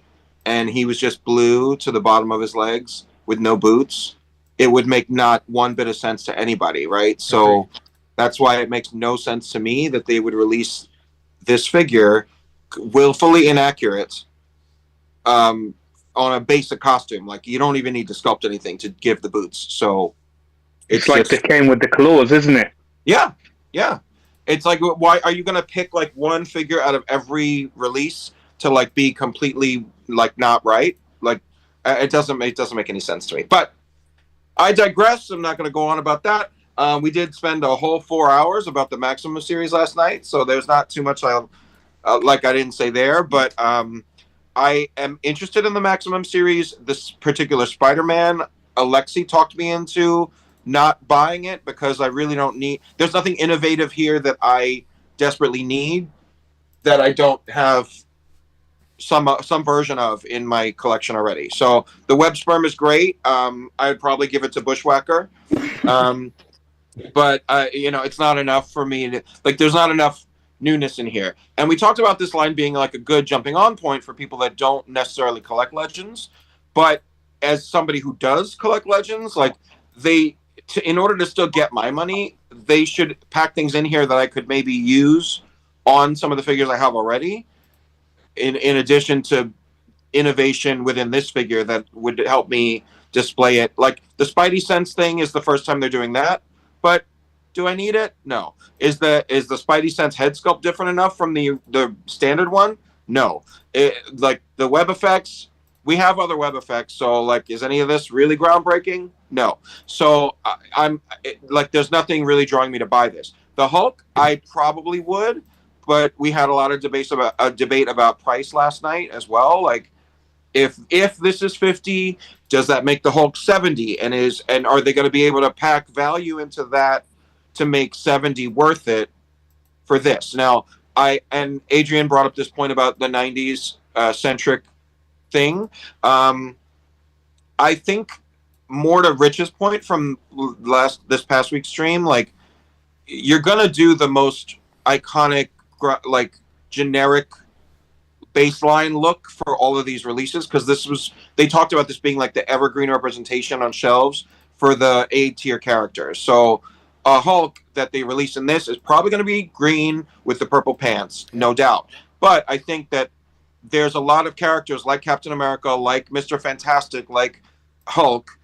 and he was just blue to the bottom of his legs with no boots, it would make not one bit of sense to anybody, right? So that's why it makes no sense to me that they would release this figure willfully inaccurate on a basic costume. Like, you don't even need to sculpt anything to give the boots. So it's like they came with the claws, isn't it? Yeah. It's like, why are you gonna pick like one figure out of every release to like be completely like not right? Like, it doesn't make any sense to me. But I digress. I'm not gonna go on about that. We did spend a whole 4 hours about the Maximum series last night, so there's not too much I didn't say there, but I am interested in the Maximum series. This particular Spider-Man, Alexi talked me into not buying it because I really don't need. There's nothing innovative here that I desperately need that I don't have some version of in my collection already. So the web sperm is great. I'd probably give it to Bushwhacker, but it's not enough for me. There's not enough newness in here. And we talked about this line being like a good jumping on point for people that don't necessarily collect Legends, but as somebody who does collect Legends, like in order to still get my money, they should pack things in here that I could maybe use on some of the figures I have already, in addition to innovation within this figure that would help me display it. Like the Spidey Sense thing is the first time they're doing that, but do I need it? No. Is the Spidey Sense head sculpt different enough from the standard one? No. Like the web effects, we have other web effects. So like, is any of this really groundbreaking? No. So there's nothing really drawing me to buy this. The Hulk, I probably would, but we had a lot of debate about price last night as well. Like, if this is 50, does that make the Hulk 70? And are they going to be able to pack value into that to make 70 worth it for this? Now, and Adrian brought up this point about the 90s centric thing. I think more to Rich's point from this past week's stream, like, you're gonna do the most iconic, like, generic baseline look for all of these releases, because they talked about this being like the evergreen representation on shelves for the A tier characters. So a Hulk that they release in this is probably going to be green with the purple pants, no doubt. But I think that there's a lot of characters like Captain America, like Mr. Fantastic, like Hulk,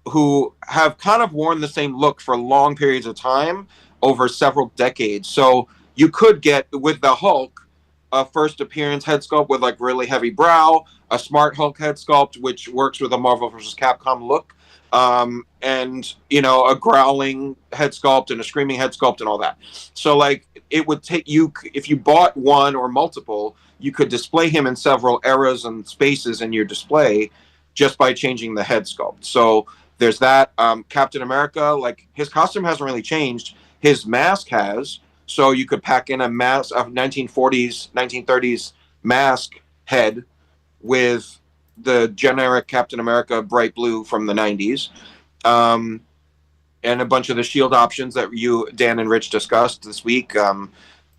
who have kind of worn the same look for long periods of time over several decades. So you could get, with the Hulk, a first appearance head sculpt with like really heavy brow, a smart Hulk head sculpt, which works with a Marvel vs. Capcom look, and, you know, a growling head sculpt and a screaming head sculpt and all that. So like it would take you, if you bought one or multiple, you could display him in several eras and spaces in your display just by changing the head sculpt. So there's that. Captain America, like his costume hasn't really changed. His mask has. So you could pack in a mask of 1940s, 1930s mask head with the generic Captain America bright blue from the 90s. And a bunch of the shield options that you, Dan and Rich, discussed this week.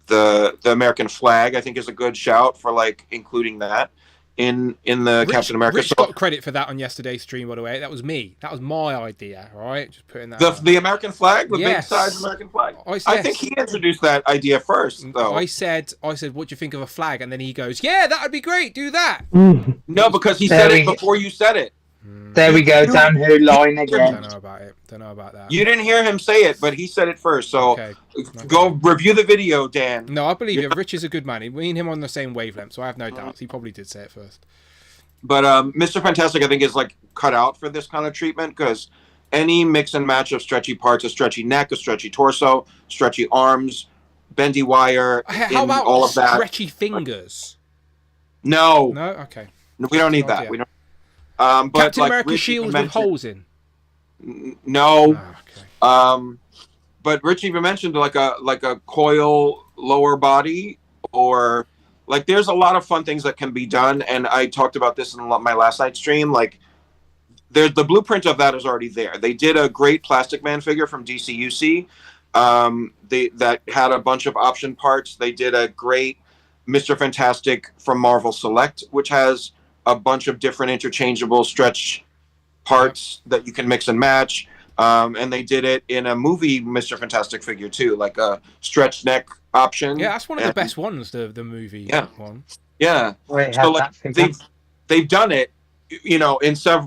The American flag, I think, is a good shout for like including that in the Captain America. Rich got credit for that on yesterday's stream, by the way. That was me. That was my idea, all right? Just putting that. The American flag, the Yes. big size American flag. Yes. I think he introduced that idea first, though. I said, what do you think of a flag? And then he goes, yeah, that would be great. Do that. No, because he said it before you said it. There we go, downhill line again. Don't know about it. Don't know about that. You didn't hear him say it, but he said it first. So go review the video, Dan. No, I believe it. Rich is a good man. Me and him on the same wavelength, so I have no doubts. He probably did say it first. But Mr. Fantastic, I think, is like cut out for this kind of treatment, because any mix and match of stretchy parts, a stretchy neck, a stretchy torso, stretchy arms, bendy wire, How about all of that. stretchy fingers? No. No? Okay. No, we don't need that. idea. We don't. But Captain like America Rich shields with mentioned- holes in. No. But Rich even mentioned like a coil lower body, or like there's a lot of fun things that can be done, and I talked about this in my last night's stream. Like there's the blueprint of that is already there. They did a great Plastic Man figure from DCUC. That had a bunch of option parts. They did a great Mr. Fantastic from Marvel Select, which has a bunch of different interchangeable stretch parts that you can mix and match. And they did it in a movie Mr. Fantastic figure too, like a stretch neck option. Yeah, that's one of the best ones, the movie one. Yeah. Wait, So like they've done it, you know,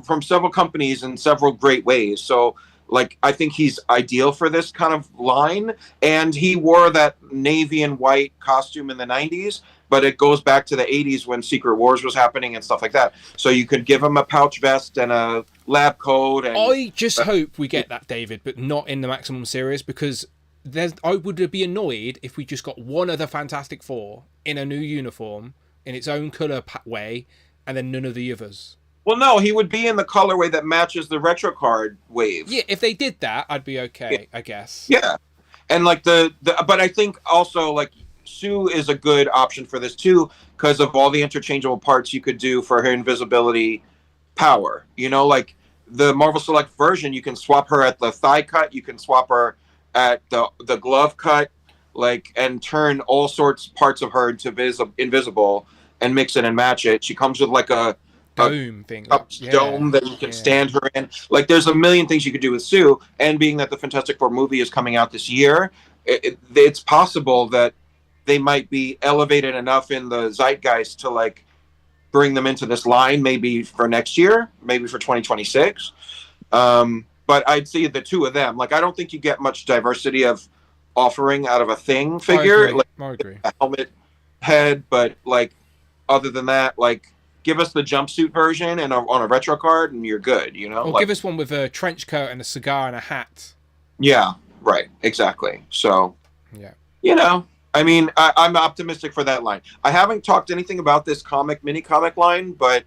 from several companies in several great ways. So like I think he's ideal for this kind of line, and he wore that navy and white costume in the 90s, but it goes back to the 80s when Secret Wars was happening and stuff like that. So you could give him a pouch vest and a lab coat. And I just hope we get that, David, but not in the Maximum series, because I would be annoyed if we just got one other Fantastic Four in a new uniform in its own colour way, and then none of the others. Well, no, he would be in the colorway that matches the retro card wave. Yeah, if they did that, I'd be okay, I guess. Yeah, and like but I think also like Sue is a good option for this too, because of all the interchangeable parts you could do for her invisibility power. You know, like the Marvel Select version, you can swap her at the thigh cut, you can swap her at the glove cut, like, and turn all sorts parts of her into invisible and mix it and match it. She comes with like a dome thing, dome that you can stand her in. Like, there's a million things you could do with Sue. And being that the Fantastic Four movie is coming out this year, it's possible that they might be elevated enough in the zeitgeist to like bring them into this line, maybe for next year, maybe for 2026. But I'd see the two of them. Like, I don't think you get much diversity of offering out of a Thing figure. I agree. A helmet head, but like other than that, like, give us the jumpsuit version and on a retro card, and you're good. You know, or give us one with a trench coat and a cigar and a hat. Yeah, right, exactly. So, yeah, you know, I mean, I'm optimistic for that line. I haven't talked anything about this mini comic line, but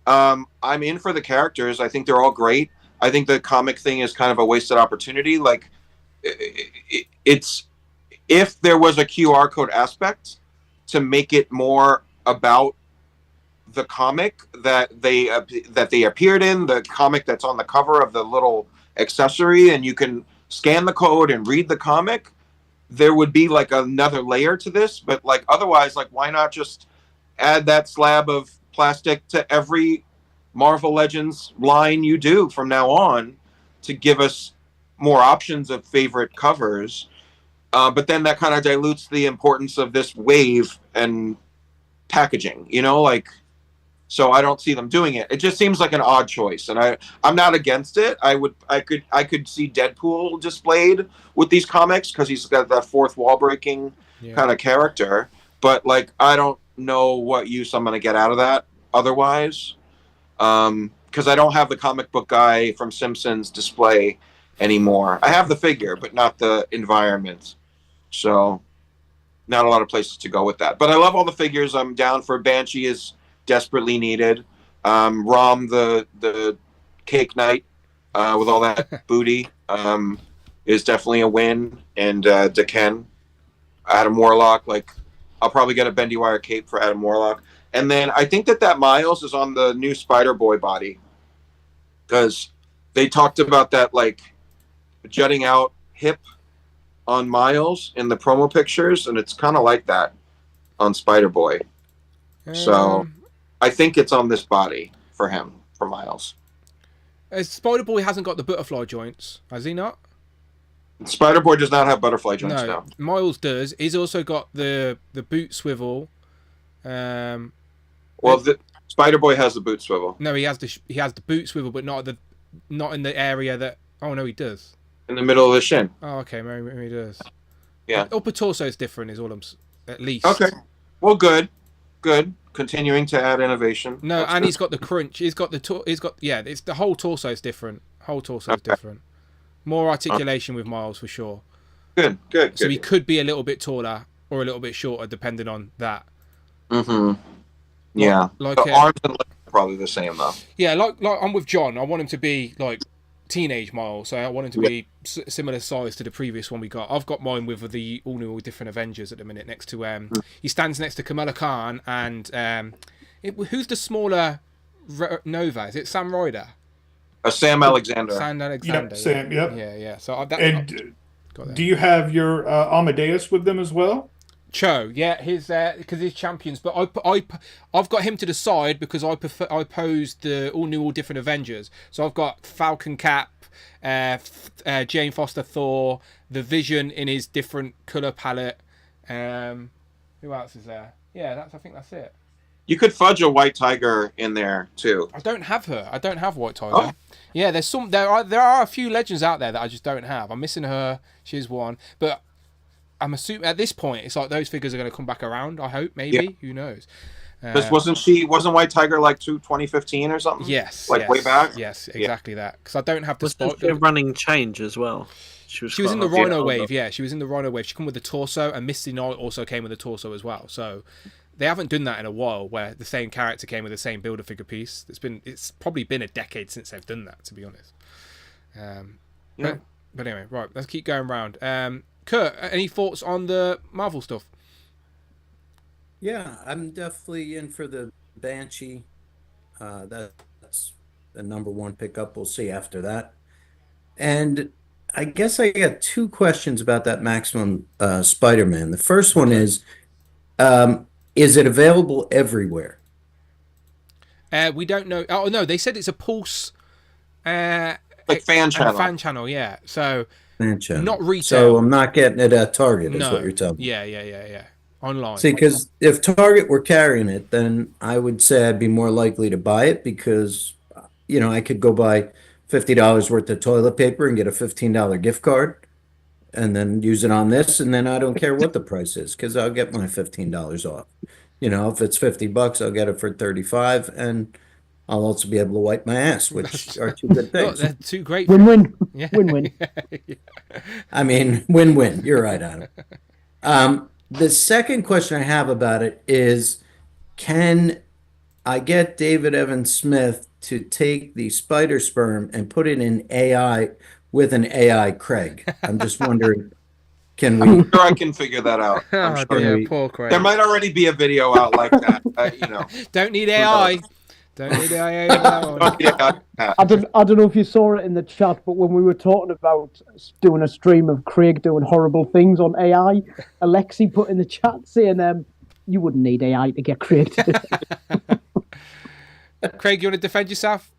I'm in for the characters. I think they're all great. I think the comic thing is kind of a wasted opportunity. Like, it's if there was a QR code aspect to make it more about the comic that they appeared in, the comic that's on the cover of the little accessory, and you can scan the code and read the comic, there would be like another layer to this. But like otherwise, like, why not just add that slab of plastic to every Marvel Legends line you do from now on to give us more options of favorite covers. But then that kind of dilutes the importance of this wave and packaging, like, so I don't see them doing it. It just seems like an odd choice, and I'm not against it. I could see Deadpool displayed with these comics because he's got that fourth wall breaking kind of character. But like, I don't know what use I'm going to get out of that otherwise, because I don't have the comic book guy from Simpsons display anymore. I have the figure, but not the environment. So not a lot of places to go with that. But I love all the figures. I'm down for Banshee is desperately needed. Rom the Cake Knight with all that booty is definitely a win. And Deken, Adam Warlock, like I'll probably get a bendy wire cape for Adam Warlock. And then I think that Miles is on the new Spider-Boy body, because they talked about that like jutting out hip on Miles in the promo pictures, and it's kind of like that on Spider-Boy. So I think it's on this body for him, for Miles. Spider-Boy hasn't got the butterfly joints, has he not? Spider-Boy does not have butterfly joints now. Miles does. He's also got the boot swivel. Well, the Spider-Boy has the boot swivel. No, he has the boot swivel, but not in the area that. Oh no, he does. In the middle of the shin. Oh, okay, maybe he does. Yeah. Upper torso is different, is all I'm. At least. Okay. Well, good. Continuing to add innovation. No, That's and good. he's got the crunch. It's the whole torso is different. Different. More articulation with Miles for sure. Good. So he could be a little bit taller or a little bit shorter, depending on that. Mm-hmm. Yeah. Like the arms and legs are probably the same though. Yeah, like I'm with John. I want him to be like teenage Miles, so I want him to be similar size to the previous one we got. I've got mine with the all new, all different Avengers at the minute. Next to he stands next to Kamala Khan and who's the smaller Nova? Is it Sam Ryder? Sam Alexander. Sam Alexander. Yep, Sam. Yep. Yeah. So do you have your Amadeus with them as well? Cho, yeah, his because he's champions, but I've got him to the side because I posed the all new, all different Avengers. So I've got Falcon Cap, Jane Foster Thor, the Vision in his different color palette. Who else is there? Yeah, I think that's it. You could fudge a White Tiger in there too. I don't have her. I don't have White Tiger. Oh. Yeah, there are a few legends out there that I just don't have. I'm missing her. She's one, but I'm assuming at this point it's like those figures are going to come back around. I hope, maybe. Yeah. Who knows? Because wasn't White Tiger like 2015 or something? Yes. Way back. Yes, exactly that. Because I don't have the spot. A running change as well. She was in the Rhino Wave. Yeah, she was in the Rhino Wave. She came with the torso, and Misty Knight also came with the torso as well. So they haven't done that in a while, where the same character came with the same Build-A-Figure piece. It's probably been a decade since they've done that, to be honest. But anyway, right. Let's keep going round. Kurt, any thoughts on the Marvel stuff? Yeah, I'm definitely in for the Banshee. That's the number one pickup. We'll see after that. And I guess I got two questions about that Maximum Spider-Man. The first one is it available everywhere? We don't know. Oh, no, they said it's a Pulse... like fan channel. Fan channel, yeah. So... Fan channel. Not retail. So I'm not getting it at Target, is what you're telling me. Yeah. Online. See, because if Target were carrying it, then I would say I'd be more likely to buy it because, I could go buy $50 worth of toilet paper and get a $15 gift card and then use it on this, and then I don't care what the price is because I'll get my $15 off. If it's $50, I'll get it for $35, and I'll also be able to wipe my ass, which are two good things. They're two great. Win-win. Yeah. Win-win. I mean, win-win. You're right, Adam. The second question I have about it is, can I get David Evan Smith to take the spider sperm and put it in AI with an AI Craig? I'm just wondering, can we? I'm sure I can figure that out. I'm sure poor Craig. There might already be a video out like that. Don't need AI. Don't need AI. I don't know if you saw it in the chat, but when we were talking about doing a stream of Craig doing horrible things on AI, Alexi put in the chat saying you wouldn't need AI to get created. Craig, you want to defend yourself?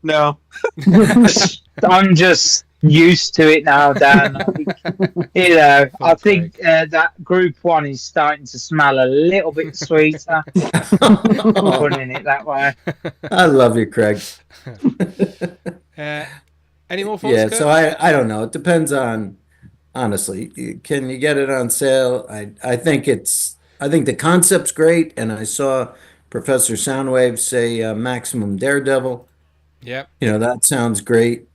No. I'm just used to it now, Dan. I think that group one is starting to smell a little bit sweeter. Putting it that way. I love you, Craig. Any more thoughts? Yeah, Kurt? so I don't know. It depends on, honestly, can you get it on sale? I think the concept's great, and I saw Professor Soundwave say Maximum Daredevil. Yeah. That sounds great.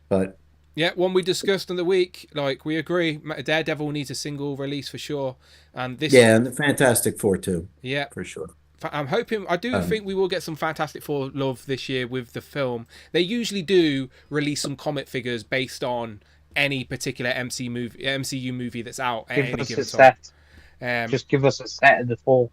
But yeah, one we discussed in the week, like we agree, Daredevil needs a single release for sure, and this. Yeah, and the Fantastic Four too. Yeah, for sure. I'm hoping. I do think we will get some Fantastic Four love this year with the film. They usually do release some comic figures based on any particular MCU movie that's out at any given time. Just give us a set of the four.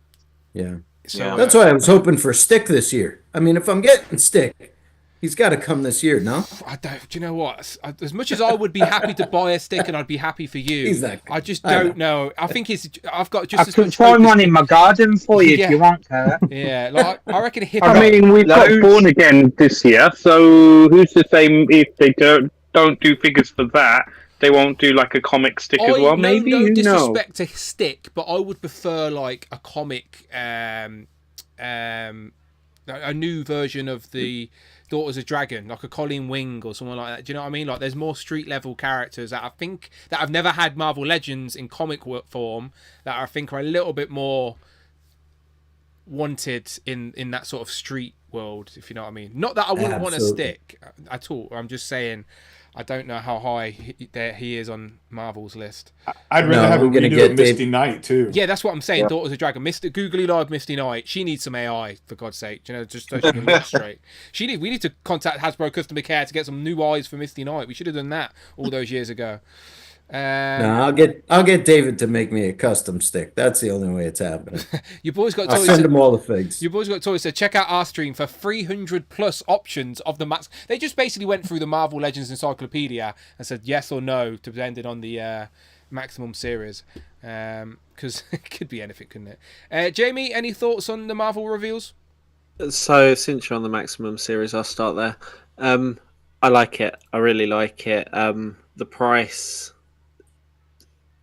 Yeah. So that's why I was hoping for Stick this year. I mean, if I'm getting Stick, he's got to come this year, no? I don't. Do you know what? As much as I would be happy to buy a Stick and I'd be happy for you, exactly. I just don't know. I think I've got just. I as can much find hope one in my garden for you if you want, Kurt. Yeah, like I reckon. I mean, we've got Born Again this year, so who's to say if they don't do figures for that, they won't do like a comic Stick as well? Maybe. No Who knows? disrespect to Stick, but I would prefer like a comic, a new version of the Daughters of Dragon, like a Colleen Wing or someone like that. Do you know what I mean? Like, there's more street level characters that I think that I've never had Marvel Legends in comic form that I think are a little bit more wanted in that sort of street world, if you know what I mean. Not that I wouldn't want a Stick at all. I'm just saying I don't know how high he is on Marvel's list. I'd rather have a redo of Misty Knight too. Yeah, that's what I'm saying. Yeah. Daughters of Dragon, Googly Live Misty Knight. She needs some AI, for God's sake. You know, just so she can look straight. We need to contact Hasbro customer care to get some new eyes for Misty Knight. We should have done that all those years ago. No, I'll get David to make me a custom Stick. That's the only way it's happening. Your boys got I'll toys. send him all the figs. Your boys got toys. So check out our stream for 300 plus options of the Max. They just basically went through the Marvel Legends Encyclopedia and said yes or no, depending on the maximum series. Because it could be anything, couldn't it? Jamie, any thoughts on the Marvel reveals? So since you're on the maximum series, I'll start there. I like it. I really like it. The price.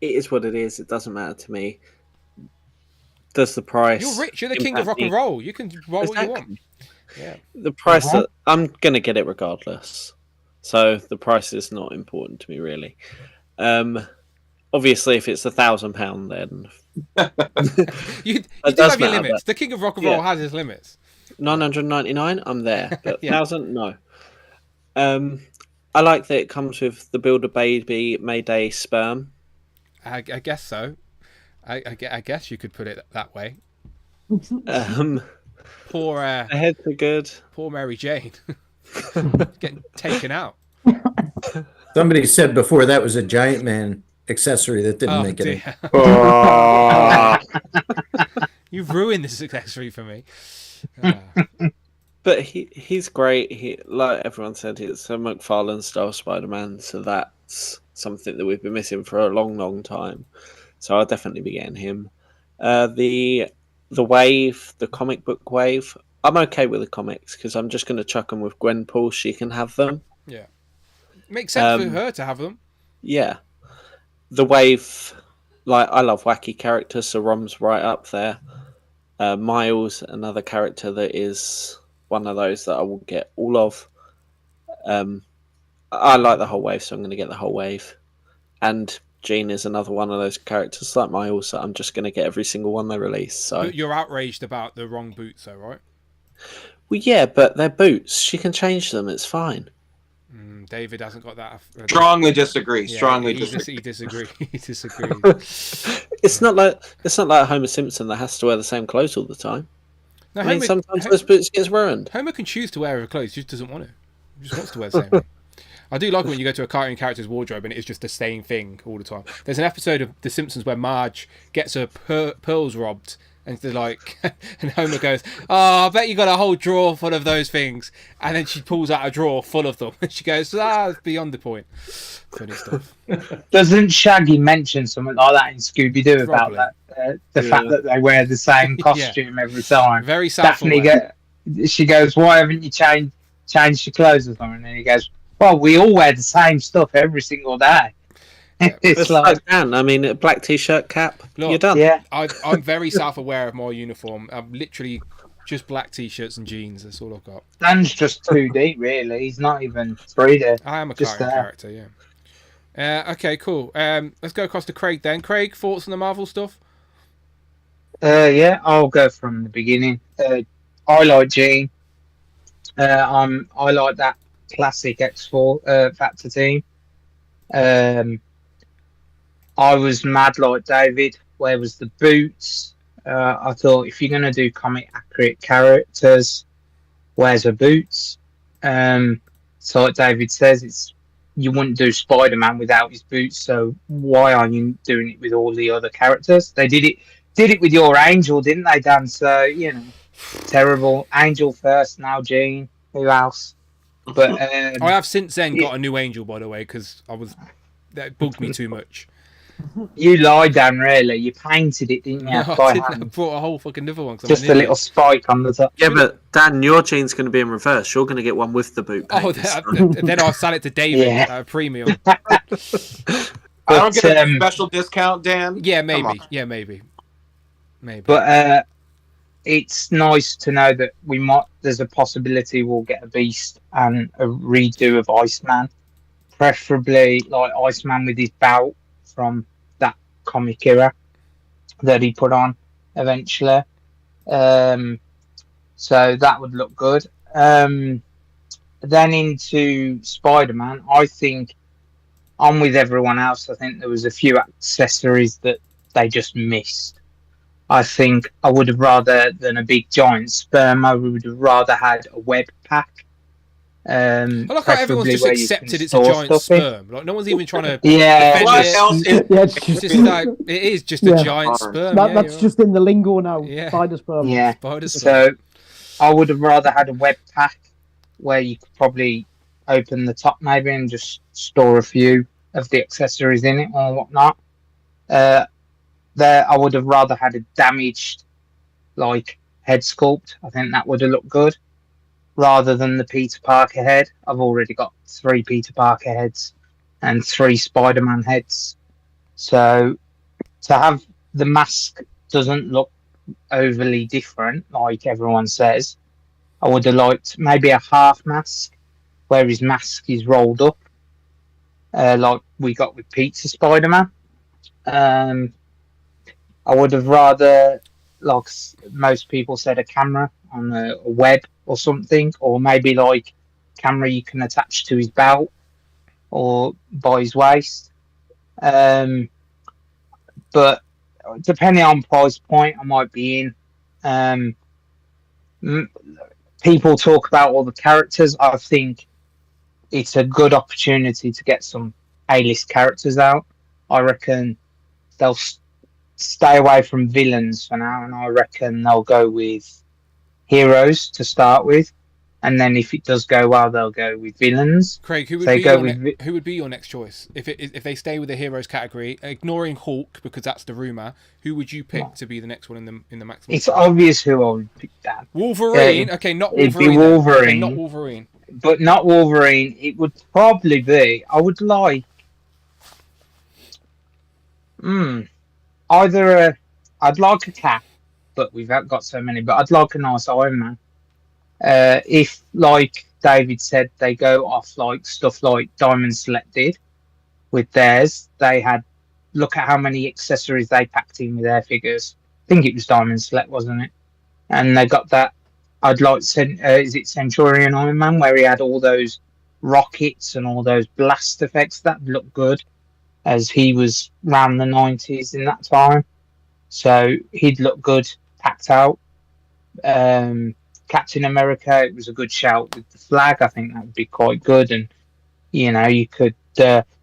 It is what it is. It doesn't matter to me. Does the price? You're rich. You're the king of rock and roll. You can roll what you want. Yeah. The price that I'm gonna get it regardless. So the price is not important to me really. Obviously, if it's £1,000, then you do have your limits. The king of rock and roll has his limits. 999, I'm there. But Yeah. 1,000, no. I like that it comes with the Build a Baby Mayday sperm. I guess so. I guess you could put it that way. Poor the heads are good. Poor Mary Jane getting taken out. Somebody said before that was a Giant Man accessory that didn't make it. You've ruined this accessory for me. But he's great. He, like everyone said, it's a McFarlane style Spider-Man, so that's something that we've been missing for a long, long time. So I'll definitely be getting him. The wave, the comic book wave, I'm okay with the comics because I'm just going to chuck them with Gwenpool. She can have them. Yeah, makes sense for her to have them. Yeah, the wave, like I love wacky characters, so Rom's right up there. Miles, another character that is one of those that I will get all of. I like the whole wave, so I'm going to get the whole wave. And Jean is another one of those characters like Miles that I'm just going to get every single one they release. So You're outraged about the wrong boots, though, right? Well, yeah, but they're boots. She can change them. It's fine. David hasn't got that. Strongly disagree. Yeah, Strongly he disagree. He disagrees. He disagrees. It's not like Homer Simpson that has to wear the same clothes all the time. No, I mean, sometimes those boots gets ruined. Homer can choose to wear her clothes. He just doesn't want to. He just wants to wear the same thing. I do like it when you go to a cartoon character's wardrobe and it's just the same thing all the time. There's an episode of The Simpsons where Marge gets her pearls robbed And they're like, and Homer goes, "Oh, I bet you got a whole drawer full of those things." And then she pulls out a drawer full of them, and she goes, "It's beyond the point." Funny stuff. Doesn't Shaggy mention something like that in Scooby Doo about that? The fact that they wear the same costume every time. Very Daphne self-aware. she goes, "Why haven't you changed your clothes or something?" And he goes, "Well, we all wear the same stuff every single day." It's like Dan. I mean, a black t-shirt, cap. Look, You're done. Yeah. I'm very self-aware of my uniform. I'm literally just black t-shirts and jeans. That's all I've got. Dan's just 2D, really. He's not even 3D. I am a just character, yeah. Okay, cool. Let's go across to Craig then. Craig, thoughts on the Marvel stuff? Yeah, I'll go from the beginning. I like Jean. I like that classic X4 Factor team. I was mad like David. Where was the boots? I thought if you're going to do comic accurate characters, where's the boots? So like David says, you wouldn't do Spider-Man without his boots. So why are you doing it with all the other characters? They did it with your Angel, didn't they, Dan? So terrible. Angel first, now Jean. Who else? But I have since then got a new Angel, by the way, because that bugged me too much. You lied, Dan, really. You painted it, didn't you? No, I didn't. I brought a whole fucking other one. Just a little spike on the top. Yeah, but Dan, your jean's going to be in reverse. You're going to get one with the boot. Oh, then I'll sell it to David at a premium. I don't get a special discount, Dan. Yeah, maybe. Yeah, maybe. But it's nice to know that there's a possibility we'll get a Beast and a redo of Iceman. Preferably like Iceman with his belt from that comic era that he put on eventually. So that would look good. Then into Spider-Man, I think I'm with everyone else. I think there was a few accessories that they just missed. I think I would have rather than a big giant sperm, I would have rather had a web pack. I like how everyone's just accepted it's a giant sperm. Like no one's even trying to defend what it. else is it's just like it is just a giant sperm. That's just in the lingo now. Spider sperm. Yeah. Spider sperm. So I would have rather had a web pack where you could probably open the top maybe and just store a few of the accessories in it or whatnot. I would have rather had a damaged like head sculpt. I think that would have looked good. Rather than the Peter Parker head. I've already got 3 Peter Parker heads and 3 Spider-Man heads. So to have the mask doesn't look overly different, like everyone says. I would have liked maybe a half mask where his mask is rolled up, like we got with Pizza Spider-Man. I would have rather, like most people said, a camera on a web or something, or maybe like camera you can attach to his belt or by his waist. But depending on price point, I might be in. People talk about all the characters. I think it's a good opportunity to get some A-list characters out. I reckon they'll stay away from villains for now, and I reckon they'll go with heroes to start with, and then if it does go well, they'll go with villains. Craig, who would be your next choice if they stay with the heroes category, ignoring Hulk because that's the rumor? Who would you pick to be the next one in the maximum? It's obvious who I would pick. That Wolverine. Okay, not Wolverine. It'd be Wolverine. Okay, not Wolverine. But not Wolverine. It would probably be. I would like. I'd like a cat, but we've got so many. But I'd like a nice Iron Man. If, like David said, they go off like stuff like Diamond Select did with theirs, they had. Look at how many accessories they packed in with their figures. I think it was Diamond Select, wasn't it? And they got that. I'd like, is it Centurion Iron Man, where he had all those rockets and all those blast effects that looked good, as he was around the 90s in that time. So he'd look good packed out. Captain America, it was a good shout with the flag. I think that would be quite good. And, you know, you could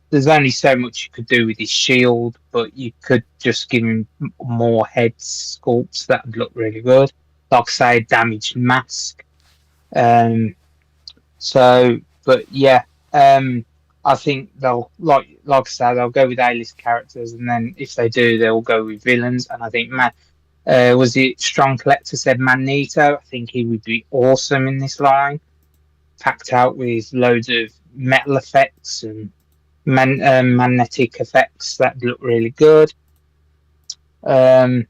there's only so much you could do with his shield, but you could just give him more head sculpts that would look really good. Like I say, damaged mask. But yeah, I think they'll like I said, they'll go with A-list characters, and then if they do, they'll go with villains. And I think was it Strong Collector said Magneto? I think he would be awesome in this line, packed out with loads of metal effects and magnetic effects that look really good. Then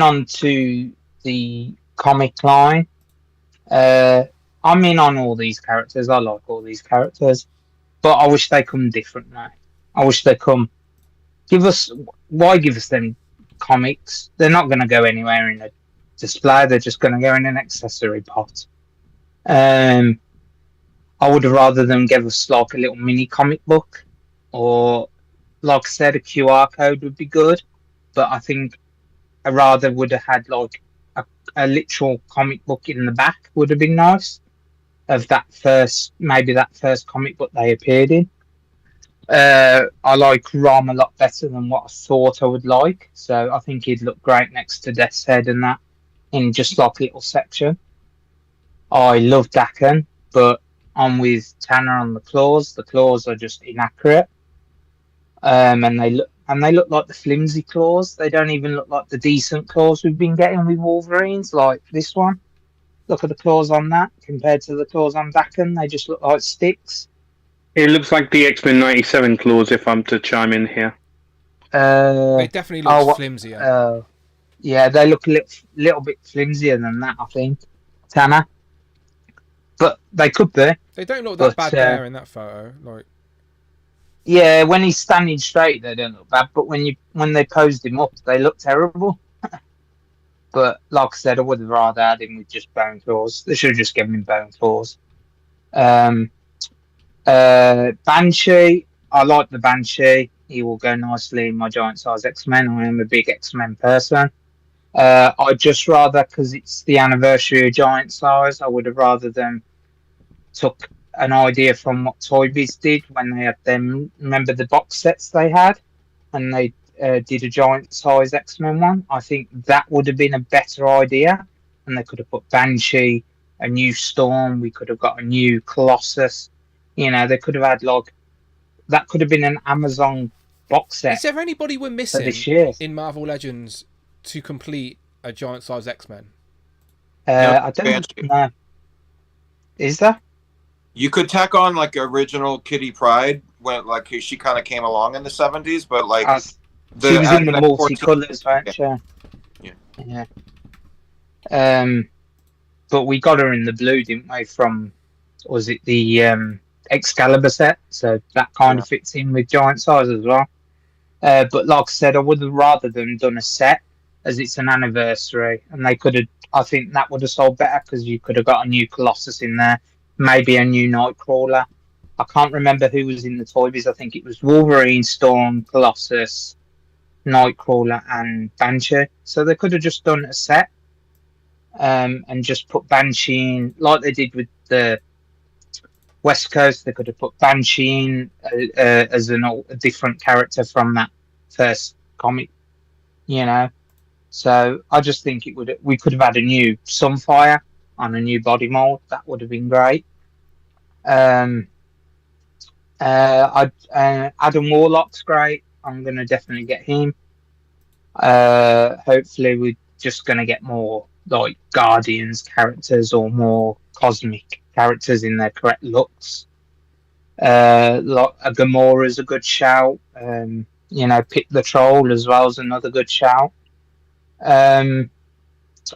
on to the comic line. I'm in on all these characters. I like all these characters, but I wish they come different now. I wish they come. Why give us them comics? They're not going to go anywhere in a display. They're just going to go in an accessory pot. I would have rather them give us like a little mini comic book, or like I said, a QR code would be good. But I think I rather would have had like a literal comic book in the back would have been nice of that first comic book they appeared in. I like Rom a lot better than what I thought I would like, so I think he'd look great next to Death's Head and that in just like a little section. I love Daken, but I'm with Tanner on the claws. The claws are just inaccurate, and they look like the flimsy claws. They don't even look like the decent claws we've been getting with Wolverines, like this one. Look at the claws on that compared to the claws on Daken. They just look like sticks. It looks like the X-Men 97 claws, if I'm to chime in here. They definitely look flimsier. Yeah, they look a little bit flimsier than that, I think, Tanner. But they could be. They don't look that bad there in that photo. Like, yeah, when he's standing straight, they don't look bad. But when they posed him up, they look terrible. But like I said, I would have rather had him with just bone claws. They should have just given him bone claws. Banshee, I like the Banshee. He will go nicely in my giant size X-Men. I am a big X-Men person. I'd just rather, because it's the anniversary of giant size, I would have rather them took an idea from what Toy Biz did when they had them. Remember the box sets they had, and they did a giant size X-Men one. I think that would have been a better idea, and they could have put Banshee, a new Storm. We could have got a new Colossus. They could have had that could have been an Amazon box set. Is there anybody we're missing this year in Marvel Legends to complete a giant size X-Men? I don't know. Is there? You could tack on like original Kitty Pryde when she kind of came along in the 70s, but she was in the multicolours, right? Yeah. But we got her in the blue, didn't we? From was it the Excalibur set? So that kind of fits in with giant size as well. But like I said, I would have rather them done a set, as it's an anniversary, and they could have. I think that would have sold better because you could have got a new Colossus in there, maybe a new Nightcrawler. I can't remember who was in the Toy Biz. I think it was Wolverine, Storm, Colossus, Nightcrawler, and Banshee. So they could have just done a set, and just put Banshee in like they did with the West Coast. They could have put Banshee in as a different character from that first comic, So I just think we could have had a new Sunfire on a new body mold. That would have been great. Adam Warlock's great. I'm gonna definitely get him. Hopefully we're just gonna get more like Guardians characters or more cosmic characters in their correct looks. Like a Gamora is a good shout. Pick the Troll as well is another good shout. Who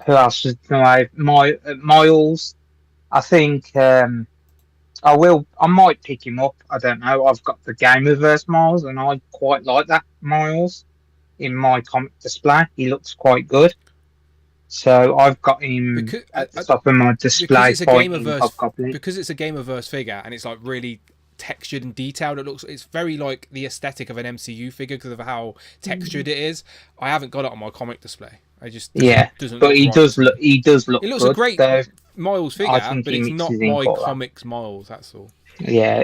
else is Miles? I think I might pick him up. I don't know. I've got the Gamerverse Miles, and I quite like that Miles in my comic display. He looks quite good. So I've got him at the top of my display. Because it's a Gamerverse figure, and it's like really textured and detailed. It's very like the aesthetic of an MCU figure because of how textured it is. I haven't got it on my comic display. Doesn't but he does look. He looks good, a great Miles figure, but it's not my important. comics Miles. That's all. Yeah,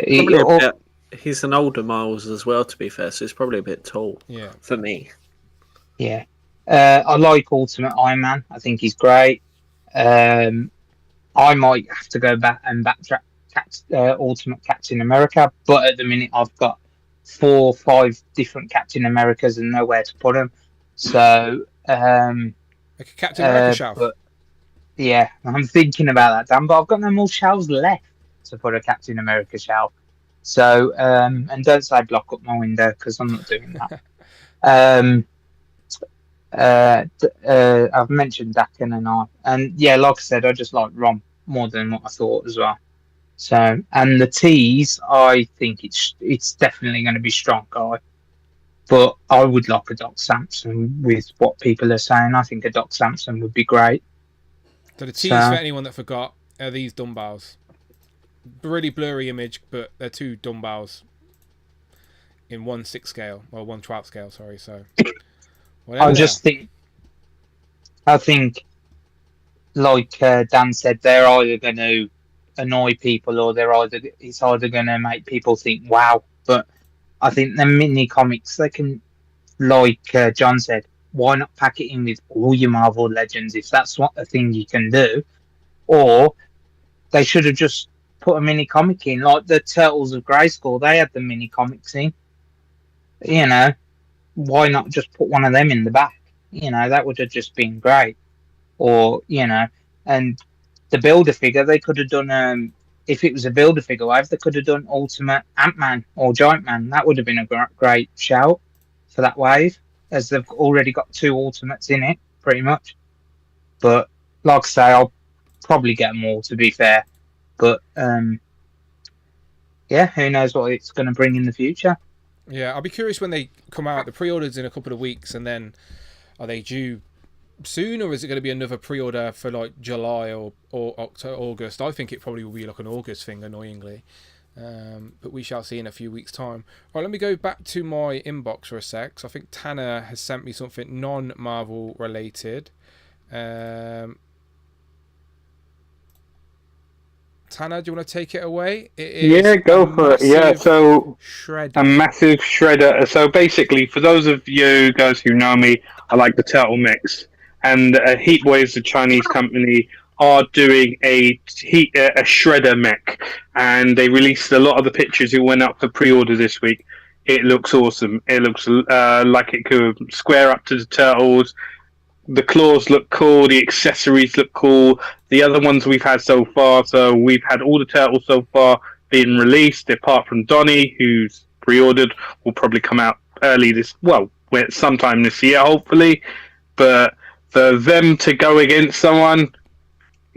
he's an older Miles as well, to be fair, so he's probably a bit tall. Yeah. For me. Yeah. I like Ultimate Iron Man. I think he's great. I might have to go back and backtrack Ultimate Captain America, but at the minute I've got 4 or 5 different Captain Americas and nowhere to put them. So, like a Captain America shelf. But yeah, I'm thinking about that, Dan. But I've got no more shelves left to put a Captain America shelf. So, and don't say block up my window because I'm not doing that. I've mentioned Dakin and I, and yeah, like I said, I just like Rom more than what I thought as well. So, and the teas, I think it's definitely going to be strong guy, but I would like a Doc Samson with what people are saying. I think a Doc Samson would be great. So the teas, for anyone that forgot, are these dumbbells. Really blurry image, but they're 2 dumbbells in 1/6 scale, or 1/12 scale. Sorry, so. I think, like Dan said, they're either going to annoy people or it's either going to make people think, wow. But I think the mini comics, they can, like John said, why not pack it in with all your Marvel Legends if that's what a thing you can do? Or they should have just put a mini comic in, like the Turtles of Grayskull. They had the mini comics in. You know, why not just put one of them in the back? You know, that would have just been great. Or, you know, and the Build-A-Figure, they could have done, if it was a Build-A-Figure wave, they could have done Ultimate Ant-Man or Giant Man. That would have been a great shout for that wave, as they've already got 2 Ultimates in it, pretty much. But, like I say, I'll probably get them all, to be fair. But, yeah, who knows what it's going to bring in the future. Yeah, I'll be curious when they come out. The pre-orders in a couple of weeks, and then are they due soon, or is it going to be another pre-order for like July or October, August? I think it probably will be like an August thing, annoyingly. But we shall see in a few weeks' time. All right, let me go back to my inbox for a sec. So I think Tanner has sent me something non-Marvel related. Tanner, do you want to take it away? Yeah, go for it. Yeah, so a massive shredder. So basically, for those of you guys who know me, I like the Turtle Mix. And Heatwaves, the Chinese company, are doing a shredder mech. And they released a lot of the pictures. It went up for pre-order this week. It looks awesome. It looks like it could square up to the turtles. The claws look cool. The accessories look cool. The other ones we've had so far, so we've had all the turtles so far being released, apart from Donnie, who's pre-ordered, will probably come out sometime this year, hopefully. But for them to go against someone,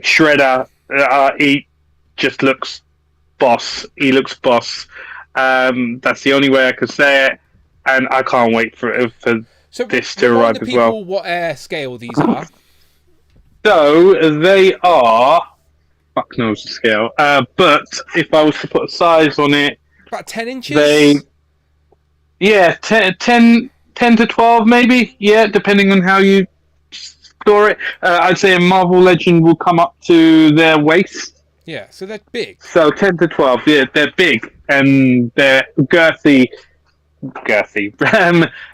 Shredder, he just looks boss. He looks boss. That's the only way I could say it, and I can't wait for this to arrive as well. What air scale these are? So they are, fuck knows the scale. But if I was to put a size on it, about 10 inches. 10 to 12 maybe. Yeah, depending on how you store it. I'd say a Marvel Legend will come up to their waist. Yeah, so they're big. So 10 to 12. Yeah, they're big and they're girthy.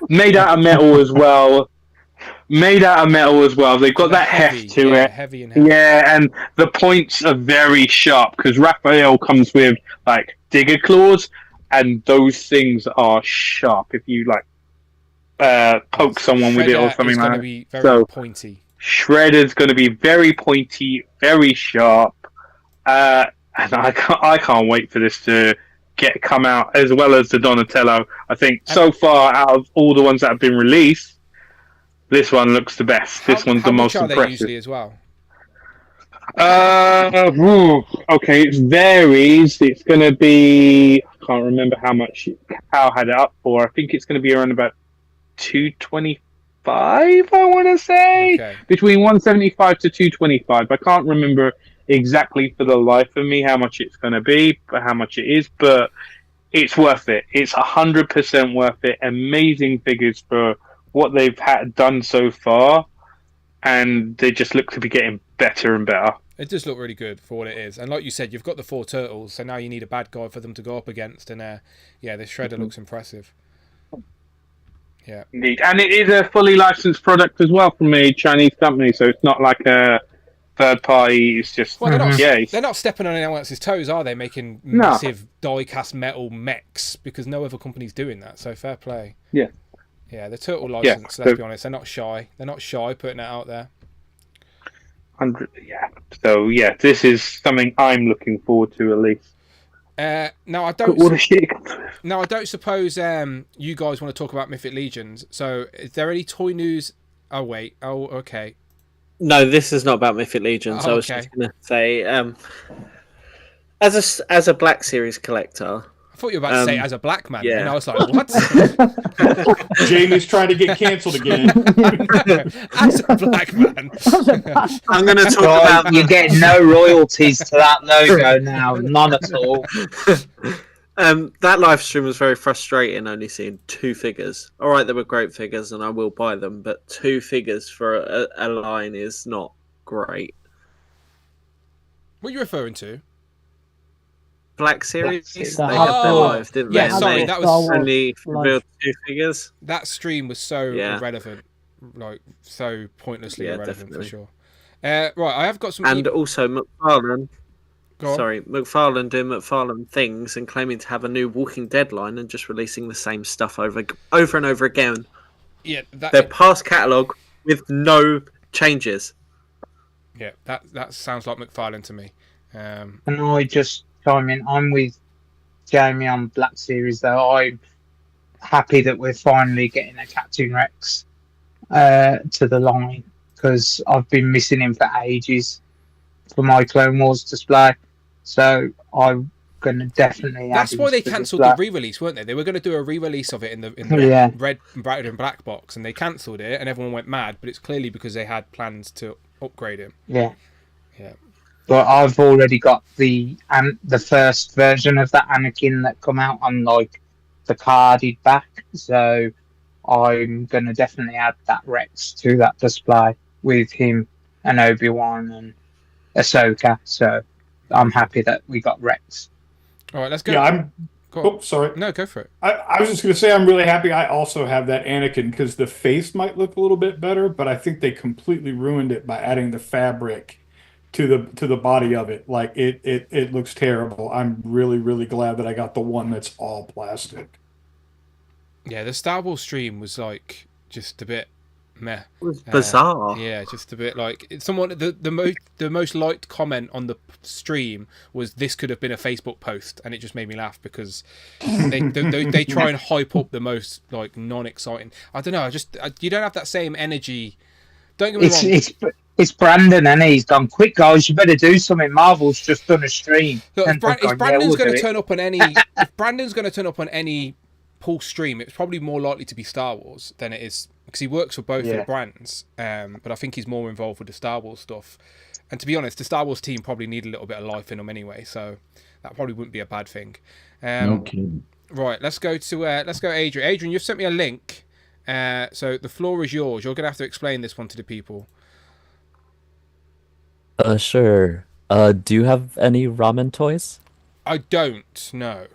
Made out of metal as well. They've got that heft to it. Heavy and heavy. Yeah, and the points are very sharp because Raphael comes with like digger claws, and those things are sharp. If you poke someone with it or something like that, be very pointy. Shredder's going to be very pointy, very sharp, and I can't wait for this to come out, as well as the Donatello. I think so far, out of all the ones that have been released, this one looks the best. This one's the most impressive. How much are they usually as well? Okay, it varies. It's going to be, I can't remember how much Cal had it up for. I think it's going to be around about $225, I want to say. Okay. Between $175 to $225. I can't remember exactly for the life of me how much it's going to be, but how much it is, but it's worth it. It's 100% worth it. Amazing figures for what they've done so far. and they just look to be getting better and better. It does look really good for what it is, and like you said, you've got the 4 turtles, so now you need a bad guy for them to go up against, and yeah, the shredder looks impressive. Yeah, indeed, and it is a fully licensed product as well from a Chinese company, so it's not like a third party. It's just well, they're not stepping on anyone else's toes, are they? Making massive die-cast metal mechs, because no other company's doing that. So fair play. Yeah, the turtle license. Let's be honest, they're not shy. They're not shy putting it out there. So yeah, this is something I'm looking forward to at least. Now I don't. Now I don't suppose you guys want to talk about Mythic Legions. So is there any toy news? Oh wait. Oh okay. No, this is not about Mythic Legions. I was just going to say, as a Black Series collector. I thought you were about to say as a black man, and I was like, what? Jamie's trying to get cancelled again. As a black man. I'm going to talk about... You're getting no royalties to that logo now. None at all. That live stream was very frustrating, only seeing 2 figures. All right, they were great figures, and I will buy them, but 2 figures for a line is not great. What are you referring to? Black Series? They had their live, didn't they? Sorry, that was only revealed 2 figures. That stream was so irrelevant, like so pointlessly irrelevant for sure. Right, I have got some. And also McFarlane. McFarlane doing McFarlane things and claiming to have a new Walking Dead line and just releasing the same stuff over and over again. Yeah, their past catalogue with no changes. Yeah, that sounds like McFarlane to me. And I just chime in. I'm with Jamie on Black Series, though. I'm happy that we're finally getting a Captain Rex to the line, because I've been missing him for ages for my Clone Wars display. So I'm going to definitely. That's why they cancelled the re-release, weren't they? They were going to do a re-release of it in the red, brighter and black box, and they cancelled it, and everyone went mad. But it's clearly because they had plans to upgrade him. Yeah. Yeah. But I've already got the first version of that Anakin that come out on like the carded back, so I'm going to definitely add that Rex to that display with him and Obi-Wan and Ahsoka. So I'm happy that we got Rex. All right, let's go. Yeah, sorry. No, go for it. I was just going to say I'm really happy I also have that Anakin, because the face might look a little bit better, but I think they completely ruined it by adding the fabric to the body of it. Like it looks terrible. I'm really, really glad that I got the one that's all plastic. Yeah, the Star Wars stream was like just a bit meh. It was bizarre. Yeah, just a bit like someone. The most liked comment on the stream was, "This could have been a Facebook post," and it just made me laugh because they try and hype up the most like non-exciting. I don't know. You don't have that same energy. Don't get me wrong. It's Brandon, and he's gone, quick guys, you better do something. Marvel's just done a stream. Look, if Brandon's going to turn up on any, if Brandon's going to turn up on any Paul stream, it's probably more likely to be Star Wars than it is, because he works for both of the brands. But I think he's more involved with the Star Wars stuff. And to be honest, the Star Wars team probably need a little bit of life in them anyway, so that probably wouldn't be a bad thing. No kidding. Right, let's go Adrian. Adrian, you've sent me a link, so the floor is yours. You're going to have to explain this one to the people. Sure. Do you have any ramen toys? I don't, no.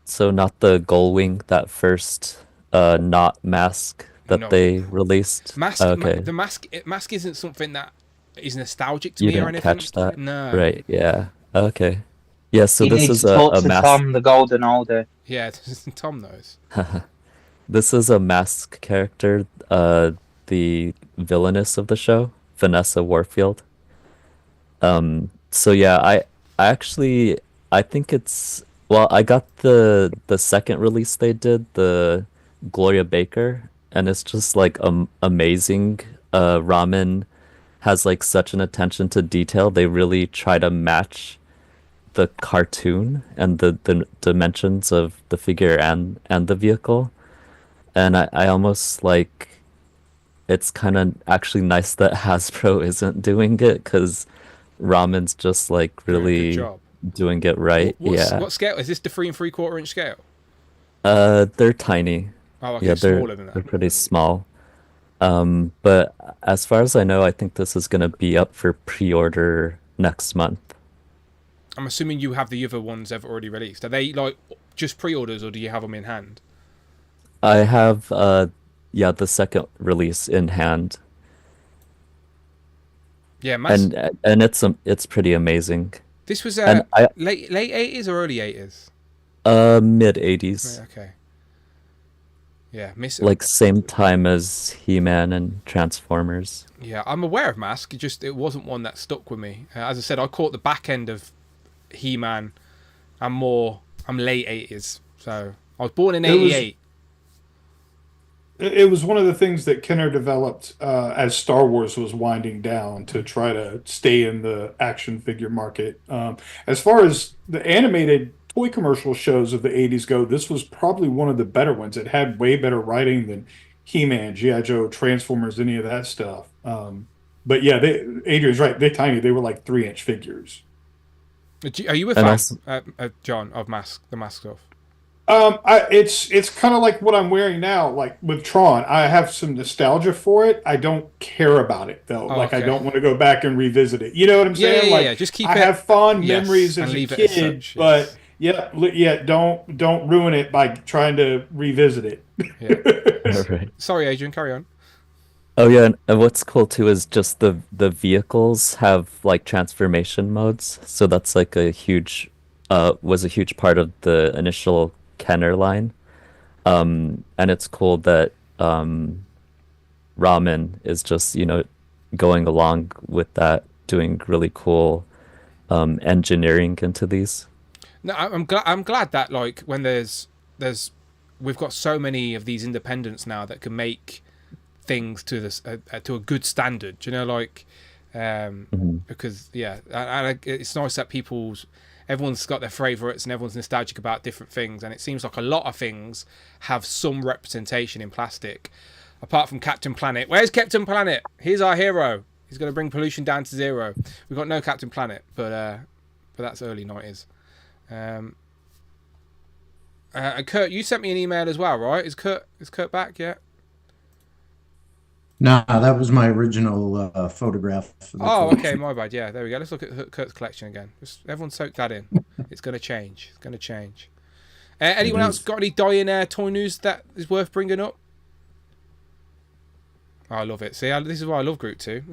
So not the Gullwing, that first not mask that they released? Mask, okay. The mask isn't something that is nostalgic to You me or didn't anything. catch that? No. Right, yeah. Okay. Yeah, so You this need is to talk a to mask. Tom, the Golden Older. Yeah, Tom knows. This is a mask character, the villainess of the show, Vanessa Warfield. So yeah, I think it's, well, I got the second release they did, the Gloria Baker, and it's just like amazing. Ramen has like such an attention to detail. They really try to match the cartoon and the dimensions of the figure and the vehicle. And I almost like, it's kind of actually nice that Hasbro isn't doing it, because Ramen's just like really doing it right. What scale is this? The 3 3/4 inch scale? They're tiny. Oh, okay, yeah, smaller than that. They're pretty small. But as far as I know, I think this is going to be up for pre-order next month. I'm assuming you have the other ones they've already released. Are they like just pre-orders, or do you have them in hand? I have, the second release in hand. Yeah, and it's pretty amazing. This was and late 80s or early 80s? Mid 80s. Right, okay. Yeah, like same time as He-Man and Transformers. Yeah, I'm aware of Mask. It wasn't one that stuck with me. As I said, I caught the back end of He-Man. I'm late 80s, so I was born in 88. It was one of the things that Kenner developed as Star Wars was winding down to try to stay in the action figure market. As far as the animated toy commercial shows of the 80s go, this was probably one of the better ones. It had way better writing than He-Man, G.I. Joe, Transformers, any of that stuff. But yeah, Adrian's right. They're tiny. They were like 3-inch figures. Are you a fan, John, of the Mask stuff? It's kind of like what I'm wearing now, like with Tron. I have some nostalgia for it. I don't care about it though. I don't want to go back and revisit it. You know what I'm saying? Yeah. Just keep I have fond memories as a kid, such, but don't ruin it by trying to revisit it. Yeah. All right. Sorry, Adrian, carry on. Oh yeah, and what's cool too is just the vehicles have like transformation modes. So that's like was a huge part of the initial Kenner line. And it's cool that Ramen is just, going along with that, doing really cool engineering into these. No, I'm glad that when we've got so many of these independents now that can make things to this to a good standard, because it's nice that everyone's got their favourites and everyone's nostalgic about different things, and it seems like a lot of things have some representation in plastic, apart from Captain Planet. Where's Captain Planet? He's our hero. He's going to bring pollution down to zero. We've got no Captain Planet, but that's early 90s. Kurt, you sent me an email as well, right? Is Kurt back yet? No, that was my original photograph. Oh, okay, my bad. Yeah, there we go. Let's look at Kurt's collection again. Just everyone soak that in. It's going to change. Anyone else got any dying toy news that is worth bringing up? Oh, I love it. See, this is why I love Group 2.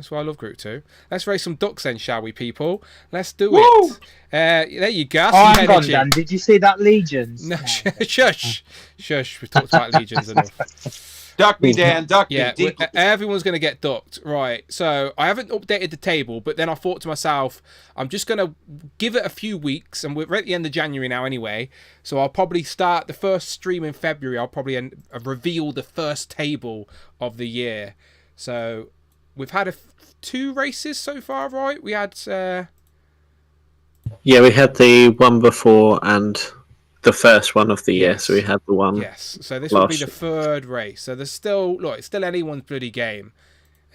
Let's raise some ducks then, shall we, people? Let's do it. There you go. Hang on, Dan. Did you see that Legions? No, shush. We've talked about Legions enough. Duck me, Dan. Duck me. Yeah, everyone's going to get ducked. Right. So I haven't updated the table, but then I thought to myself, I'm just going to give it a few weeks, and we're at the end of January now anyway. So I'll probably start the first stream in February. I'll probably reveal the first table of the year. So we've had 2 races so far, right? We had... Yeah, we had the one before and... the first one of the year, so we had the one. Yes, so this will be the 3rd race. So there's it's still anyone's bloody game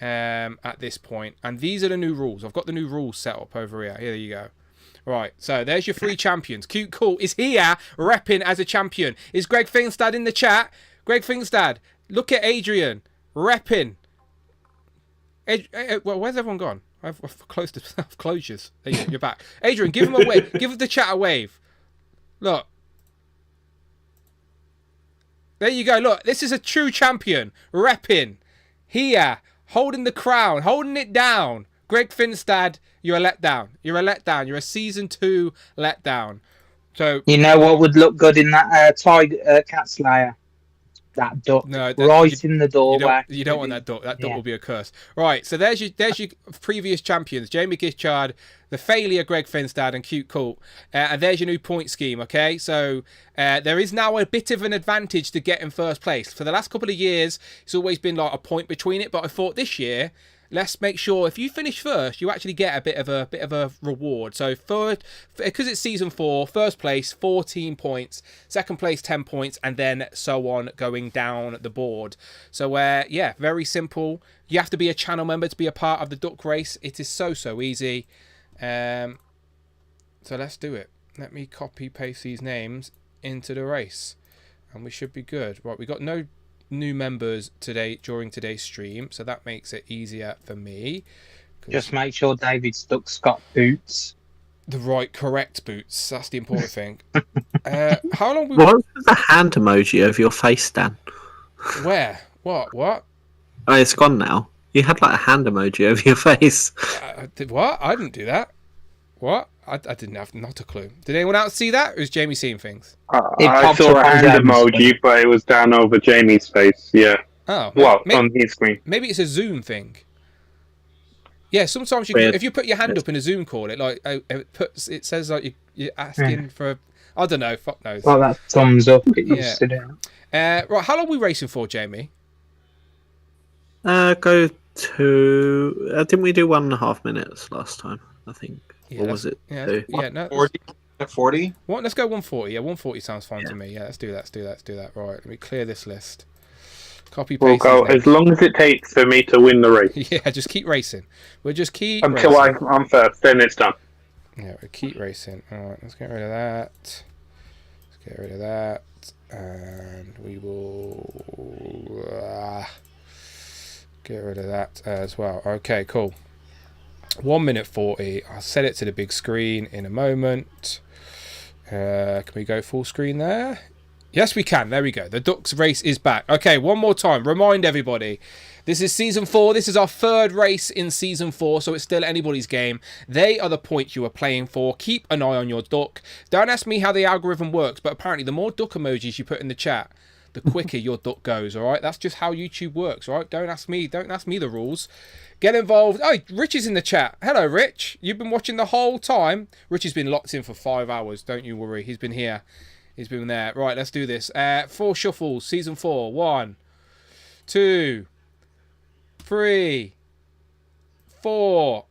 at this point. And these are the new rules. I've got the new rules set up over here. Here you go. Right, so there's your 3 champions. Cute Cool is here, repping as a champion. Is Greg Finstad in the chat? Greg Finstad, look at Adrian, repping. Well, where's everyone gone? I've closed closures. There you're back. Adrian, give him a wave. Give the chat a wave. Look. There you go. Look, this is a true champion. Repping. Here. Holding the crown. Holding it down. Greg Finstad, you're a letdown. You're a season 2 letdown. So you know what would look good in that cat slayer? That duck. No, in the doorway. You don't want that duck. That duck will be a curse. Right, so there's your previous champions. Jamie Gitchard, the failure Greg Finstad, and Cute Colt. And there's your new point scheme, okay? So there is now a bit of an advantage to get in first place. For the last couple of years, it's always been like a point between it, but I thought this year, let's make sure if you finish first, you actually get a bit of a reward. So third, because it's season 4, first place 14 points, second place 10 points, and then so on going down the board. So very simple. You have to be a channel member to be a part of the duck race. It is so easy. So let's do it. Let me copy paste these names into the race, and we should be good. Right, we got no new members today during today's stream, so that makes it easier for me. Just make sure David's duck's got boots. The right, correct boots. That's the important thing. How long? What was the hand emoji over your face, Dan? Where? What? Oh, it's gone now. You had like a hand emoji over your face. What? I didn't do that. What? I didn't have not a clue. Did anyone else see that? Or was Jamie seeing things? I saw a hand emoji, but it was down over Jamie's face. Yeah. Oh. Well, on his screen. Maybe it's a Zoom thing. Yeah, sometimes if you put your hand up in a Zoom call, it says like you're asking for. I don't know. Fuck knows. Well, that thumbs up. It used to do. Right, how long are we racing for, Jamie? Go to. Didn't we do 1.5 minutes last time? I think. Or was it? Yeah. No. 40. 40. What? Let's go 140. Yeah, 140 sounds fine to me. Yeah, let's do that. Right, let me clear this list. Copy paste. We'll go as long as it takes for me to win the race. Yeah, just keep racing. We'll just keep until racing. I'm first. Then it's done. Yeah, we'll keep racing. All right, let's get rid of that. And we will get rid of that as well. Okay, cool. 1 minute 40. I'll set it to the big screen in a moment. Can we go full screen there? Yes, we can. There we go. The Ducks race is back. Okay, one more time. Remind everybody. This is Season 4. This is our third race in Season 4, so it's still anybody's game. They are the points you are playing for. Keep an eye on your duck. Don't ask me how the algorithm works, but apparently the more duck emojis you put in the chat, the quicker your duck goes, all right? That's just how YouTube works, all right? Don't ask me the rules. Get involved. Oh, Rich is in the chat. Hello, Rich. You've been watching the whole time. Rich has been locked in for 5 hours. Don't you worry. He's been here. He's been there. Right, let's do this. 4 shuffles, Season 4. 1, 2, 3, 4.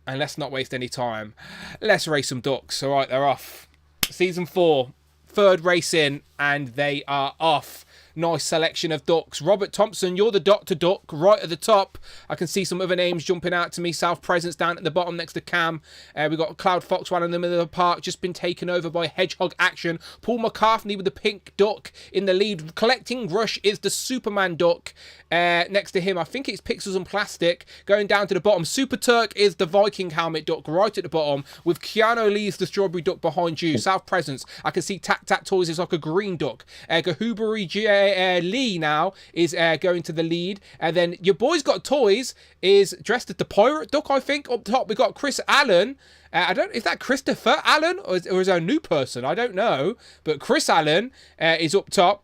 And let's not waste any time. Let's race some ducks. All right, they're off. Season 4. Third race in, and they are off. Nice selection of ducks. Robert Thompson, you're the Dr. Duck right at the top. I can see some other names jumping out to me. South Presence down at the bottom next to Cam. We've got Cloud Fox one in the middle of the park, just been taken over by Hedgehog Action. Paul McCartney with the pink duck in the lead. Collecting Rush is the Superman duck. Next to him, I think it's Pixels and Plastic. Going down to the bottom, Super Turk is the Viking helmet duck right at the bottom, with Keanu Lee's the strawberry duck behind you. South Presence, I can see Tac Tac Toys is like a green duck. Gahubari Lee now is going to the lead, and then your boy's got toys is dressed as the pirate duck. I think up top we got Chris Allen. Is that Christopher Allen or is there a new person? I don't know, but Chris Allen is up top.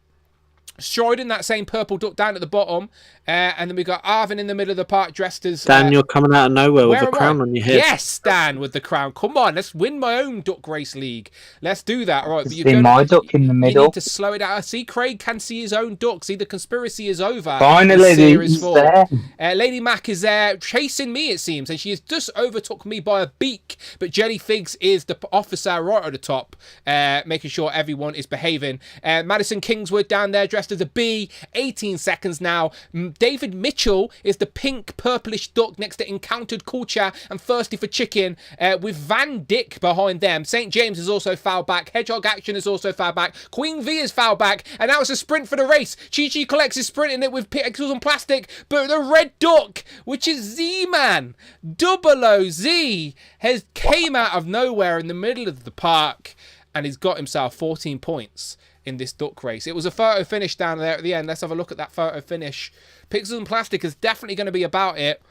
Striding that same purple duck down at the bottom, and then we got Arvin in the middle of the park dressed as Dan, you're coming out of nowhere with a crown on your head. Yes, Dan, with the crown. Come on, let's win my own duck race league. Let's do that. All right, but see my duck in the middle. You need to slow it down. See, Craig can see his own duck. See, the conspiracy is over. Finally, he's there. Lady Mac is there chasing me, it seems, and she has just overtook me by a beak. But Jelly Figs is the officer right at the top, making sure everyone is behaving. Madison Kingswood down there dressed as a bee. 18 seconds now. David Mitchell is the pink purplish duck next to Encountered Culture and Thirsty for Chicken, with Van Dyck behind them. St. James is also fouled back. Hedgehog Action is also fouled back. Queen V is fouled back, and now it's a sprint for the race. Chi Chi Collects is sprinting it with Pixels and Plastic, but the red duck, which is Z-Man, Double O-Z, has came out of nowhere in the middle of the park, and he's got himself 14 points in this duck race. It was a photo finish down there at the end. Let's have a look at that photo finish. Pixels and Plastic is definitely going to be about it.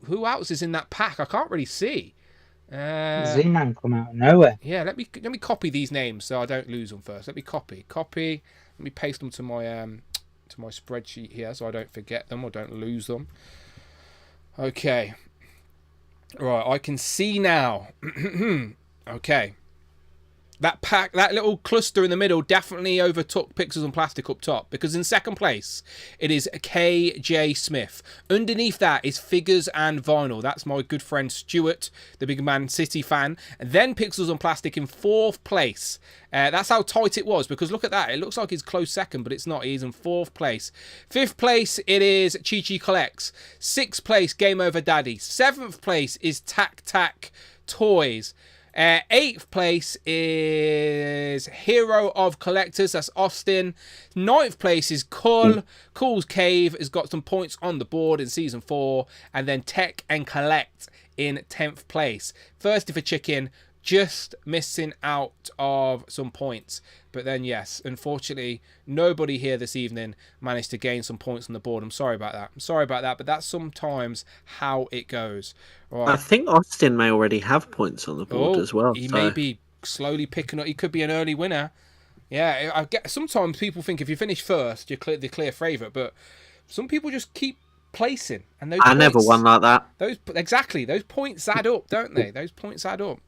Who else is in that pack? I can't really see. Z-Man come out of nowhere. Yeah, let me copy these names so I don't lose them first. Let me copy. Let me paste them to my spreadsheet here so I don't forget them or don't lose them. Okay. Right, I can see now. Okay. That pack, that little cluster in the middle definitely overtook Pixels and Plastic up top, because in second place it is KJ Smith. Underneath that is Figures and Vinyl. That's my good friend Stuart, the big Man City fan. And then Pixels and Plastic in fourth place. That's how tight it was, because look at that. It looks like he's close second, but it's not. He's in fourth place. Fifth place, it is Chi Chi Collects. Sixth place, Game Over Daddy. Seventh place is Tac Tac Toys. 8th place is Hero of Collectors. That's Austin. 9th place is Cull. Cull's Cave has got some points on the board in Season 4. And then Tech and Collect in 10th place. Thirsty for Chicken, just missing out of some points. But then, yes, unfortunately, nobody here this evening managed to gain some points on the board. I'm sorry about that. But that's sometimes how it goes. Right. I think Austin may already have points on the board as well. He may be slowly picking up. He could be an early winner. Yeah, I get. Sometimes people think if you finish first, you're the clear favourite. But some people just keep placing, and those never won like that. Those points add up, don't they? Those points add up.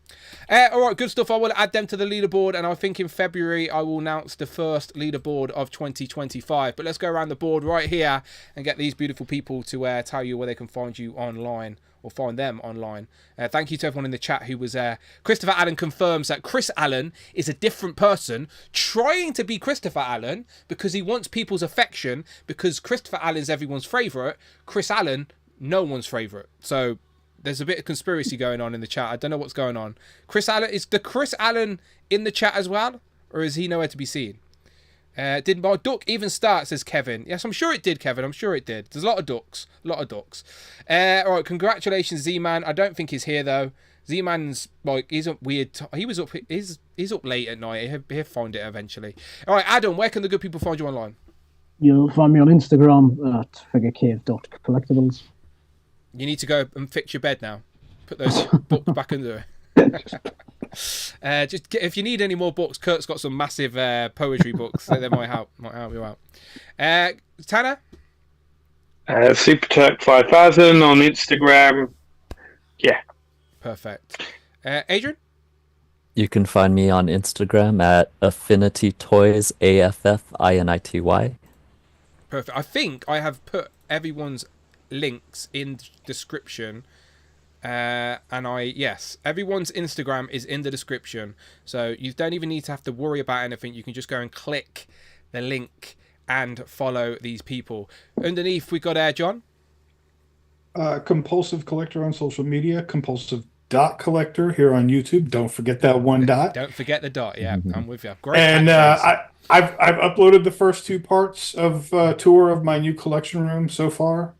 All right, good stuff. I will add them to the leaderboard, and I think in February I will announce the first leaderboard of 2025. But let's go around the board right here and get these beautiful people to tell you where they can find you online, or find them online. Thank you to everyone in the chat who was there. Christopher Allen confirms that Chris Allen is a different person trying to be Christopher Allen because he wants people's affection, because Christopher Allen's everyone's favourite. Chris Allen, no one's favourite. So there's a bit of conspiracy going on in the chat. I don't know what's going on. Chris Allen, is the Chris Allen in the chat as well? Or is he nowhere to be seen? Did my duck even start, says Kevin. Yes, I'm sure it did, Kevin. I'm sure it did. There's a lot of ducks. All right, congratulations, Z-Man. I don't think he's here, though. Z-Man's, like, he's up weird. He's up late at night. He'll find it eventually. All right, Adam, where can the good people find you online? You'll find me on Instagram at figurecave.collectables. You need to go and fix your bed now. Put those books back under it. If you need any more books, Kurt's got some massive poetry books, so they might help you out. Tanner? SuperTurk 5000 on Instagram. Yeah. Perfect. Adrian? You can find me on Instagram at Affinity Toys, AFFINITY. Perfect. I think I have put everyone's links in the description. Yes, everyone's Instagram is in the description, so you don't even need to have to worry about anything. You can just go and click the link and follow these people. Underneath we got John. Compulsive Collector on social media, Compulsive Collector here on YouTube. Don't forget that one dot. Don't forget the dot. Yeah, I'm with you. Great. And I've uploaded the first 2 parts of tour of my new collection room so far.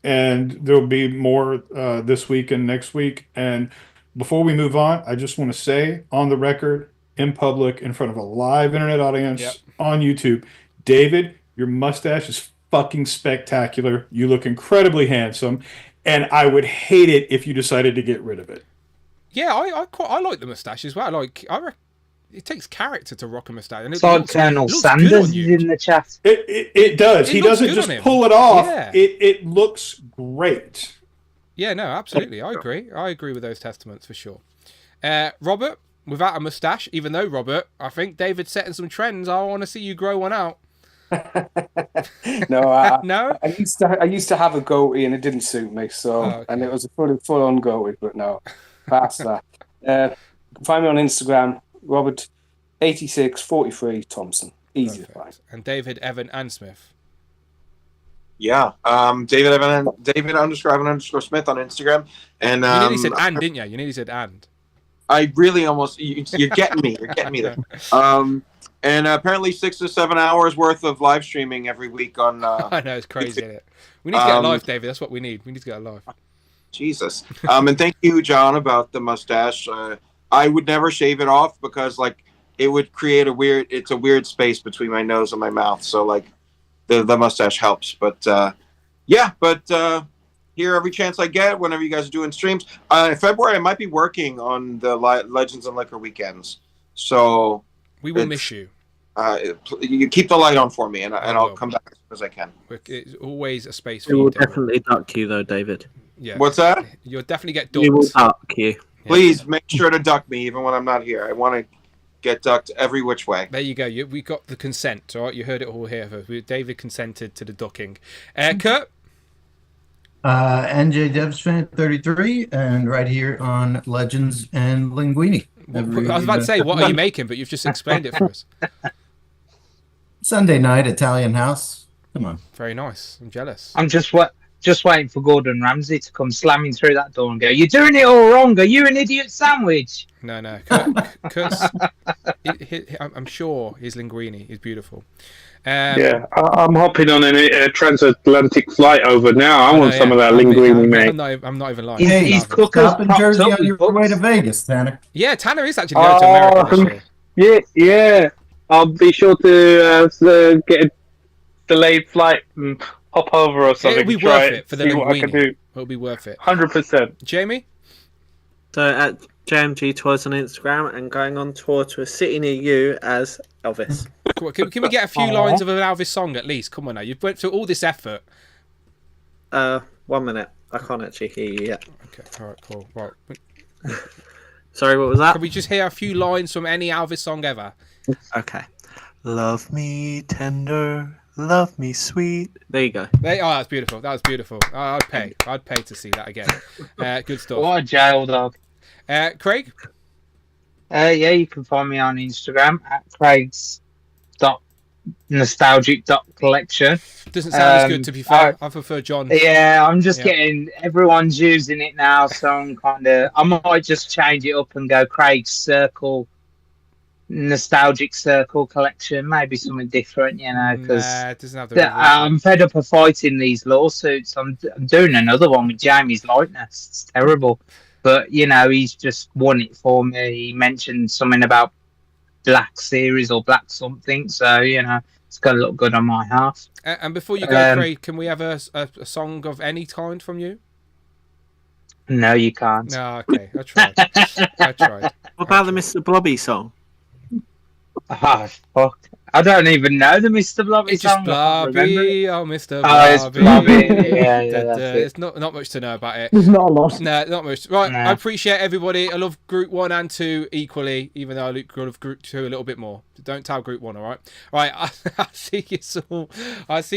And there'll be more this week and next week. And before we move on, I just want to say on the record, in public, in front of a live internet audience on YouTube, David, your mustache is fucking spectacular. You look incredibly handsome. And I would hate it if you decided to get rid of it. Yeah, I like the mustache as well. It takes character to rock a mustache. And Colonel Sanders is in the chat. It does. He doesn't just pull it off. Yeah. It looks great. Yeah, no, absolutely. I agree. I agree with those testaments for sure. Robert, without a mustache, even though, Robert, I think David's setting some trends. I want to see you grow one out. No, no. I used to have a goatee and it didn't suit me. So, okay. And it was a full on goatee, but no, past that. Find me on Instagram, Robert8643 Thompson. Easy to find. And David, Evan, and Smith. Yeah, David Evan, David _Evan _Smith on Instagram, and you nearly said and, didn't you? You nearly said and. I really almost you're getting me. You're getting me there. And apparently 6 to 7 hours worth of live streaming every week on. I know, it's crazy, isn't it? We need to get live, David. That's what we need. We need to get live. Jesus. And thank you, John, about the mustache. I would never shave it off because it would create a weird space between my nose and my mouth. So the mustache helps. But here every chance I get whenever you guys are doing streams. In February I might be working on the Legends and Liquor weekends. So we will miss you. You keep the light on for me, and I'll come back as soon as I can. It's always a space for you. We will definitely duck you, though, David. Yeah. What's that? You'll definitely get ducked. We will duck you. Please make sure to duck me, even when I'm not here. I want to get ducked every which way. There you go. We got the consent, all right? You heard it all here. David consented to the ducking. Kurt? NJ Devs fan 33, and right here on Legends and Linguini. I was about to say, what are you making? But you've just explained it for us. Sunday night Italian house. Come on. Very nice. I'm jealous. I'm just just waiting for Gordon Ramsay to come slamming through that door and go, "You're doing it all wrong. Are you an idiot sandwich?" No. Kurt's, I'm sure his linguine is beautiful. Yeah, I'm hopping on a transatlantic flight over now. I want some of that linguine, mate. I'm not even lying. He's cookers Stop in Jersey on your way to Vegas, Tanner. Yeah, Tanner is actually going to America this year. Yeah. I'll be sure to get a delayed flight and hop over or something. It'll be worth it for the linguine. It'll be worth it. 100%. Jamie? So at JMG Toys on Instagram and going on tour to a city near you as Elvis. Can we get a few lines of an Elvis song at least? Come on now, you've went through all this effort. 1 minute. I can't actually hear you yet. Okay, alright, cool. Right. Sorry, what was that? Can we just hear a few lines from any Elvis song ever? Okay. Love me tender, love me sweet. There you go. That's beautiful. That was beautiful. I'd pay to see that again. Good stuff. What a jail dog. Craig? Yeah, you can find me on Instagram at craigs.nostalgic.collection. Doesn't sound as good, to be fair. I prefer John. Yeah, I'm just getting, everyone's using it now, so I might just change it up and go Craig's Circle, Nostalgic Circle Collection, maybe something different, because I'm fed up of fighting these lawsuits. I'm doing another one with Jamie's likeness. It's terrible. But, he's just won it for me. He mentioned something about Black Series or Black something, so, it's going to look good on my half. And before you go, Craig, can we have a song of any kind from you? No, you can't. No, okay. I tried. What about the Mr. Blobby song? Oh, fuck. I don't even know the Mr. Blobby it's song. Just Blobby, Mr. Blobby. Oh, it's Blobby. Yeah, There's not much to know about it. There's not a lot. No, not much. Right, I appreciate everybody. I love Group 1 and 2 equally, even though I love Group 2 a little bit more. Don't tell Group 1, all right? All right, I'll see you soon. I'll see you